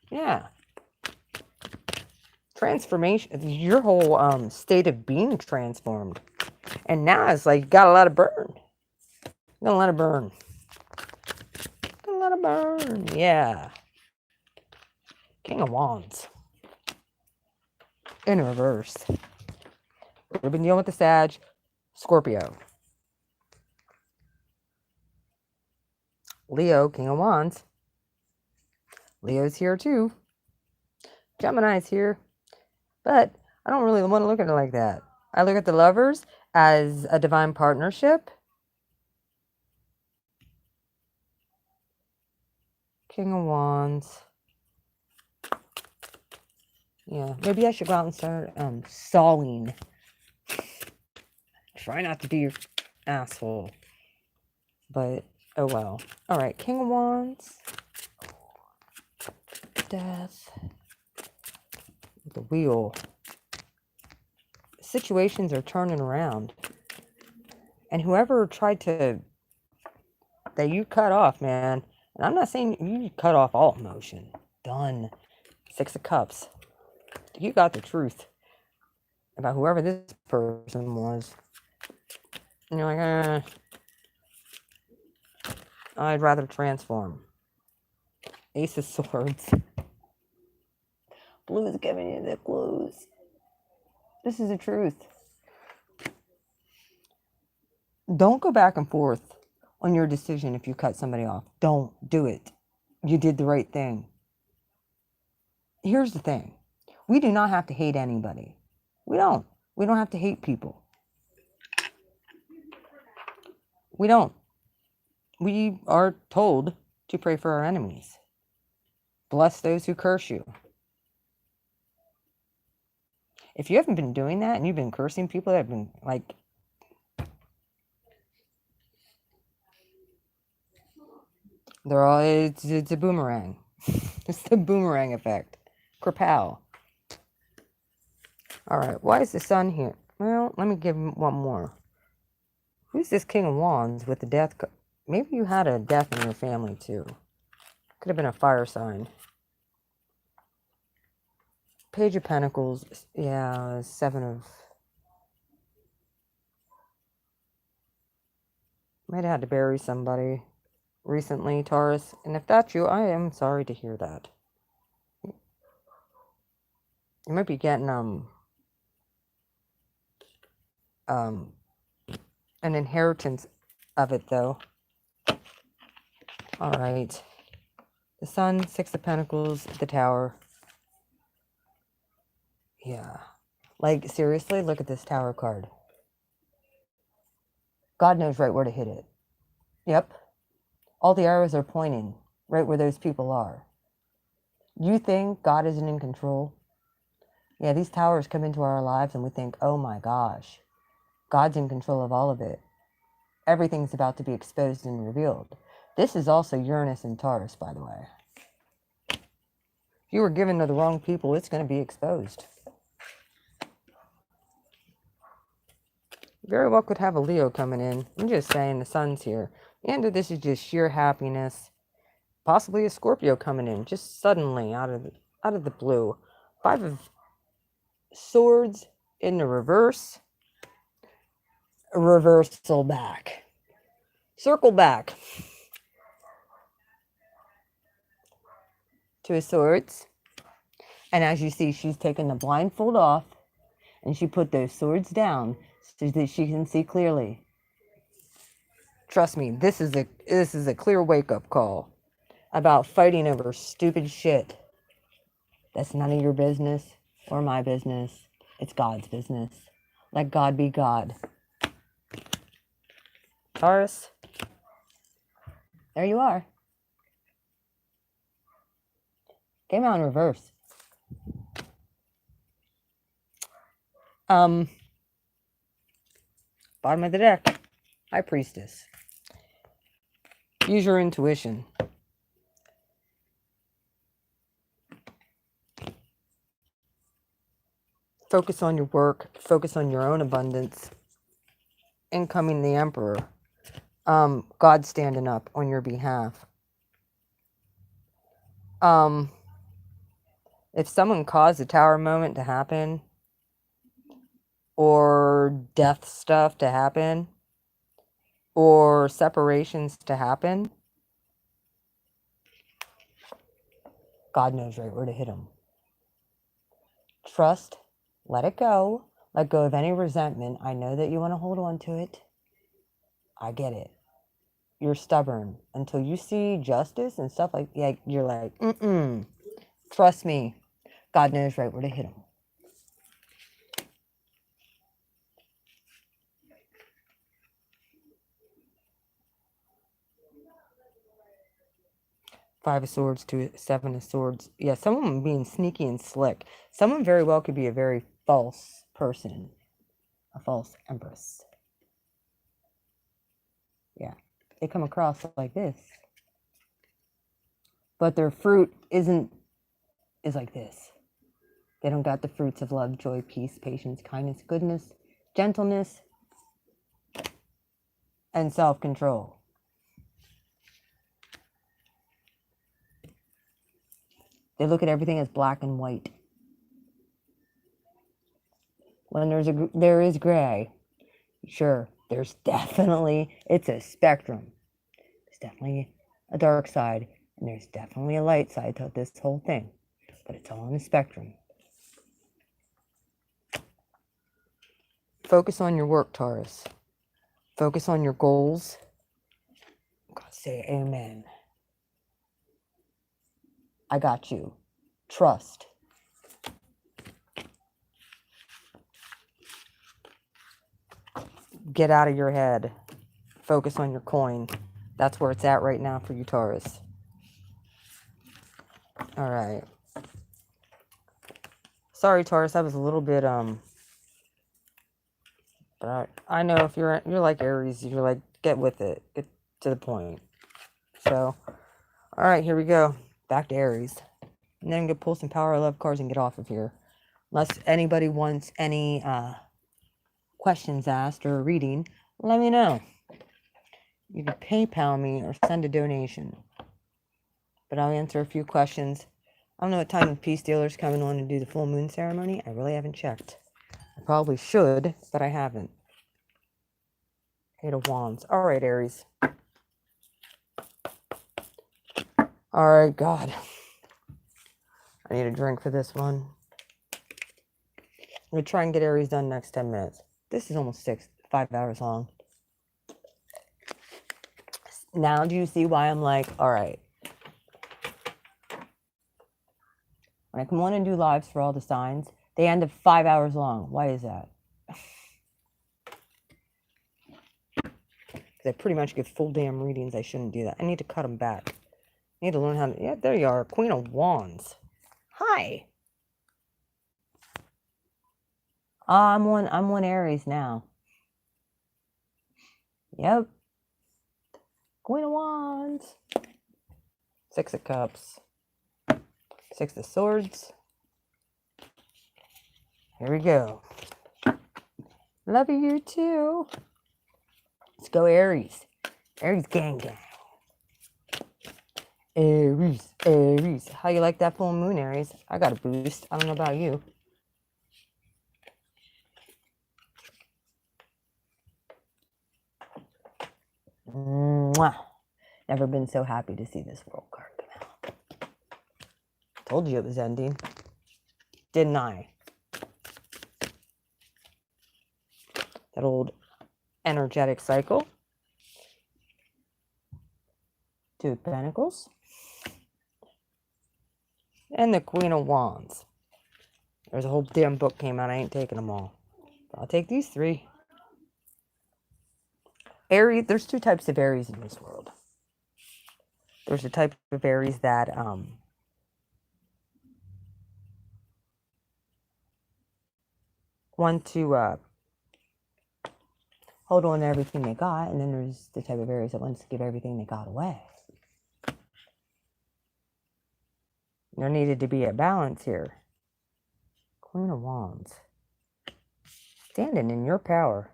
Yeah. Transformation, your whole state of being transformed. And now it's like you got to let it burn. You got to let it burn. Got to let it burn. Yeah. King of Wands. In reverse. We've been dealing with the Sag, Scorpio. Leo, King of Wands. Leo's here too. Gemini's here. But I don't really want to look at it like that. I look at the Lovers as a divine partnership. King of Wands. Yeah, maybe I should go out and start sawing. Try not to be your asshole. But, oh well. Alright, King of Wands. Death. The wheel. Situations are turning around. And whoever tried to... that you cut off, man. And I'm not saying you cut off all emotion. Done. Six of Cups. You got the truth about whoever this person was. And you're like, I'd rather transform. Ace of Swords. Blue is giving you the clues. This is the truth. Don't go back and forth on your decision if you cut somebody off. Don't do it. You did the right thing. Here's the thing. We do not have to hate anybody. We don't. We don't have to hate people. We don't. We are told to pray for our enemies. Bless those who curse you. If you haven't been doing that and you've been cursing people that have been like... they're all... it's a boomerang. It's the boomerang effect. Krapow. Alright, why is the Sun here? Well, let me give him one more. Who's this King of Wands with the death? Maybe you had a death in your family too. Could have been a fire sign. Page of Pentacles. Yeah, Seven of... Might have had to bury somebody recently, Taurus. And if that's you, I am sorry to hear that. You might be getting an inheritance of it, though. All right. The Sun, Six of Pentacles, the Tower. Yeah. Like, seriously, look at this Tower card. God knows right where to hit it. Yep. All the arrows are pointing right where those people are. You think God isn't in control? Yeah, these towers come into our lives and we think, oh my gosh, God's in control of all of it. Everything's about to be exposed and revealed. This is also Uranus and Taurus, by the way. If you were given to the wrong people, it's going to be exposed. Very well could have a Leo coming in. I'm just saying the Sun's here. The end of this is just sheer happiness. Possibly a Scorpio coming in, just suddenly out of the blue. 5 of Swords in the reverse. Reversal back. Circle back. Two of Swords. And as you see, she's taken the blindfold off and she put those swords down so that she can see clearly. Trust me, this is a clear wake-up call about fighting over stupid shit. That's none of your business or my business. It's God's business. Let God be God. Taurus, there you are. Came out in reverse. Bottom of the deck, High Priestess. Use your intuition. Focus on your work. Focus on your own abundance. Incoming the Emperor. God standing up on your behalf. If someone caused a Tower moment to happen, or death stuff to happen, or separations to happen, God knows right where to hit them. Trust, let it go. Let go of any resentment. I know that you want to hold on to it. I get it. You're stubborn until you see justice and stuff like that. You're like, trust me. God knows right where to hit them. Five of Swords to Seven of Swords. Yeah, someone being sneaky and slick. Someone very well could be a very false person. A false empress. Yeah, they come across like this. But their fruit is like this. They don't got the fruits of love, joy, peace, patience, kindness, goodness, gentleness, and self-control. They look at everything as black and white. When there is gray, sure, there's definitely, it's a spectrum. There's definitely a dark side, and there's definitely a light side to this whole thing. But it's all on a spectrum. Focus on your work, Taurus. Focus on your goals. God, say amen. I got you. Trust. Get out of your head. Focus on your coin. That's where it's at right now for you, Taurus. All right. Sorry, Taurus. I was a little bit but I know if you're like Aries, you're like, get with it. Get to the point. So, all right, here we go. Back to Aries. And then I'm going to pull some Power of Love cards and get off of here. Unless anybody wants any questions asked or a reading, let me know. You can PayPal me or send a donation. But I'll answer a few questions. I don't know what time the Peace Dealer's coming on to do the full moon ceremony. I really haven't checked. I probably should, but I haven't. Eight of Wands. All right, Aries. All right, God. I need a drink for this one. I'm going to try and get Aries done next 10 minutes. This is almost 5 hours long. Now do you see why I'm like, all right. When I come on and do lives for all the signs, they end up 5 hours long. Why is that? Because I pretty much give full damn readings. I shouldn't do that. I need to cut them back. I need to learn how to... Yeah, there you are. Queen of Wands. Hi. I'm one Aries now. Yep. Queen of Wands. Six of Cups. Six of Swords. Here we go. Love you too. Let's go Aries. Aries gang gang. Aries, Aries. How you like that full moon, Aries? I got a boost. I don't know about you. Mwah. Never been so happy to see this world card come out. Told you it was ending. Didn't I? That old energetic cycle. Two of Pentacles. And the Queen of Wands. There's a whole damn book came out. I ain't taking them all. I'll take these three. Aries, there's two types of Aries in this world. There's a type of Aries that want to hold on to everything they got, and then there's the type of Aries that wants to give everything they got away. There needed to be a balance here. Queen of Wands. Standing in your power.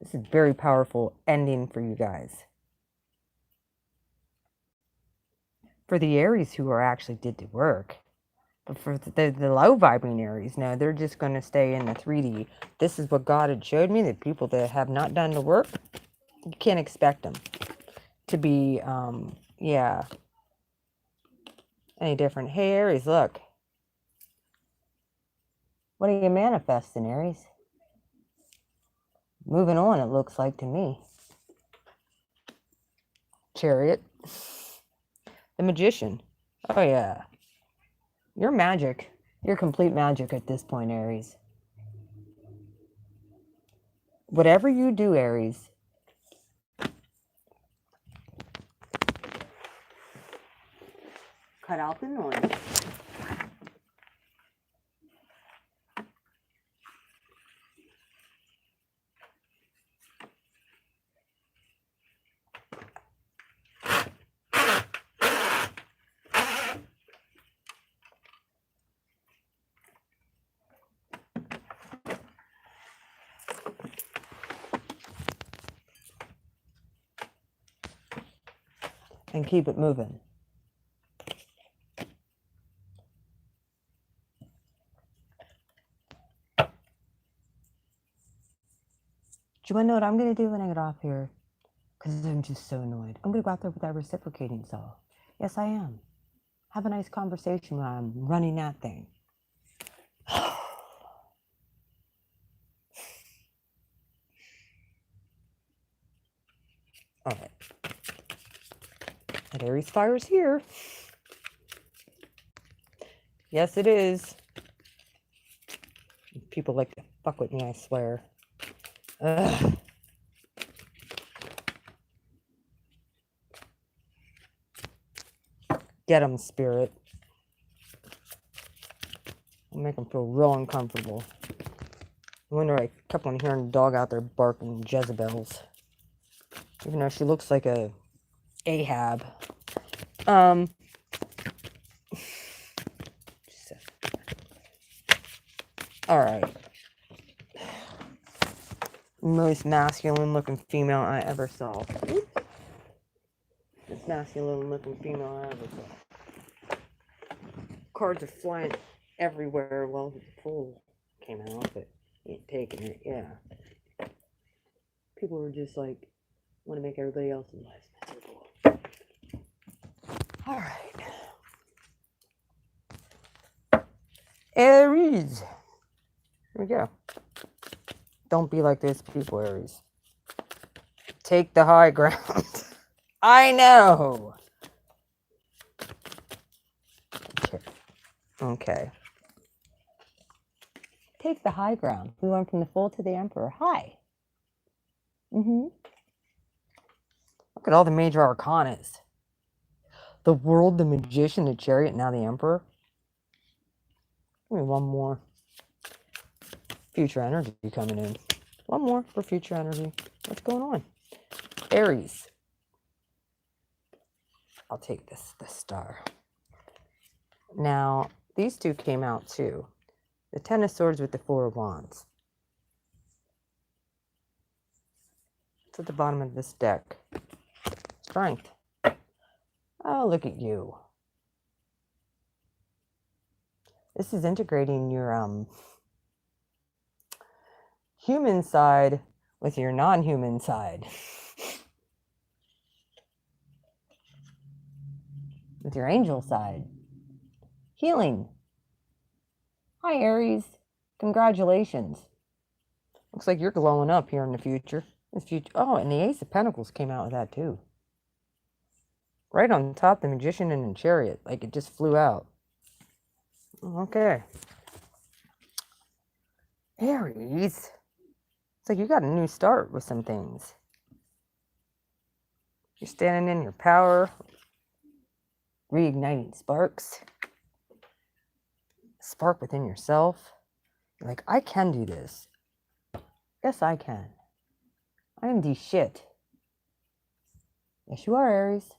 This is very powerful ending for you guys. For the Aries who are actually did the work. But for the low vibrating Aries, no, they're just going to stay in the 3D. This is what God had showed me. The people that have not done the work, you can't expect them to be, yeah, any different. Hey, Aries, look. What are you manifesting, Aries? Moving on, it looks like to me. Chariot. The Magician. Oh, yeah. You're magic. You're complete magic at this point, Aries. Whatever you do, Aries, cut out the noise. And keep it moving. Do you want to know what I'm going to do when I get off here? Because I'm just so annoyed. I'm going to go out there with that reciprocating saw. Yes, I am. Have a nice conversation while I'm running that thing. All right. That Aries fire is here. Yes, it is. People like to fuck with me, I swear. Ugh. Get them, Spirit. I'll make them feel real uncomfortable. No wonder I kept on hearing the dog out there barking Jezebels. Even though she looks like a Ahab. Alright. Most masculine looking female I ever saw. Oops. Most masculine looking female I ever saw. Cards are flying everywhere. Well, the pool came out, but ain't taking it, yeah. People people who are just like want to make everybody else's lives miserable. All right. Aries. Here we go. Don't be like those people, Aries. Take the high ground. I know. Okay. Take the high ground. We went from the Fool to the Emperor. Hi. Look at all the major arcanas. The World, the Magician, the Chariot, now the Emperor. Give me one more. Future energy coming in. One more for future energy. What's going on? Aries. I'll take this star. Now, these two came out too. The Ten of Swords with the Four of Wands. It's at the bottom of this deck. Strength. Oh, look at you. This is integrating your human side with your non-human side. With your angel side. Healing. Hi, Aries. Congratulations. Looks like you're glowing up here in the future. Oh, and the Ace of Pentacles came out with that too. Right on top, the Magician and the Chariot. Like it just flew out. Okay. Aries. It's like you got a new start with some things. You're standing in your power. Reigniting sparks. Spark within yourself. You're like, I can do this. Yes, I can. I am the shit. Yes, you are, Aries.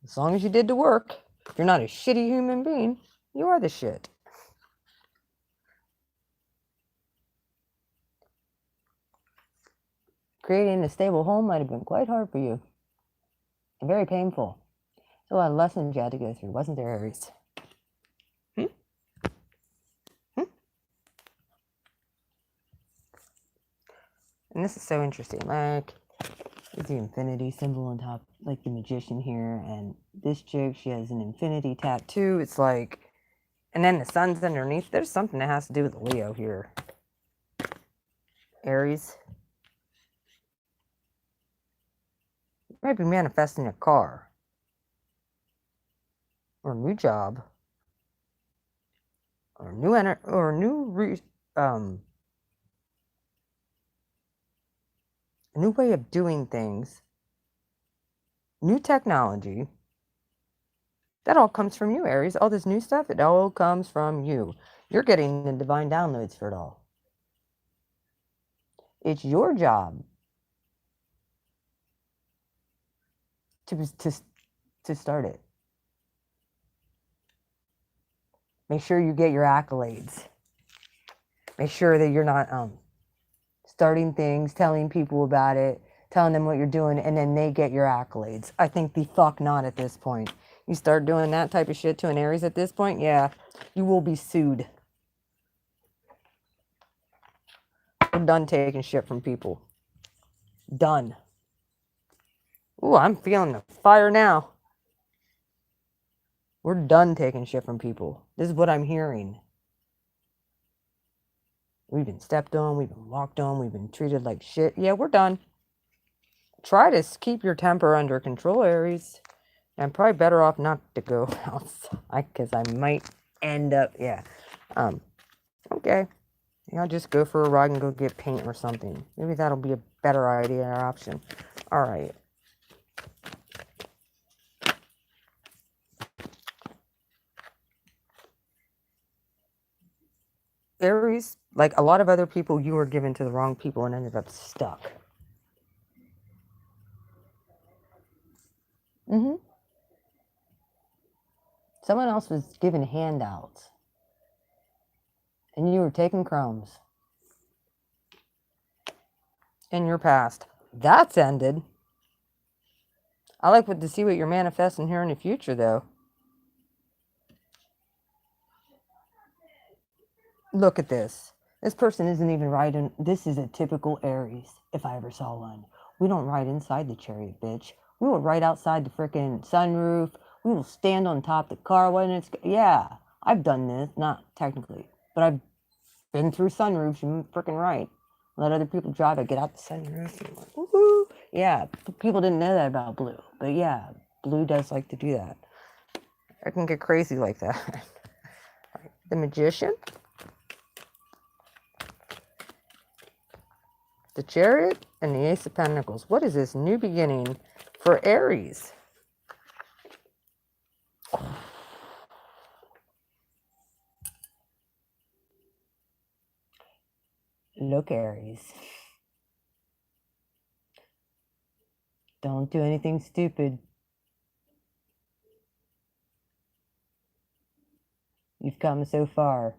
As long as you did the work, you're not a shitty human being. You are the shit. Creating a stable home might have been quite hard for you. And very painful. There's a lot of lessons you had to go through, wasn't there, Aries? And this is so interesting. Like, there's the infinity symbol on top, like the Magician here. And this chick, she has an infinity tattoo. It's like, and then the sun's underneath. There's something that has to do with Leo here. Aries. You might be manifesting a car. Or a new job. Or a new a new way of doing things, new technology. That all comes from you, Aries. All this new stuff, it all comes from you. You're getting the divine downloads for it all. It's your job to start it. Make sure you get your accolades. Make sure that you're not starting things, telling people about it, telling them what you're doing, and then they get your accolades. I think the fuck not at this point. You start doing that type of shit to an Aries at this point, yeah, you will be sued. We're done taking shit from people. Done. Ooh, I'm feeling the fire now. We're done taking shit from people. This is what I'm hearing. We've been stepped on, we've been walked on, we've been treated like shit. Yeah, we're done. Try to keep your temper under control, Aries. I'm probably better off not to go outside because I might end up, yeah. Okay. Maybe I'll just go for a ride and go get paint or something. Maybe that'll be a better idea or option. All right. Aries, like a lot of other people, you were given to the wrong people and ended up stuck. Someone else was given handouts. And you were taking crumbs. In your past. That's ended. I like to see what you're manifesting here in the future, though. Look at this. This person isn't even riding. This is a typical Aries, if I ever saw one. We don't ride inside the chariot, bitch. We will ride outside the freaking sunroof. We will stand on top of the car when it's... Yeah, I've done this. Not technically, but I've been through sunroofs. You're freaking right. Let other people drive. I get out the sunroof and I'm like, woohoo. Yeah, people didn't know that about Blue. But yeah, Blue does like to do that. I can get crazy like that. The Magician. The Chariot and the Ace of Pentacles. What is this new beginning for Aries? Look, Aries. Don't do anything stupid. You've come so far.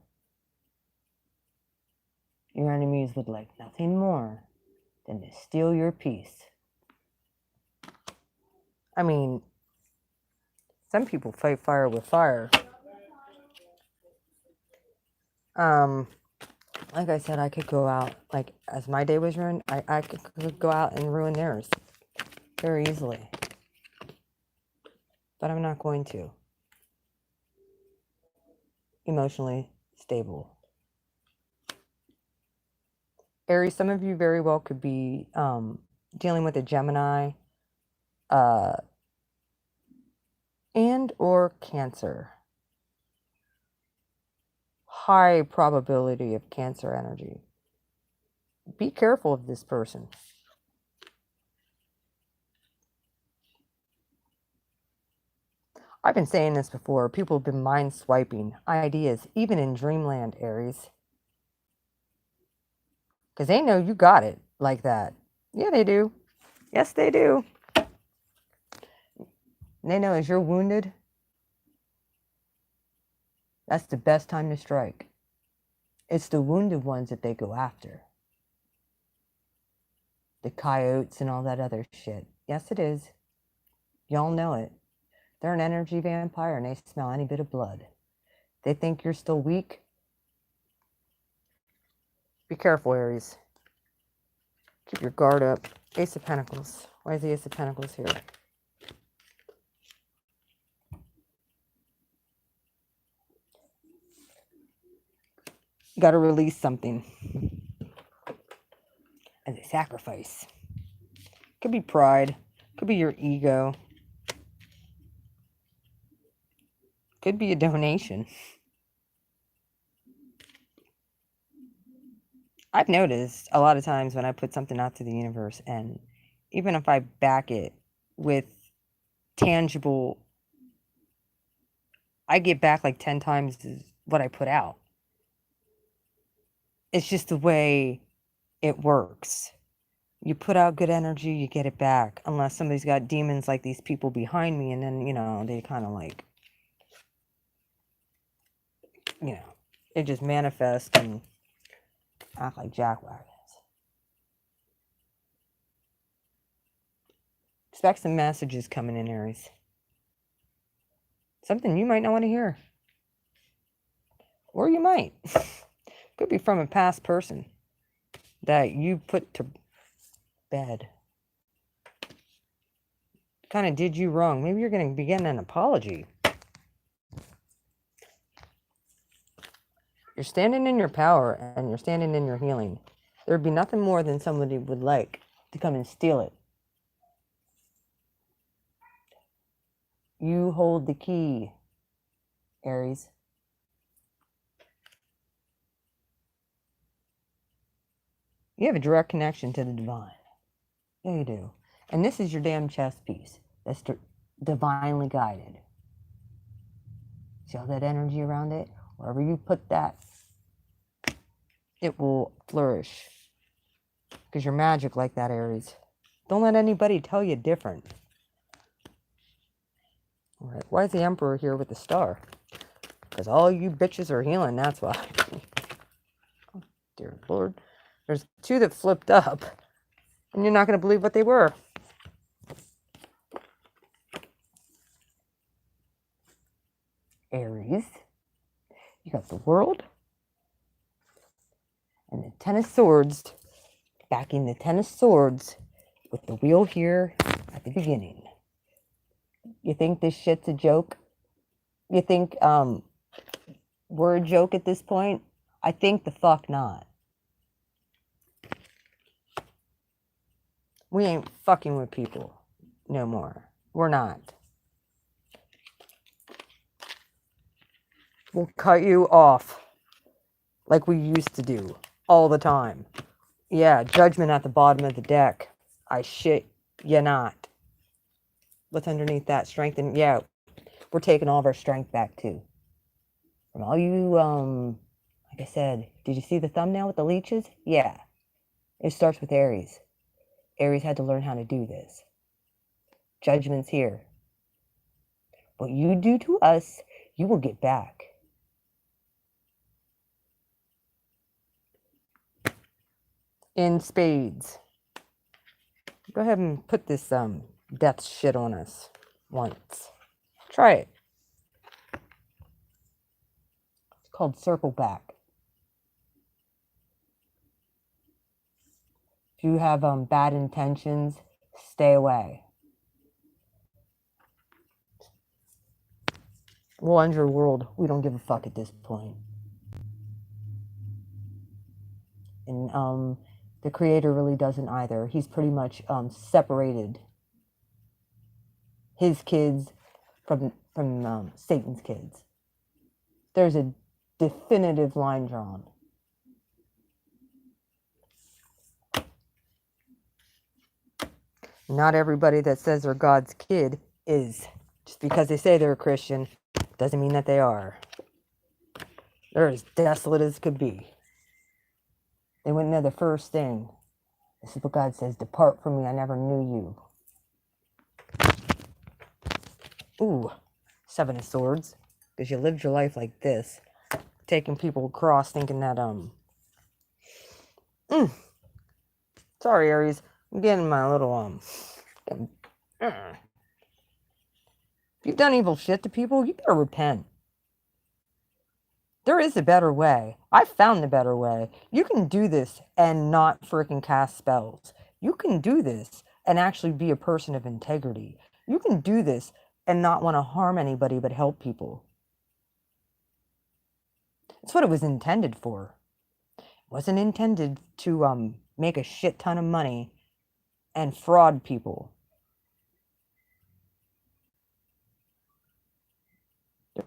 Your enemies would like nothing more than to steal your peace. I mean, some people fight fire with fire. Like I said, I could go out, like, as my day was ruined, I could go out and ruin theirs very easily. But I'm not going to. Emotionally stable. Aries, some of you very well could be dealing with a Gemini and or Cancer. High probability of Cancer energy. Be careful of this person. I've been saying this before. People have been mind swiping ideas, even in dreamland, Aries. Because they know you got it like that. Yeah, they do. Yes, they do. And they know as you're wounded, that's the best time to strike. It's the wounded ones that they go after. The coyotes and all that other shit. Yes, it is. Y'all know it. They're an energy vampire and they smell any bit of blood. They think you're still weak. Be careful, Aries. Keep your guard up. Ace of Pentacles. Why is the Ace of Pentacles here? You got to release something as a sacrifice. Could be pride. Could be your ego. Could be a donation. I've noticed a lot of times when I put something out to the universe, and even if I back it with tangible, I get back like 10 times what I put out. It's just the way it works. You put out good energy, you get it back. Unless somebody's got demons like these people behind me, and then, you know, they kind of like, you know, they just manifest and act like jackwagons. Expect some messages coming in, Aries. Something you might not want to hear. Or you might. Could be from a past person that you put to bed. Kind of did you wrong. Maybe you're going to be getting an apology. You're standing in your power and you're standing in your healing. There'd be nothing more than somebody would like to come and steal it. You hold the key, Aries. You have a direct connection to the divine. Yeah, you do. And this is your damn chess piece that's divinely guided. See all that energy around it? Wherever you put that, it will flourish. Because you're magic like that, Aries. Don't let anybody tell you different. All right. Why is the Emperor here with the star? Because all you bitches are healing, that's why. Oh, dear Lord. There's two that flipped up. And you're not going to believe what they were. Aries. You got the World. And the Ten of Swords, backing the Ten of Swords with the wheel here at the beginning. You think this shit's a joke? You think we're a joke at this point? I think the fuck not. We ain't fucking with people no more. We're not. We'll cut you off like we used to do all the time. Yeah, judgment at the bottom of the deck. I shit you not. What's underneath that? Strength and yeah, we're taking all of our strength back too. From all you, like I said, did you see the thumbnail with the leeches? Yeah. It starts with Aries. Aries had to learn how to do this. Judgment's here. What you do to us, you will get back. In spades. Go ahead and put this death shit on us once. Try it. It's called circle back. If you have bad intentions, stay away. We'll end your world. We don't give a fuck at this point. And the creator really doesn't either. He's pretty much separated his kids from Satan's kids. There's a definitive line drawn. Not everybody that says they're God's kid is. Just because they say they're a Christian doesn't mean that they are. They're as desolate as could be. They wouldn't know the first thing. This is what God says, depart from me, I never knew you. Ooh, Seven of Swords. Because you lived your life like this. Taking people across thinking that, Sorry, Aries. I'm getting my little, If you've done evil shit to people, you better repent. There is a better way. I found the better way. You can do this and not freaking cast spells. You can do this and actually be a person of integrity. You can do this and not want to harm anybody but help people. That's what it was intended for. It wasn't intended to make a shit ton of money and fraud people.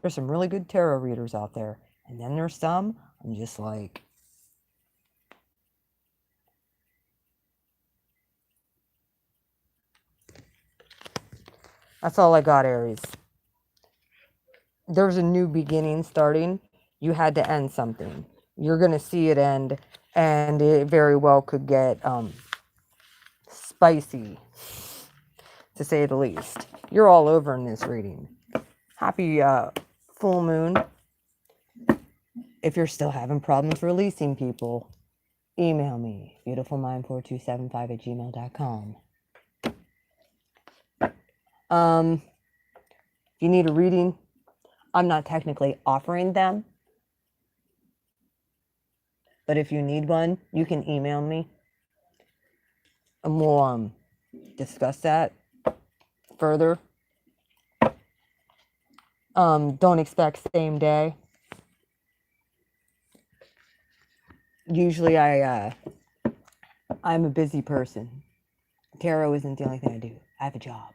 There's some really good tarot readers out there. And then there's some, I'm just like, that's all I got, Aries. There's a new beginning starting. You had to end something. You're going to see it end, and it very well could get spicy, to say the least. You're all over in this reading. Happy full moon. If you're still having problems releasing people, email me, beautifulmind4275@gmail.com. If you need a reading, I'm not technically offering them. But if you need one, you can email me. And we'll discuss that further. Don't expect same day. Usually I'm a busy person. Tarot isn't the only thing I do. I have a job.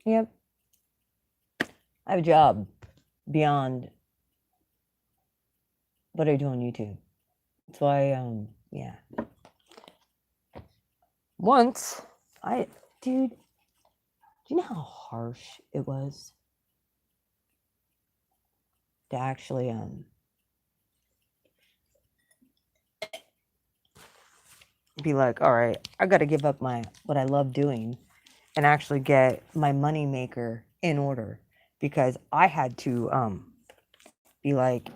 Yep. I have a job beyond what I do on YouTube. That's why, yeah. Once, dude, do you know how harsh it was to actually, be like, all right, I got to give up what I love doing and actually get my money maker in order, because I had to be like,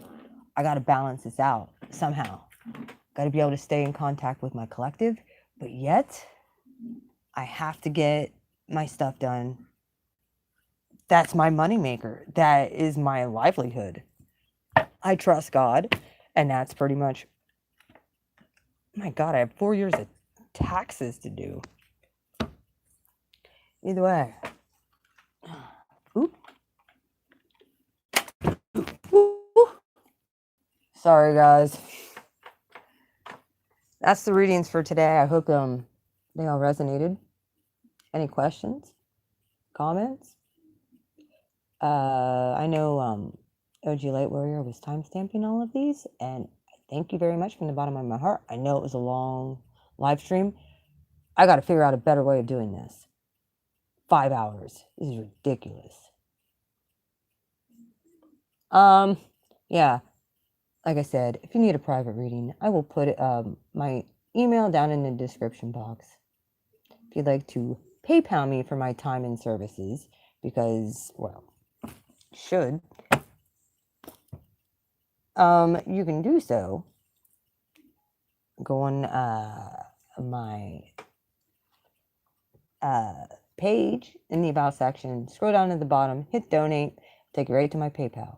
I got to balance this out somehow. Got to be able to stay in contact with my collective, but yet I have to get my stuff done That's my moneymaker. That is my livelihood. I trust God, and that's pretty much, my God, I have 4 years of taxes to do. Either way. Oop. Ooh. Sorry, guys. That's the readings for today. I hope they all resonated. Any questions? Comments? I know OG Light Warrior was timestamping all of these, and thank you very much from the bottom of my heart. I know it was a long live stream. I got to figure out a better way of doing this. 5 hours. This is ridiculous. Yeah. Like I said, if you need a private reading, I will put my email down in the description box. If you'd like to PayPal me for my time and services, because, well, should, you can do so. Go on my page in the About section, scroll down to the bottom, hit donate, take you right to my PayPal.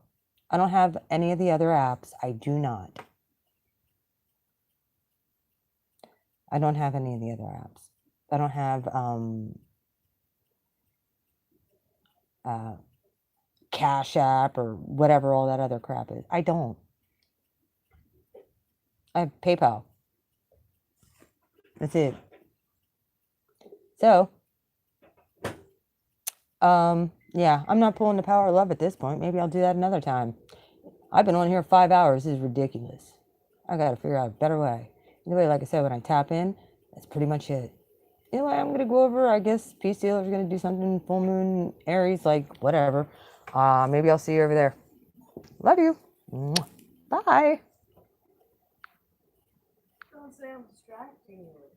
I don't have any of the other apps. I do not. I don't have any of the other apps. I don't have Cash App or whatever all that other crap is. I don't. I have PayPal. That's it. So, yeah, I'm not pulling the power of love at this point. Maybe I'll do that another time. I've been on here 5 hours. This is ridiculous. I gotta figure out a better way. Anyway, like I said, when I tap in, that's pretty much it. Anyway, I'm gonna go over, I guess, Peace Dealer's gonna do something, full moon, Aries, like, whatever. Maybe I'll see you over there. Love you. Mwah. Bye. Don't say I'm distracting you.